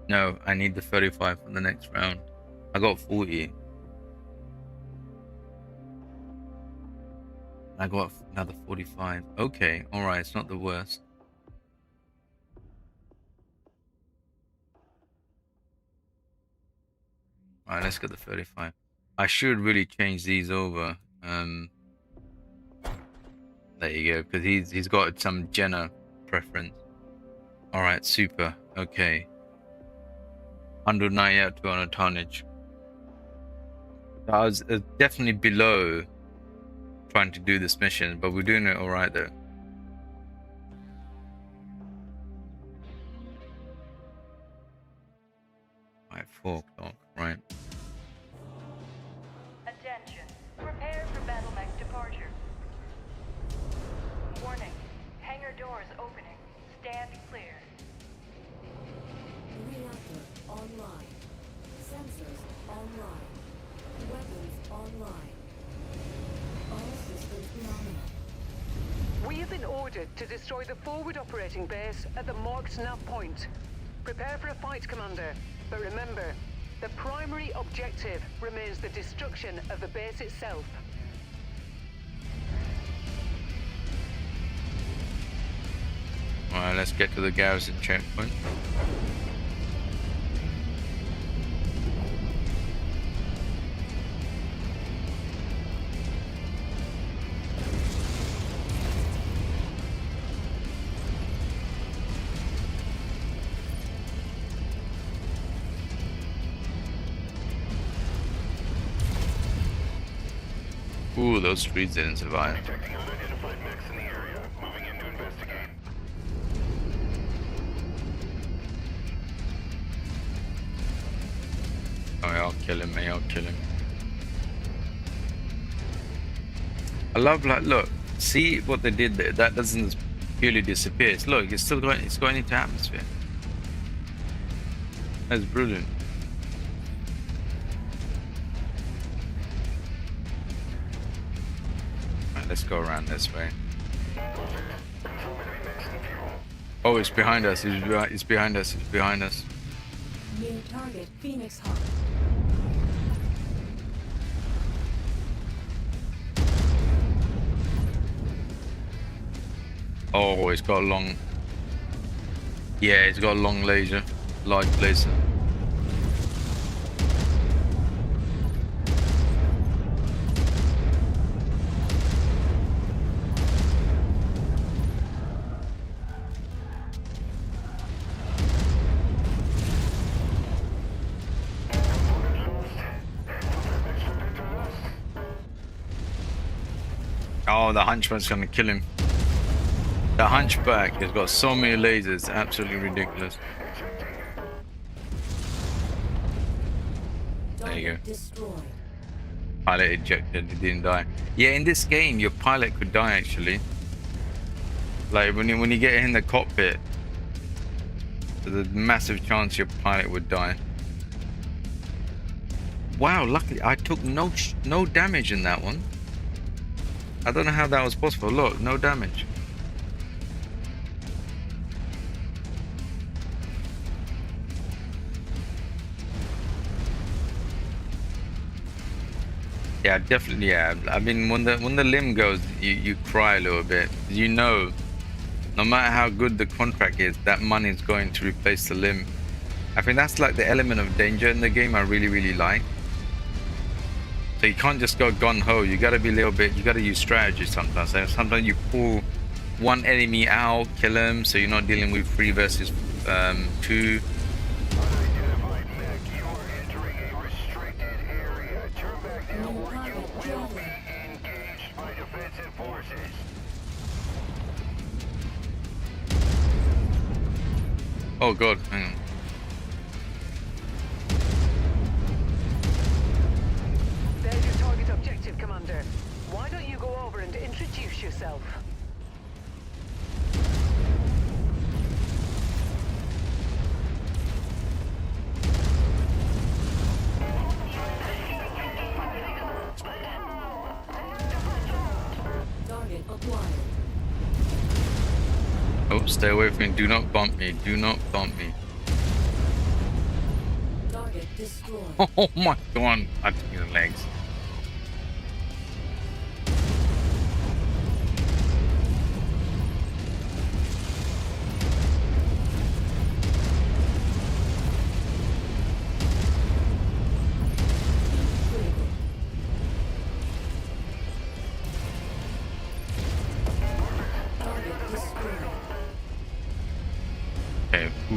No, I need the 35 for the next round. I got 40. I got another 45. Okay, alright, it's not the worst. Alright, let's get the 35. I should really change these over. There you go, because he's got some Jenna preference. Alright, super. Okay. 190 out 200 tonnage. I was definitely below trying to do this mission, but we're doing it alright though. Alright, 4 o'clock, right. Attention. Prepare for BattleMech departure. Warning. Hangar doors opening. Stand clear. Reactor online. Sensors online. Weapons online. All systems nominal. We have been ordered to destroy the forward operating base at the marked nav point. Prepare for a fight, Commander. But remember, the primary objective remains the destruction of the base itself. Alright, let's get to the garrison checkpoint. Ooh, those trees didn't survive. Detecting unidentified mechs in the area. Moving in to investigate. Oh, I'll kill him, mate. I'll kill him. I love, like, look, see what they did there. That doesn't purely disappear. It's, look, it's still going. It's going into atmosphere. That's brilliant. Right, let's go around this way. Oh, it's behind us. It's behind us. It's behind us. New target, Phoenix Hawk. Oh, it's got a long. Yeah, it's got a long laser, light laser. Oh, the hunchback's gonna kill him. The hunchback has got so many lasers, absolutely ridiculous. There you go. Destroyed. Pilot ejected, he didn't die. Yeah, in this game, your pilot could die actually. Like when you get in the cockpit, there's a massive chance your pilot would die. Wow, luckily I took no damage in that one. I don't know how that was possible. Look, no damage. Yeah, definitely. Yeah, I mean, when the limb goes, you cry a little bit. You know, no matter how good the contract is, that money is going to replace the limb. I think that's like the element of danger in the game I really like. So you can't just go gun ho. You got to be a little bit. You got to use strategy sometimes. So sometimes you pull one enemy out, kill him, so you're not dealing with 3 versus 2. Unidentified mech, you are entering a restricted area. Turn back now or you will be engaged by defensive forces. Oh god, hang on. There's your target objective, Commander. Why don't you go over and introduce yourself? Target acquired. Oh, stay away from me. Do not bump me. Do not bump me. Target destroyed. Oh my god, I took the legs. Critical. Target destroyed. Okay, ooh.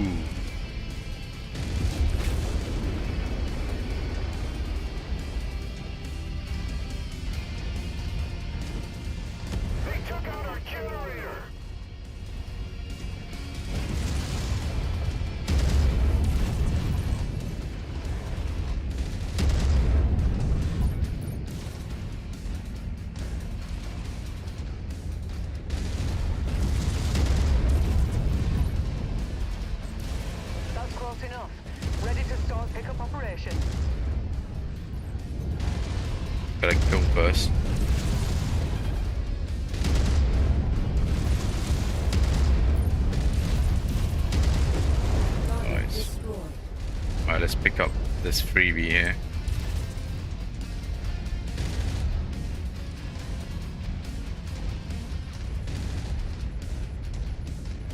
They took out our generator. That's close enough. Ready to start pickup operation. Gotta kill first. Target Nice. destroyed. Alright, let's pick up this freebie here.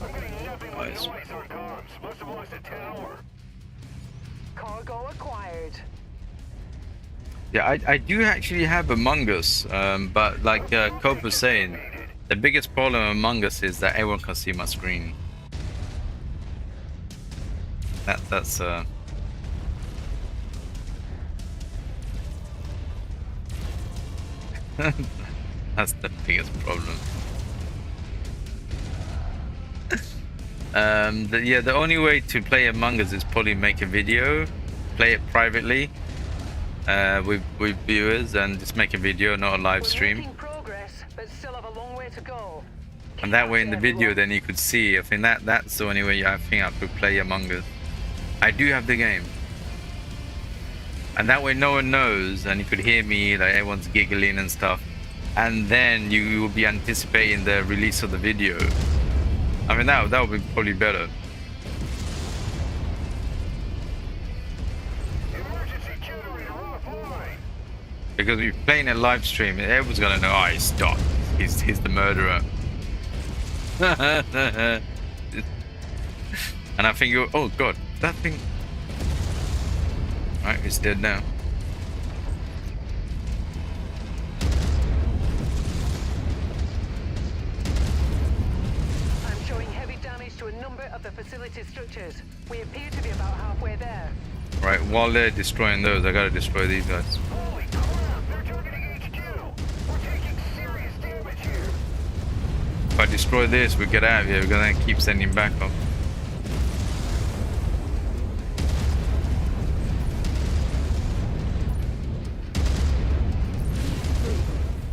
I'm getting guys. Noise on comms. Must have lost a tower. Cargo acquired. Yeah, I do actually have Among Us, but like Cope was saying, the biggest problem Among Us is that everyone can see my screen. That's that's the biggest problem. Yeah, the only way to play Among Us is probably make a video, play it privately with viewers, and just make a video, not a live We're stream. making progress, but still have a long way to go. And that way in the video, Everyone. then you could see. I think that's the only way I think I could play Among Us. I do have the game. And that way no one knows, and you could hear me, like everyone's giggling and stuff. And then you will be anticipating the release of the video. I mean, that would be probably better. Emergency generator offline. Because if you're playing a live stream, everyone's gonna know, oh, he's stopped. He's the murderer. And I think you're, oh god, that thing. Alright, it's dead now. I'm showing heavy damage to a number of the facility structures. We appear to be about halfway there. Right, while they're destroying those, I gotta destroy these guys. Holy crap, they're targeting HQ. We're taking serious damage here. If I destroy this, we get out of here. We're gonna keep sending backup.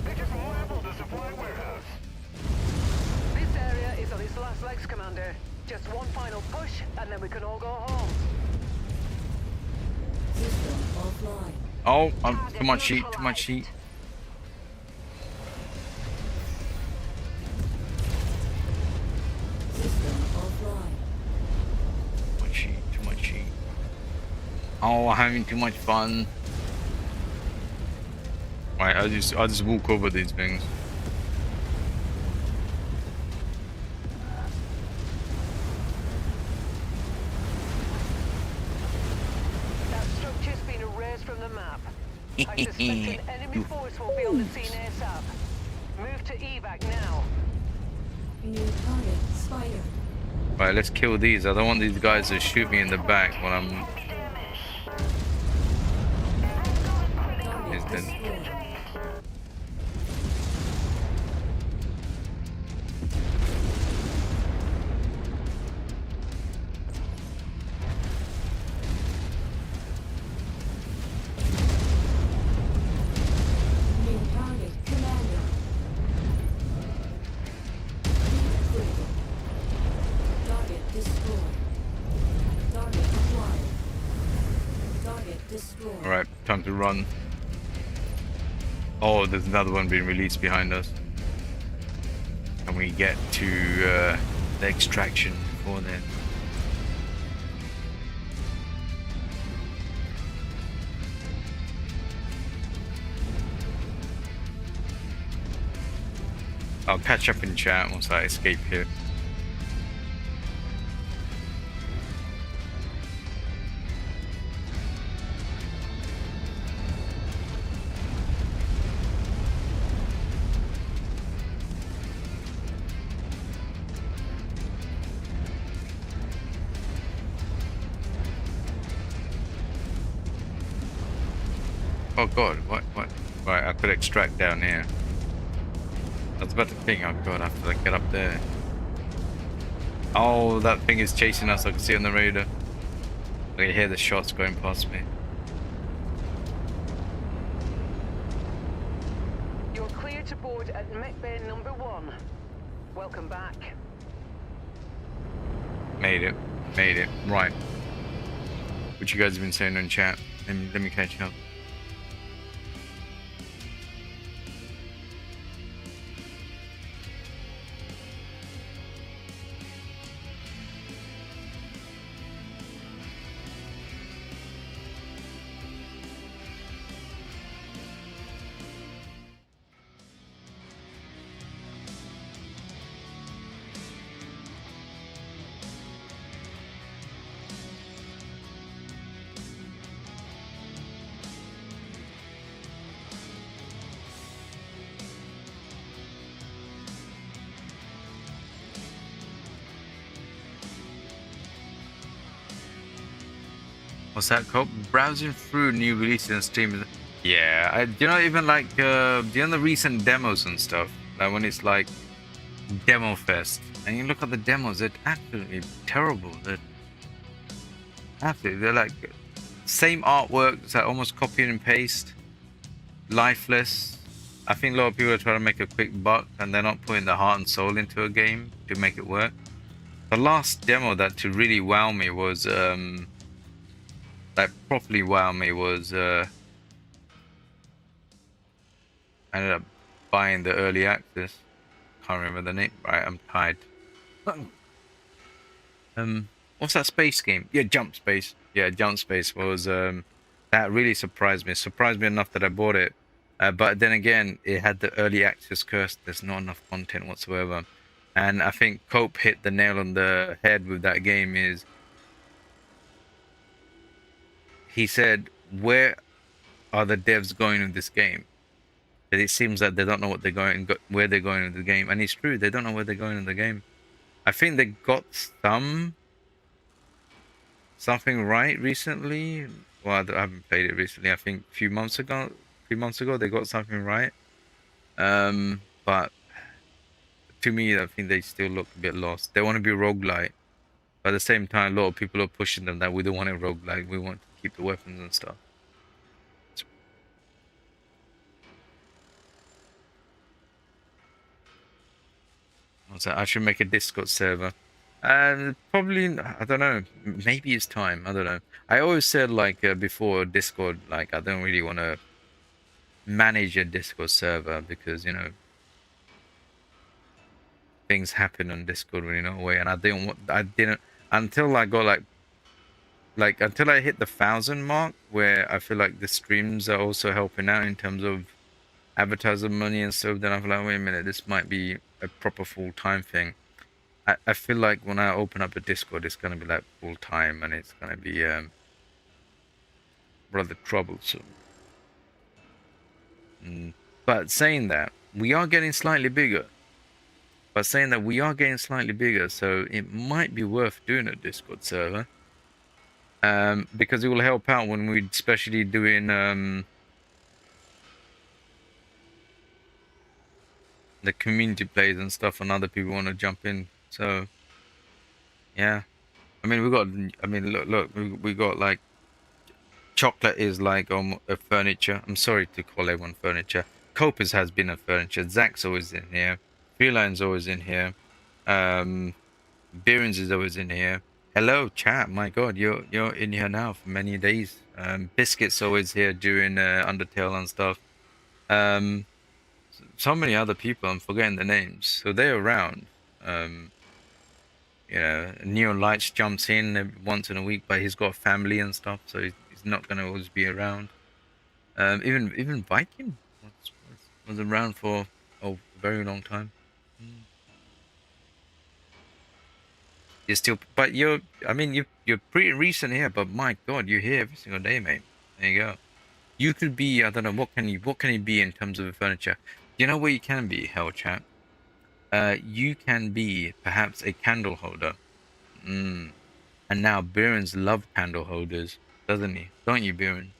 They just leveled the supply warehouse. This area is on its last legs, Commander. Just one final push, and then we can all go home. System offline. Oh, too much heat, too much heat. System offline. Too much heat, too much heat. Oh, I'm having too much fun. Right, I'll just walk over these things. That structure's been erased from the map. I suspect an enemy force will be on the scene ASAP. Move to evac now. New target, Spider. Right, let's kill these. I don't want these guys to shoot me in the back when I'm... He's Target dead. destroyed. New target, Commander. Critical. Target destroyed. Target acquired. Target destroyed. Alright, time to run. Oh, there's another one being released behind us. Can we get to the extraction before then? I'll catch up in chat once I escape here. Oh god, what? Right, I could extract down here. I was about to think, oh god, I have to get up there. Oh, that thing is chasing us, I can see on the radar. I can hear the shots going past me. You're clear to board at Mech Bay number 1. Welcome back. Made it. Right. What you guys have been saying in chat? Let me catch up. What's that called? Browsing through new releases and Steam. Yeah, you know, even like you know the recent demos and stuff. Like when it's like Demo Fest, and you look at the demos, they're absolutely terrible. They're like same artwork, it's like almost copy and paste, lifeless. I think a lot of people are trying to make a quick buck, and they're not putting the heart and soul into a game to make it work. The last demo that to really wow me was like properly wow me was I ended up buying the early access. Can't remember the name. Right, I'm tired. What's that space game? Yeah, Jump Space. Yeah, Jump Space was that really surprised me. Surprised me enough that I bought it. But then again, it had the early access curse. There's not enough content whatsoever. And I think Cope hit the nail on the head with that game. Is he said, where are the devs going with this game? It seems that they don't know what they're going, where they're going with the game, and it's true. They don't know where they're going in the game. I think they got something right recently. Well, I haven't played it recently. I think a few months ago, they got something right. But to me, I think they still look a bit lost. They want to be roguelite, but at the same time, a lot of people are pushing them that we don't want a roguelite. We want to keep the weapons and stuff. So I should make a Discord server. Probably, I don't know. Maybe it's time. I don't know. I always said like before Discord, like I don't really want to manage a Discord server because you know things happen on Discord when you're not away, and I didn't until I got like until I hit the 1,000 mark where I feel like the streams are also helping out in terms of advertising money and stuff. Then I'm like, wait a minute, this might be a proper full-time thing. I feel like when I open up a Discord, it's gonna be like full-time, and it's gonna be rather troublesome. But saying that, we are getting slightly bigger. So it might be worth doing a Discord server. Because it will help out when we're especially doing the community plays and stuff, and other people want to jump in. So yeah, I mean look, we got like chocolate is like a furniture. I'm sorry to call everyone furniture. Copus has been a furniture. Zach's always in here. Freeline's always in here. Beerens is always in here. Hello, chat. My God, you're in here now for many days. Biscuit's always here during Undertale and stuff. So many other people. I'm forgetting the names. So they're around. You know, Neon Lights jumps in once in a week, but he's got a family and stuff, so he's not gonna always be around. Even Viking was around for a very long time. You're still, but I mean, you're pretty recent here, but my God, you're here every single day, mate. There you go. You could be, I don't know, what can you be in terms of furniture? You know what you can be, Hell Chat? You can be perhaps a candle holder. And now Beerens loves candle holders, doesn't he? Don't you, Beeren?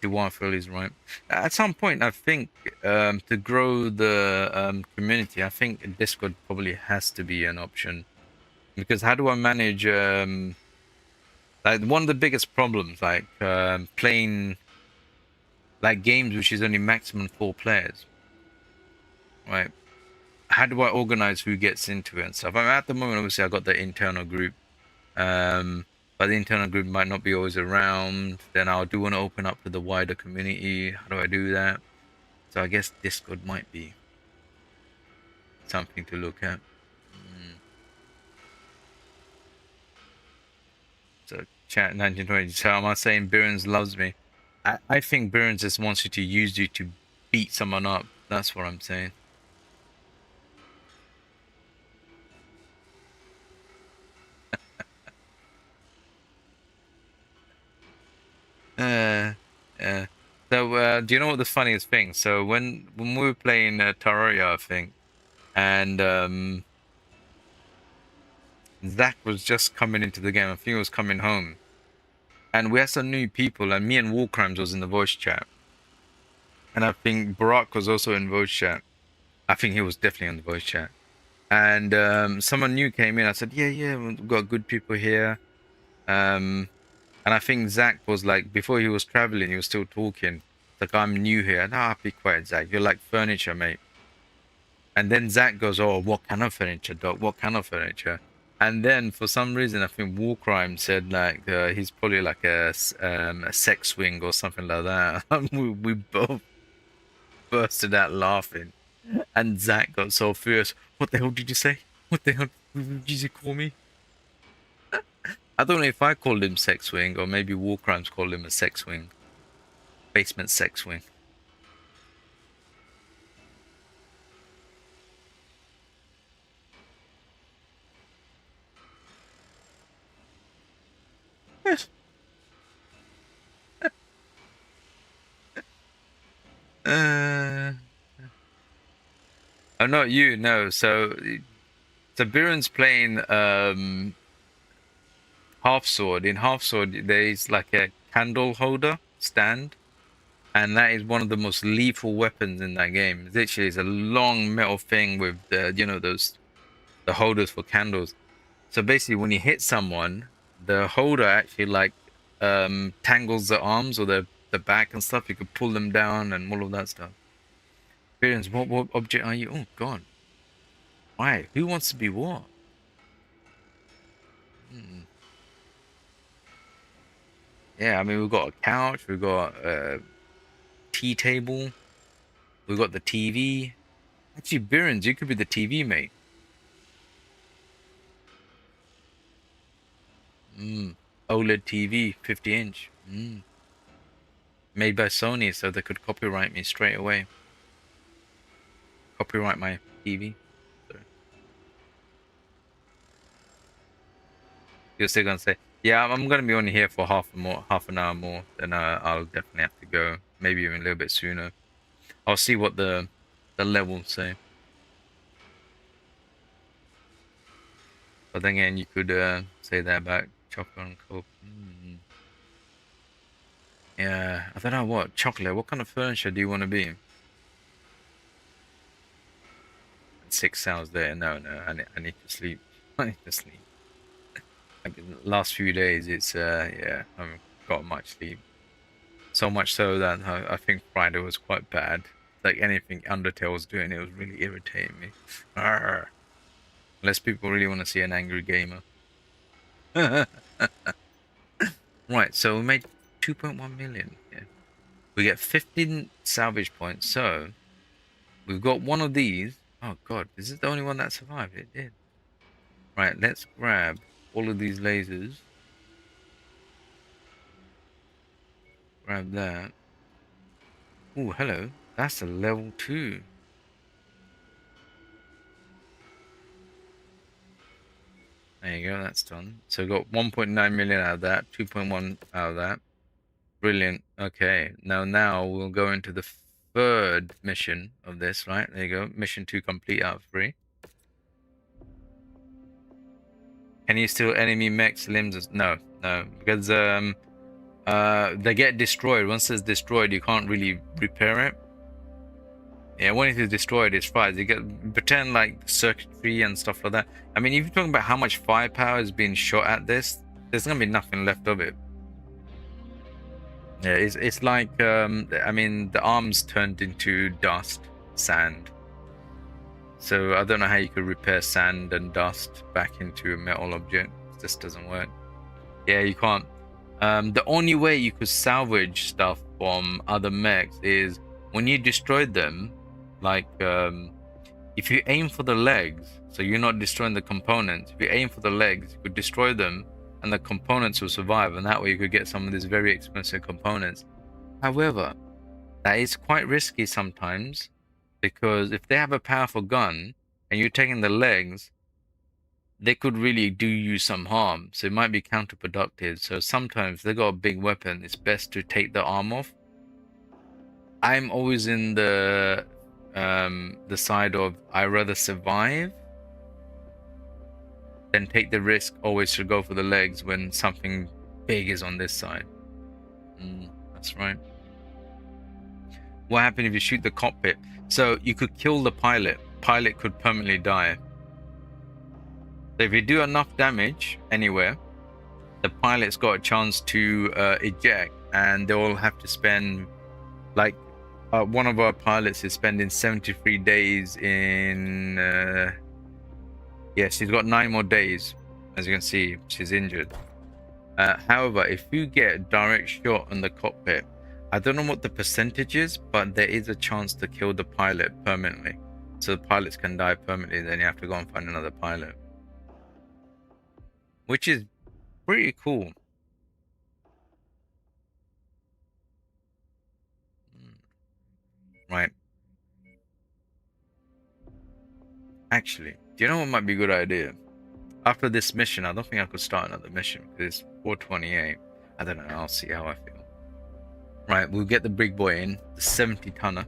Duarfil is right. At some point, I think to grow the community, I think Discord probably has to be an option. Because how do I manage like one of the biggest problems, like playing like games which is only maximum 4 players, right? How do I organize who gets into it and stuff? I mean, at the moment, obviously, I got the internal group, but the internal group might not be always around. Then I do want to open up to the wider community. How do I do that? So I guess Discord might be something to look at. So chat 1920. So am I saying Beerens loves me? I think Beerens just wants you to use you to beat someone up. That's what I'm saying. So do you know what the funniest thing? So when we were playing Terraria, I think, and Zach was just coming into the game. I think he was coming home. And we had some new people, and me and War Crimes was in the voice chat. And I think Barack was also in voice chat. I think he was definitely in the voice chat. And someone new came in. I said, yeah, we've got good people here. And I think Zach was like, before he was traveling, he was still talking. Like, I'm new here. Nah, be quiet, Zach. You're like furniture, mate. And then Zach goes, oh, what kind of furniture, Doc? What kind of furniture? And then for some reason, I think War Crime said like he's probably like a sex swing or something like that. we both bursted out laughing. And Zach got so furious. What the hell did you say? What the hell did you call me? I don't know if I called him sex swing or maybe War Crimes called him a sex swing. Basement sex swing. Yes. Oh, not you, no. So Biren's playing Half Sword. In Half Sword, there is like a candle holder stand, and that is one of the most lethal weapons in that game. Literally, it's a long metal thing with the holders for candles. So basically, when you hit someone, the holder actually like tangles the arms or the back and stuff. You could pull them down and all of that stuff. Experience, what object are you? Oh God, why? Who wants to be what? Hmm. Yeah, I mean we've got a couch, we've got a tea table, we've got the TV. Actually, Birins, you could be the TV, mate. OLED TV, 50-inch. Made by Sony, so they could copyright me straight away. Copyright my TV. Sorry. You're still gonna say, yeah, I'm gonna be only here for half an hour more. Then I'll definitely have to go. Maybe even a little bit sooner. I'll see what the levels say. But then again, you could say that about chocolate and coke. Yeah, I don't know what chocolate. What kind of furniture do you want to be? 6 hours there. No, I need to sleep. I need to sleep. Like the last few days, it's yeah, I haven't got much sleep. So much so that I think Friday was quite bad. Like anything Undertale was doing, it was really irritating me. Arrgh. Unless people really want to see an angry gamer. Right, so we made 2.1 million. Yeah. We get 15 salvage points, so we've got one of these. Oh God, is this the only one that survived? It did. Right, let's grab all of these lasers. Grab that. Oh, hello. That's a level 2. There you go, that's done. So got 1.9 million out of that, 2.1 out of that. Brilliant. Okay, now we'll go into the third mission of this, right? There you go. Mission 2 complete out of 3. Can you steal enemy mechs, limbs? No, because they get destroyed. Once it's destroyed, you can't really repair it. Yeah, when it is destroyed, it's fried. You get pretend like circuitry and stuff like that. I mean, if you're talking about how much firepower is being shot at this, there's gonna be nothing left of it. Yeah, it's like I mean, the arms turned into dust, sand. So I don't know how you could repair sand and dust back into a metal object. It just doesn't work. Yeah, you can't. The only way you could salvage stuff from other mechs is when you destroyed them. Like, if you aim for the legs, so you're not destroying the components. If you aim for the legs, you could destroy them, and the components will survive, and that way you could get some of these very expensive components. However, that is quite risky sometimes, because if they have a powerful gun and you're taking the legs, they could really do you some harm. So it might be counterproductive. So sometimes if they got a big weapon, it's best to take the arm off. I'm always in the side of I rather survive then take the risk always to go for the legs when something big is on this side. That's right. What happened if you shoot the cockpit? So you could kill the pilot. Pilot could permanently die. So if you do enough damage anywhere, the pilot's got a chance to eject, and they'll have to spend, like, one of our pilots is spending 73 days in... yes, he's got 9 more days. As you can see, she's injured. However, if you get a direct shot on the cockpit, I don't know what the percentage is, but there is a chance to kill the pilot permanently. So the pilots can die permanently, then you have to go and find another pilot. Which is pretty cool. Right. Actually, do you know what might be a good idea? After this mission, I don't think I could start another mission because it's 428. I don't know, I'll see how I feel. Right, we'll get the big boy in, the 70 tonner.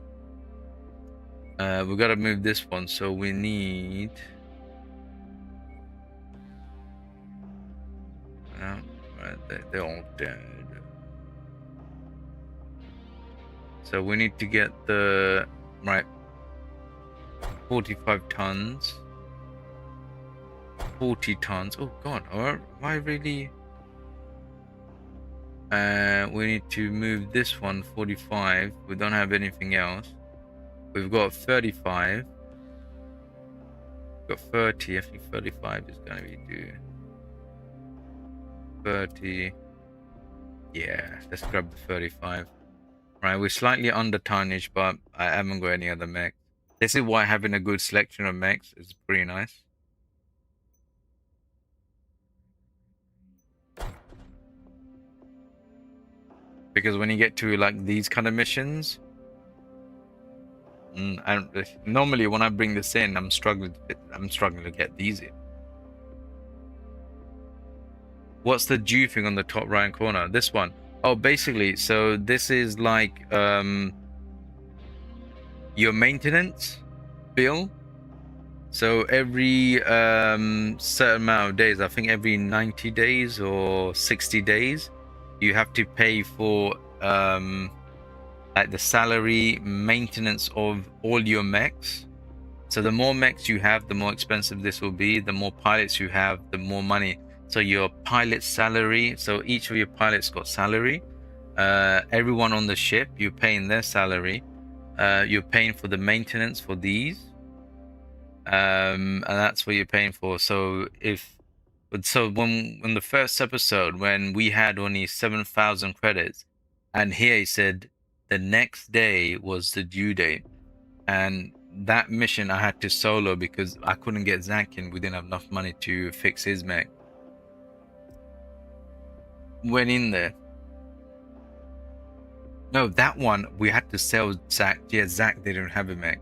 We've got to move this one, so we need... right, they're all dead. So we need to get the... right, 45 tons. 40 tons. Oh god, am I really... we need to move this one 45. We don't have anything else. We've got 35. We've got 30. I think 35 is going to be due. 30. Yeah, let's grab the 35. Right, we're slightly under tonnage, but I haven't got any other mechs. This is why having a good selection of mechs is pretty nice. Because when you get to like these kind of missions, and normally when I bring this in, I'm struggling to get these in. What's the due thing on the top right corner? This one. Oh, basically, so this is like your maintenance bill. So every certain amount of days, I think every 90 days or 60 days, you have to pay for like the salary, maintenance of all your mechs. So the more mechs you have, the more expensive this will be. The more pilots you have, the more money. So your pilot salary, so each of your pilots got salary. Everyone on the ship, you're paying their salary. You're paying for the maintenance for these. And that's what you're paying for. So when the first episode, when we had only 7,000 credits, and here he said the next day was the due date, and that mission I had to solo because I couldn't get Zach in. We didn't have enough money to fix his mech. Went in there. No, that one we had to sell Zach. Yeah, Zach didn't have a mech.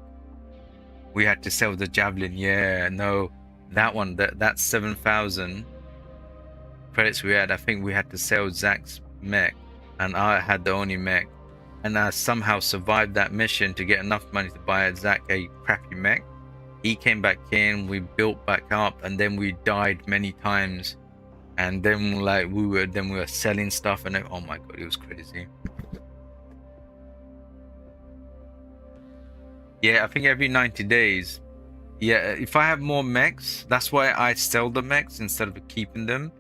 We had to sell the javelin. Yeah, no, that one, that's 7,000 credits we had. I think we had to sell Zach's mech, and I had the only mech, and I somehow survived that mission to get enough money to buy Zach a crappy mech. He came back in, we built back up, and then we died many times, and then like we were selling stuff, and oh my god, it was crazy. Yeah, I think every 90 days. Yeah, if I have more mechs, that's why I sell the mechs instead of keeping them.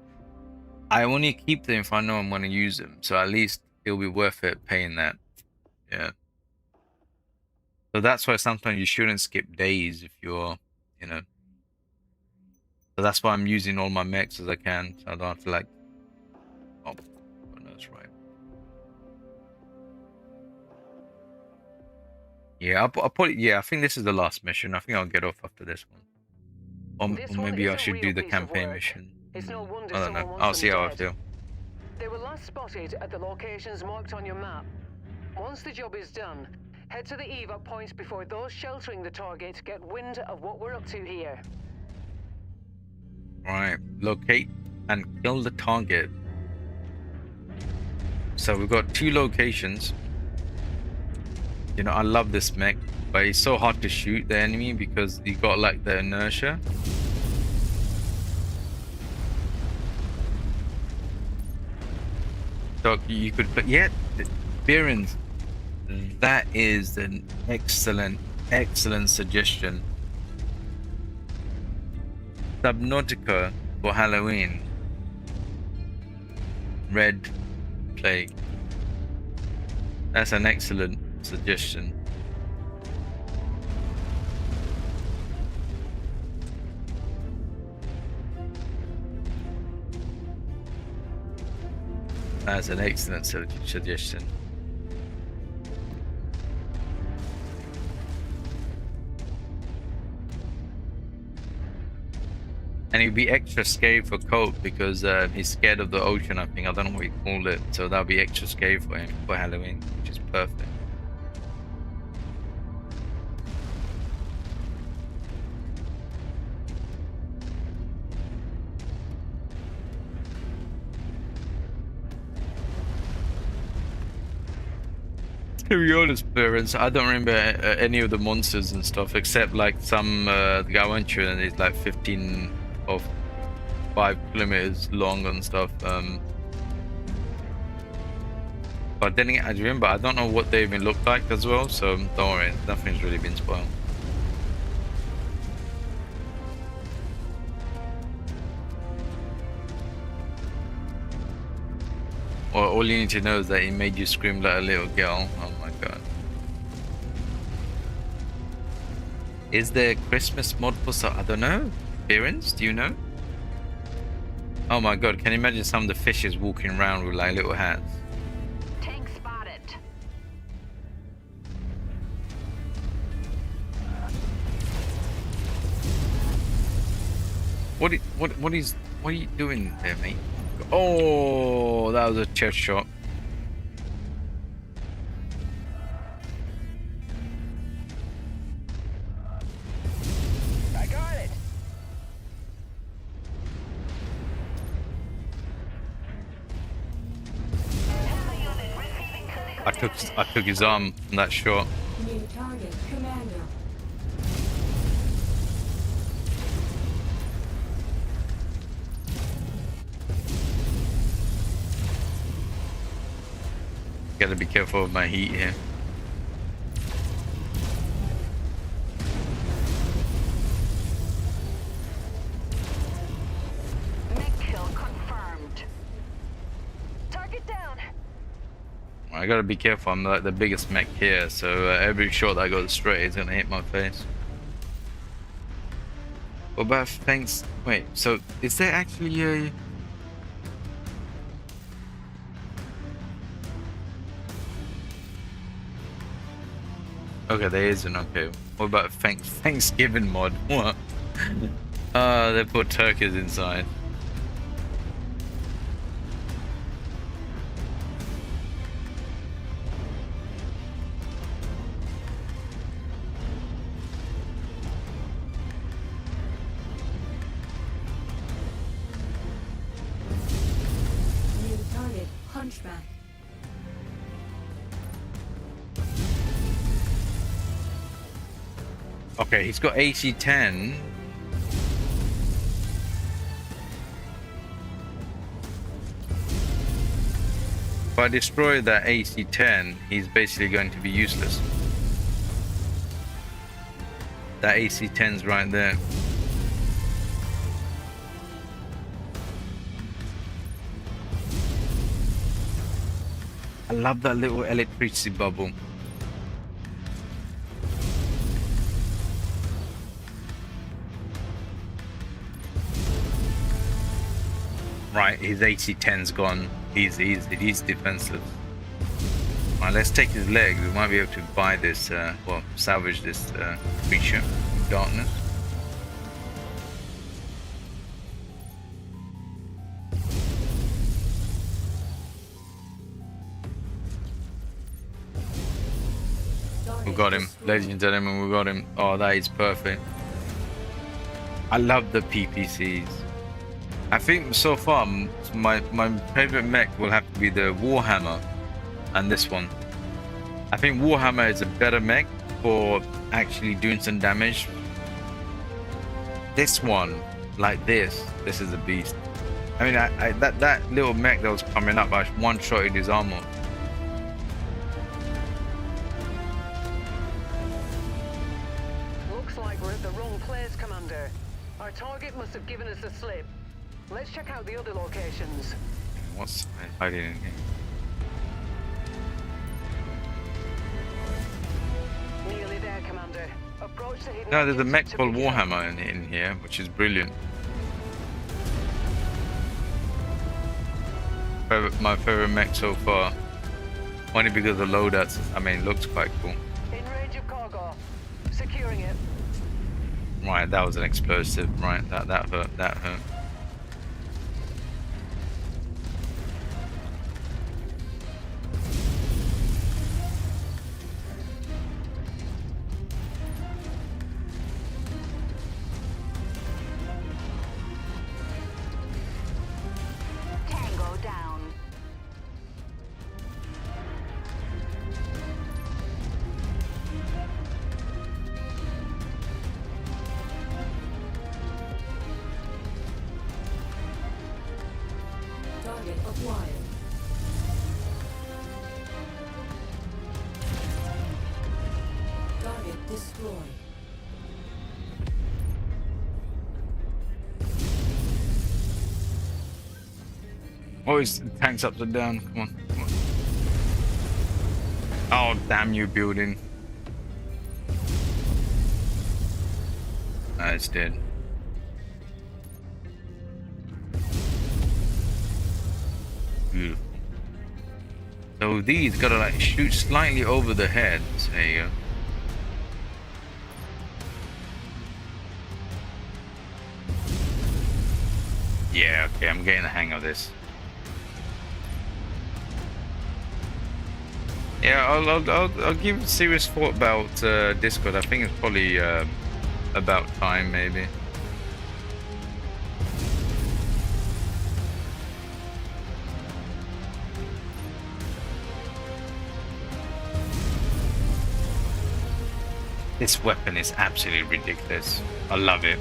I only keep them if I know I'm going to use them. So at least it'll be worth it paying that. Yeah. So that's why sometimes you shouldn't skip days if you're, you know. So that's why I'm using all my mechs as I can. So I don't have to like... Oh, no, that's right. Yeah, I'll put it. Yeah, I think this is the last mission. I think I'll get off after this one. Or maybe I should do the campaign mission. It's no wonder I don't know. someone wants I'll see them how I dead. feel. They were last spotted at the locations marked on your map. Once the job is done, head to the evac point before those sheltering the target get wind of what we're up to here. Alright, locate and kill the target. So we've got 2 locations. You know, I love this mech, but it's so hard to shoot the enemy because you got like the inertia. Doc, you could put, yeah, Behrens, that is an excellent suggestion. Subnautica for Halloween. Red Plague. That's an excellent suggestion. That's an excellent suggestion. And it'd be extra scary for Colt because he's scared of the ocean, I think. I don't know what he called it. So that'll be extra scary for him for Halloween, which is perfect. To be honest, parents, I don't remember any of the monsters and stuff except like some gargantuan is like 15 or 5 kilometers long and stuff. But then I remember I don't know what they even look like as well, so don't worry, nothing's really been spoiled. Or all you need to know is that he made you scream like a little girl. Oh my god. Is there a Christmas mod for some? I don't know. Behrens, do you know? Oh my god, can you imagine some of the fishes walking around with like little hats? Tank spotted. What are you doing there, mate? Oh, that was a chest shot. I got it. I took his arm from that shot. New target, Commander. Gotta be careful of my heat here. Mech kill confirmed. Target down. I gotta be careful, I'm like the biggest mech here, so every shot that goes straight is gonna hit my face. What about thanks? Wait, so is there actually a... Okay, there isn't. Okay. What about Thanksgiving mod? What? They put turkeys inside. New target, Hunchback. Okay, he's got AC-10. If I destroy that AC-10, he's basically going to be useless. That AC-10's right there. I love that little electricity bubble. Right, his AC-10's gone. He's defensive. Right, let's take his legs. We might be able to buy this, well, salvage this creature in darkness. We got him, ladies and gentlemen. We got him. Oh, that is perfect. I love the PPCs. I think so far my favorite mech will have to be the Warhammer and this one. I think Warhammer is a better mech for actually doing some damage. This one, like this is a beast. I mean, that little mech that was coming up, I one-shotted his armor. Looks like we're at the wrong place, Commander. Our target must have given us the slip. Let's check out the other locations. What's hiding in here? Nearly there, Commander. Approach the hidden No, there's a objective mech to called begin. Warhammer in here, which is brilliant. My favorite mech so far. Only because the loadouts, I mean, looks quite cool. In range of cargo. Securing it. Right, that was an explosive. Right, that hurt. That hurt. Tango down. Target acquired. Target destroyed. Oh, his tank's upside down. Come on. Come on. Oh, damn you, building. Ah, it's dead. Beautiful. So these gotta like shoot slightly over the heads. There you go. Yeah, okay, I'm getting the hang of this. Yeah, I'll give serious thought about Discord. I think it's probably about time, maybe. This weapon is absolutely ridiculous. I love it.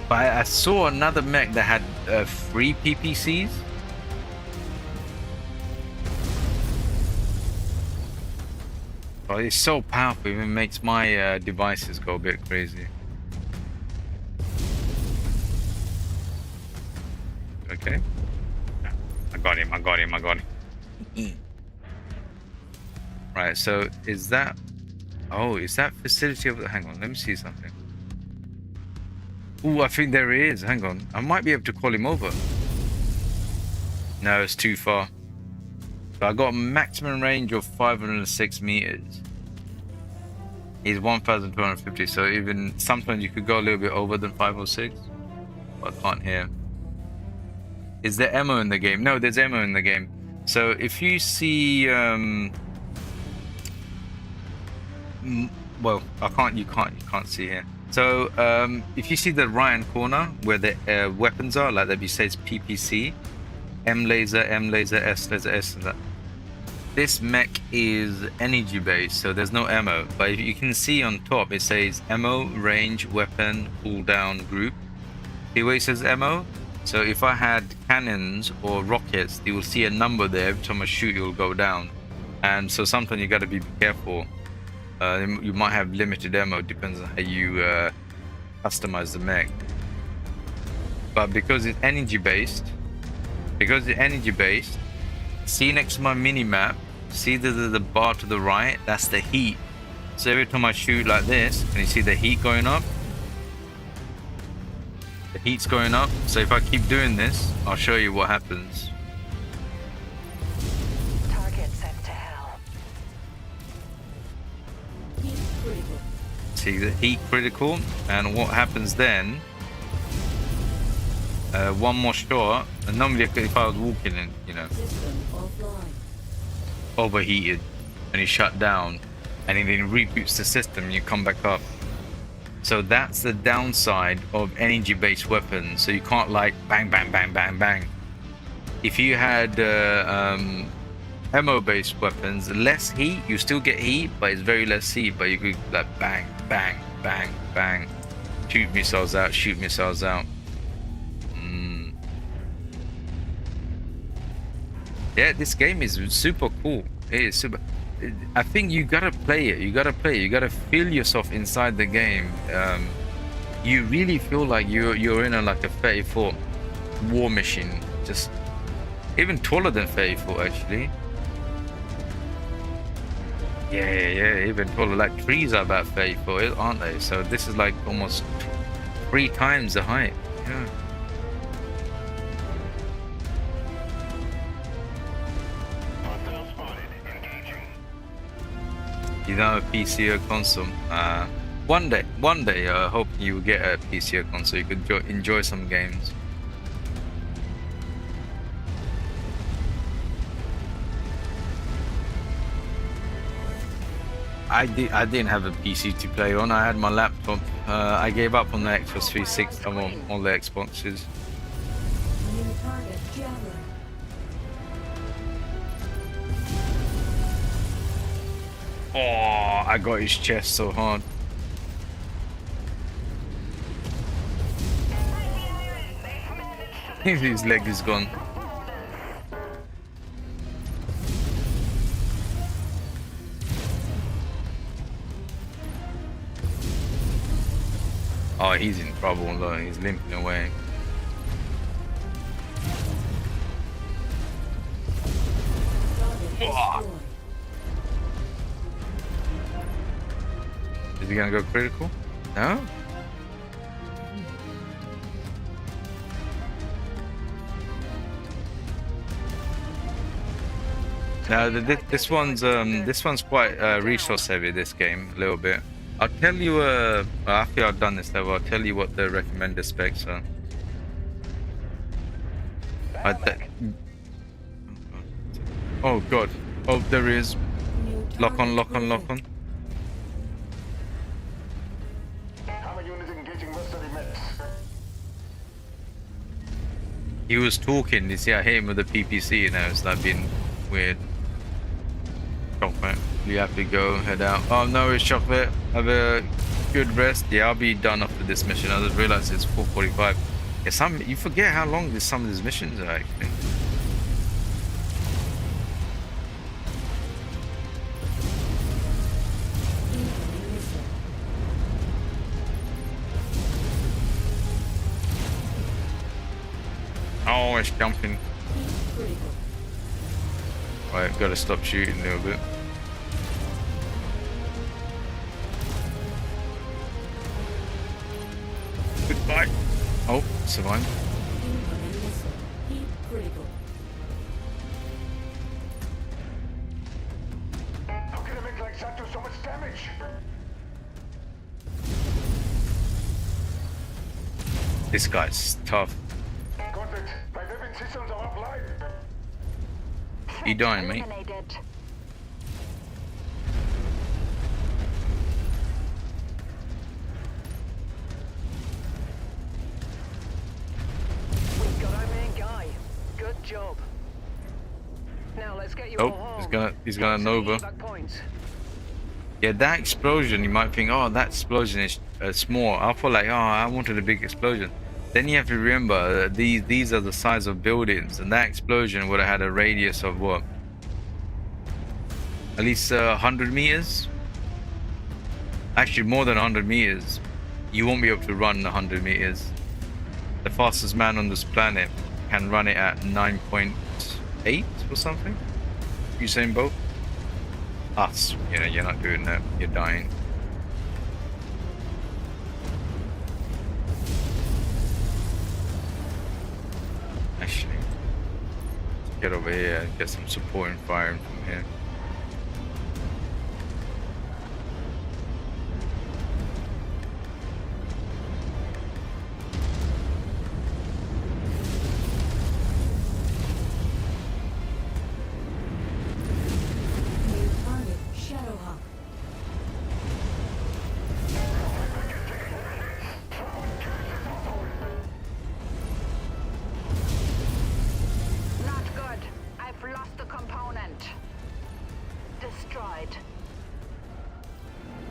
But I saw another mech that had 3 PPCs. Oh, it's so powerful, it even makes my devices go a bit crazy. Okay. I got him, I got him, I got him. Right, so is that... Oh, is that facility over... Hang on, let me see something. Oh, I think there he is. Hang on. I might be able to call him over. No, it's too far. So I got a maximum range of 506 meters. He's 1,250, so even sometimes you could go a little bit over than 506. But I can't hear. Is there ammo in the game? No, there's ammo in the game. So if you see, well, you can't see here. So if you see the right hand corner where the weapons are, like that says PPC, M laser, S laser, S laser. This mech is energy based, so there's no ammo. But if you can see on top, it says ammo, range, weapon, cooldown, group. See where it says ammo? So if I had cannons or rockets, you will see a number there. Every time I shoot, it will go down. And so sometimes you got to be careful. You might have limited ammo, depends on how you customize the mech. But because it's energy based, see next to my mini map, see the bar to the right, that's the heat. So every time I shoot like this, can you see the heat going up? The heat's going up. So if I keep doing this, I'll show you what happens. Target sent to hell. Heat critical. See the heat critical, and what happens then? One more shot, and normally if I was walking in, you know, System offline. overheated, and you shut down, and it then reboots the system, you come back up. So that's the downside of energy-based weapons. So you can't like bang, bang, bang, bang, bang. If you had ammo-based weapons, less heat, you still get heat, but it's very less heat. But you could like bang, bang, bang, bang, shoot missiles out, shoot missiles out. Yeah, this game is super cool. It is super. I think you gotta play it. You gotta play it. You gotta feel yourself inside the game. You really feel like you're in a like a 34 war machine, just even taller than 34 actually. Yeah, even taller. Like trees are about 34, aren't they? So this is like almost 3 times the height. Yeah. Hostile spotted. Engaging. You know, a PC or console. One day, I hope you get a PC or console. You could enjoy some games. I didn't have a PC to play on. I had my laptop. I gave up on the Xbox 360. On all the Xboxes. New target, Javelin. Oh, I got his chest so hard. His leg is gone. Oh, he's in trouble. Look, he's limping away. Target destroyed. Is he gonna go critical? No? No, this one's quite resource heavy. This game, a little bit. I'll tell you. After I've done this level, I'll tell you what the recommended specs are. Oh god. Oh, there is. New Lock on, target lock on, lock on. Hammer unit engaging mercenary mechs. He was talking. You see, I hit him with the PPC. You know, it's like been weird. Chocolate. You have to go, head out. Oh no, it's chocolate. Have a good rest. Yeah, I'll be done after this mission. I just realized it's 4:45. Yeah, you forget how long some of these missions are actually. incoming missile. Oh, it's jumping. Heat critical. Right, gotta stop shooting a little bit. Goodbye. Oh, survived. Incoming missile. Heat critical. How can a mech like that do so much damage? This guy's tough. Contact. My weapon systems are offline. You dying, mate? Eliminated. We've got our main guy. Good job. Now let's get you all Oh, home. he's gonna Nova. Evac points. Yeah, that explosion, you might think, oh, that explosion is small. I thought like, oh, I wanted a big explosion. Then you have to remember, these are the size of buildings, and that explosion would have had a radius of what? At least 100 meters? Actually, more than 100 meters. You won't be able to run 100 meters. The fastest man on this planet can run it at 9.8 or something. Usain Bolt. Us, you know, you're not doing that. You're dying. Actually, let's get over here and get some support and firing from here. New target, Shadowhawk. Not good. I've lost a component. Destroyed.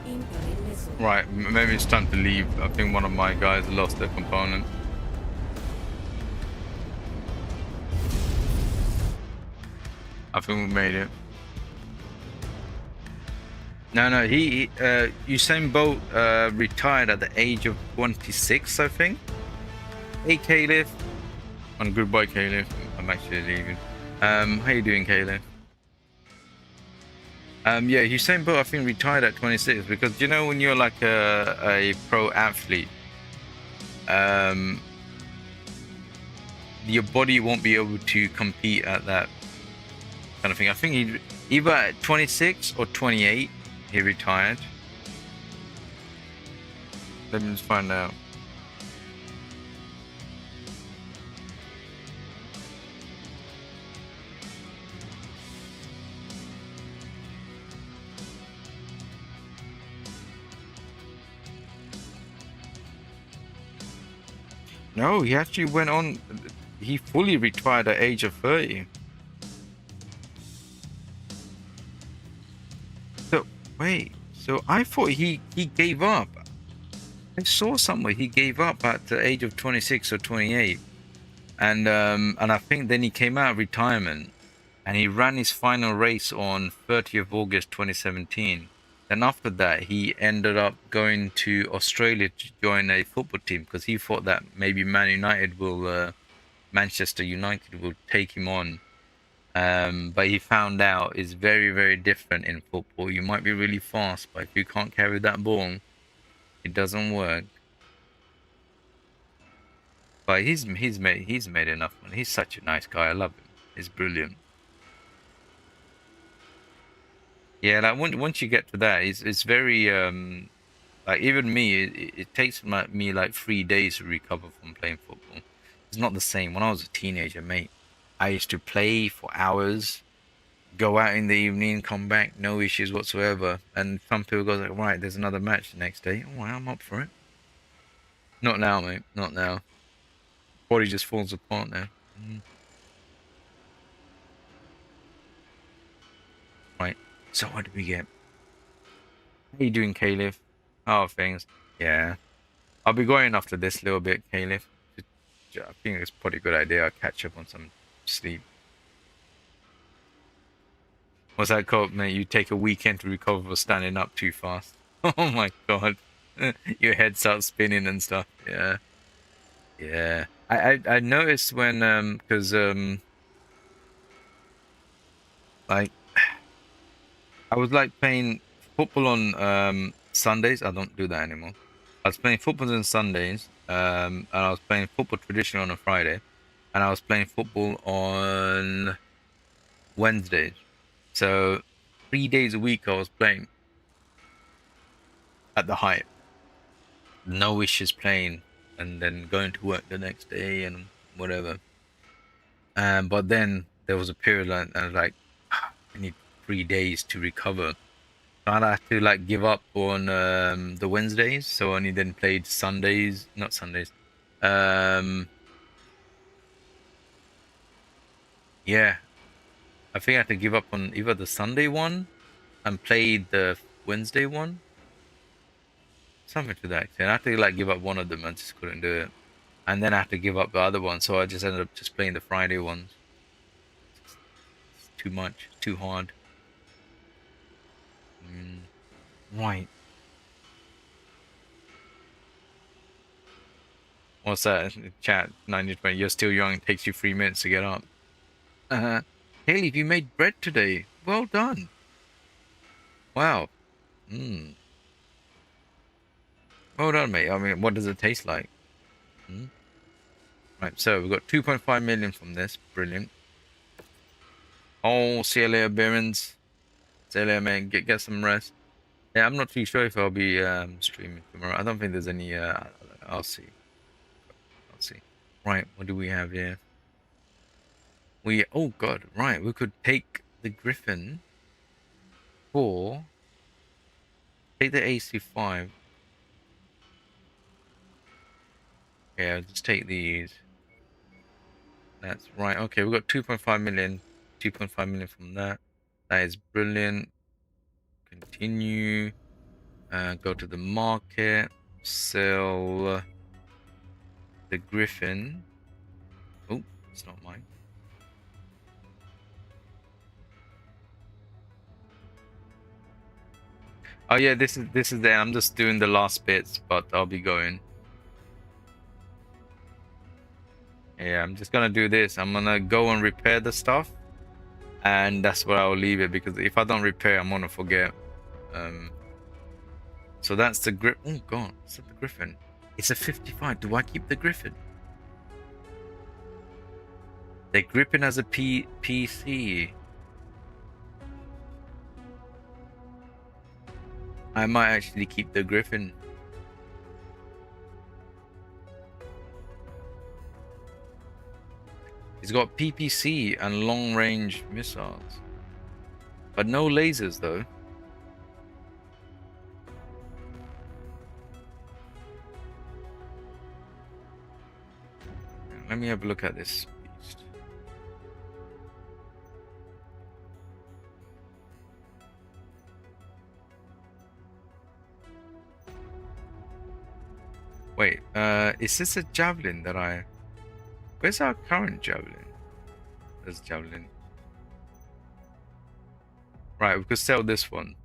Incoming missile. Right, maybe it's time to leave. I think one of my guys lost their component. I think we made it. No, Usain Bolt retired at the age of 26, I think. Hey, Caliph. And goodbye, Caliph. I'm actually leaving. How you doing, Caliph? Yeah, Usain Bolt, I think, retired at 26 because, you know, when you're like a pro athlete, your body won't be able to compete at that kind of thing. I think he either at 26 or 28 he retired. Let me just find out. No, he actually went on. He fully retired at age of 30. So wait, so I thought he gave up. I saw somewhere he gave up at the age of 26 or 28, and I think then he came out of retirement, and he ran his final race on 30th of August 2017. Then after that, he ended up going to Australia to join a football team because he thought that maybe Manchester United will take him on. But he found out it's very, very different in football. You might be really fast, but if you can't carry that ball, it doesn't work. But he's made enough money. He's such a nice guy. I love him. He's brilliant. Yeah, like once you get to that, it's very like even me. It takes me like 3 days to recover from playing football. It's not the same. When I was a teenager, mate, I used to play for hours, go out in the evening, come back, no issues whatsoever. And some people go like, right, there's another match the next day. Oh, I'm up for it. Not now, mate. Not now. Body just falls apart now. Right. So what do we get? How you doing, Caliph? How are things? Yeah. I'll be going after this little bit, Caliph. I think it's probably a good idea. I'll catch up on some sleep. What's that called, mate? You take a weekend to recover for standing up too fast. Oh my god. Your head starts spinning and stuff. Yeah. Yeah. I noticed when because like I was like playing football on Sundays. I don't do that anymore. I was playing football on Sundays, and I was playing football traditional on a Friday, and I was playing football on Wednesdays. So 3 days a week I was playing at the height. No issues playing, and then going to work the next day and whatever. But then there was a period like I was like, I need 3 days to recover. I had to like give up on the Wednesdays, so I only then played Sundays, not Sundays. Yeah, I think I had to give up on either the Sunday one and played the Wednesday one. Something to that extent. I had to like give up one of them and just couldn't do it. And then I had to give up the other one, so I just ended up just playing the Friday ones. It's too much, too hard. Right. What's that? Chat 9020. You're still young. It takes you 3 minutes to get up. Haley, you made bread today. Well done. Wow. Well done, mate. I mean, what does it taste like? Right, so we've got 2.5 million from this. Brilliant. Oh, see you later, Birins. See you later, man. Get some rest. Yeah, I'm not too sure if I'll be streaming tomorrow. I don't think there's any. I'll see. I'll see. Right, what do we have here? Oh god, right. We could take the Griffin for. Take the AC5. Yeah, just take these. That's right. Okay, we've got 2.5 million. 2.5 million from that. That is brilliant. Continue. Go to the market. Sell the Griffin. Oh, it's not mine. Oh yeah, this is there. I'm just doing the last bits, but I'll be going. Yeah, I'm just gonna do this. I'm gonna go and repair the stuff, and that's where I'll leave it, because if I don't repair, I'm gonna forget. So that's the grip. Oh god, is that the Griffin? It's a 55. Do I keep the Griffin? They're gripping as a PC. I might actually keep the Griffin. He's got PPC and long-range missiles, but no lasers though. Let me have a look at this beast. Wait, is this a javelin that I... Where's our current javelin? There's javelin. Right, we could sell this one.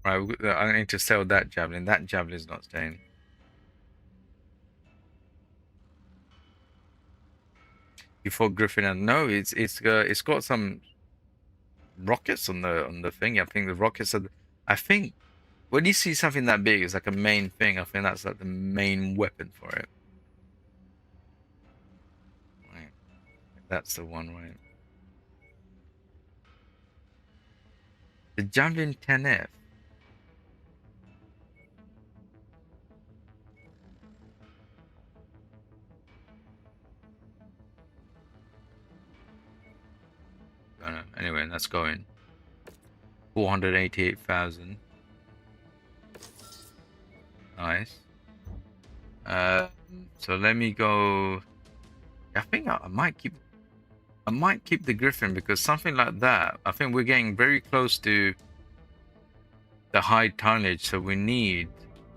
Right, I need to sell that javelin. That javelin's not staying. Before Griffin, and no, it's got some rockets on the thing. I think the rockets are. I think when you see something that big, it's like a main thing. I think that's like the main weapon for it. Right, that's the one, right? The Javelin 10F. I don't know. Anyway, that's going. 488,000. Nice. So let me go. I think I might keep. I might keep the Griffin, because something like that. I think we're getting very close to the high tonnage, so we need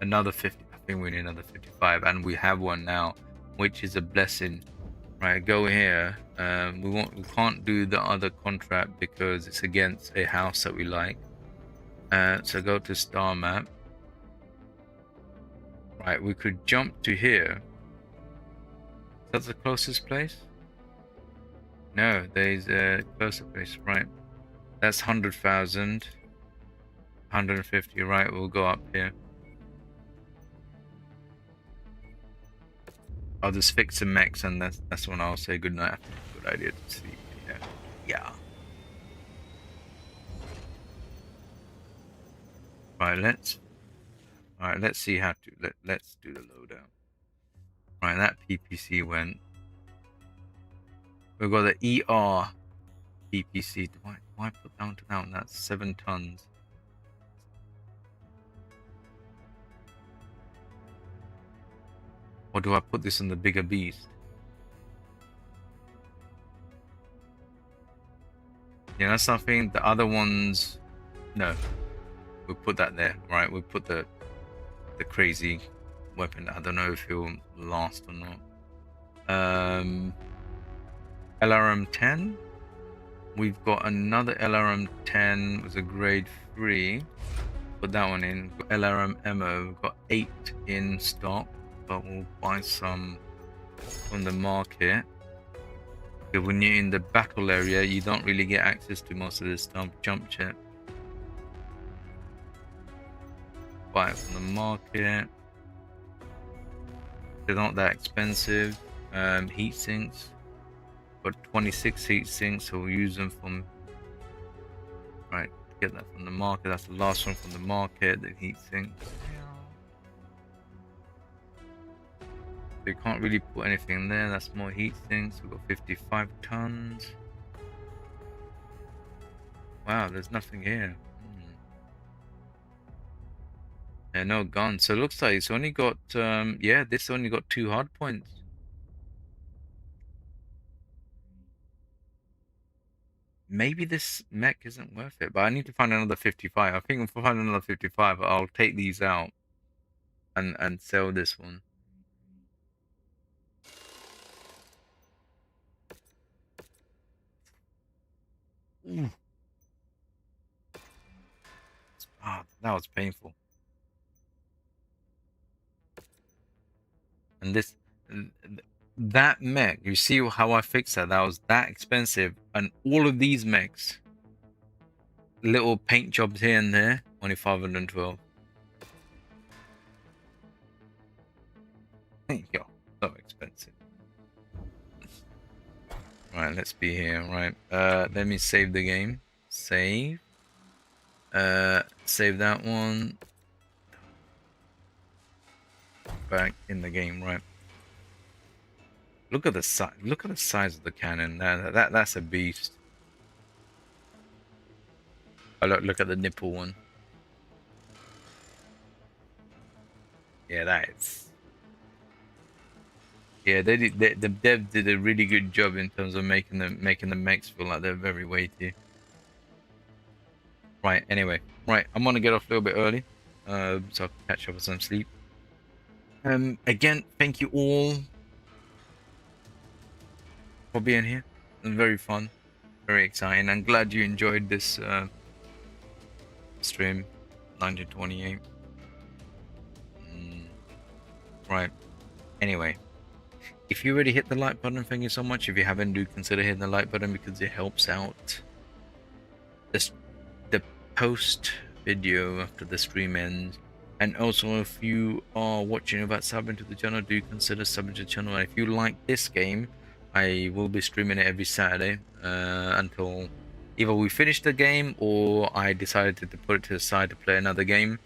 another 50. I think we need another 55, and we have one now, which is a blessing. Right, go here. We can't do the other contract because it's against a house that we like. So go to star map. Right, we could jump to here. Is that the closest place? No, there's a closer place. Right, that's 100,000. 150. Right, we'll go up here. I'll just fix some mechs, and that's when I'll say goodnight. Good idea to sleep. Yeah. Right, let's see how to let's do the loadout. Right, that PPC went. We've got the ER PPC. Why put down to down? That's 7 tons. Or do I put this on the bigger beast? Yeah, that's something. The other ones, no. We'll put that there. Right, we'll put the crazy weapon. I don't know if it'll last or not. LRM 10. We've got another LRM 10 with a grade 3. Put that one in. LRM ammo. We've got 8 in stock, but we'll buy some from the market. Because when you're in the battle area, you don't really get access to most of this stuff. Jump ship. Buy it from the market. They're not that expensive. Heat sinks. Got 26 heat sinks, so we'll use them from. Right, get that from the market. That's the last one from the market. The heat sinks. You can't really put anything in there. That's more heat sinks. We've got 55 tons. Wow, there's nothing here. Yeah, no guns. So it looks like it's only got yeah, this only got 2 hard points. Maybe this mech isn't worth it, but I need to find another 55. I think if I find another 55, I'll take these out and sell this one. Ooh. Ah, that was painful. And this, that mech, you see how I fixed that? That was that expensive. And all of these mechs, little paint jobs here and there, only 512. Yo, so expensive. Right, let's be here. Right, let me save the game. Save. Save that one. Back in the game, right? Look at the size. Look at the size of the cannon. That's a beast. Oh, look at the nipple one. Yeah, that is. Yeah, the dev did a really good job in terms of making the mechs feel like they're very weighty. Right. Anyway, right. I'm gonna get off a little bit early, so I can catch up with some sleep. Again, thank you all for being here. It was very fun, very exciting. I'm glad you enjoyed this stream. 1928. Right. Anyway, if you already hit the like button, thank you so much. If you haven't, do consider hitting the like button because it helps out the post video after the stream ends. And also, if you are watching about subbing to the channel, do consider subbing to the channel. And if you like this game, I will be streaming it every Saturday until either we finish the game or I decided to put it to the side to play another game.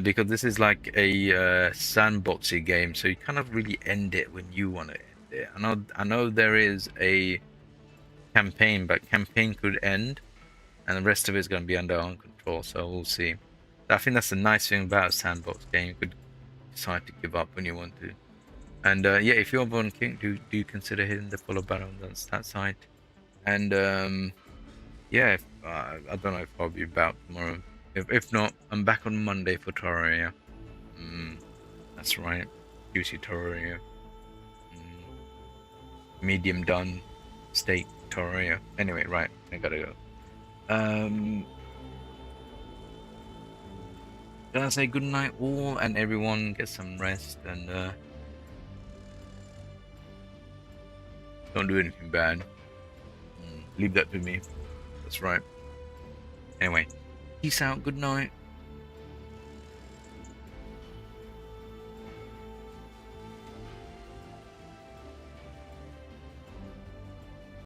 Because this is like a sandboxy game, so you kind of really end it when you want to end it. I know there is a campaign, but campaign could end, and the rest of it is going to be under our own control. So we'll see. I think that's the nice thing about a sandbox game. You could decide to give up when you want to. And yeah, if you're on King, do consider hitting the follow button on that side. And yeah, I don't know if I'll be about tomorrow. If not, I'm back on Monday for Terraria. That's right, juicy Terraria. Medium done steak Terraria. Anyway, right, I gotta go. Gonna say good night all, and everyone get some rest, and don't do anything bad. Leave that to me. That's right. Anyway, peace out. Good night.